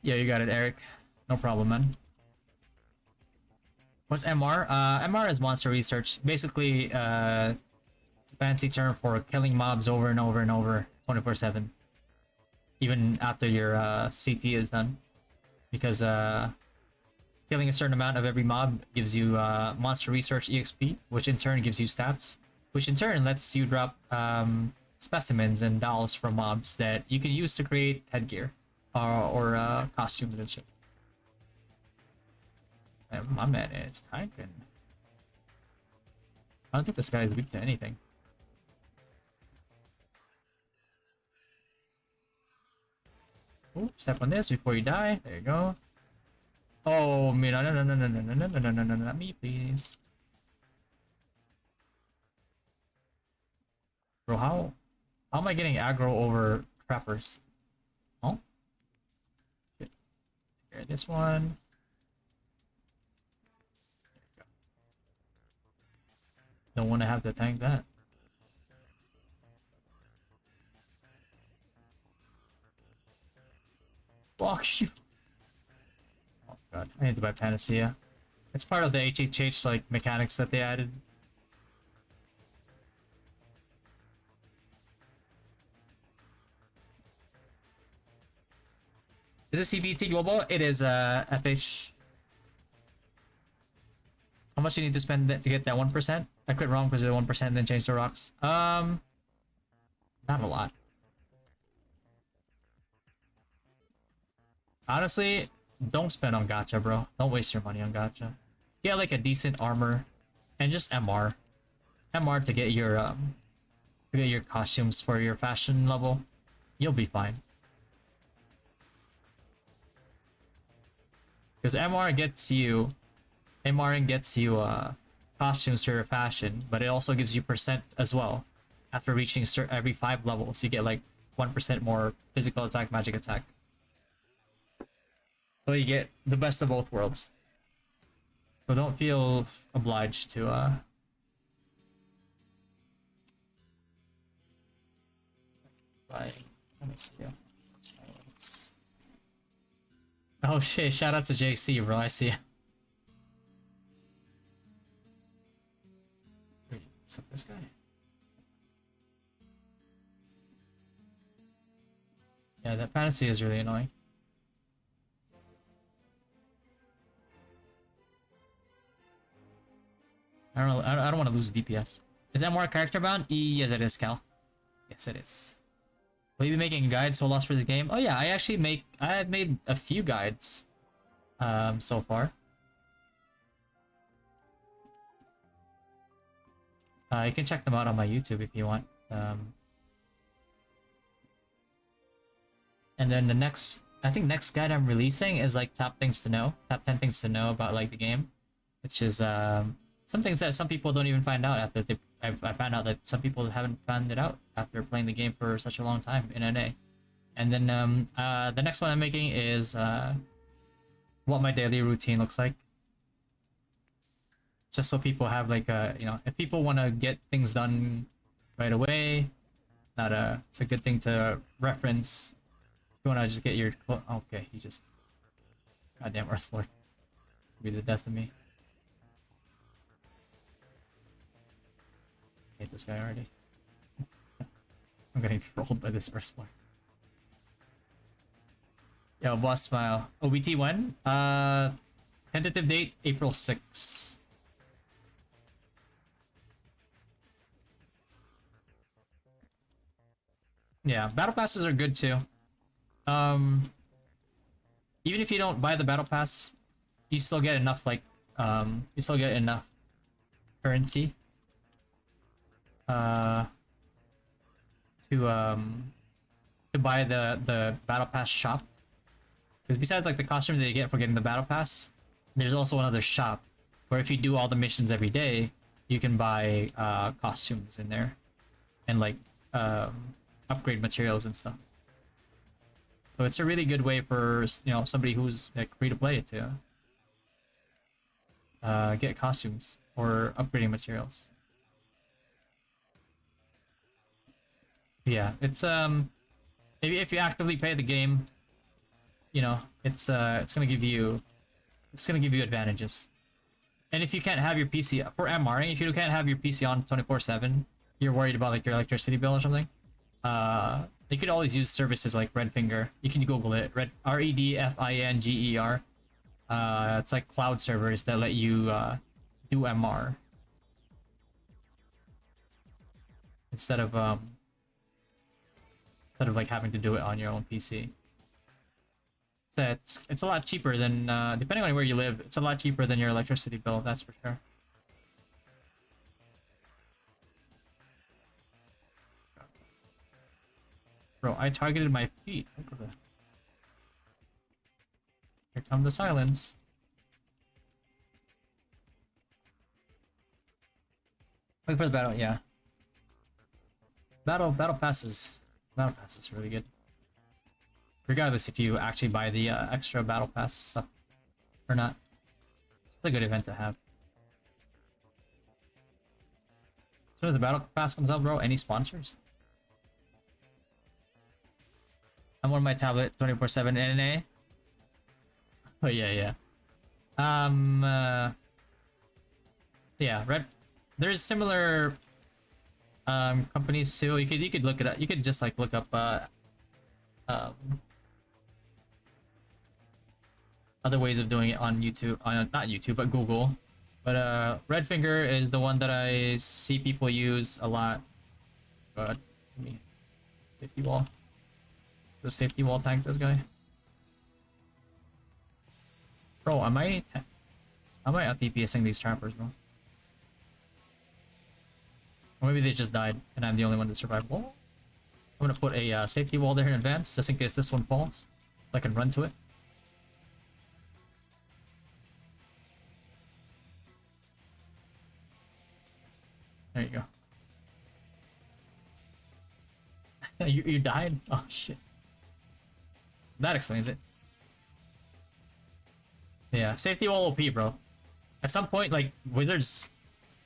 Yeah, you got it, Eric. No problem, man. What's MR? MR is monster research. Basically, it's a fancy term for killing mobs over and over and over, 24/7. Even after your CT is done. Because killing a certain amount of every mob gives you monster research EXP, which in turn gives you stats, which in turn lets you drop specimens and dolls from mobs that you can use to create headgear or costumes and shit. And my man is tanking. I don't think this guy is weak to anything. Oh, step on this before you die. There you go. Oh, me, no, not me, please. Bro, how am I getting aggro over trappers? Oh, shit. Here, this one. There you go. Don't want to have to tank that. Fuck you. Oh god, I need to buy Panacea. It's part of the HHH like mechanics that they added. Is it CBT global? It is FH. How much do you need to spend to get that 1%? I quit wrong because of the 1% then changed the rocks. Not a lot. Honestly, don't spend on gacha, bro. Don't waste your money on gacha. Get like a decent armor and just MR. MR to get your costumes for your fashion level. You'll be fine. Because MR gets you costumes for your fashion, but it also gives you percent as well. After reaching every 5 levels, you get like 1% more physical attack, magic attack. So you get the best of both worlds. So don't feel obliged to buy. Oh shit, shout out to JC, bro. I see ya. Wait, what's up this guy? Yeah, that fantasy is really annoying. I don't know. I don't want to lose DPS. Is that more character bound? Yes, it is, Cal. Yes, it is. Will you be making guides so lost for this game? Oh yeah, I've made a few guides so far. You can check them out on my YouTube if you want. And then the next, I think next guide I'm releasing is like top 10 things to know about like the game, which is some things that some people don't even find out after I found out that some people haven't found it out after playing the game for such a long time in NA. And then the next one I'm making is what my daily routine looks like. Just so people have like if people want to get things done right away, it's a good thing to reference. If you want to just get your okay, he just goddamn Earthlord be the death of me. I hate this guy already. I'm getting trolled by this Earthlord. Yo, boss smile. OBT when? Tentative date April 6th. Yeah, battle passes are good too. Even if you don't buy the battle pass, you still get enough currency to buy the battle pass shop. Because besides like the costume that you get for getting the battle pass, there's also another shop where if you do all the missions every day, you can buy costumes in there and like upgrade materials and stuff. So it's a really good way for somebody who's like free to play to get costumes or upgrading materials. Yeah, it's maybe if you actively play the game, it's gonna give you advantages. And if you can't have your PC for MRing, if you can't have your PC on 24/7, you're worried about like your electricity bill or something. You could always use services like Redfinger. You can Google it, REDFINGER. It's like cloud servers that let you do MR instead of like having to do it on your own PC. So it's a lot cheaper than depending on where you live. It's a lot cheaper than your electricity bill. That's for sure. Bro, I targeted my feet. Here come the silence. Wait for the battle, yeah. Battle passes. Battle pass is really good. Regardless if you actually buy the extra battle pass stuff or not. It's a good event to have. As soon as the battle pass comes out, bro, any sponsors? I'm on my tablet 24/7 NA. Oh yeah. Yeah, there's similar companies too. You could look it up. You could just like look up other ways of doing it on YouTube, on not YouTube but Google. But Redfinger is the one that I see people use a lot. God, let me safety wall. The safety wall tank this guy. Bro, am I out DPSing these trappers, bro? Or maybe they just died and I'm the only one that survived. Well, I'm gonna put a safety wall there in advance just in case this one falls, so I can run to it. There you go. you died? Oh shit. That explains it. Yeah, safety wall OP, bro. At some point, like wizards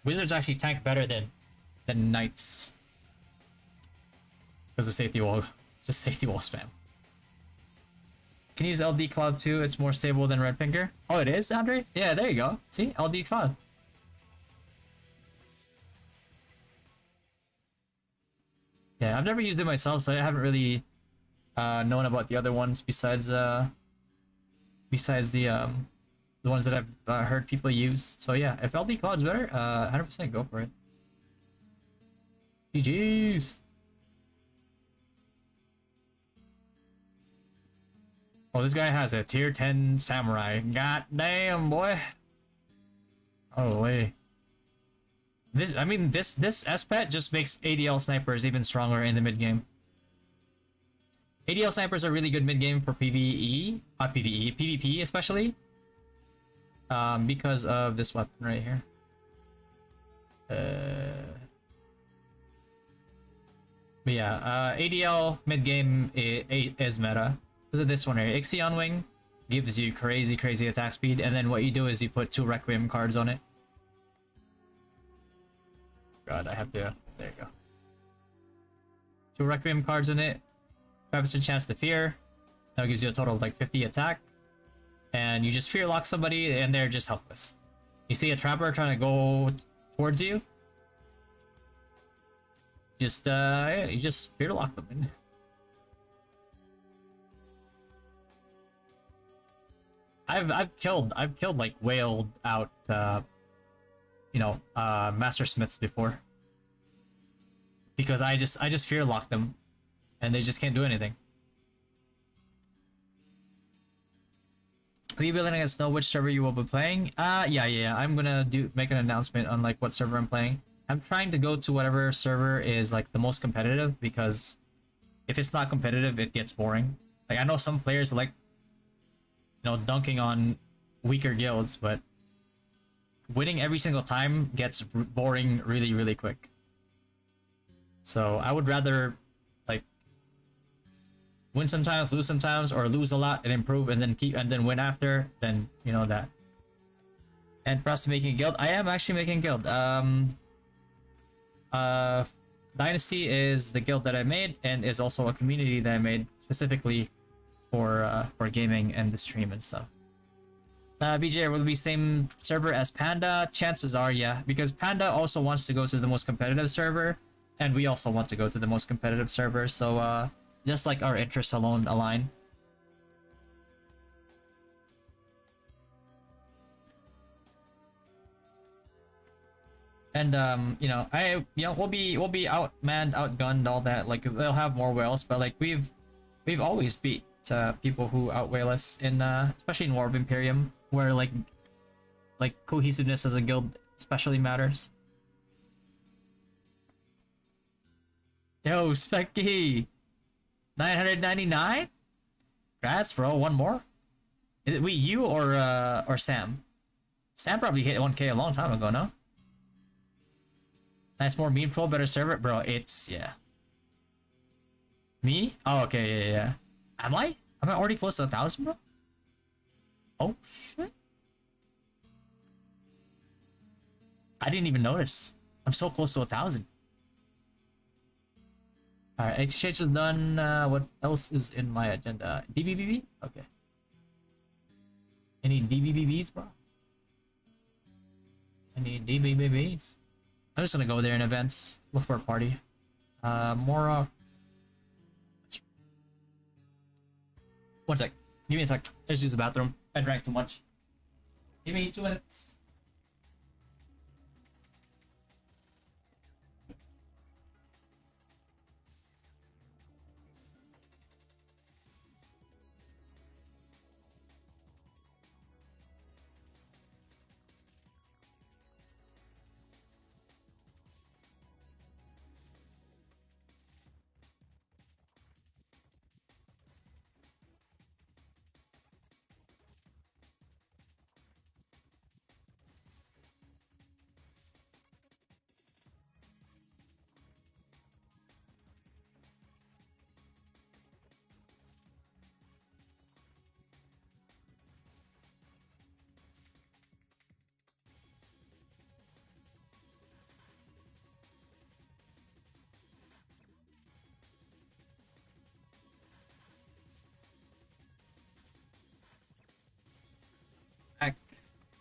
actually tank better than knights. Because the safety wall, just safety wall spam. Can you use LD Cloud too? It's more stable than Redfinger. Oh, it is, Andre? Yeah, there you go. See, LD Cloud. Yeah, I've never used it myself, so I haven't really known about the other ones besides the ones that I've heard people use. So yeah, if LD Cloud's better, 100% go for it. GG's. Oh, this guy has a tier 10 samurai. God damn, boy. Oh, wait. This S-Pet just makes ADL snipers even stronger in the mid game. ADL snipers are really good mid game for PvE, PvP especially. Because of this weapon right here. But yeah, ADL mid game is meta. Because of this one here, Ixion Wing gives you crazy attack speed, and then what you do is you put 2 Requiem cards on it. God, I have to. There you go. 2 Requiem cards in it. 5% chance to fear. That gives you a total of like 50 attack. And you just fear lock somebody and they're just helpless. You see a trapper trying to go towards you. Just yeah, you just fear lock them in. I've killed like whaled out Master Smiths before. Because I just fear lock them and they just can't do anything. Will you be letting us know which server you will be playing? Yeah. I'm gonna make an announcement on like what server I'm playing. I'm trying to go to whatever server is like the most competitive, because if it's not competitive, it gets boring. Like I know some players like, dunking on weaker guilds, but winning every single time gets boring really quick. So I would rather like win sometimes, lose sometimes, or lose a lot and improve and then win after, then that. And perhaps making a guild. I am actually making a guild. Dynasty is the guild that I made, and is also a community that I made specifically for gaming and the stream and stuff. VJ, will it be same server as Panda? Chances are, yeah, because Panda also wants to go to the most competitive server, and we also want to go to the most competitive server, so just like our interests alone align. And we'll be outmanned, outgunned, all that. Like they'll have more whales, but like we've always beat people who outwhale us in especially in War of Imperium, where like cohesiveness as a guild especially matters. Yo, Specky, 999. Congrats, bro. One more. Is it you or Sam? Sam probably hit 1K a long time ago, no? Nice, more meme pro, better server, bro. It's yeah. Me? Oh, okay, yeah. Am I already close to 1,000, bro? Oh shit! I didn't even notice. I'm so close to 1,000. All right, exchange is done. What else is in my agenda? DBBB? Okay. Any DBBBs, bro? Any DBBBs? I'm just gonna go there in events, look for a party. More. One sec. Give me a sec. I just use the bathroom. I drank too much. Give me 2 minutes.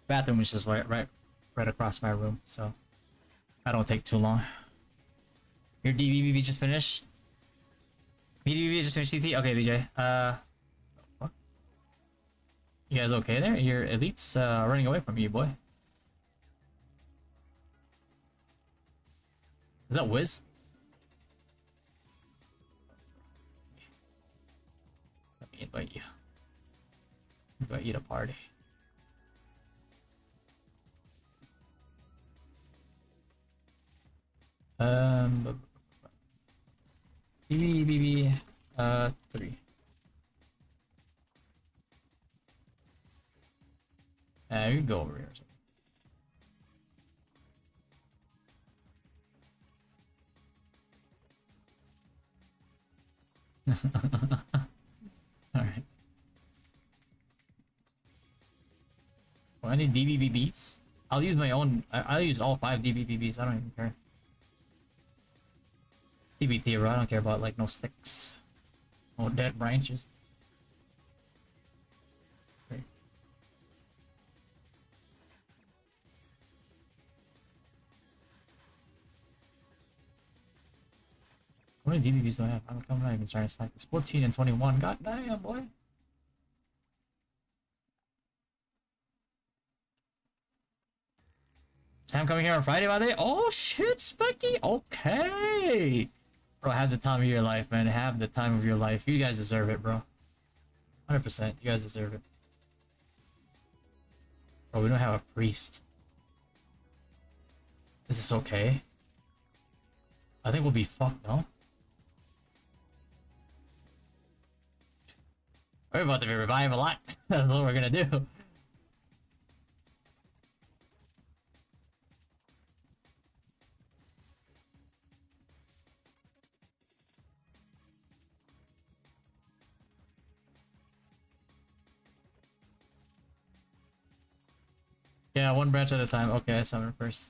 Bathroom is just right across my room, so I don't take too long. Your DBBB just finished? DBBB just finished CT? Okay, BJ. What? You guys okay there? Your elite's running away from you, boy. Is that Wiz? invite you. Invite you to party. BB, 3. You can go over here or something. Alright. Well, any DBBBs? I'll use my own. I'll use all 5 DBBBs. I don't even care. TBT, bro. I don't care about like no sticks, no dead branches. Okay. How many DBBs do I have? I'm not even trying to stack this. 14 and 21. God damn, boy. Sam coming here on Friday, by the way? Oh shit, Specky. Okay. Bro, have the time of your life, man. Have the time of your life. You guys deserve it, bro. 100%. You guys deserve it. Bro, we don't have a priest. Is this okay? I think we'll be fucked, no? We're about to be revived a lot. That's what we're gonna do. Yeah, one branch at a time. Okay, I summon first.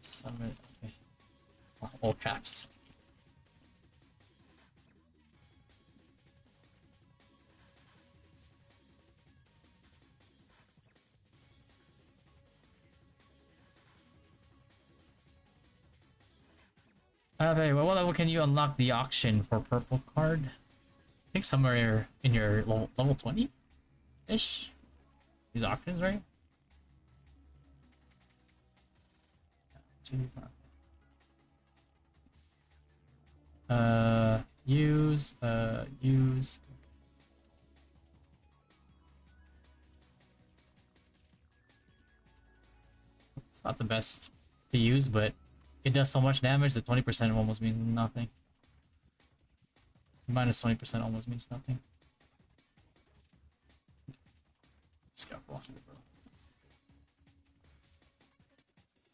Summon. Okay. Oh, all caps. Okay, well, what level can you unlock the auction for purple card? I think somewhere in your level 20-ish? These auctions, right? Use. It's not the best to use, but it does so much damage that 20% almost means nothing. Minus 20% almost means nothing. Just got lost, bro.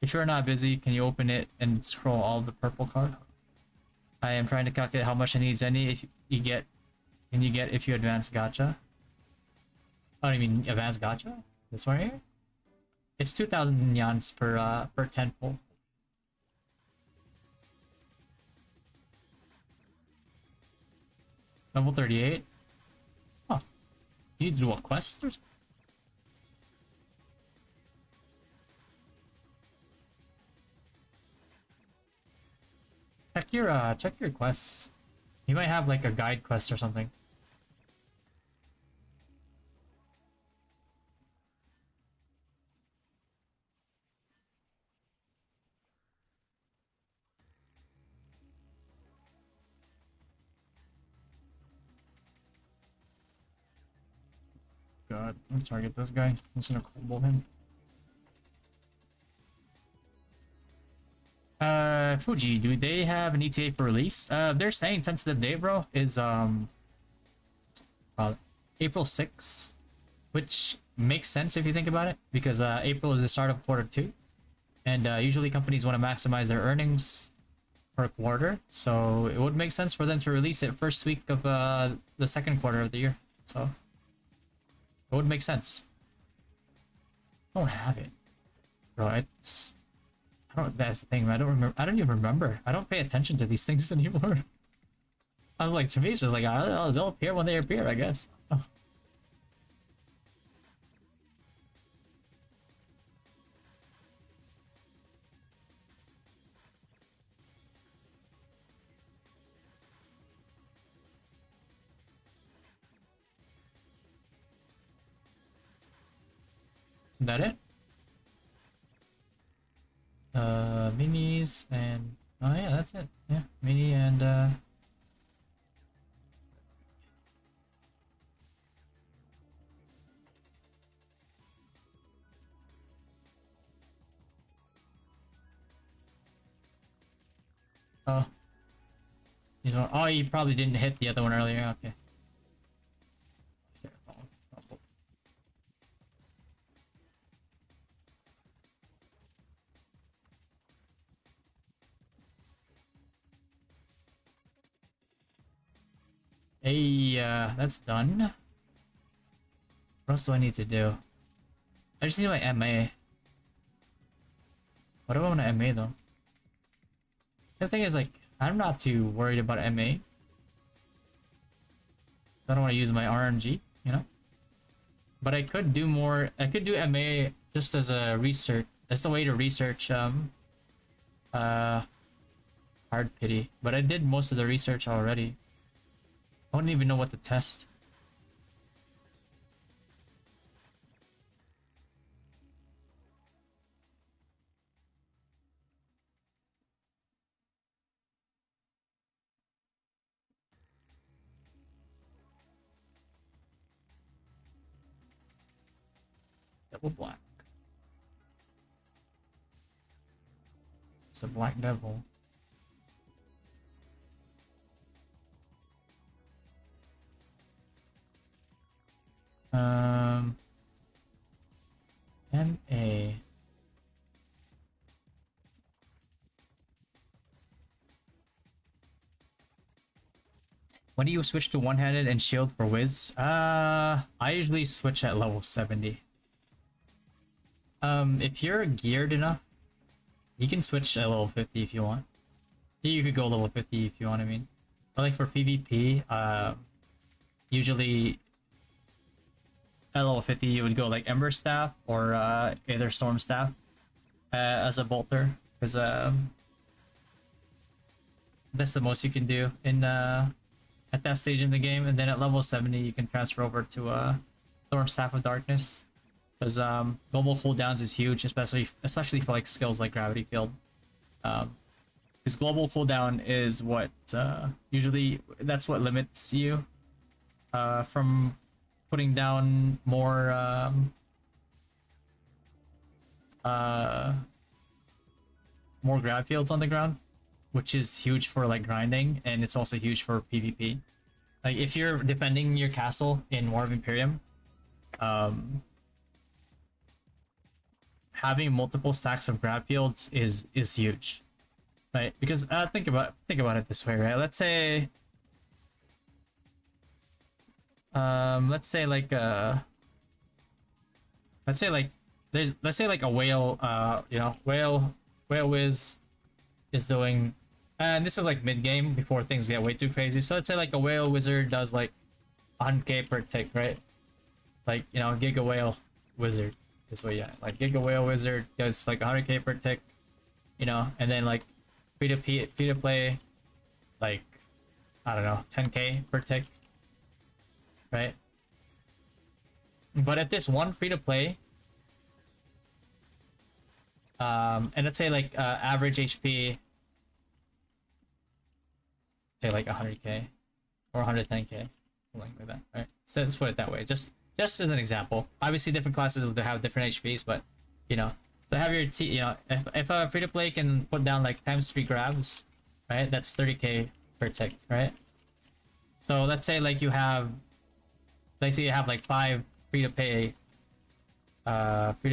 If you're not busy, can you open it and scroll all the purple card? I am trying to calculate how much it needs any if you get if you advance gacha. Oh, you mean advance gacha? This one here? It's 2,000 yans per 10 pull. Level 38? Huh. You do a quest or something? Check your quests. You might have like a guide quest or something. God, I'm target this guy. I'm just gonna combo him. Fuji, do they have an ETA for release? They're saying tentative date, bro, is April 6th, which makes sense if you think about it, because April is the start of quarter 2, and usually companies want to maximize their earnings per quarter, so it would make sense for them to release it first week of the second quarter of the year. So it would make sense. I don't have it, bro. It's that's the thing, man. I don't remember. I don't even remember. I don't pay attention to these things anymore. I was like, to me, it's just like, they'll appear when they appear, I guess. Oh. Is that it? Minis and oh yeah, that's it. Yeah, mini and Oh, oh, you probably didn't hit the other one earlier. Okay. Hey, that's done. What else do I need to do? I just need my MA. What do I want to MA though? The thing is, like, I'm not too worried about MA. I don't want to use my RNG, you know? But I could do more. I could do MA just as a research. That's the way to research, hard pity. But I did most of the research already. I wouldn't even know what to test. Double black. It's a black devil. MA. When do you switch to one-handed and shield for Wiz? I usually switch at level 70. If you're geared enough, you can switch at level 50 if you want. You could go level 50 if you want, I mean. But like for PvP, usually at level 50 you would go like Ember Staff or either Storm Staff as a bolter, because that's the most you can do in at that stage in the game. And then at level 70 you can transfer over to Storm Staff of Darkness, because global cooldowns is huge, especially for like skills like Gravity Field. Because global cooldown is what usually that's what limits you from putting down more more grab fields on the ground, which is huge for like grinding, and it's also huge for PvP. Like if you're defending your castle in War of Imperium, having multiple stacks of grab fields is huge, right? Because think about it this way, right? Let's say like a whale, you know, whale whiz is doing, and this is like mid game before things get way too crazy. So let's say like a whale wizard does like 100k per tick, right? Like, you know, giga whale wizard this way, yeah, like giga whale wizard does like 100k per tick, you know, and then like free to play, like, I don't know, 10k per tick, right? But if this one free to play, and let's say like average HP, say like 100k or 110k, something like that, right? So let's put it that way, just as an example. Obviously different classes will have different HPs, but you know, so have your you know, if a free to play can put down like ×3 grabs, right, that's 30k per tick, right? So let's say like you have, let's say you have like 5 free to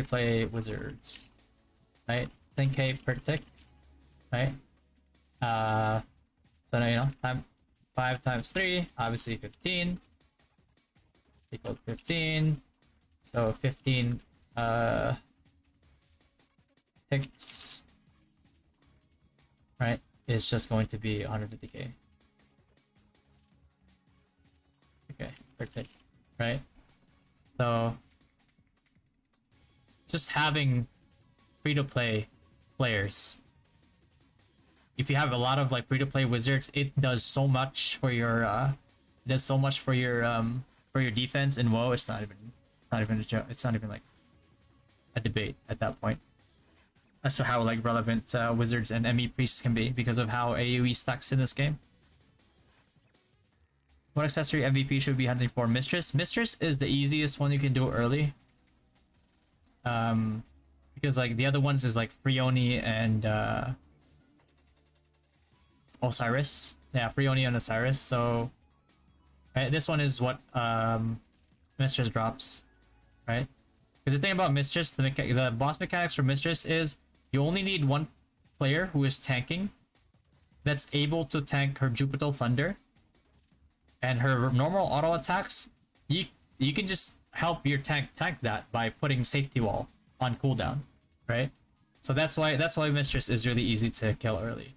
play wizards, right? 10k per tick, right? So now, you know, 5 times 3, obviously 15 equals 15. So 15 ticks, right, is just going to be 150k. Okay, per tick, right? So just having free-to-play players, if you have a lot of like free-to-play wizards, it does so much for your for your defense in WoW. It's not even a joke. It's not even like a debate at that point as to how like relevant wizards and ME priests can be because of how AoE stacks in this game. What accessory MVP should we be hunting for? Mistress. Mistress is the easiest one you can do early. Because like the other ones is like Freoni and Osiris. Yeah, Frioni on Osiris. So right, this one is what Mistress drops, right? Because the thing about Mistress, the boss mechanics for Mistress is you only need one player who is tanking that's able to tank her Jupiter Thunder and her normal auto attacks. You can just help your tank that by putting safety wall on cooldown, right? So that's why Mistress is really easy to kill early.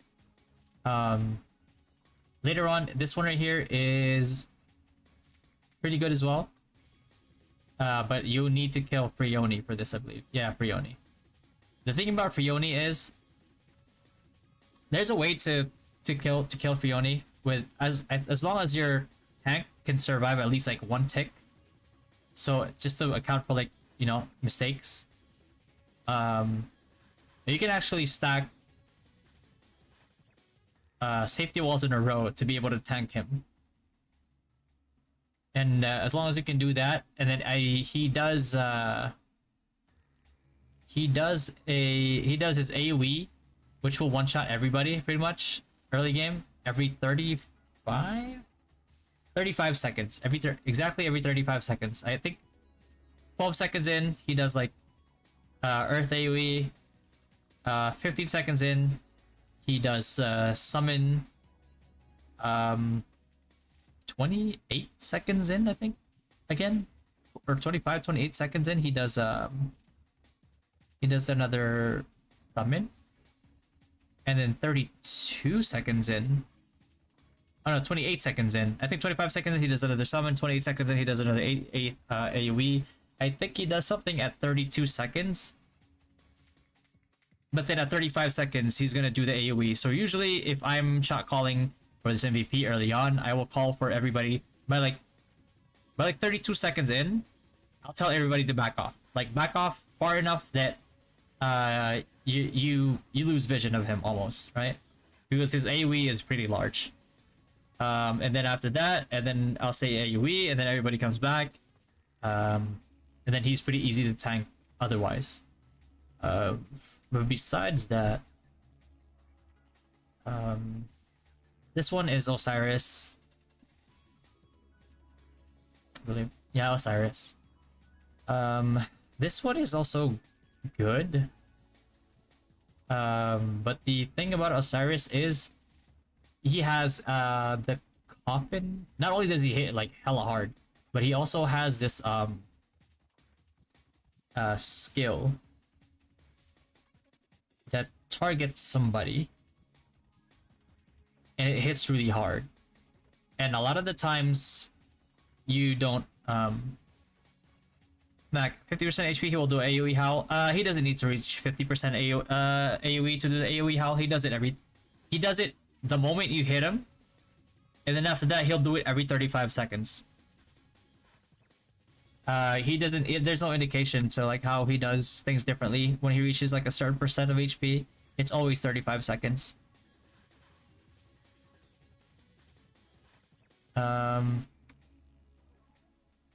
Later on, this one right here is pretty good as well. But you need to kill Frioni for this, I believe. Yeah, Frioni. The thing about Frioni is there's a way to kill Frioni with as long as your tank can survive at least like one tick. So just to account for like, you know, mistakes. You can actually stack safety walls in a row to be able to tank him. And as long as you can do that, and then he does his AoE, which will one shot everybody pretty much early game every 35 seconds. Exactly every 35 seconds. I think 12 seconds in he does like Earth AoE. 15 seconds in he does summon. 28 seconds in, I think, again, or 28 seconds in, he does another summon, and then 32 seconds in, oh no, 28 seconds in, I think 25 seconds in, he does another summon, 28 seconds in, he does another AoE. I think he does something at 32 seconds, but then at 35 seconds, he's gonna do the AoE. So usually, if I'm shot calling for this MVP early on, I will call for everybody by like 32 seconds in. I'll tell everybody to back off. Like back off far enough that you lose vision of him almost, right? Because his AoE is pretty large. And then after that, and then I'll say AoE, and then everybody comes back. And then he's pretty easy to tank otherwise. But besides that, this one is Osiris. Really? Yeah, Osiris. This one is also good. But the thing about Osiris is he has the coffin. Not only does he hit like hella hard, but he also has this skill that targets somebody and it hits really hard. And a lot of the times you don't Mac 50% HP, he will do AoE howl. He doesn't need to reach 50% AoE to do the AoE howl. He does it the moment you hit him, and then after that he'll do it every 35 seconds. There's no indication to like how he does things differently when he reaches like a certain percent of HP. It's always 35 seconds.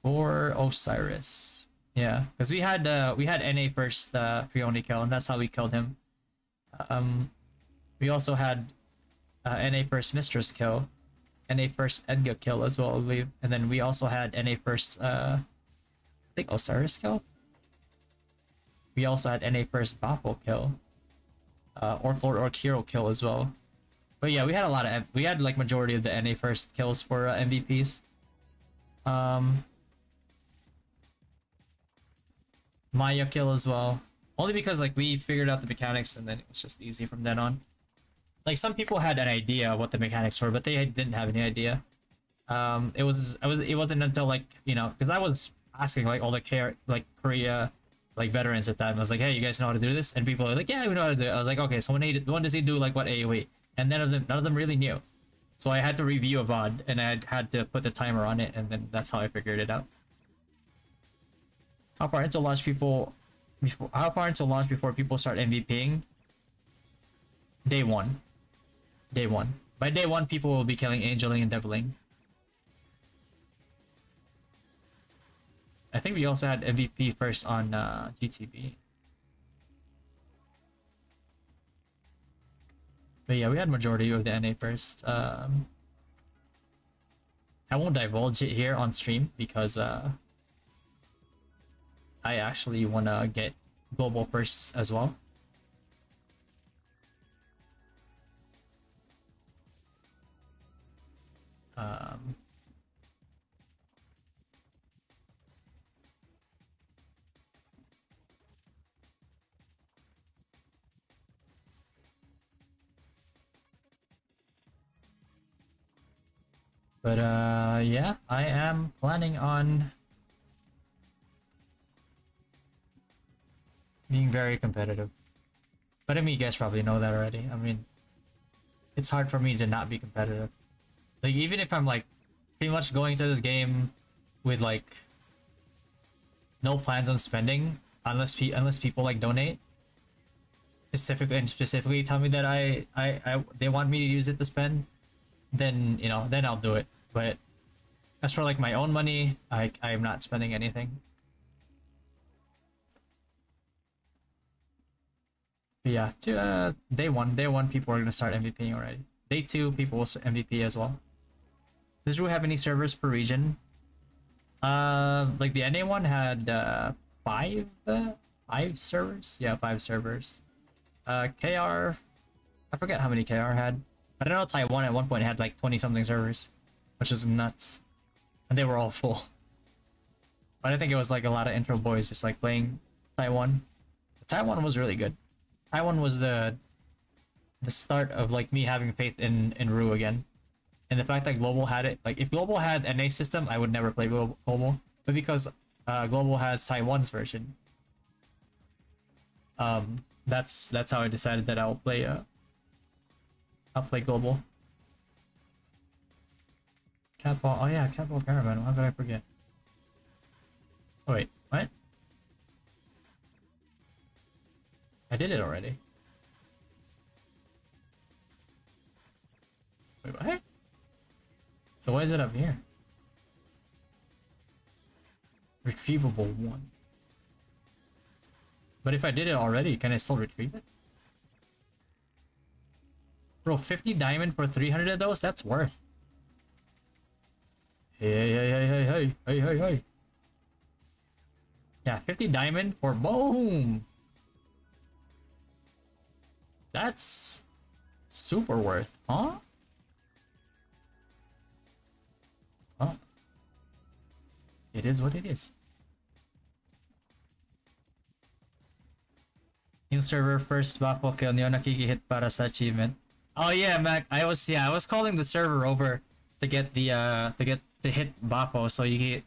For Osiris, yeah, because we had NA first Frioni kill, and that's how we killed him. We also had NA first Mistress kill, NA first Edgar kill as well, I believe, and then we also had NA first I think Osiris kill. We also had NA first Baffle kill, Orc Lord Orc Hero kill as well. But yeah, we had like majority of the NA first kills for MVPs. Maya kill as well, only because like we figured out the mechanics and then it was just easy from then on. Like some people had an idea of what the mechanics were, but they didn't have any idea. It wasn't until like, you know, because I was asking like all the Korea like veterans at the time. I was like, hey, you guys know how to do this? And people are like, yeah, we know how to do it. I was like, okay, so when does he do like what AoE? And none of them really knew. So I had to review a VOD and I had to put the timer on it, and then that's how I figured it out. How far into launch before people start MVPing? Day one. By day one, people will be killing Angeling and Deviling. I think we also had MVP first on GTB. But yeah, we had majority of the NA first. I won't divulge it here on stream because I actually wanna get global first as well. Um, but yeah, I am planning on being very competitive. But I mean, you guys probably know that already. I mean, it's hard for me to not be competitive. Like, even if I'm like pretty much going to this game with like no plans on spending, unless people like donate specifically tell me that they want me to use it to spend, then you know, then I'll do it. But as for like my own money, I'm not spending anything. But yeah, to day one people are gonna start MVPing already. Day two people will start MVP as well. Does Ru have any servers per region? Like the NA one had five servers. Yeah, 5 servers. KR, I forget how many KR had, but I know Taiwan at one point had like 20 something servers, which is nuts, and they were all full. But I think it was like a lot of intro boys just like playing Taiwan. Taiwan was really good. Taiwan was the start of like me having faith in Ru again. And the fact that Global had it, like if Global had an NA system, I would never play Global. But because Global has Taiwan's version, that's how I decided that I'll play Global. Catball, oh yeah, Catball Caravan. How could I forget? Oh wait, what? I did it already. Wait, what? So why is it up here? Retrievable 1. But if I did it already, can I still retrieve it? Bro, 50 diamond for 300 of those? That's worth. Hey. Yeah, 50 diamond for boom. That's super worth, huh? Oh. It is what it is. New server first baffle kill niyo nakikihit para sa achievement. Oh yeah, Mac. I was calling the server over to get the to hit Bafo so you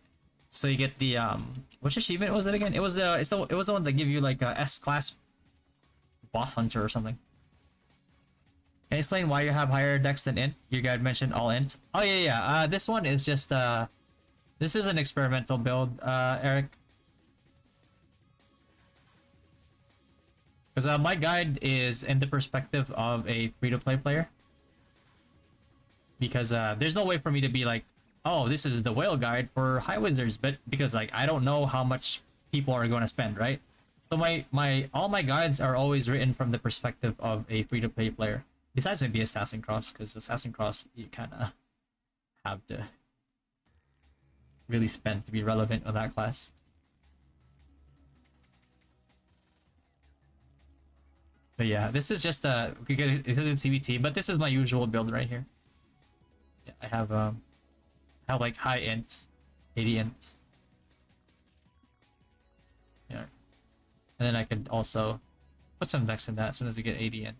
get the which achievement was it again? It was the one that give you like a S class boss hunter or something. Can you explain why you have higher dex than int? Your guide mentioned all int. Oh yeah. This one is just this is an experimental build, Eric. Because my guide is in the perspective of a free-to-play player. Because there's no way for me to be like, oh, this is the whale guide for high wizards, but because like I don't know how much people are going to spend, right? So all my guides are always written from the perspective of a free-to-play player. Besides maybe Assassin Cross, because Assassin Cross you kind of have to really spend to be relevant with that class. But yeah, this is just we could get it in CBT, but this is my usual build right here. Yeah, I have like high int, 80 int. Yeah. And then I could also put some dex in that as soon as we get 80 int.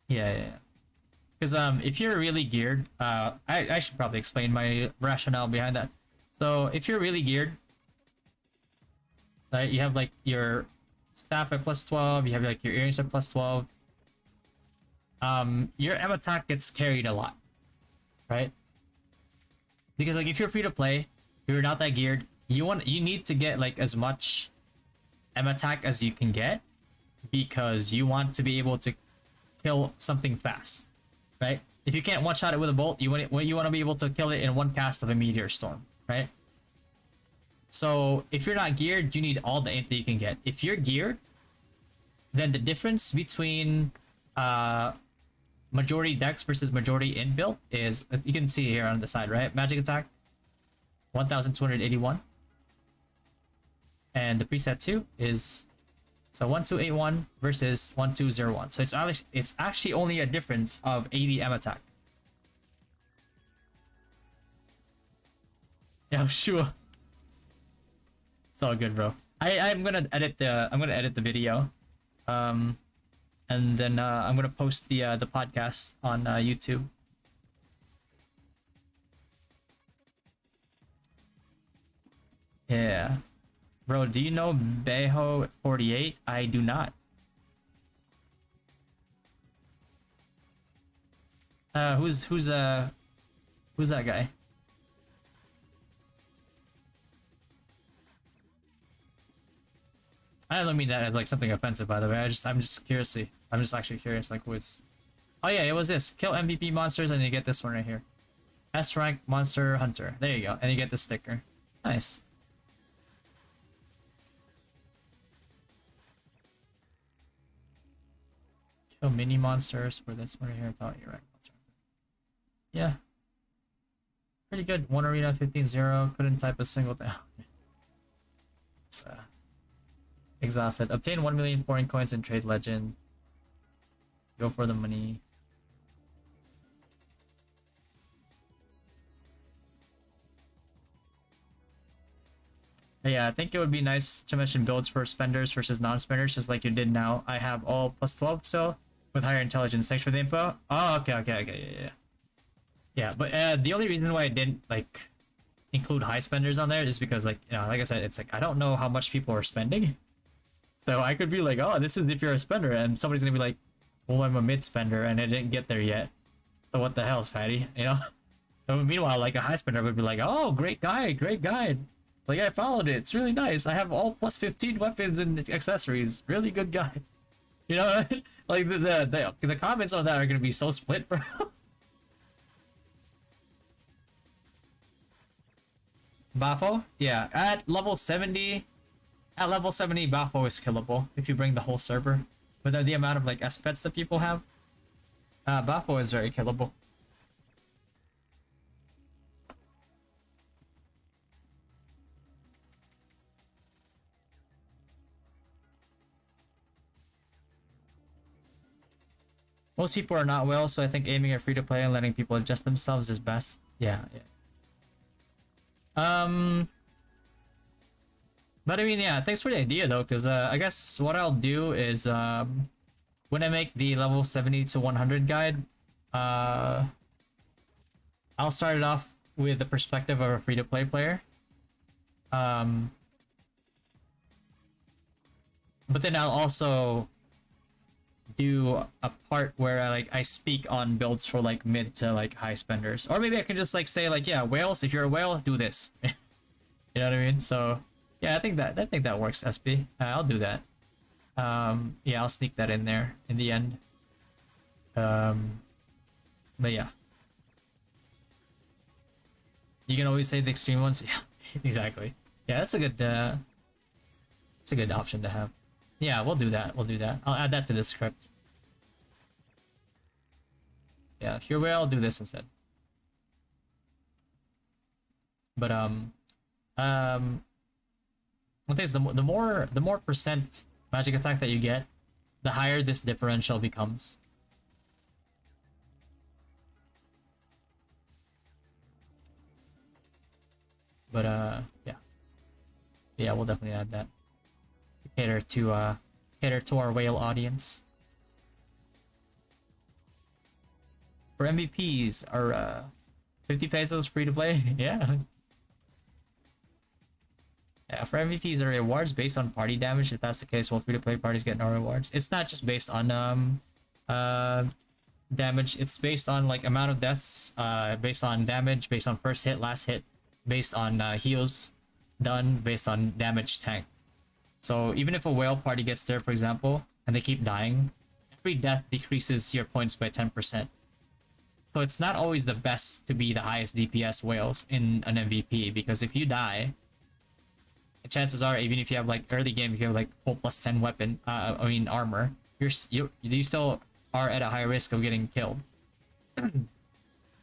Yeah. Because if you're really geared, I should probably explain my rationale behind that. So if you're really geared, right, you have like your staff at plus 12, you have like your earrings at plus 12. Your M attack gets carried a lot, right? Because like if you're free to play, you're not that geared. You need to get like as much M attack as you can get because you want to be able to kill something fast, right? If you can't one shot it with a bolt, you want to be able to kill it in one cast of a meteor storm, right? So if you're not geared, you need all the int that you can get. If you're geared, then the difference between majority dex versus majority inbuilt is, you can see here on the side, right? Magic attack 1281, and the preset 2 is so 1281 versus 1201. So it's actually only a difference of 80 M attack. Yeah, sure. It's all good, bro. I'm gonna edit the video, and then I'm gonna post the podcast on YouTube. Yeah, bro. Do you know Beho 48? I do not. Who's that guy? I don't mean that as like something offensive, by the way. I'm just curious. I'm just actually curious, like what's. Oh yeah, it was this. Kill MVP monsters and you get this one right here. S rank monster hunter. There you go, and you get the sticker. Nice. Kill mini monsters for this one right here. I thought you're right. Yeah. Pretty good. 1 arena 15-0. Couldn't type a single thing. It's exhausted. Obtain 1 million foreign coins in trade legend. Go for the money. Yeah, I think it would be nice to mention builds for spenders versus non-spenders, just like you did now. I have all plus 12 still with higher intelligence. Thanks for the info. Oh, okay, yeah. Yeah, but the only reason why I didn't like include high spenders on there is because, like, you know, like I said, it's like I don't know how much people are spending. So I could be like, oh, this is if you're a spender, and somebody's gonna be like, well, I'm a mid spender and I didn't get there yet. So what the hell's fatty, you know? So meanwhile, like a high spender would be like, oh, great guide. Like I followed it. It's really nice. I have all plus 15 weapons and accessories. Really good guide. You know, like the comments on that are gonna be so split, bro. Bafo? Yeah, at level 70, Bafo is killable if you bring the whole server. With the amount of like S-pets that people have, Bafo is very killable. Most people are not well, so I think aiming at free-to-play and letting people adjust themselves is best. Yeah. But I mean, yeah, thanks for the idea though, because I guess what I'll do is when I make the level 70 to 100 guide, I'll start it off with the perspective of a free-to-play player. But then I'll also do a part where I speak on builds for like mid to like high spenders, or maybe I can just like say like, yeah, whales, if you're a whale, do this. You know what I mean? So yeah, I think that works, SP. I'll do that. Yeah, I'll sneak that in there in the end. But yeah, you can always say the extreme ones. Yeah, exactly. Yeah, that's a good option to have. Yeah, we'll do that. I'll add that to the script. Yeah, if you're where, I'll do this instead. But the thing is, the more percent magic attack that you get, the higher this differential becomes. But yeah, we'll definitely add that. Cater to our whale audience. For MVPs, are 50 pesos free to play? Yeah. Yeah, for MVPs, are rewards based on party damage? If that's the case, will free to play parties get no rewards? It's not just based on damage. It's based on like amount of deaths, based on damage, based on first hit, last hit, based on heals done, based on damage tanked. So even if a whale party gets there, for example, and they keep dying, every death decreases your points by 10%. So it's not always the best to be the highest DPS whales in an MVP, because if you die, chances are, even if you have like early game, if you have like full +10 weapon, armor, you still are at a high risk of getting killed.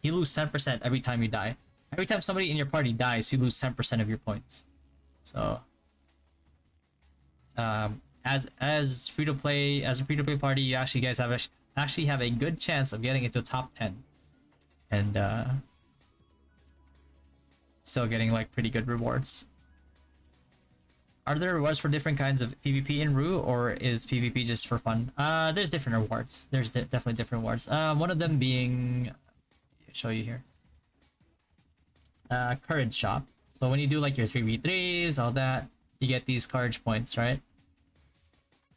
You lose 10% every time you die. Every time somebody in your party dies, you lose 10% of your points. So, as free to play, as a free to play party, you actually guys actually have a good chance of getting into top 10, and still getting like pretty good rewards. Are there rewards for different kinds of PvP in Rue, or is PvP just for fun? There's different rewards. There's definitely different rewards. One of them being, I'll show you here. Courage shop. So when you do like your 3v3s, all that, you get these courage points, right?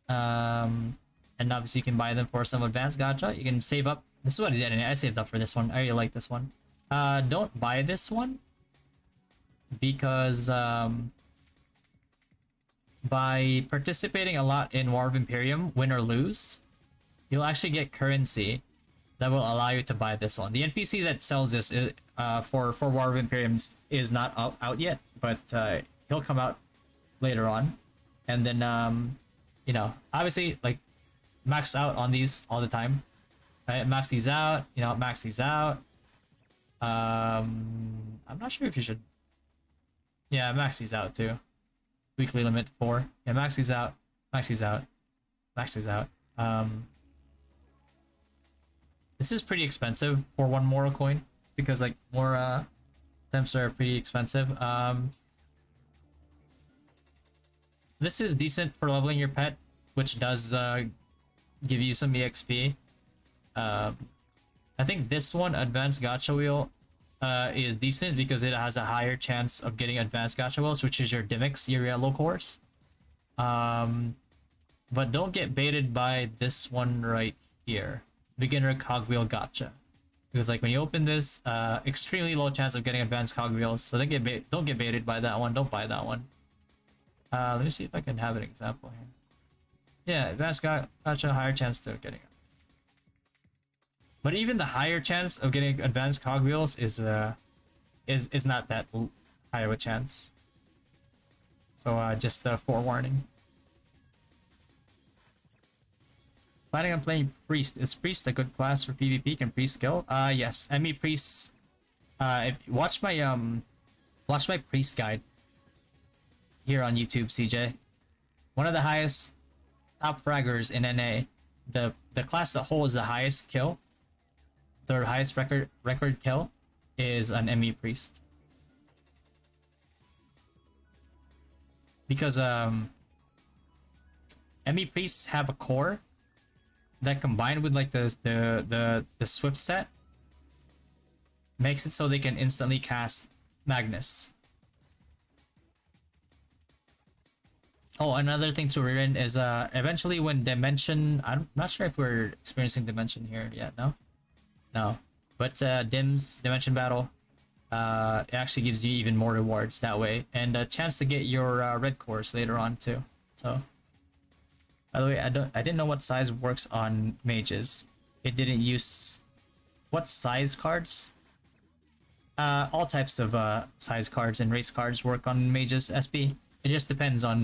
And obviously you can buy them for some advanced gacha. You can save up. This is what I did. I saved up for this one. I really like this one. Don't buy this one because by participating a lot in War of Imperium, win or lose, you'll actually get currency that will allow you to buy this one. The NPC that sells this for War of Imperium is not out yet, but he'll come out later on. And then you know, obviously like max out on these all the time. Right? Max these out, you know, max these out. I'm not sure if you should. Yeah, max these out too. Weekly limit 4. Yeah, max these out, max these out, max these out. This is pretty expensive for one moral coin because like more temps are pretty expensive. This is decent for leveling your pet, which does give you some EXP. I think this one, Advanced Gacha Wheel, is decent because it has a higher chance of getting Advanced Gacha Wheels, which is your Dimix, your yellow course. But don't get baited by this one right here, Beginner Cogwheel Gacha. Because like when you open this, extremely low chance of getting Advanced Cogwheels, so don't get baited by that one. Don't buy that one. Let me see if I can have an example here. Yeah, Advanced Gacha, higher chance to getting it. But even the higher chance of getting Advanced Cogwheels is not that high of a chance. So just forewarning. Planning on playing Priest. Is Priest a good class for PvP? Can Priest skill? Yes. ME Priests. Watch my Priest guide here on YouTube, CJ. One of the highest top fraggers in NA. The class that holds the highest kill, the highest record kill, is an ME Priest. Because ME Priests have a core that, combined with like the Swift set, makes it so they can instantly cast Magnus. Oh, another thing to rear in is eventually when Dimension, I'm not sure if we're experiencing Dimension here yet, no, but Dimension Battle, it actually gives you even more rewards that way, and a chance to get your red course later on too. So, by the way, I didn't know what size works on mages. It didn't use what size cards. All types of size cards and race cards work on mages SP. It just depends on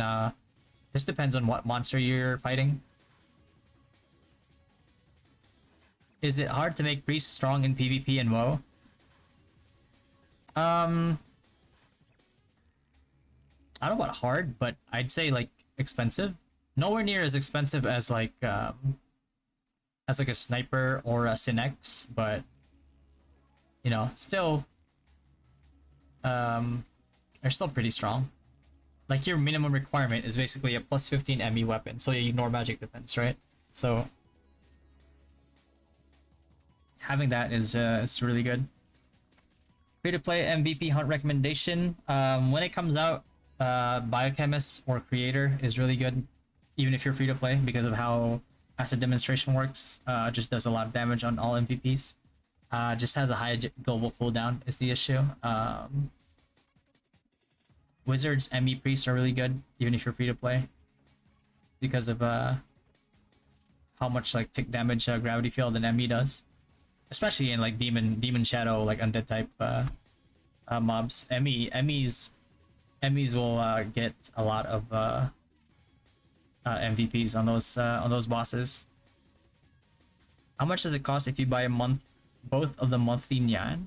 what monster you're fighting. Is it hard to make priests strong in PvP and WoW? I don't know about hard, but I'd say like expensive. Nowhere near as expensive as like a sniper or a Synex, but you know, still they're still pretty strong. Like your minimum requirement is basically a plus 15 ME weapon, so you ignore magic defense, right? So having that is really good. Free to play MVP hunt recommendation. When it comes out, Biochemist or Creator is really good, even if you're free to play, because of how Acid Demonstration works. Just does a lot of damage on all MVPs. Just has a high global cooldown is the issue. Wizards ME Priests are really good, even if you're free to play, because of how much like tick damage Gravity Field and ME does, especially in like Demon Shadow, like undead type mobs. ME's Emmys will get a lot of MVPs on those bosses. How much does it cost if you buy both of the monthly Nyan?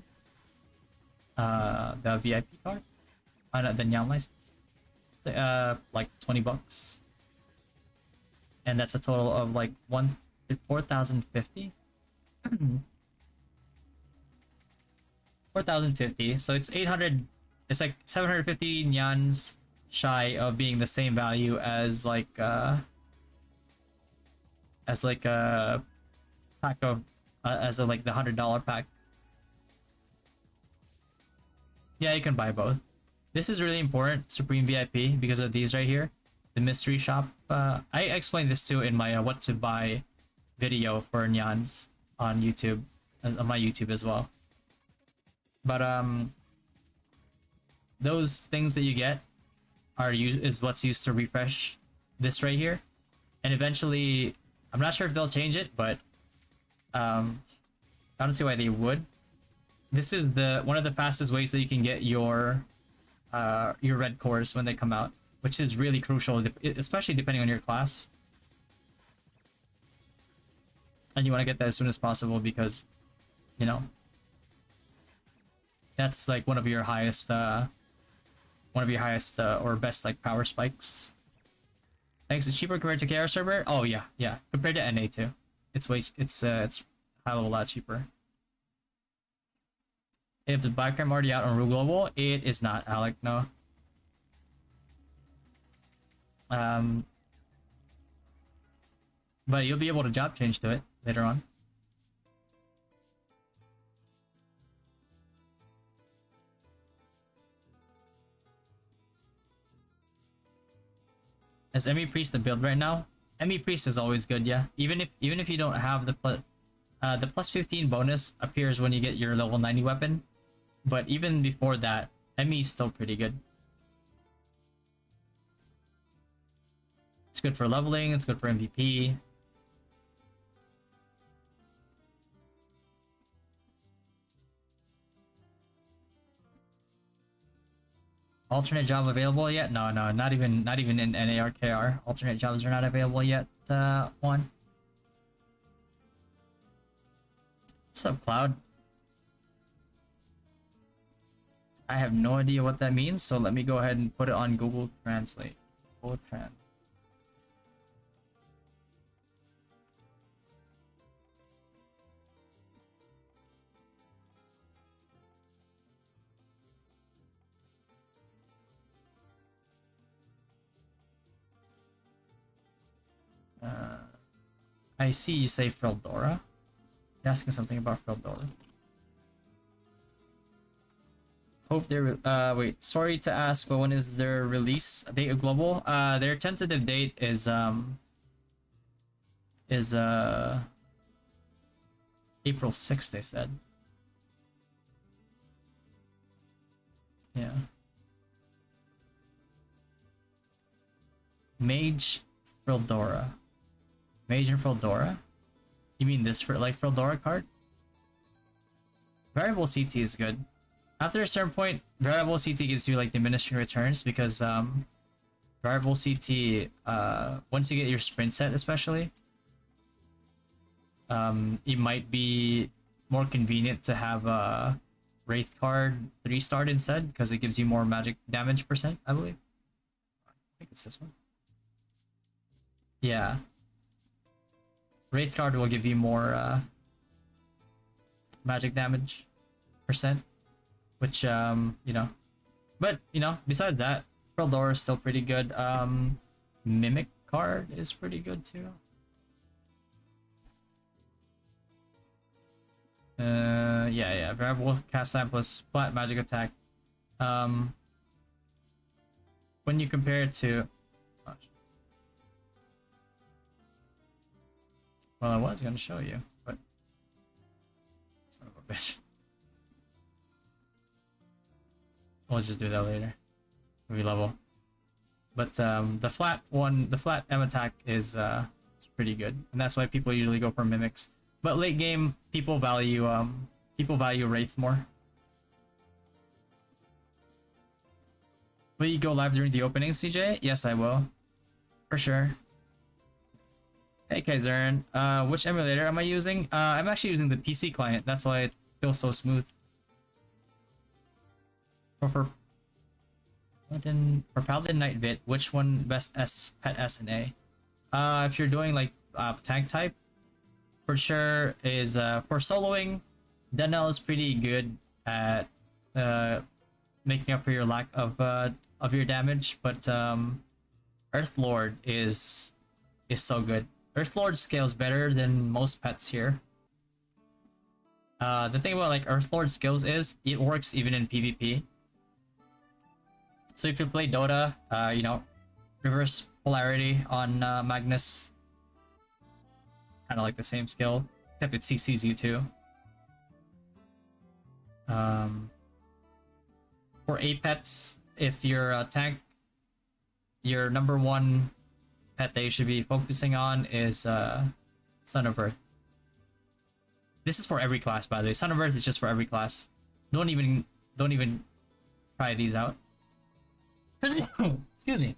The VIP card? No, the Nyan license? Like $20. And that's a total of like 4,050? 4,050. So it's 800. It's like 750 Nyans shy of being the same value as like a pack of like the $100 pack. Yeah, you can buy both. This is really important, Supreme VIP, because of these right here. The mystery shop. I explained this too in my what to buy video for Nyans on YouTube, on my YouTube as well. But those things that you get is what's used to refresh this right here, and eventually, I'm not sure if they'll change it, but I don't see why they would. This is one of the fastest ways that you can get your red cores when they come out, which is really crucial, especially depending on your class. And you want to get that as soon as possible because, you know, that's like one of your highest or best like power spikes. Thanks. It's cheaper compared to KR server. Oh yeah, compared to NA too. It's a hell of a lot cheaper. If the Bicam already out on Rue Global, it is not, Alec. No. But you'll be able to job change to it later on. Is Emmy Priest the build right now? Emmy Priest is always good, yeah. Even if you don't have the plus 15 bonus appears when you get your level 90 weapon. But even before that, Emmy is still pretty good. It's good for leveling, it's good for MVP. Alternate job available yet? No, not even in NARKR. Alternate jobs are not available yet. One. What's up, Cloud? I have no idea what that means, so let me go ahead and put it on Google Translate. Google Trans. I see you say Freldora. Asking something about Freldora. Hope they're wait, sorry to ask, but when is their release date of global? Their tentative date is April 6th, they said. Yeah. Mage Freldora. Mage and Freldora? You mean this for like Freldora card? Variable CT is good. After a certain point, variable CT gives you like diminishing returns because variable CT once you get your sprint set especially, it might be more convenient to have a Wraith card 3-starred instead because it gives you more magic damage percent, I believe. I think it's this one. Yeah. Wraith card will give you more magic damage percent, which you know, but you know, besides that, Freldora is still pretty good. Mimic card is pretty good too. Yeah, variable cast time plus flat magic attack. When you compare it to, well, I was gonna show you, but son of a bitch. We'll just do that later. Re-level. But the flat M attack is pretty good, and that's why people usually go for mimics. But late game, people value Wraith more. Will you go live during the opening, CJ? Yes, I will. For sure. Hey, Kaizerin. Which emulator am I using? I'm actually using the PC client. That's why it feels so smooth. For Paladin Knight Vit, which one best pet S and A? If you're doing like tank type, for sure is for soloing, Denel is pretty good at making up for your lack of your damage, but Earthlord is so good. Earthlord scales better than most pets here. The thing about like Earthlord skills is it works even in PvP. So if you play Dota, you know, reverse polarity on Magnus, kind of like the same skill, except it CCs you too. For Apets, if you're a tank, your number one pet that you should be focusing on is Son of Earth. This is for every class, by the way. Son of Earth is just for every class. Don't even try these out. Excuse me.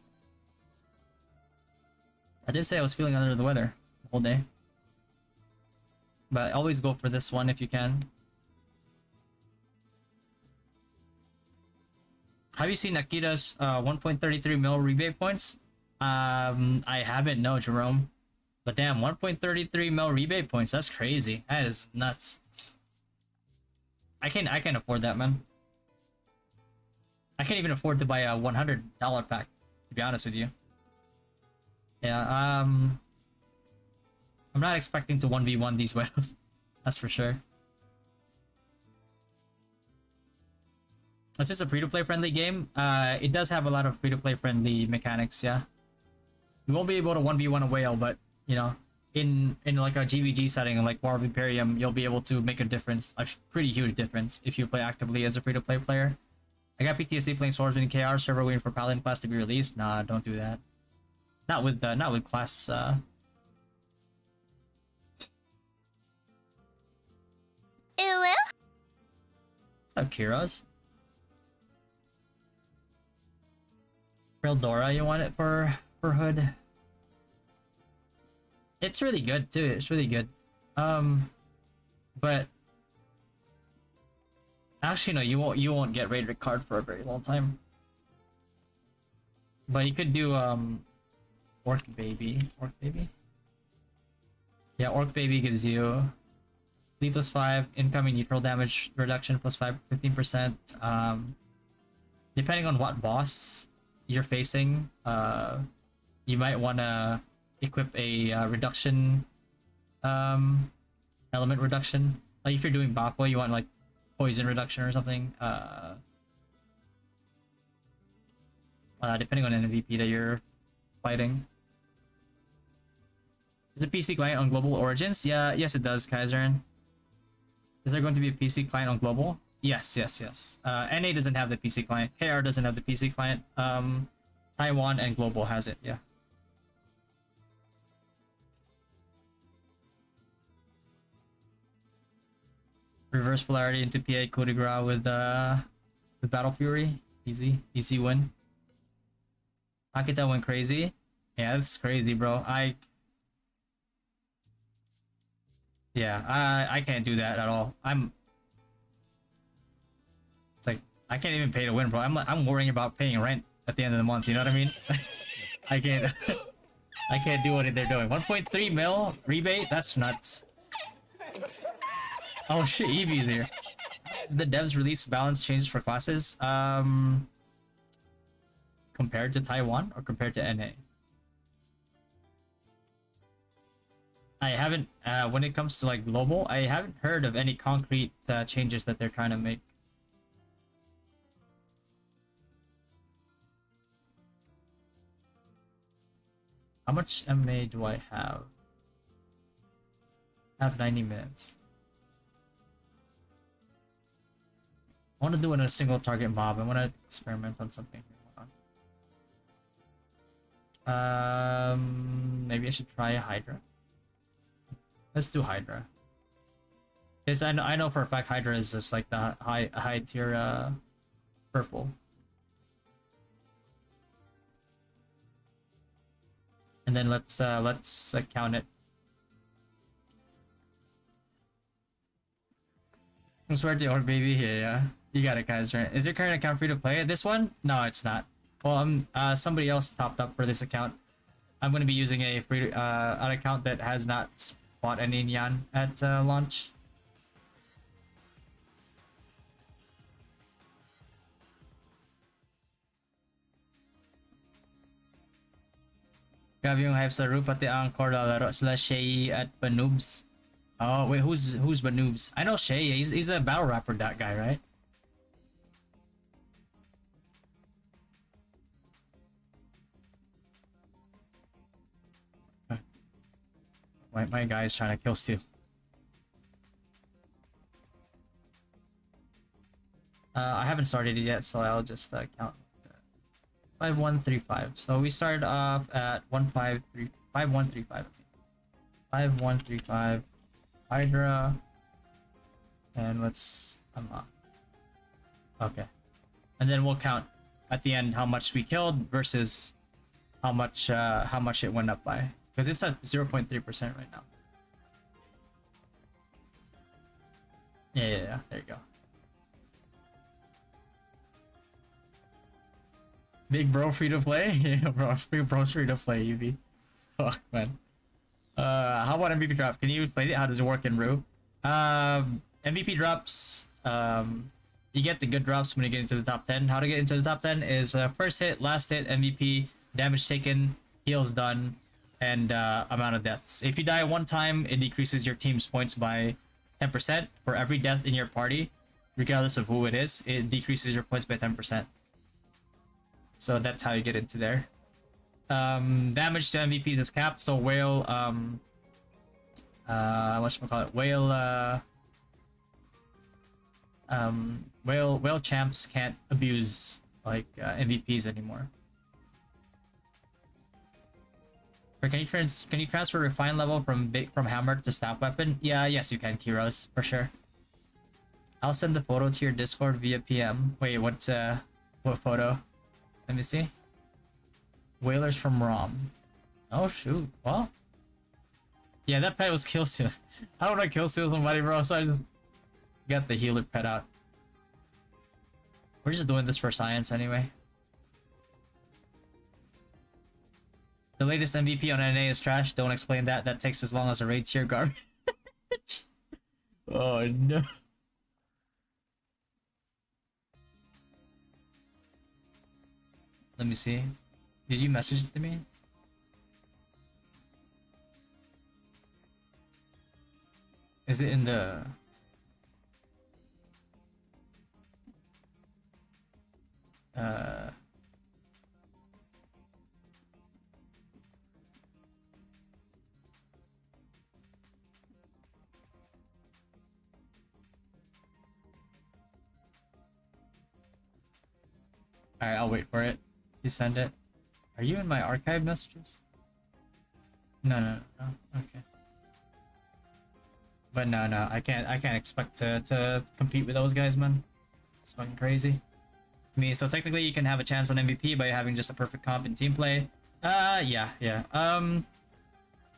I did say I was feeling under the weather the whole day. But always go for this one if you can. Have you seen Akita's 1.33 mil rebate points? I haven't, no, Jerome. But damn, 1.33 mil rebate points, that's crazy. That is nuts. I can't afford that, man. I can't even afford to buy a $100 pack, to be honest with you. Yeah, I'm not expecting to 1v1 these whales. That's for sure. It's just a free-to-play friendly game. It does have a lot of free-to-play friendly mechanics, yeah. You won't be able to 1v1 a whale, but, you know, in like a GVG setting, like War of Imperium, you'll be able to make a difference, a pretty huge difference, if you play actively as a free-to-play player. I got PTSD playing Swordsman in KR server waiting for Paladin class to be released. Nah, don't do that. Not with class. What's up, Kiros? Realdora, you want it for Hood? It's really good too. It's really good. But actually, no, you won't get rated card for a very long time. But you could do Orc Baby. Yeah, Orc Baby gives you Bleed +5, incoming neutral damage reduction +5, 15%. Depending on what boss you're facing, you might want to equip a reduction, element reduction. Like if you're doing Bappo, you want like poison reduction or something. Depending on an MVP that you're fighting. Is a PC client on Global Origins? Yeah, yes it does, Kaizerin. Is there going to be a PC client on Global? Yes. NA doesn't have the PC client. KR doesn't have the PC client. Taiwan and Global has it, yeah. Reverse polarity into PA coup de grace with Battle Fury. Easy win. Akita went crazy. Yeah, that's crazy, bro. I can't do that at all. It's like I can't even pay to win, bro. I'm worrying about paying rent at the end of the month. You know what I mean? I can't do what they're doing. 1.3 mil rebate. That's nuts. Oh shit, Eevee's here. The devs release balance changes for classes. Compared to Taiwan or compared to NA? I haven't, when it comes to like global, I haven't heard of any concrete changes that they're trying to make. How much MA do I have? I have 90 minutes. I want to do it in a single target mob. I want to experiment on something. Maybe I should try a Hydra. Let's do Hydra. Because I know for a fact Hydra is just like the high tier purple. and then let's count it. I swear to the old baby here, yeah. You got it, guys, right? Is your current account free to play? This one? No, it's not. Well, somebody else topped up for this account. I'm gonna be using a free an account that has not bought any Nyan at launch. Grabe yung hype sa Ru, pati ang core laro sila Shay at Banoobs. Oh, wait, who's Banoobs? I know Shay, he's a battle rapper, that guy, right? My guy is trying to kill Steel. I haven't started it yet, so I'll just count. 5135. So we started off at 5135. 5135 Hydra, and let's unlock. Okay, and then we'll count at the end how much we killed versus how much it went up by, because it's at 0.3% right now. Yeah. There you go. Big bro free to play? Yeah, bro, free to play, UV. Fuck, man. How about MVP drop? Can you explain it? How does it work in Ru? MVP drops, you get the good drops when you get into the top 10. How to get into the top 10 is first hit, last hit, MVP, damage taken, heals done, and amount of deaths. If you die one time, it decreases your team's points by 10%. For every death in your party, regardless of who it is, it decreases your points by 10%. So that's how you get into there. Damage to MVPs is capped, so whale whatchamacallit? Whale champs can't abuse like MVPs anymore. Or can you transfer refine level from hammer to staff weapon? Yes you can, Kiros, for sure. I'll send the photo to your Discord via PM. Wait, what photo? Let me see. Whalers from ROM. Oh shoot. Well. Yeah, that pet was kill steal. I don't want to kill steal somebody, bro, so I just got the healer pet out. We're just doing this for science anyway. The latest MVP on NA is trash. Don't explain that. That takes as long as a raid tier garbage. Oh no. Let me see. Did you message it to me? Is it in the... Alright, I'll wait for it. You send it. Are you in my archive messages? No. Okay. But no, I can't expect to compete with those guys, man. It's fucking crazy. So technically you can have a chance on MVP by having just a perfect comp in team play. Yeah. I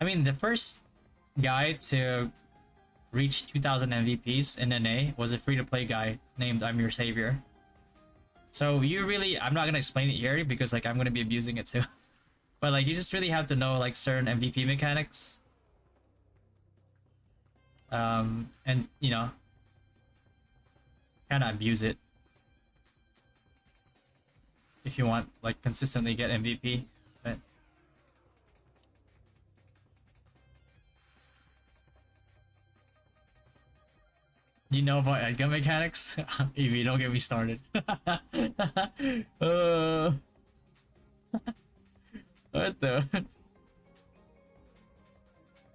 mean, the first guy to reach 2,000 MVPs in NA was a free-to-play guy named I'm Your Savior. So I'm not gonna explain it here because like I'm gonna be abusing it too. But like you just really have to know like certain MVP mechanics. And you know, kind of abuse it if you want like consistently get MVP. But you know about gun mechanics? Evie, don't get me started. What the?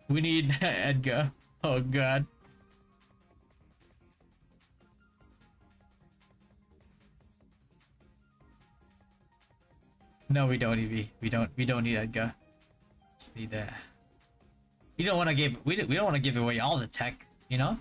We need Edgar. Oh god. No, we don't, Evie. We don't need Edgar. Just need that. We don't want to give away all the tech, you know?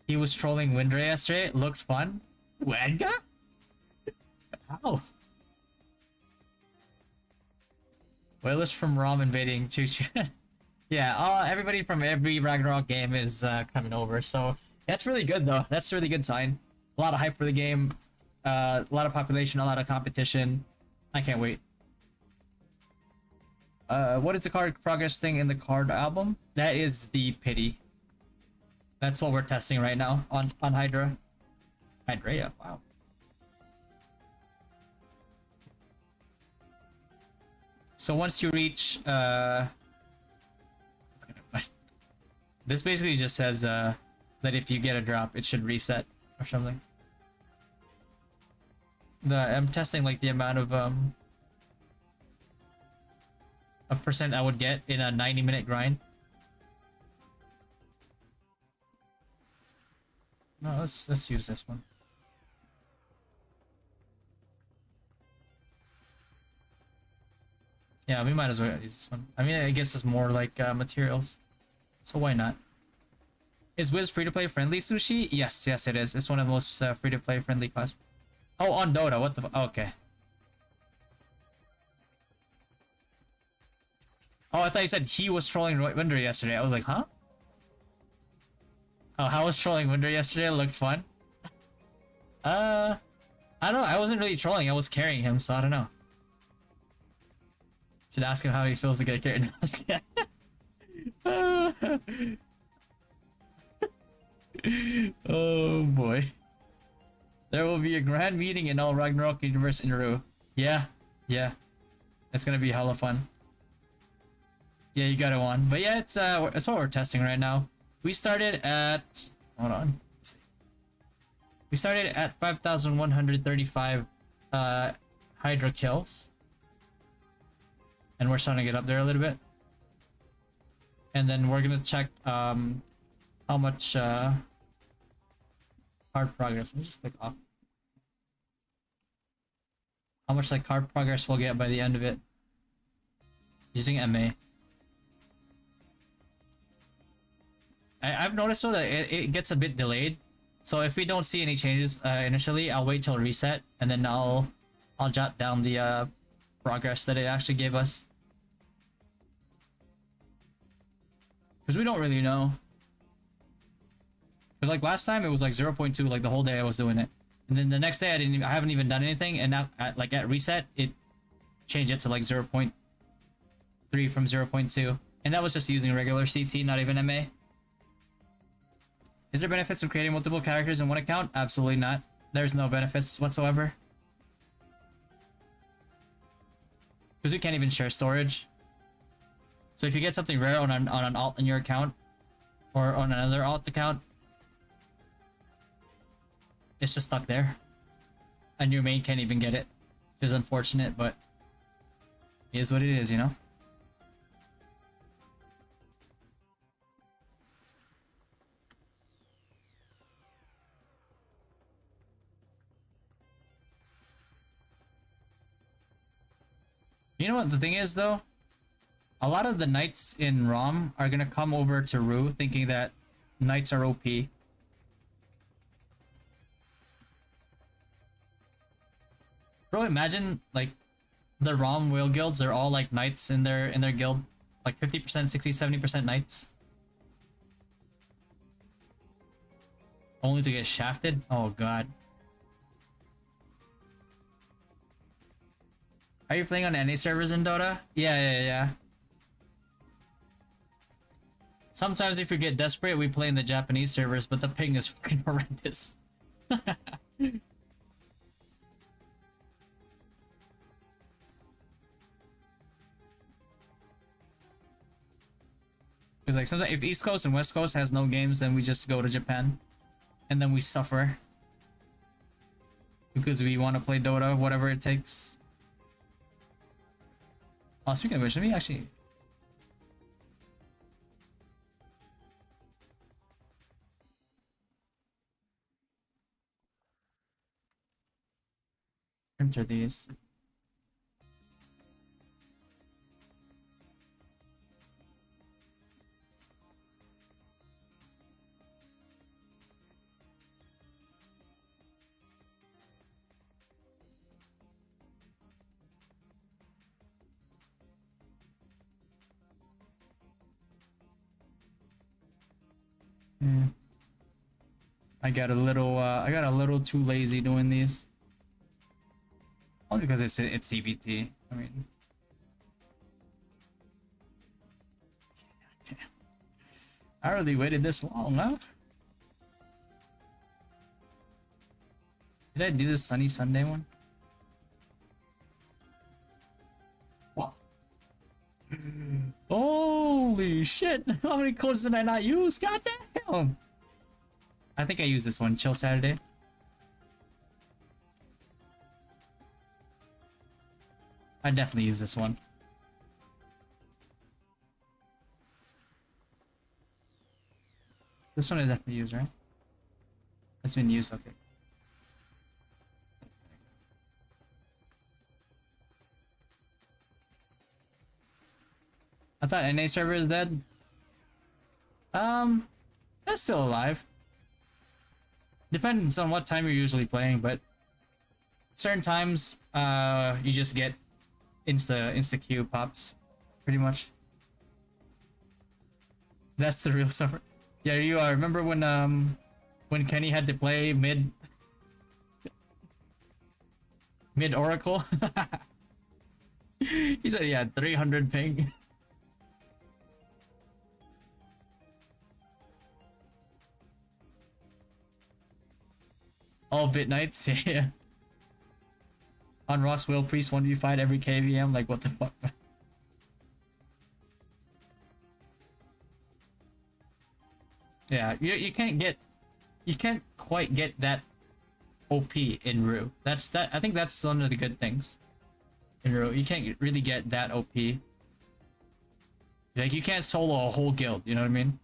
He was trolling Windray yesterday. Looked fun. Edgar? How? Whalers from ROM invading Choo Choo. Yeah, everybody from every Ragnarok game is coming over, so that's really good though. That's a really good sign. A lot of hype for the game, a lot of population, a lot of competition. I can't wait. What is the card progress thing in the card album? That is the pity. That's what we're testing right now on Hydra. Hydrea, wow. So once you reach this basically just says that if you get a drop, it should reset or something. I'm testing like the amount of a percent I would get in a 90-minute grind. No, let's use this one. Yeah, we might as well use this one. I mean, I guess it's more like materials, so why not? Is Wiz free-to-play friendly, Sushi? Yes, yes it is. It's one of the most free-to-play friendly classes. Oh, on Dota, what the oh, okay. Oh, I thought you said he was trolling Winder yesterday. I was like, huh? Oh, how was trolling Winder yesterday? It looked fun. I don't know. I wasn't really trolling. I was carrying him, so I don't know. Should ask him how he feels to get carried. Oh boy. There will be a grand meeting in all Ragnarok universe in Ru. Yeah, yeah. It's gonna be hella fun. Yeah, you got it on. But yeah, it's what we're testing right now. We started at hold on. Let's see. We started at 5,135 Hydra kills. And we're starting to get up there a little bit. And then we're gonna check how much card progress. Let me just click off. How much like card progress we'll get by the end of it. Using MA. I've noticed though that it gets a bit delayed. So if we don't see any changes initially, I'll wait till reset and then I'll jot down the progress that it actually gave us. Because we don't really know. Because like last time it was like 0.2 like the whole day I was doing it. And then the next day I haven't even done anything, and now at reset it changed it to like 0.3 from 0.2. And that was just using regular CT, not even MA. Is there benefits of creating multiple characters in one account? Absolutely not. There's no benefits whatsoever. Because we can't even share storage. So if you get something rare on an alt in your account, or on another alt account, it's just stuck there. And your main can't even get it. Which is unfortunate, but it is what it is, you know? You know what the thing is though? A lot of the knights in ROM are gonna come over to Ru thinking that knights are OP. Bro, imagine like the ROM whale guilds are all like knights in their guild. Like 50%, 60, 70% knights. Only to get shafted? Oh god. Are you playing on any servers in Dota? Yeah. Sometimes if we get desperate, we play in the Japanese servers, but the ping is fucking horrendous. Because like sometimes if East Coast and West Coast has no games, then we just go to Japan. And then we suffer. Because we want to play Dota, whatever it takes. Oh, speaking of which, let me actually... enter these. Yeah. I got a little too lazy doing these. Only because it's CBT. I mean, damn. I really waited this long, huh? Did I do the Sunny Sunday one? Whoa. Holy shit! How many codes did I not use? God damn! I think I used this one, Chill Saturday. I definitely use this one. This one I definitely use, right? It's been used, okay. I thought NA server is dead. That's still alive. Depends on what time you're usually playing, but certain times, you just get insta queue pops, pretty much. That's the real server. Yeah, you are. Remember when Kenny had to play mid Oracle? He said he had 300 ping. All bit nights, yeah. On Rocks Will Priest 1v5 every KVM, like what the fuck? Yeah, you can't quite get that OP in Rue. I think that's one of the good things in Rue. You can't really get that OP. Like you can't solo a whole guild, you know what I mean?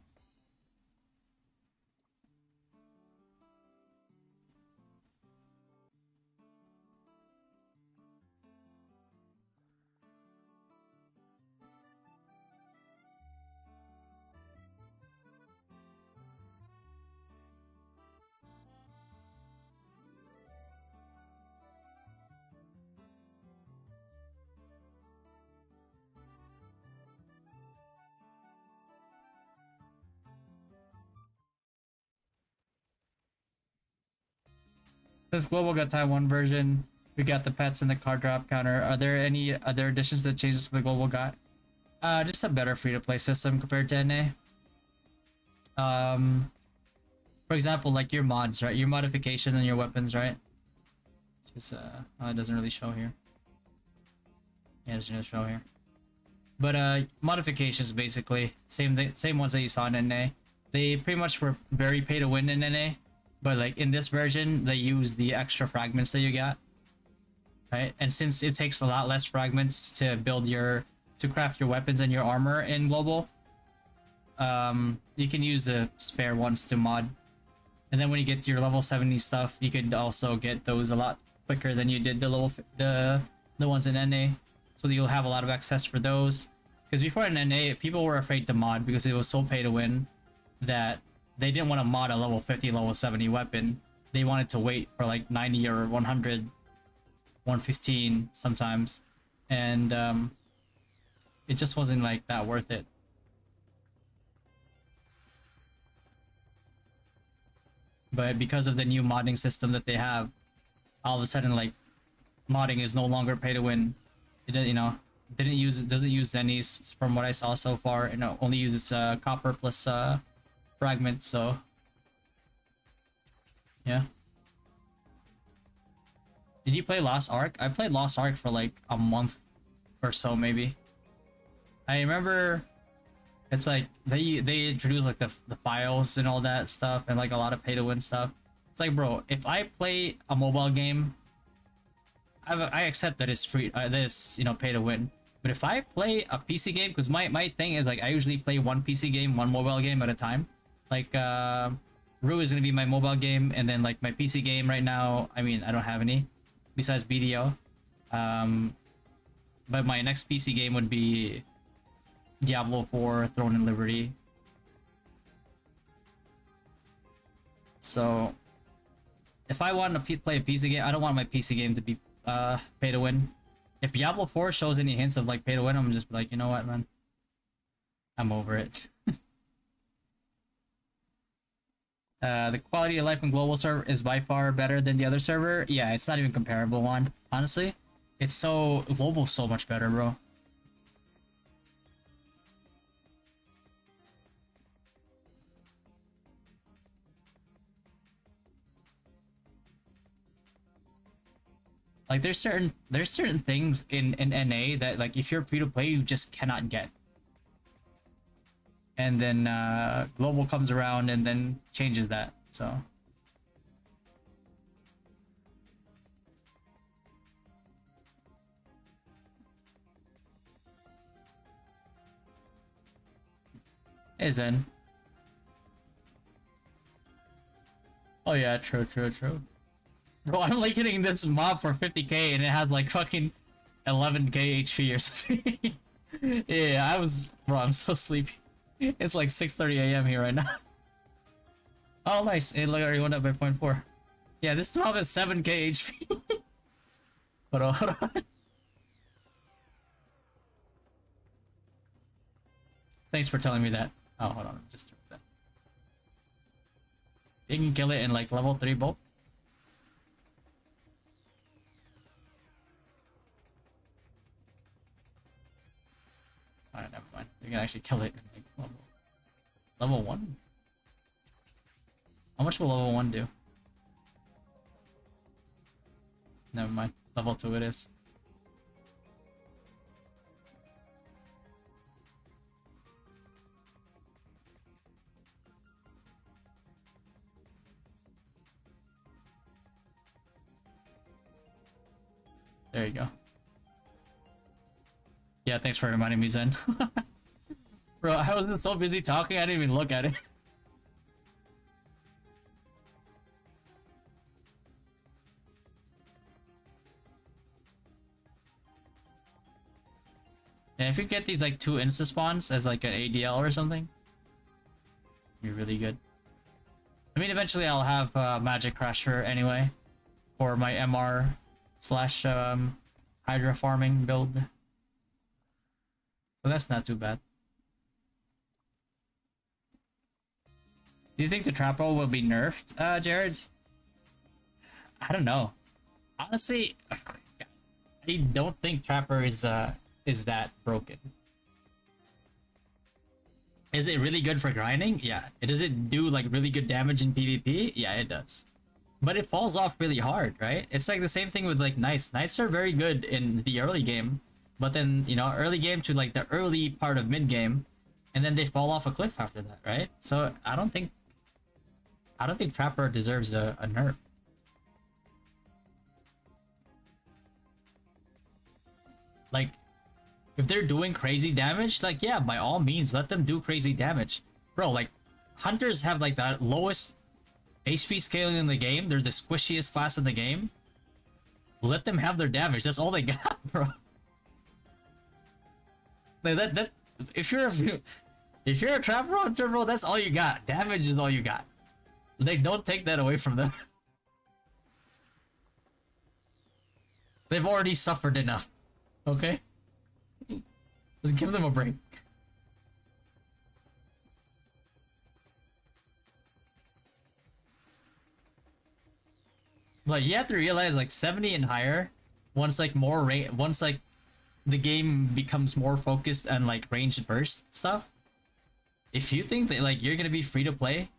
Since Global got Taiwan version, we got the pets and the card drop counter. Are there any other additions that changes the Global got? Just a better free-to-play system compared to NA. For example, like your mods, right? Your modification and your weapons, right? Just oh, it doesn't really show here. Yeah, it doesn't really show here. But modifications basically same ones that you saw in NA. They pretty much were very pay to win in NA, but like in this version, they use the extra fragments that you got, right? And since it takes a lot less fragments to craft your weapons and your armor in global, you can use the spare ones to mod. And then when you get to your level 70 stuff, you could also get those a lot quicker than you did the ones in NA. So you'll have a lot of access for those. Because before in NA, people were afraid to mod because it was so pay to win that they didn't want to mod a level 50, level 70 weapon. They wanted to wait for like 90 or 100, 115 sometimes. And it just wasn't like that worth it. But because of the new modding system that they have, all of a sudden like modding is no longer pay to win. It doesn't use zennies from what I saw so far, and it only uses copper plus fragments. So yeah. Did you play Lost Ark? I played Lost Ark for like a month or so, maybe. I remember it's like they introduced like the files and all that stuff, and like a lot of pay to win stuff. It's like, bro, if I play a mobile game, I accept that it's free, that it's, pay to win. But if I play a PC game, because my thing is like I usually play one PC game, one mobile game at a time. Like Rue is gonna be my mobile game, and then like my PC game right now, I mean I don't have any besides BDO. But my next PC game would be Diablo 4 Throne and Liberty. So if I want to play a PC game, I don't want my PC game to be pay to win. If Diablo 4 shows any hints of like pay to win, I'm just like, you know what, man, I'm over it. The quality of life in global server is by far better than the other server. Yeah, it's not even comparable one. Honestly, it's so global's so much better, bro. Like there's certain things in NA that like if you're free to play you just cannot get. And then global comes around and then changes that. So hey Zen. Oh yeah, true, true, true. Bro, I'm like hitting this mob for 50k and it has like fucking 11k HP or something. Yeah, bro, I'm so sleepy. It's like 6:30 a.m. here right now. Oh, nice. It already went up by 0.4. Yeah, this mob has 7k HP. Hold on, hold on. Thanks for telling me that. Oh, hold on. Just took that. You can kill it in like level 3 bolt. Alright, never mind. You can actually kill it in like level 1? How much will level 1 do? Never mind. Level 2 it is. There you go. Yeah, thanks for reminding me, Zen. Bro, I was so busy talking, I didn't even look at it. Yeah, if you get these like 2 insta spawns as like an ADL or something, you're really good. I mean, eventually I'll have Magic Crasher anyway for my MR slash Hydra farming build. So that's not too bad. Do you think the trap roll will be nerfed, Jared's? I don't know. Honestly, I don't think Trapper is that broken. Is it really good for grinding? Yeah. Does it do like really good damage in PvP? Yeah, it does. But it falls off really hard, right? It's like the same thing with like Knights. Knights are very good in the early game, but then, you know, early game to like the early part of mid game, and then they fall off a cliff after that, right? So I don't think Trapper deserves a nerf. Like, if they're doing crazy damage, like, yeah, by all means, let them do crazy damage. Bro, like, Hunters have, like, the lowest HP scaling in the game. They're the squishiest class in the game. Let them have their damage. That's all they got, bro. Like, if you're a Trapper Hunter, bro, that's all you got. Damage is all you got. Like, don't take that away from them. They've already suffered enough. Okay? Just give them a break. Like, you have to realize, like, 70 and higher, once, like, once, like, the game becomes more focused on, like, ranged burst stuff, if you think that, like, you're gonna be free to play,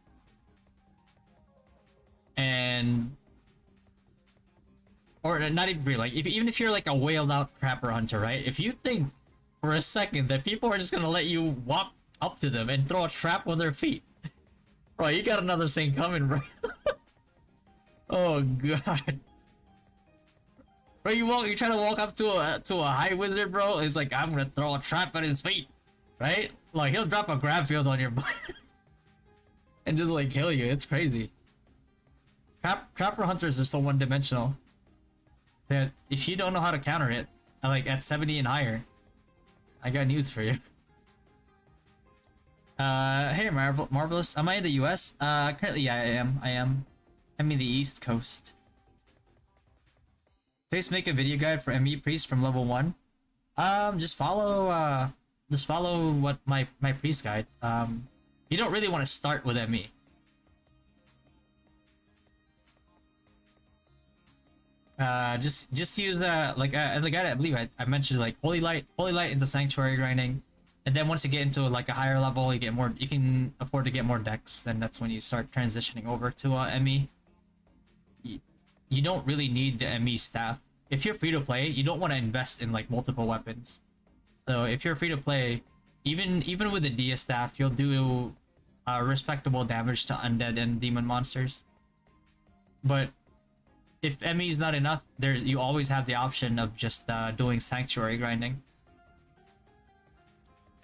and... or not even free, like, even if you're, like, a whaled out Trapper Hunter, right? If you think for a second that people are just gonna let you walk up to them and throw a trap on their feet, bro, you got another thing coming, bro. Oh god. Bro, you try to walk up to a high wizard, bro. It's like, I'm gonna throw a trap at his feet, right? Like, he'll drop a grab field on your butt and just like kill you. It's crazy. Trapper hunters are so one-dimensional that if you don't know how to counter it, like at 70 and higher, I got news for you. Hey, Marvelous. Am I in the US? Currently, yeah, I am. I'm in the East Coast. Please make a video guide for ME Priest from level 1. Just follow what my priest guide. You don't really want to start with ME. Just use I believe I mentioned like holy light into sanctuary grinding, and then once you get into like a higher level, you get more. You can afford to get more decks. Then that's when you start transitioning over to ME. You don't really need the ME staff. If you're free to play, you don't want to invest in like multiple weapons. So if you're free to play, even with the DS staff, you'll do respectable damage to undead and demon monsters. But if ME is not enough, you always have the option of just doing sanctuary grinding.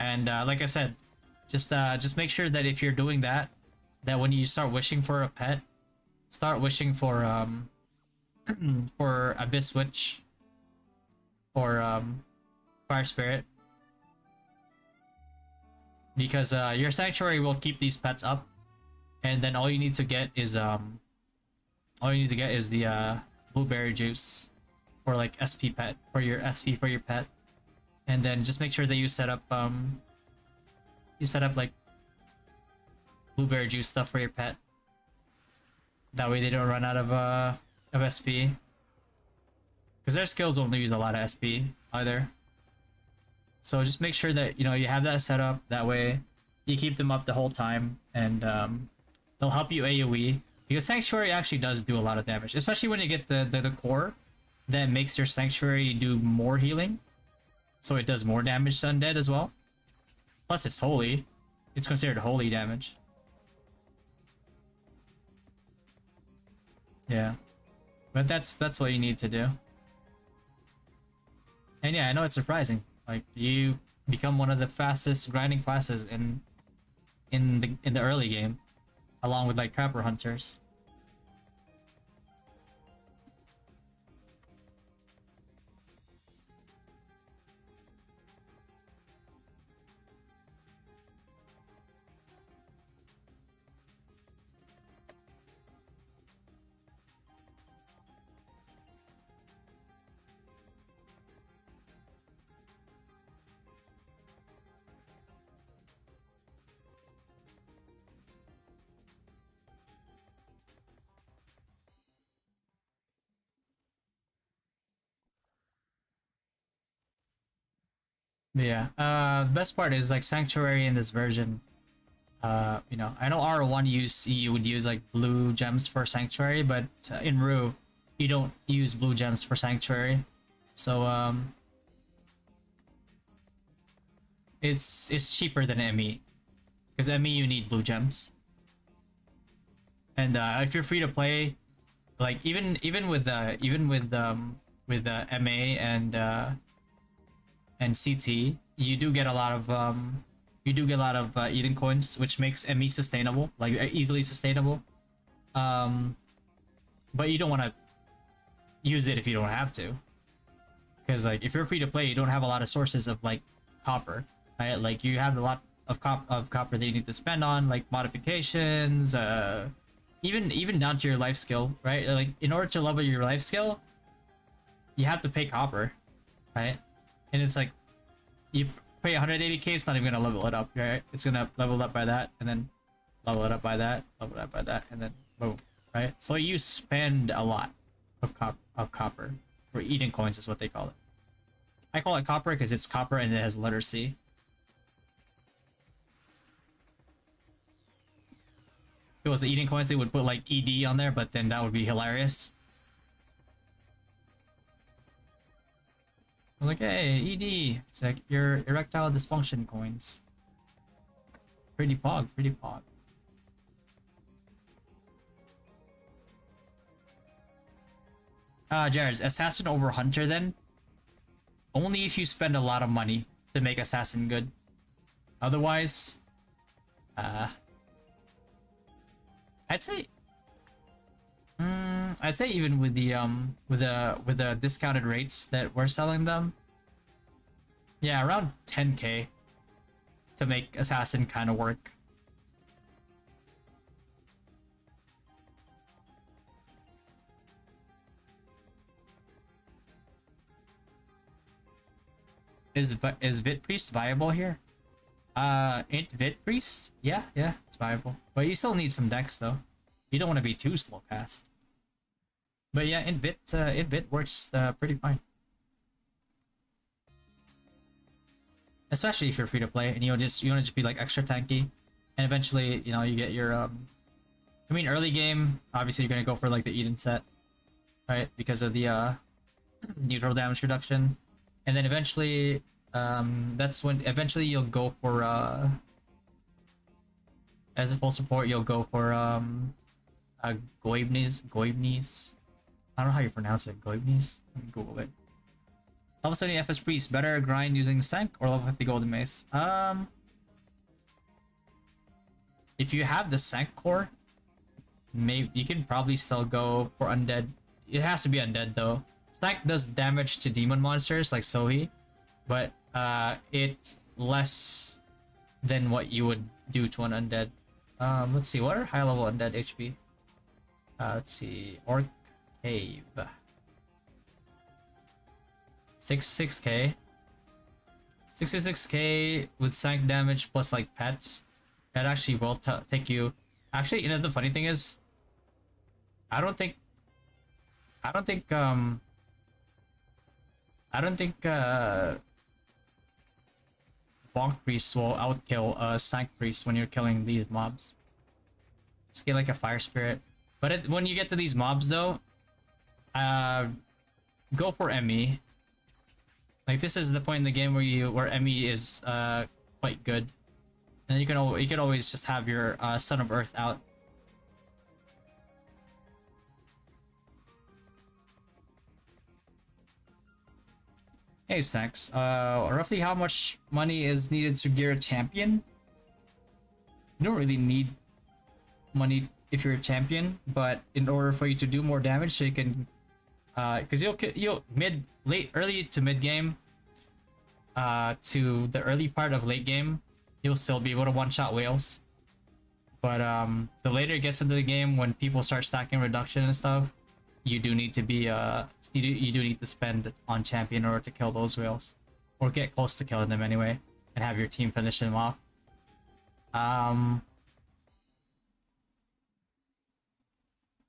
And like I said, just make sure that if you're doing that, that when you start wishing for a pet, start wishing for for Abyss Witch or Fire Spirit, because your sanctuary will keep these pets up, and then all you need to get is the blueberry juice or like SP pet for your SP for your pet, and then just make sure that you set up like blueberry juice stuff for your pet. That way they don't run out of SP, because their skills only use a lot of SP either. So just make sure that you have that set up. That way you keep them up the whole time, and they'll help you AoE. Because Sanctuary actually does do a lot of damage, especially when you get the core that makes your Sanctuary do more healing. So it does more damage to undead as well. Plus it's holy. It's considered holy damage. Yeah. But that's what you need to do. And yeah, I know it's surprising. Like, you become one of the fastest grinding classes in the early game, along with like trapper hunters. But yeah, the best part is like Sanctuary in this version. I know R1 you would use like blue gems for Sanctuary, but in Ru, you don't use blue gems for Sanctuary. So it's cheaper than ME, because ME you need blue gems. And if you're free to play, like even with MA and CT, you do get a lot of Eden coins, which makes ME sustainable, like easily sustainable. But you don't want to use it if you don't have to, because like if you're free to play, you don't have a lot of sources of like copper, right? Like you have a lot of copper that you need to spend on like modifications, even down to your life skill, right? Like in order to level your life skill, you have to pay copper, right? And it's like, you pay 180k, it's not even gonna level it up, right? It's gonna level it up by that, and then level it up by that, level it up by that, and then boom, right? So you spend a lot of copper, or Eden coins is what they call it. I call it copper because it's copper and it has letter C. If it was the Eden coins, they would put like ED on there, but then that would be hilarious. I'm like, hey, ED, it's like your erectile dysfunction coins. Pretty pog, pretty pog. Jared, Assassin over Hunter then? Only if you spend a lot of money to make Assassin good. Otherwise, I'd say even with the discounted rates that we're selling them, yeah, around 10k to make Assassin kind of work. Is Vit Priest viable here? Ain't Vit Priest? Yeah, it's viable. But you still need some decks though. You don't want to be too slow cast. But yeah, Invit works pretty fine. Especially if you're free to play and you want to just be like extra tanky, and eventually you get your I mean early game obviously you're gonna go for like the Eden set, right? Because of the neutral damage reduction, and then eventually that's when eventually you'll go for as a full support you'll go for Goibnies. I don't know how you pronounce it. Goibnies. Let me Google it. Level 70 FS Priest, better grind using Sank or level 50 Golden Mace? If you have the Sank core, maybe you can probably still go for Undead. It has to be Undead though. Sank does damage to demon monsters like Sohi, but it's less than what you would do to an Undead. Let's see, what are high level Undead HP? Let's see, Orc Cave. 6k 66k with Sank damage plus like pets. That actually will take you. Actually, the funny thing is, I don't think Bonk Priest will outkill Sank Priest when you're killing these mobs. Just get like a Fire Spirit. But when you get to these mobs though, go for ME. Like this is the point in the game where ME is quite good, and you can always just have your Son of Earth out. Hey Snacks, roughly how much money is needed to gear a champion? You don't really need money if you're a champion, but in order for you to do more damage, so you can, because you'll early to mid game, to the early part of late game, you'll still be able to one-shot whales. But the later it gets into the game, when people start stacking reduction and stuff, you do need to be you do need to spend on champion in order to kill those whales, or get close to killing them anyway, and have your team finish them off.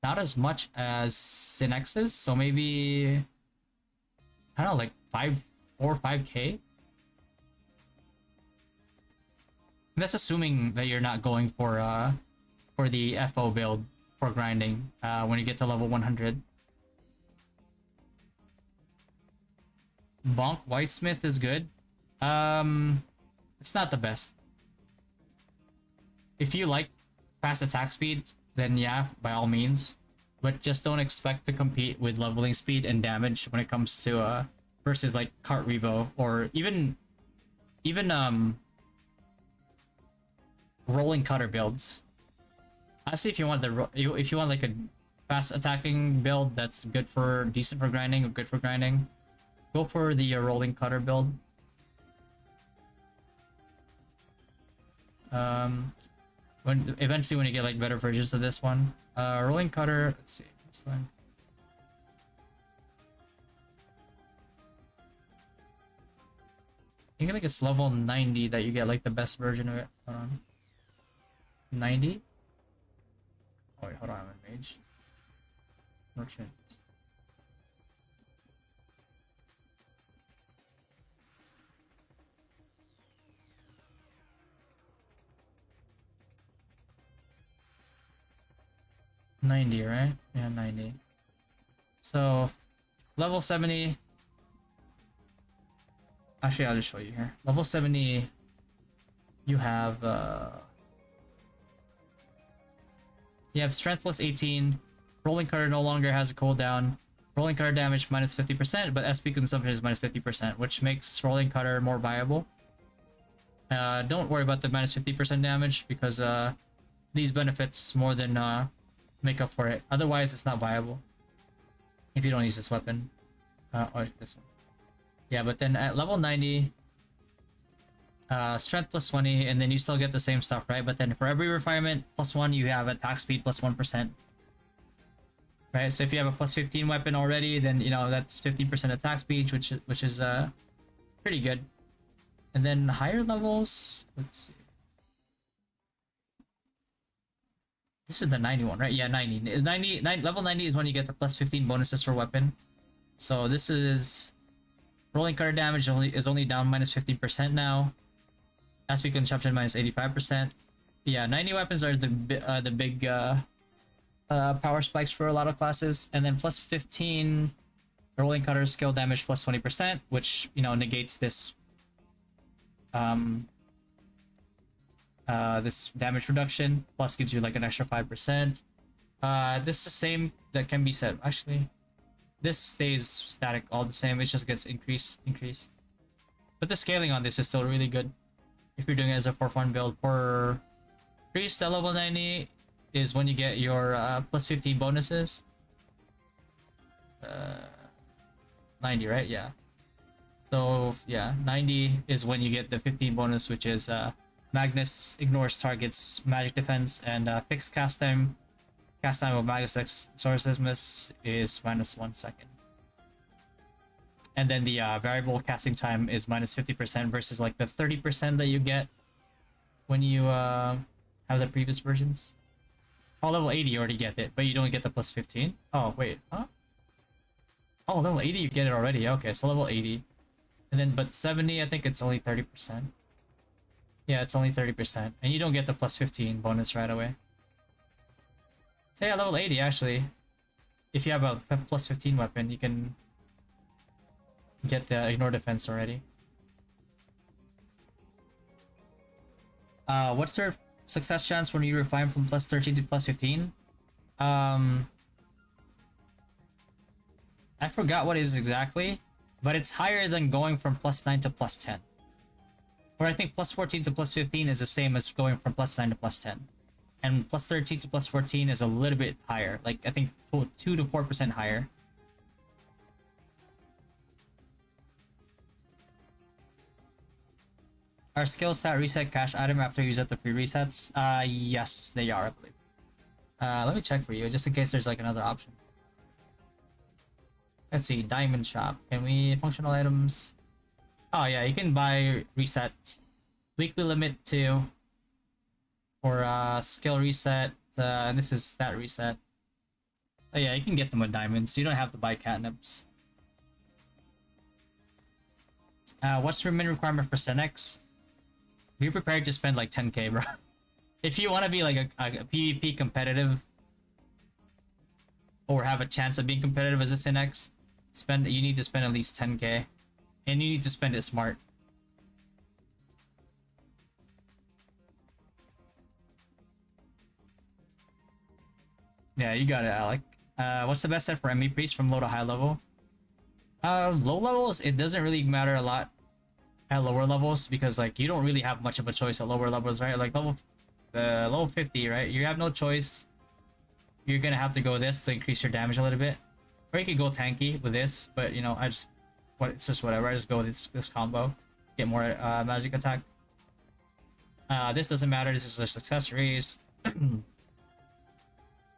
Not as much as Synex's, so maybe I don't know, like 4 or 5k. That's assuming that you're not going for the FO build for grinding when you get to level 100. Bonk Whitesmith is good. It's not the best. If you like fast attack speed, then yeah, by all means. But just don't expect to compete with leveling speed and damage when it comes to versus like Cart Revo or even rolling cutter builds. Honestly, if you want like a fast attacking build that's decent for grinding or good for grinding, go for the rolling cutter build. When you get like better versions of this one, rolling cutter. Let's see this one. I think it's level 90 that you get like the best version of it. Hold on. 90? Oh wait, hold on, I'm a mage. Merchant. $90, right? Yeah, 90. So level 70. Actually, I'll just show you here. Level 70, you have strength plus 18. Rolling cutter no longer has a cooldown. Rolling cutter damage minus 50%, but SP consumption is minus 50%, which makes rolling cutter more viable. Don't worry about the minus 50% damage because these benefits more than make up for it. Otherwise, it's not viable if you don't use this weapon. Or this one. Yeah, but then at level 90, strength plus 20, and then you still get the same stuff, right? But then for every refinement plus 1, you have attack speed plus 1%. Right? So if you have a plus 15 weapon already, then that's 15% attack speed, which is pretty good. And then higher levels, let's see. This is the 91, right? Yeah, 90. 90 level 90 is when you get the plus 15 bonuses for weapon. So this is rolling card damage is only down minus 15% now. Aspect consumption minus 85%. Yeah, 90 weapons are the big power spikes for a lot of classes, and then plus 15 rolling cutter skill damage plus 20%, which negates this this damage reduction, plus gives you like an extra 5%. This is the same that can be said. Actually, this stays static all the same. It just gets increased. But the scaling on this is still really good if you're doing it as a for fun build. For priest at level 90 is when you get your plus 15 bonuses. 90, right? Yeah. So yeah, 90 is when you get the 15 bonus, which is Magnus ignores target's magic defense, and fixed cast time. Cast time of Magnus Exorcismus is minus 1 second. And then the variable casting time is minus 50% versus like the 30% that you get when you have the previous versions. Oh, level 80 you already get it, but you don't get the plus 15. Oh, wait, huh? Oh, level 80 you get it already. Okay, so level 80. And then, but 70, I think it's only 30%. Yeah, it's only 30%. And you don't get the plus 15 bonus right away. So yeah, level 80 actually. If you have a plus 15 weapon, you can get the ignore defense already. What's their success chance when you refine from plus 13 to plus 15? I forgot what it is exactly, but it's higher than going from plus 9 to plus 10. Or I think plus 14 to plus 15 is the same as going from plus 9 to plus 10. And plus 13 to plus 14 is a little bit higher. Like, I think 2 to 4% higher. Are skill stat reset cash item after you use up the free resets? Yes, they are, I believe. Let me check for you, just in case there's like another option. Let's see, diamond shop. Can we functional items? Oh yeah, you can buy resets. Weekly limit 2. Or skill reset. And this is stat reset. Oh yeah, you can get them with diamonds. You don't have to buy catnips. What's the minimum requirement for Senex? Be prepared to spend like 10k, bro. If you want to be like a PvP competitive, or have a chance of being competitive as a Senex, you need to spend at least 10k, and you need to spend it smart. Yeah, you got it, Alec. What's the best set for MVPs from low to high level? Low levels, it doesn't really matter a lot at lower levels, because like you don't really have much of a choice at lower levels, right? Like level 50, right? You have no choice. You're gonna have to go this to increase your damage a little bit, or you could go tanky with this. But it's just whatever. I just go with this combo, get more magic attack. This doesn't matter. This is just accessories.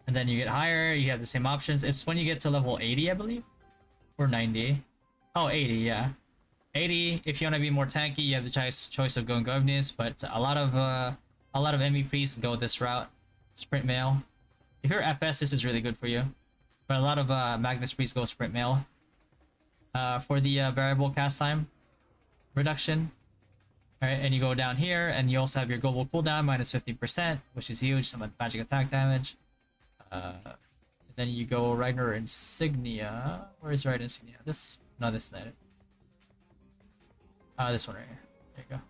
And then you get higher, you have the same options. It's when you get to level 80, I believe, or 90. Oh, 80, yeah. 80. If you want to be more tanky, you have the choice of going Governess, but a lot of MVPs go this route, sprint mail. If you're FS, this is really good for you. But a lot of Magnus Priests go sprint mail. For the variable cast time reduction. Alright, and you go down here, and you also have your global cooldown minus 50%, which is huge. Some magic attack damage. Then you go Rider Insignia. Where is Rider Insignia? This? No, this is not it. This one right here. There you go.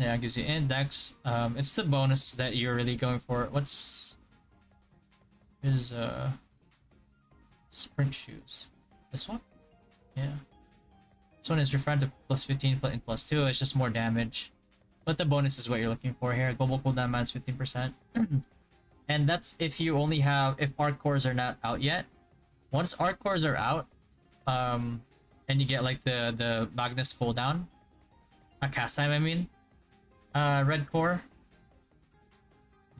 Yeah, it gives you index. It's the bonus that you're really going for. Is sprint shoes. This one? Yeah. This one is refined to plus 15 and plus 2. It's just more damage. But the bonus is what you're looking for here. Global cooldown minus 15%. And that's if you only have, if arc cores are not out yet. Once arc cores are out, and you get like the Magnus cooldown, a cast time, I mean, red core,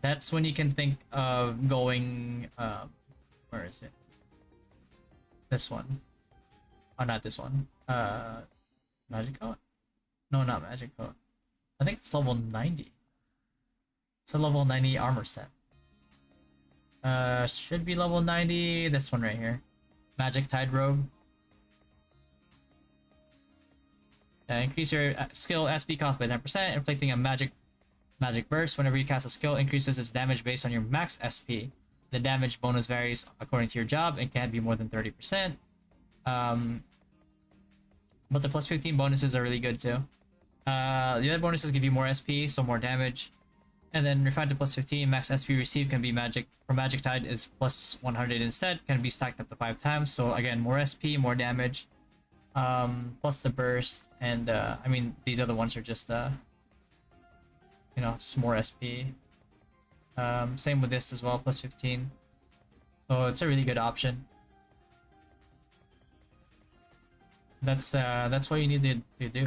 that's when you can think of going, where is it? This one. Oh, not this one. Magic Coat? No, not Magic Coat. I think it's level 90. It's a level 90 armor set. Should be level 90. This one right here. Magic Tide Robe. Increase your skill SP cost by 10%, inflicting a magic burst. Whenever you cast a skill, increases its damage based on your max SP. The damage bonus varies according to your job and can't be more than 30%. But the plus 15 bonuses are really good too. The other bonuses give you more SP, so more damage. And then refined to plus 15, max SP received can be magic. For Magic Tide is plus 100 instead, can be stacked up to 5 times. So again, more SP, more damage. Plus the burst, and I mean, these other ones are just, you know, just more SP. Same with this as well, plus 15. So it's a really good option. That's what you need to do.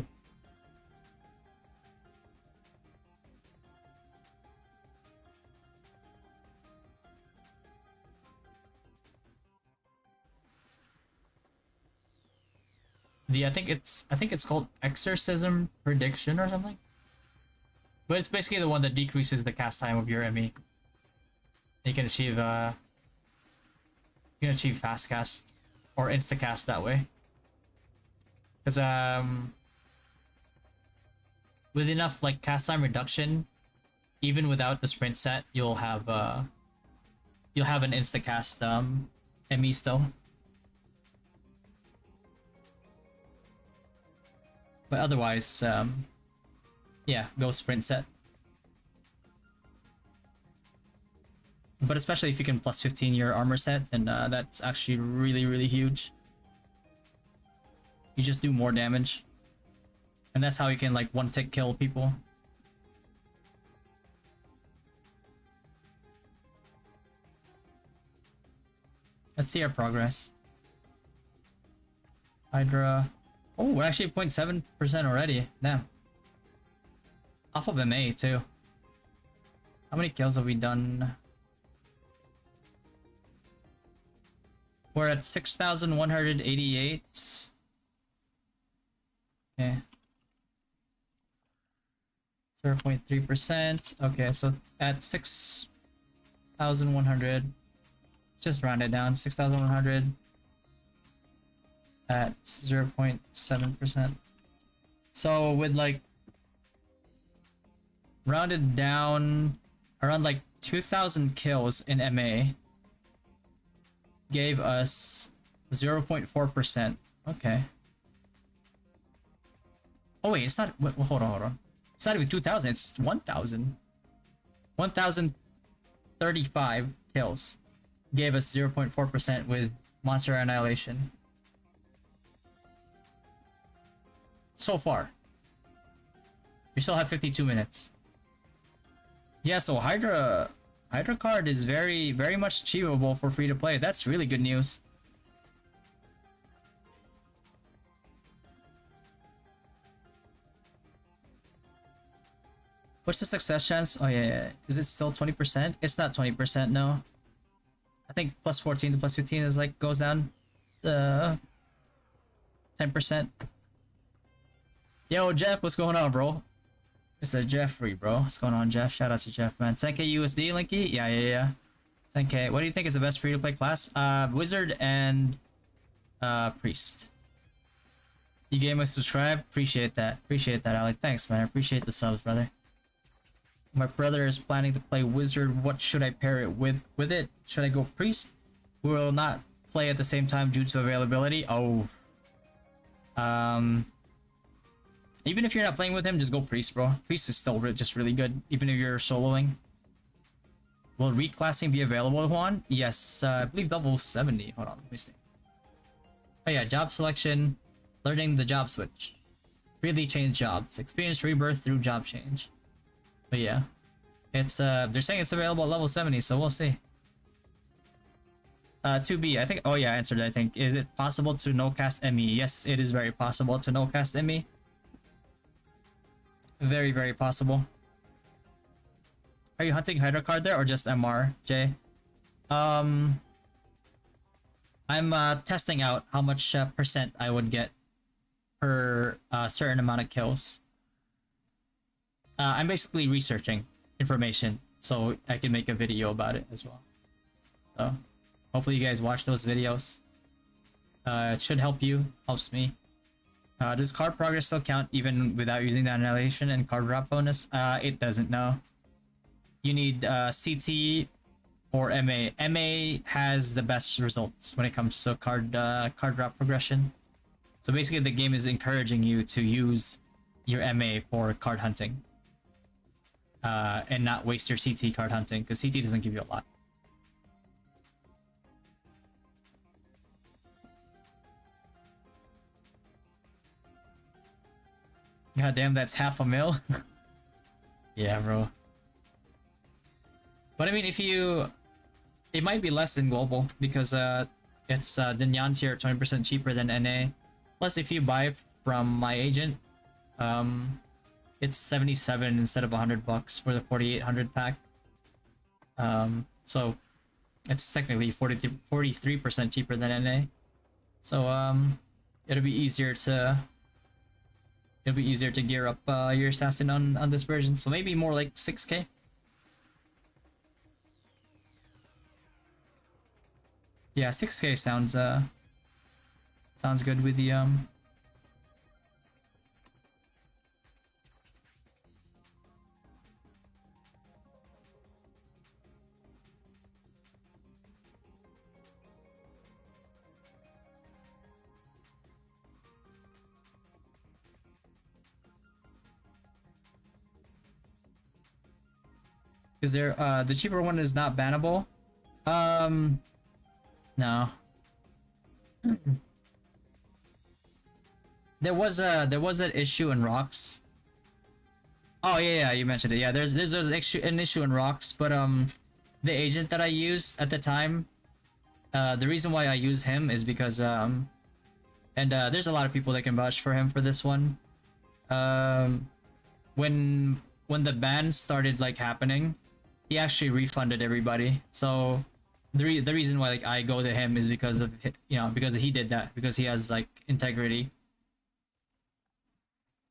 I think it's called Exorcism Prediction or something. But it's basically the one that decreases the cast time of your ME. You can achieve fast cast or insta cast that way. Because with enough like cast time reduction, even without the sprint set, you'll have an insta cast ME still. But otherwise, yeah, go sprint set. But especially if you can plus 15 your armor set, then that's actually really, really huge. You just do more damage. And that's how you can like one-tick kill people. Let's see our progress. Hydra. Oh, we're actually 0.7% already. Damn. Off of MA too. How many kills have we done? We're at 6,188. Okay. 0.3%. Okay, so at 6,100. Just round it down. 6,100. At 0.7%. So with like rounded down around like 2,000 kills in MA gave us 0.4%. Okay. Oh wait, it's not. Wait, hold on. It's not even 2,000. It's 1,000. 1,035 kills gave us 0.4% with Monster Annihilation. So far. We still have 52 minutes. Yeah, so Hydra card is very, very much achievable for free to play. That's really good news. What's the success chance? Oh yeah. Is it still 20%? It's not 20%, no. I think plus 14 to plus 15 is like goes down 10%. Yo, Jeff, what's going on, bro? It's a Jeffrey, bro. What's going on, Jeff? Shout out to Jeff, man. 10k USD, Linky? Yeah. 10k. What do you think is the best free-to-play class? Wizard and Priest. You gave me a subscribe? Appreciate that. Alec. Thanks, man. I appreciate the subs, brother. My brother is planning to play Wizard. What should I pair it with? Should I go Priest? We will not play at the same time due to availability. Oh. Even if you're not playing with him, just go Priest, bro. Priest is still just really good, even if you're soloing. Will reclassing be available, Juan? Yes, I believe level 70. Hold on, let me see. Oh yeah, job selection, learning the job switch. Really change jobs. Experience rebirth through job change. But yeah, it's they're saying it's available at level 70, so we'll see. 2B, I think. Oh yeah, I answered. I think. Is it possible to no cast ME? Yes, it is very possible to no cast ME. Very, very possible. Are you hunting Hydra card there or just MR, Jay? I'm testing out how much percent I would get per certain amount of kills. I'm basically researching information so I can make a video about it as well. So hopefully you guys watch those videos. It should help you, helps me. Does card progress still count even without using the annihilation and card drop bonus? It doesn't, no. You need CT or MA. MA has the best results when it comes to card drop progression. So basically the game is encouraging you to use your MA for card hunting. And not waste your CT card hunting, because CT doesn't give you a lot. God damn, that's half a mil. Yeah, bro. But I mean, if you... It might be less in global, because it's the Nyan's here 20% cheaper than NA. Plus, if you buy from my agent, it's 77 instead of 100 bucks for the 4800 pack. So it's technically 43% cheaper than NA. So it'll be easier to gear up your assassin on this version. So maybe more like 6k. Yeah, 6k sounds good with the Is there the cheaper one is not bannable? No. There was an issue in rocks. Oh yeah, you mentioned it. Yeah, there's an issue in rocks, but the agent that I used at the time, the reason why I use him is because and there's a lot of people that can vouch for him for this one. When the ban started like happening, he actually refunded everybody. So the reason why like I go to him is because of, you know, because he did that, because he has like integrity.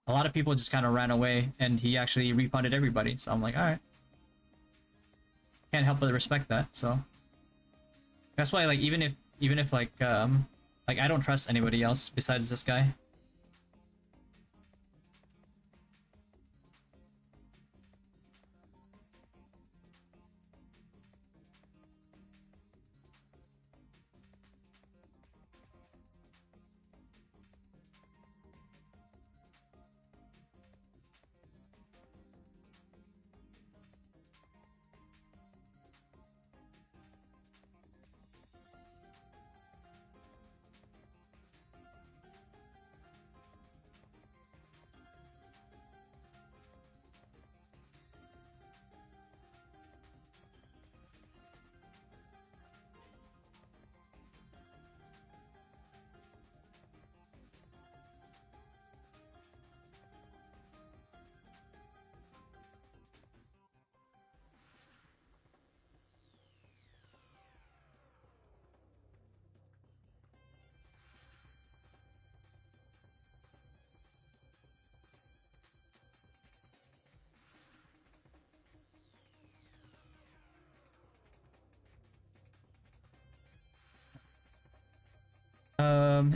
A lot of people just kind of ran away, and he actually refunded everybody. So I'm like, all right, can't help but respect that. So that's why, like, even if like I don't trust anybody else besides this guy.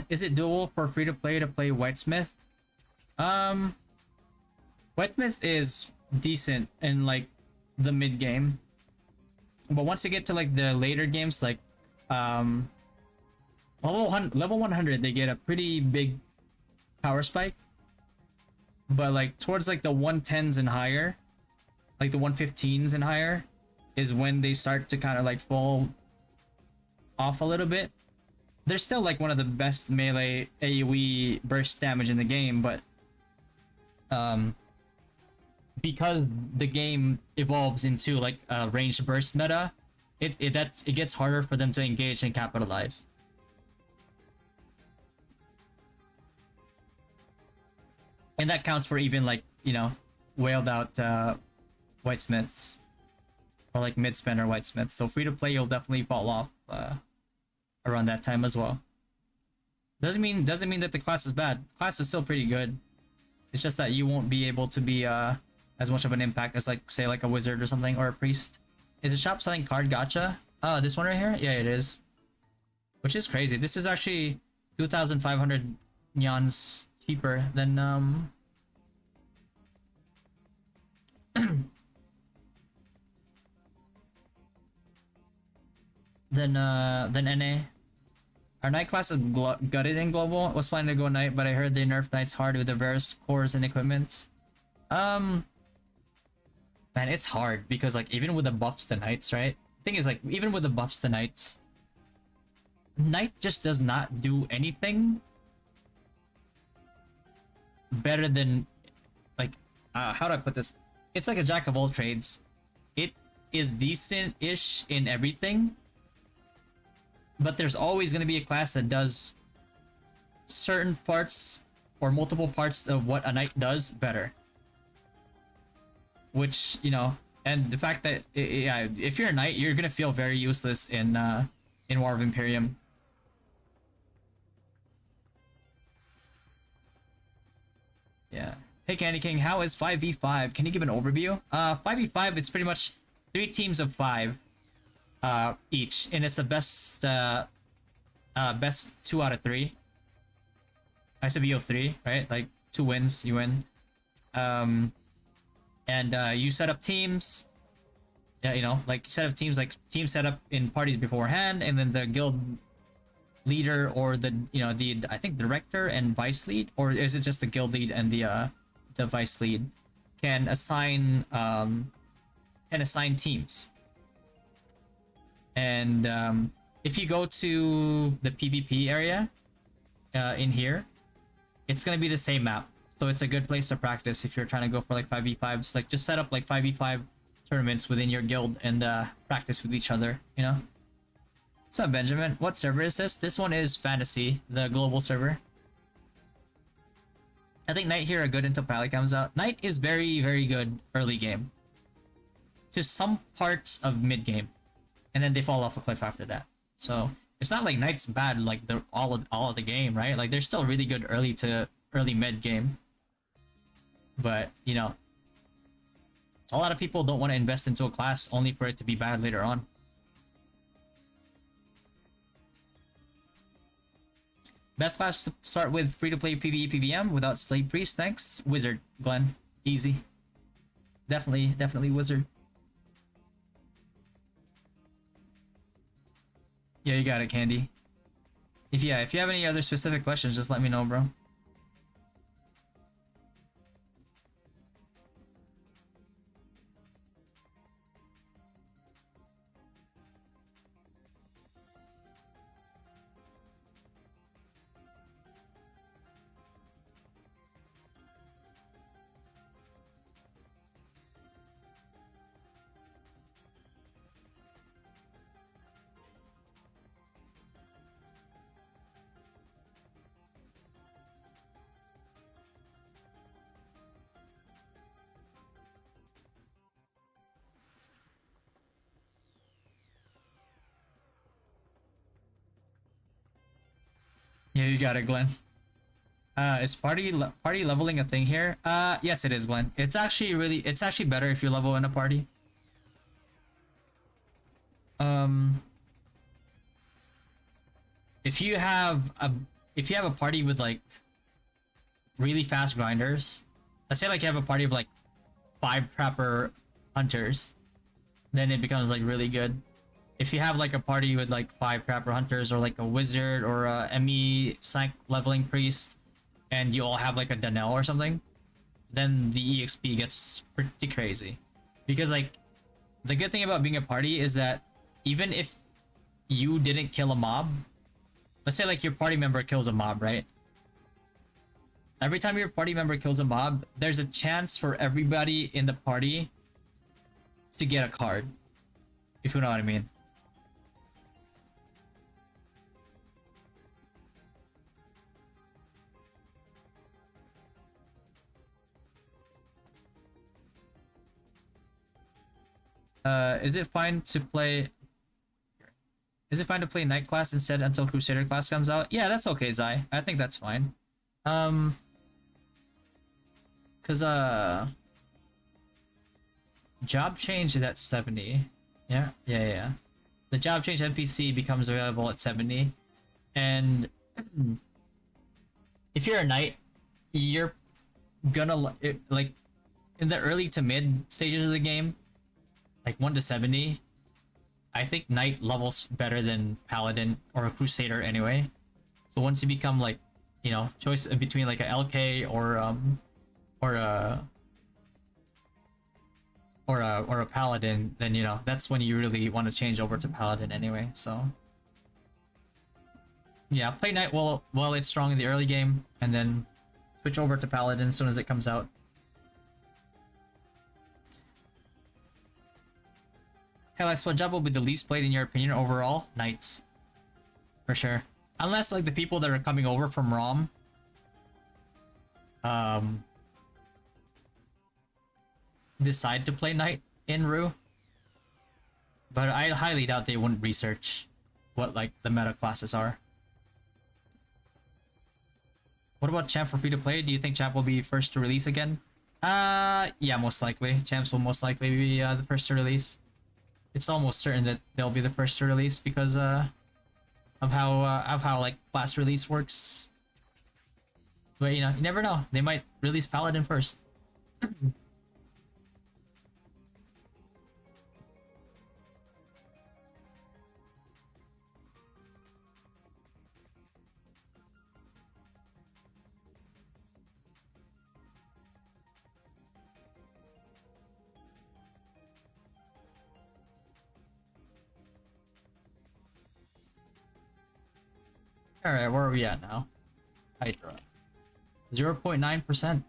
Is it doable for free to play Whitesmith? Whitesmith is decent in like the mid game, but once you get to like the later games, like level 100, they get a pretty big power spike. But like towards like the 110s and higher, like the 115s and higher, is when they start to kind of like fall off a little bit. They're still like one of the best melee AoE burst damage in the game, but because the game evolves into like a ranged burst meta, it gets harder for them to engage and capitalize. And that counts for even like, you know, whaled out Whitesmiths, or like mid spender Whitesmiths. So free to play, you'll definitely fall off around that time as well. Doesn't mean that the class is bad. Class is still pretty good. It's just that you won't be able to be as much of an impact as like say like a wizard or something or a priest. Is the shop selling card gacha? Oh, this one right here? Yeah, it is. Which is crazy. This is actually 2,500 yans cheaper than than NA. Our night class is gutted in global. Was planning to go night, but I heard they nerfed nights hard with the various cores and equipments. Man, it's hard because like even with the buffs to knights, right? Thing is like even with the buffs to knights, knight just does not do anything better than like how do I put this? It's like a jack of all trades. It is decent-ish in everything, but there's always going to be a class that does certain parts or multiple parts of what a knight does better. Which, you know, and the fact that yeah, if you're a knight, you're gonna feel very useless in War of Imperium. Yeah. Hey Candy King, how is 5v5? Can you give an overview? 5v5, it's pretty much 3 teams of 5 each, and it's the best best 2 out of 3. I said BO3, right? Like 2 wins, you win. And you set up teams. Yeah, you know, like set up teams, like team set up in parties beforehand, and then the guild leader or the the I think director and vice lead, or is it just the guild lead and the vice lead can assign teams. And if you go to the PvP area in here, it's gonna be the same map. So it's a good place to practice if you're trying to go for like 5v5s. Like just set up like 5v5 tournaments within your guild and practice with each other, you know? What's up, Benjamin? What server is this? This one is Fantasy, the global server. I think Knight here are good until Pally comes out. Knight is very, very good early game. To some parts of mid game. And then they fall off a cliff after that. So it's not like Knight's bad like the all of the game, right? Like they're still really good early to early mid game. But, you know, a lot of people don't want to invest into a class only for it to be bad later on. Best class to start with free-to-play PvE PvM without Slave Priest, thanks. Wizard, Glenn. Easy. Definitely Wizard. Yeah, you got it, Candy. If you have any other specific questions, just let me know, bro. Yeah, you got it, Glenn. Is party leveling a thing here? Yes, it is, Glenn. It's actually better if you level in a party. If you have a party with like really fast grinders, let's say like you have a party of like 5 prepper hunters, then it becomes like really good. If you have like a party with like 5 prepper hunters or like a wizard or a ME psych leveling priest, and you all have like a Danelle or something, then the EXP gets pretty crazy. Because like the good thing about being a party is that even if you didn't kill a mob, let's say like your party member kills a mob, right? Every time your party member kills a mob, there's a chance for everybody in the party to get a card. If you know what I mean. Is it fine to play night class instead until Crusader class comes out? Yeah, that's okay, Zai. I think that's fine. Cause Job change is at 70. Yeah, yeah, yeah. The job change NPC becomes available at 70. And if you're a knight, you're gonna like in the early to mid stages of the game, like 1 to 70. I think knight levels better than paladin or a crusader anyway. So once you become like, you know, choice between like a LK or a or a paladin, then you know that's when you really want to change over to paladin anyway. So yeah, play knight while it's strong in the early game, and then switch over to paladin as soon as it comes out. Hey Lex, what job will be the least played in your opinion overall? Knights, for sure. Unless like the people that are coming over from ROM, decide to play knight in Ru. But I highly doubt they wouldn't research what like the meta classes are. What about Champ for free to play? Do you think Champ will be first to release again? Yeah, most likely. Champs will most likely be the first to release. It's almost certain that they'll be the first to release because of how like class release works. But you know, you never know. They might release Paladin first. Alright, where are we at now? Hydra. 0.9%.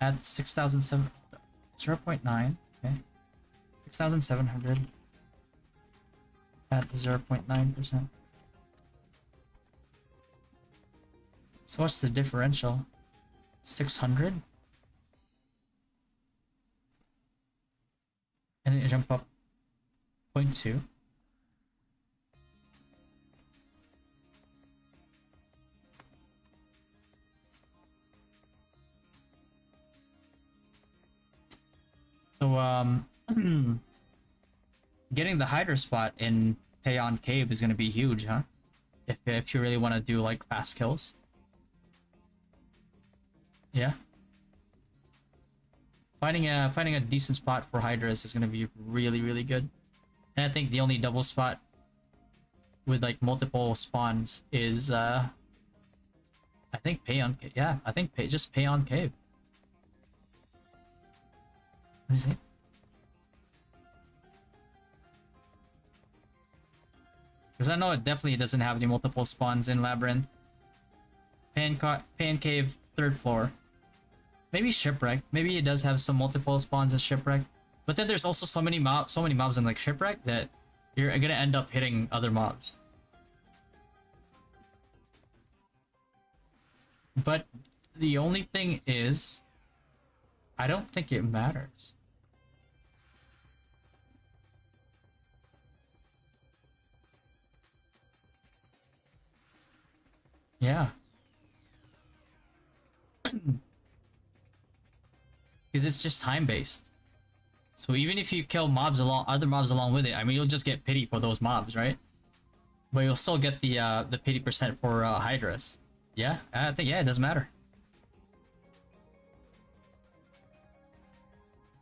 At 6,007... 0.9, okay. 6,700. At 0.9%. So what's the differential? 600? And then you jump up 0.2. So, getting the Hydra spot in Payon Cave is gonna be huge, huh? If you really want to do like fast kills. Yeah. Finding a decent spot for Hydras is gonna be really good. And I think the only double spot with like multiple spawns is I think Payon Cave. Yeah, I think just Payon Cave. What is it? Because I know it definitely doesn't have any multiple spawns in Labyrinth. Pan Cave, 3rd floor. Maybe Shipwreck. Maybe it does have some multiple spawns in Shipwreck. But then there's also so many mobs in like Shipwreck that you're gonna end up hitting other mobs. But the only thing is, I don't think it matters. Yeah. Because it's just time based. So even if you kill other mobs along with it, I mean you'll just get pity for those mobs, right? But you'll still get the pity percent for Hydras. Yeah, I think it doesn't matter.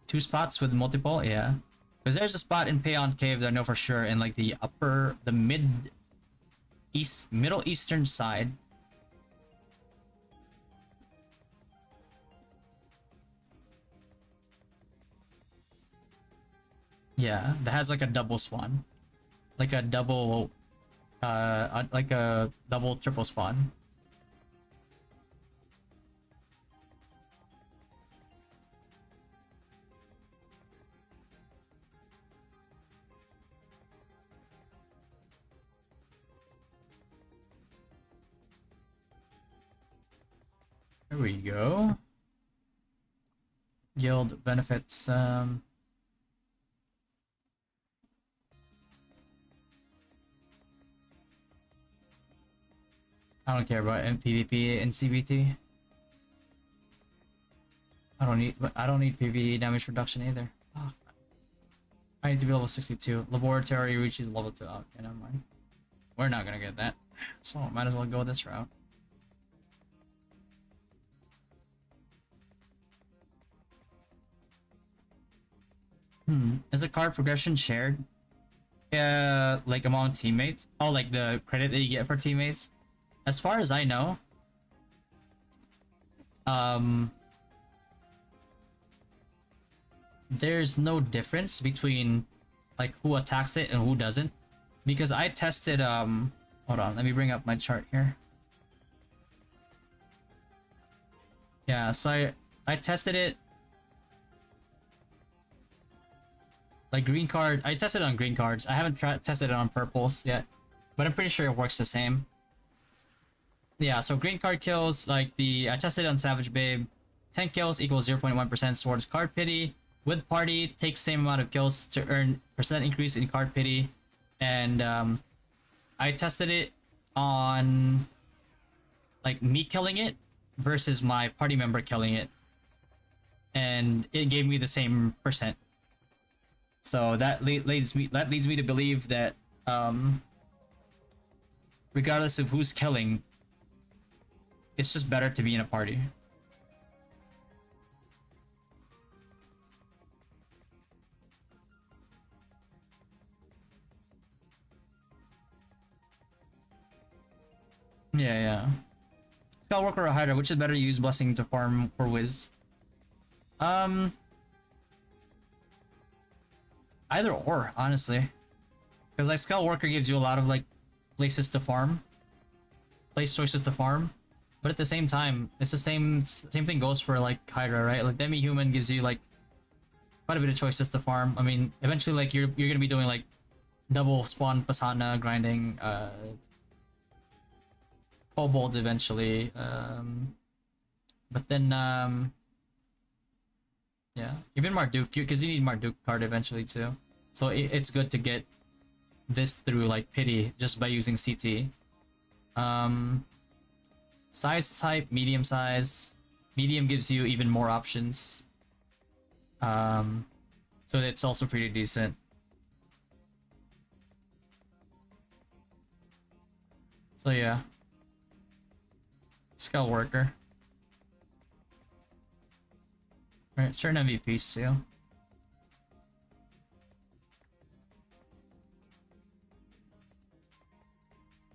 2 spots with multiple, yeah. Because there's a spot in Payon Cave that I know for sure in like the middle eastern side. Yeah, that has like a double spawn. Like a double triple spawn. There we go. Guild benefits, I don't care about PvP and CBT. I don't need PvE damage reduction either. Oh, I need to be level 62. Laboratory reaches level 2. Okay, never mind. We're not gonna get that. So might as well go this route. Is the card progression shared? Like among teammates? Oh, like the credit that you get for teammates? As far as I know, there's no difference between like who attacks it and who doesn't. Because I tested, hold on, let me bring up my chart here. Yeah, so I tested it. Like green card, I tested it on green cards. I haven't tested it on purples yet, but I'm pretty sure it works the same. Yeah, so green card kills, like I tested it on Savage Babe. 10 kills equals 0.1% towards card pity. With party, takes same amount of kills to earn percent increase in card pity. And I tested it on like me killing it versus my party member killing it. And it gave me the same percent. So that leads me to believe that regardless of who's killing, it's just better to be in a party. Yeah. Spellworker or Hydra, which is better to use Blessing to farm for Wiz? Either or, honestly. Because like Spellworker gives you a lot of like places to farm. Place choices to farm. But at the same time, it's the same thing goes for like Hydra, right? Like Demi-Human gives you like quite a bit of choices to farm. I mean, eventually like you're gonna be doing like double spawn Pasana grinding, kobolds eventually. But then yeah, even Marduk, because you need Marduk card eventually too. So it's good to get this through like pity just by using CT. Size type, medium size. Medium gives you even more options. So it's also pretty decent. So yeah. Skull Worker. Alright, certain MVPs too.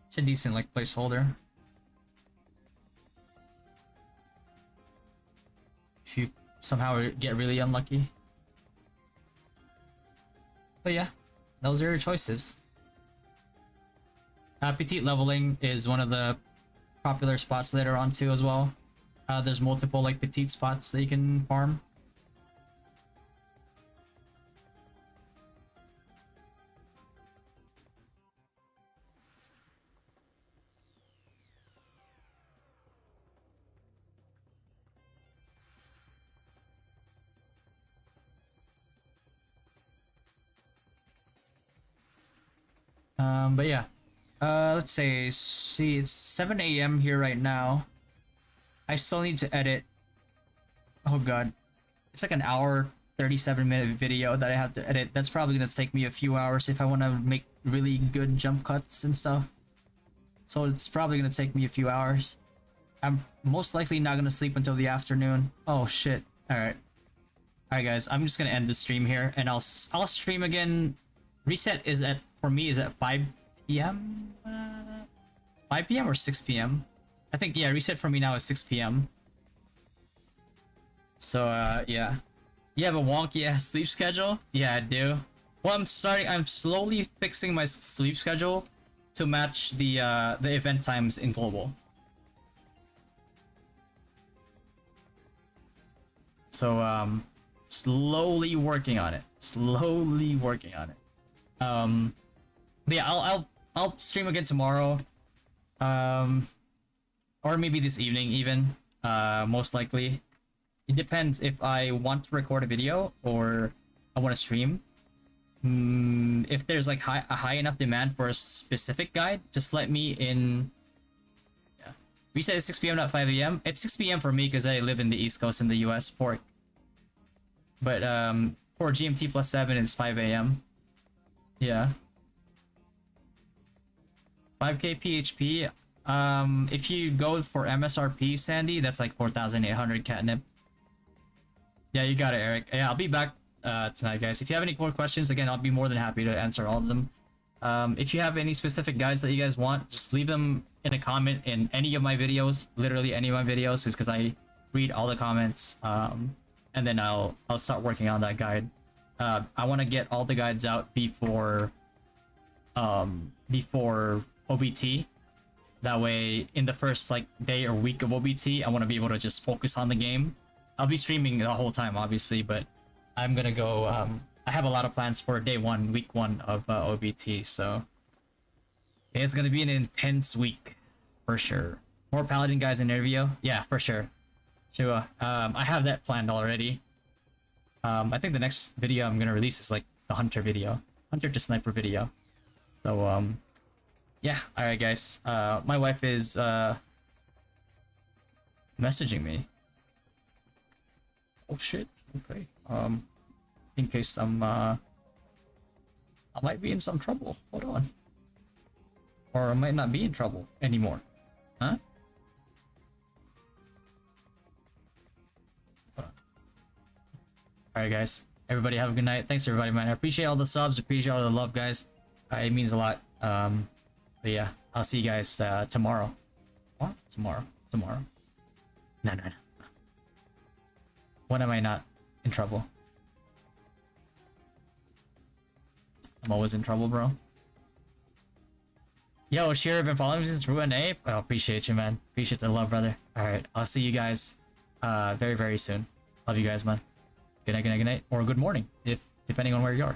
It's a decent like placeholder. If you somehow get really unlucky. But yeah, those are your choices. Petite leveling is one of the popular spots later on too as well. There's multiple like petite spots that you can farm. But yeah. Let's see, it's 7 a.m. here right now. I still need to edit. Oh god. It's like an hour, 37-minute video that I have to edit. That's probably gonna take me a few hours if I want to make really good jump cuts and stuff. So it's probably gonna take me a few hours. I'm most likely not gonna sleep until the afternoon. Oh shit. Alright. Alright guys, I'm just gonna end the stream here and I'll stream again. Reset is for me is at 5 p.m. 5 p.m. or 6 p.m. I think yeah, reset for me now is 6 p.m. So yeah. You have a wonky ass sleep schedule? Yeah, I do. Well, I'm slowly fixing my sleep schedule to match the event times in global. So slowly working on it. But yeah, I'll stream again tomorrow. Or maybe this evening even. Most likely. It depends if I want to record a video or I want to stream. If there's like a high enough demand for a specific guide, just let me in. Yeah. We said it's 6 p.m. not 5 a.m. It's 6 p.m. for me because I live in the East Coast in the US. Pork. But for GMT plus 7, it's 5 a.m. Yeah. 5k PHP. If you go for MSRP, Sandy, that's like 4,800 catnip. Yeah, you got it, Eric. Yeah, I'll be back tonight, guys. If you have any more questions, again, I'll be more than happy to answer all of them. If you have any specific guides that you guys want, just leave them in a comment in any of my videos, literally any of my videos, because I read all the comments, and then I'll start working on that guide. I want to get all the guides out before OBT. That way, in the first like day or week of OBT, I want to be able to just focus on the game. I'll be streaming the whole time, obviously, but I'm gonna go. I have a lot of plans for day 1, week 1 of OBT, so it's gonna be an intense week for sure. More paladin guys in interview, yeah, for sure. So I have that planned already. I think the next video I'm gonna release is like the hunter video, hunter to sniper video. So yeah, all right, guys. My wife is messaging me. Oh shit. Okay. In case I might be in some trouble. Hold on. Or I might not be in trouble anymore. Huh? Alright, guys. Everybody have a good night. Thanks, everybody, man. I appreciate all the subs. Appreciate all the love, guys. It means a lot. But yeah, I'll see you guys tomorrow. Tomorrow. No. When am I not in trouble? I'm always in trouble, bro. Yo, Shira, been following me since Ruin Ape. Oh, appreciate you, man. Appreciate the love, brother. Alright, I'll see you guys very, very soon. Love you guys, man. Good night, or good morning, if depending on where you are.